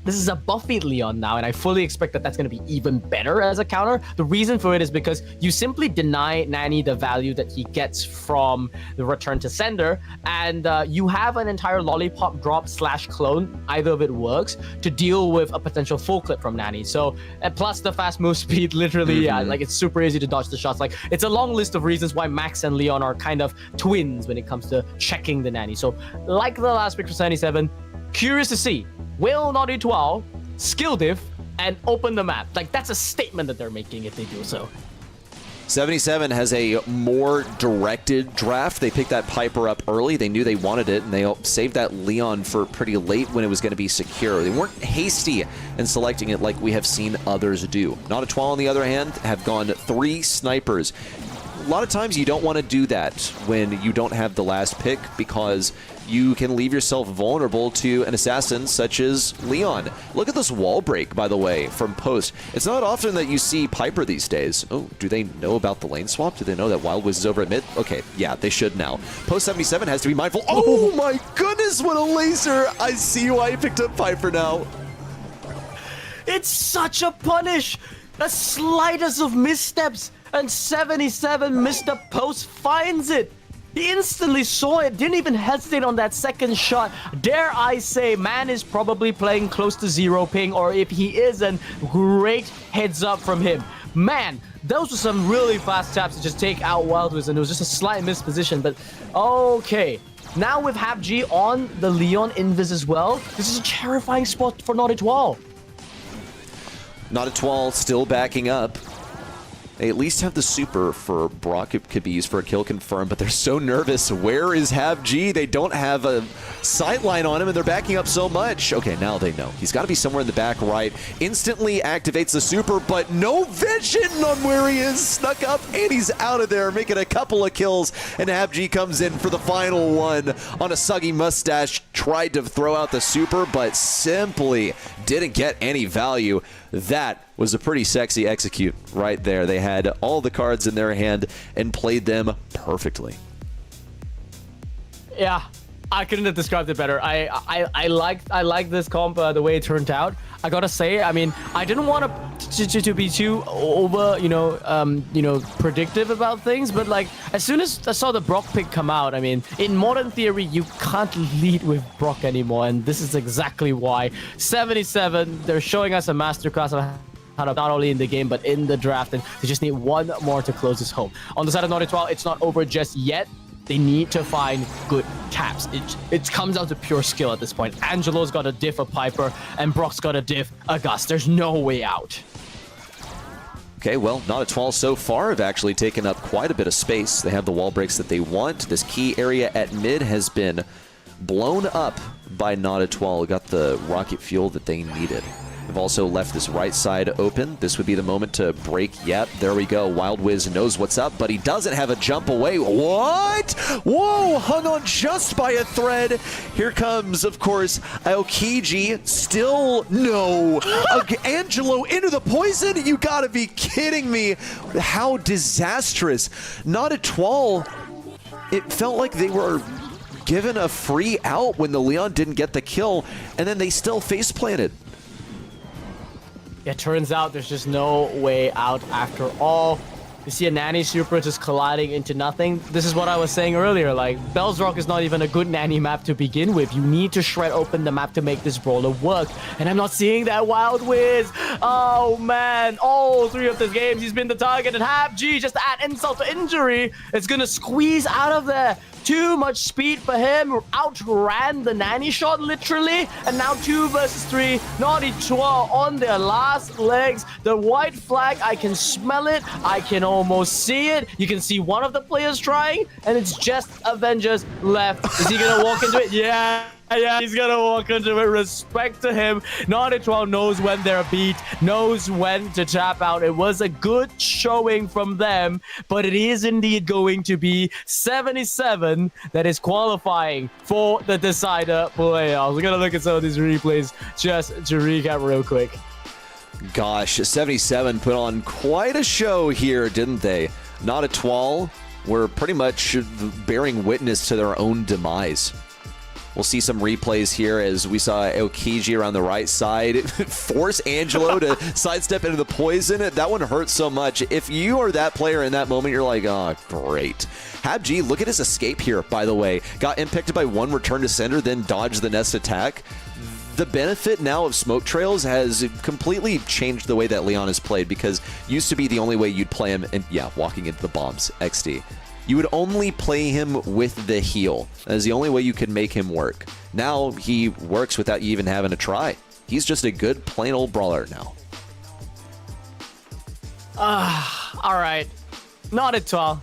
this is a buffied Leon now, and I fully expect that that's going to be even better as a counter. The reason for it is because you simply deny Nanny the value that he gets from the return to sender, and you have an entire lollipop drop / clone, either of it works, to deal with a potential full clip from Nanny. So, and plus the fast move speed, literally, like it's super easy to dodge the shots. Like it's a long list of reasons why Max and Leon are kind of twins when it comes to checking the Nanny. So, like the last pick for 77, curious to see. Will Natari skill diff and open the map? Like, that's a statement that they're making if they do so. 77 has a more directed draft. They picked that Piper up early. They knew they wanted it, and they saved that Leon for pretty late when it was going to be secure. They weren't hasty in selecting it like we have seen others do. Natari, on the other hand, have gone 3 snipers. A lot of times you don't want to do that when you don't have the last pick because you can leave yourself vulnerable to an assassin such as Leon. Look at this wall break, by the way, from Post. It's not often that you see Piper these days. Oh, do they know about the lane swap? Do they know that Wild Wiz is over at mid? Okay, yeah, they should now. Post 77 has to be mindful. Oh my goodness, what a laser! I see why he picked up Piper now. It's such a punish! The slightest of missteps, and 77 missed a post, finds it. He instantly saw it, didn't even hesitate on that second shot. Dare I say, man is probably playing close to 0 ping, or if he isn't, great heads up from him. Man, those were some really fast taps to just take out Wild Wiz, and it was just a slight misposition, but okay. Now with Half G on the Leon invis as well, this is a terrifying spot for Natari. Natari still backing up. They at least have the super for Brock. It could be used for a kill confirm, but they're so nervous. Where is Half G? They don't have a sight line on him, and they're backing up so much. Okay, now they know. He's got to be somewhere in the back right. Instantly activates the super, but no vision on where he is. Snuck up, and he's out of there, making a couple of kills, and Half G comes in for the final one on a Suggy mustache. Tried to throw out the super, but simply didn't get any value. That was a pretty sexy execute right there. They had all the cards in their hand and played them perfectly. Yeah, I couldn't have described it better. I like this comp the way it turned out. I gotta say, I mean, I didn't want to be too over, predictive about things, but like as soon as I saw the Brock pick come out, I mean, in modern theory, you can't lead with Brock anymore, and this is exactly why. 77, they're showing us a masterclass of how to not only in the game but in the draft, and they just need one more to close this home. On the side of Natari, it's not over just yet. They need to find good taps. It comes down to pure skill at this point. Angelo's got a diff a Piper, and Brock's got a diff a Gus. There's no way out. Okay, well, Natari so far have actually taken up quite a bit of space. They have the wall breaks that they want. This key area at mid has been blown up by Natari. Got the rocket fuel that they needed. We've also left this right side open. This would be the moment to break. Yep, there we go. Wild Wiz knows what's up, but he doesn't have a jump away. What? Whoa, hung on just by a thread. Here comes, of course, Aokiji. Still no. Angelo into the poison? You gotta be kidding me. How disastrous. Not at all. It felt like they were given a free out when the Leon didn't get the kill, and then they still face planted. It turns out there's just no way out after all. You see a Nanny Super just colliding into nothing. This is what I was saying earlier, like, Xark is not even a good Nanny map to begin with. You need to shred open the map to make this brawler work. And I'm not seeing that Wild Wiz. Oh man, all 3 of these games he's been the target, and HapG, just to add insult to injury, it's gonna squeeze out of there. Too much speed for him, outran the Nanny shot literally, and now 2 versus 3, Naughty 12 on their last legs. The white flag, I can smell it, I can almost see it. You can see one of the players trying, and it's just Avengers left. Is he gonna walk into it? Yeah, he's gonna walk into it. Respect to him. Naughty 12 knows when they're beat, knows when to tap out. It was a good showing from them, but it is indeed going to be 77 that is qualifying for the decider playoffs. We're gonna look at some of these replays just to recap real quick. Gosh, 77 put on quite a show here, didn't they? Not at all. Were pretty much bearing witness to their own demise. We'll see some replays here as we saw Aokiji around the right side force Angelo to sidestep into the poison. That one hurts so much. If you are that player in that moment, you're like, oh, great. HapG, look at his escape here, by the way. Got impacted by 1 return to sender, then dodged the nest attack. The benefit now of smoke trails has completely changed the way that Leon is played, because used to be the only way you'd play him, and yeah, walking into the bombs, XD. You would only play him with the heal. That is the only way you could make him work. Now he works without you even having to try. He's just a good plain old brawler now. All right. Not at all.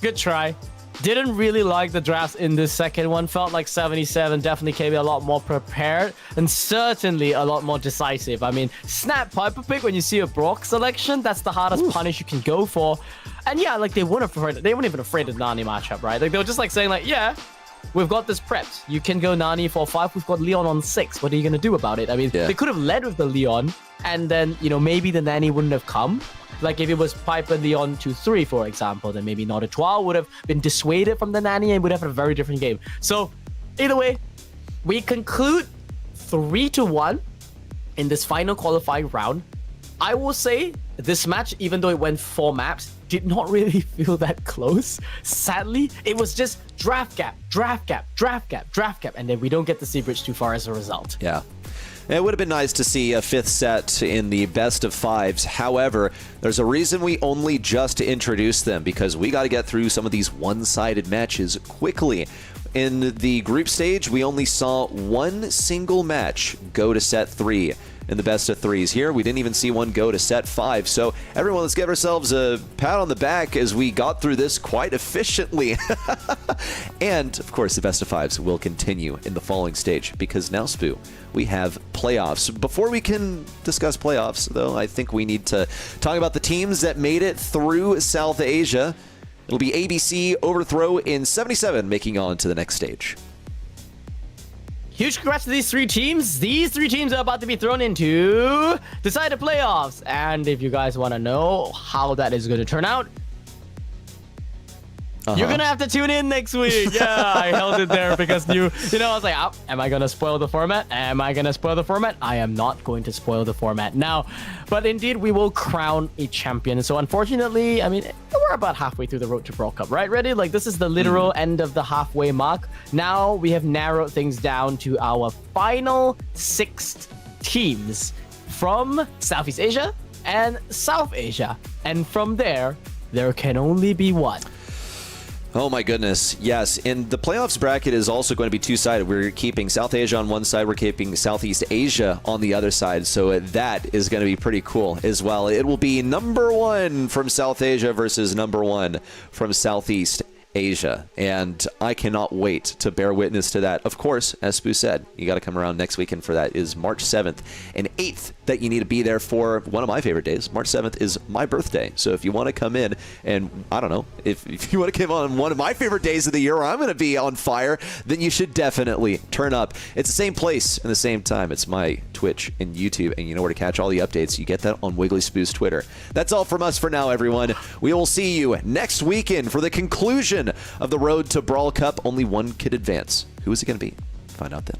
Good try. Didn't really like the drafts in this second one. Felt like 77 definitely came in a lot more prepared and certainly a lot more decisive. I mean, snap Piper pick when you see a Brock selection, that's the hardest punish you can go for. And yeah, like they weren't even afraid of Nani matchup, right? Like they were just like saying like, yeah, we've got this prepped. You can go Nani for 5. We've got Leon on 6. What are you going to do about it? I mean, they could have led with the Leon and then, you know, maybe the Nanny wouldn't have come. Like if it was Piper Leon 2-3, for example, then maybe Not a 12 would have been dissuaded from the Nanny and would have had a very different game. So either way, we conclude 3-1 in this final qualifying round. I will say this match, even though it went 4 maps, did not really feel that close. Sadly, it was just draft gap, draft gap, draft gap, draft gap, and then we don't get the sea bridge too far as a result. Yeah. It would have been nice to see a 5th set in the best of 5s. However, there's a reason we only just introduced them, because we got to get through some of these one-sided matches quickly. In the group stage, we only saw 1 single match go to set 3 in the best of 3s. Here, we didn't even see one go to set 5. So everyone, let's give ourselves a pat on the back as we got through this quite efficiently. And, of course, the best of 5s will continue in the following stage, because now, Spoo, we have playoffs. Before we can discuss playoffs, though, I think we need to talk about the teams that made it through South Asia. It'll be ABC, Overthrow in 77, making on to the next stage. Huge congrats to these 3 teams. These 3 teams are about to be thrown into decided playoffs. And if you guys want to know how that is going to turn out, you're going to have to tune in next week. Yeah, I held it there because I was like, oh, am I going to spoil the format? Am I going to spoil the format? I am not going to spoil the format now. But indeed, we will crown a champion. So unfortunately, I mean, we're about halfway through the road to Brawl Cup, right? Ready? Like, this is the literal end of the halfway mark. Now we have narrowed things down to our final 6 teams from Southeast Asia and South Asia. And from there can only be one. Oh my goodness, yes. And the playoffs bracket is also going to be 2-sided. We're keeping South Asia on one side, we're keeping Southeast Asia on the other side. So that is going to be pretty cool as well. It will be number 1 from South Asia versus number 1 from Southeast Asia, and I cannot wait to bear witness to that. Of course, as Spoo said, you got to come around next weekend for that. Is March 7th and 8th that you need to be there for one of my favorite days. March 7th is my birthday, so if you want to come in and, I don't know, if you want to come on one of my favorite days of the year where I'm going to be on fire, then you should definitely turn up. It's the same place and the same time. It's my Twitch and YouTube, and you know where to catch all the updates. You get that on Wiggly Spoo's Twitter. That's all from us for now, everyone. We will see you next weekend for the conclusion of the road to Brawl Cup. Only one kid advance. Who is it going to be? Find out then.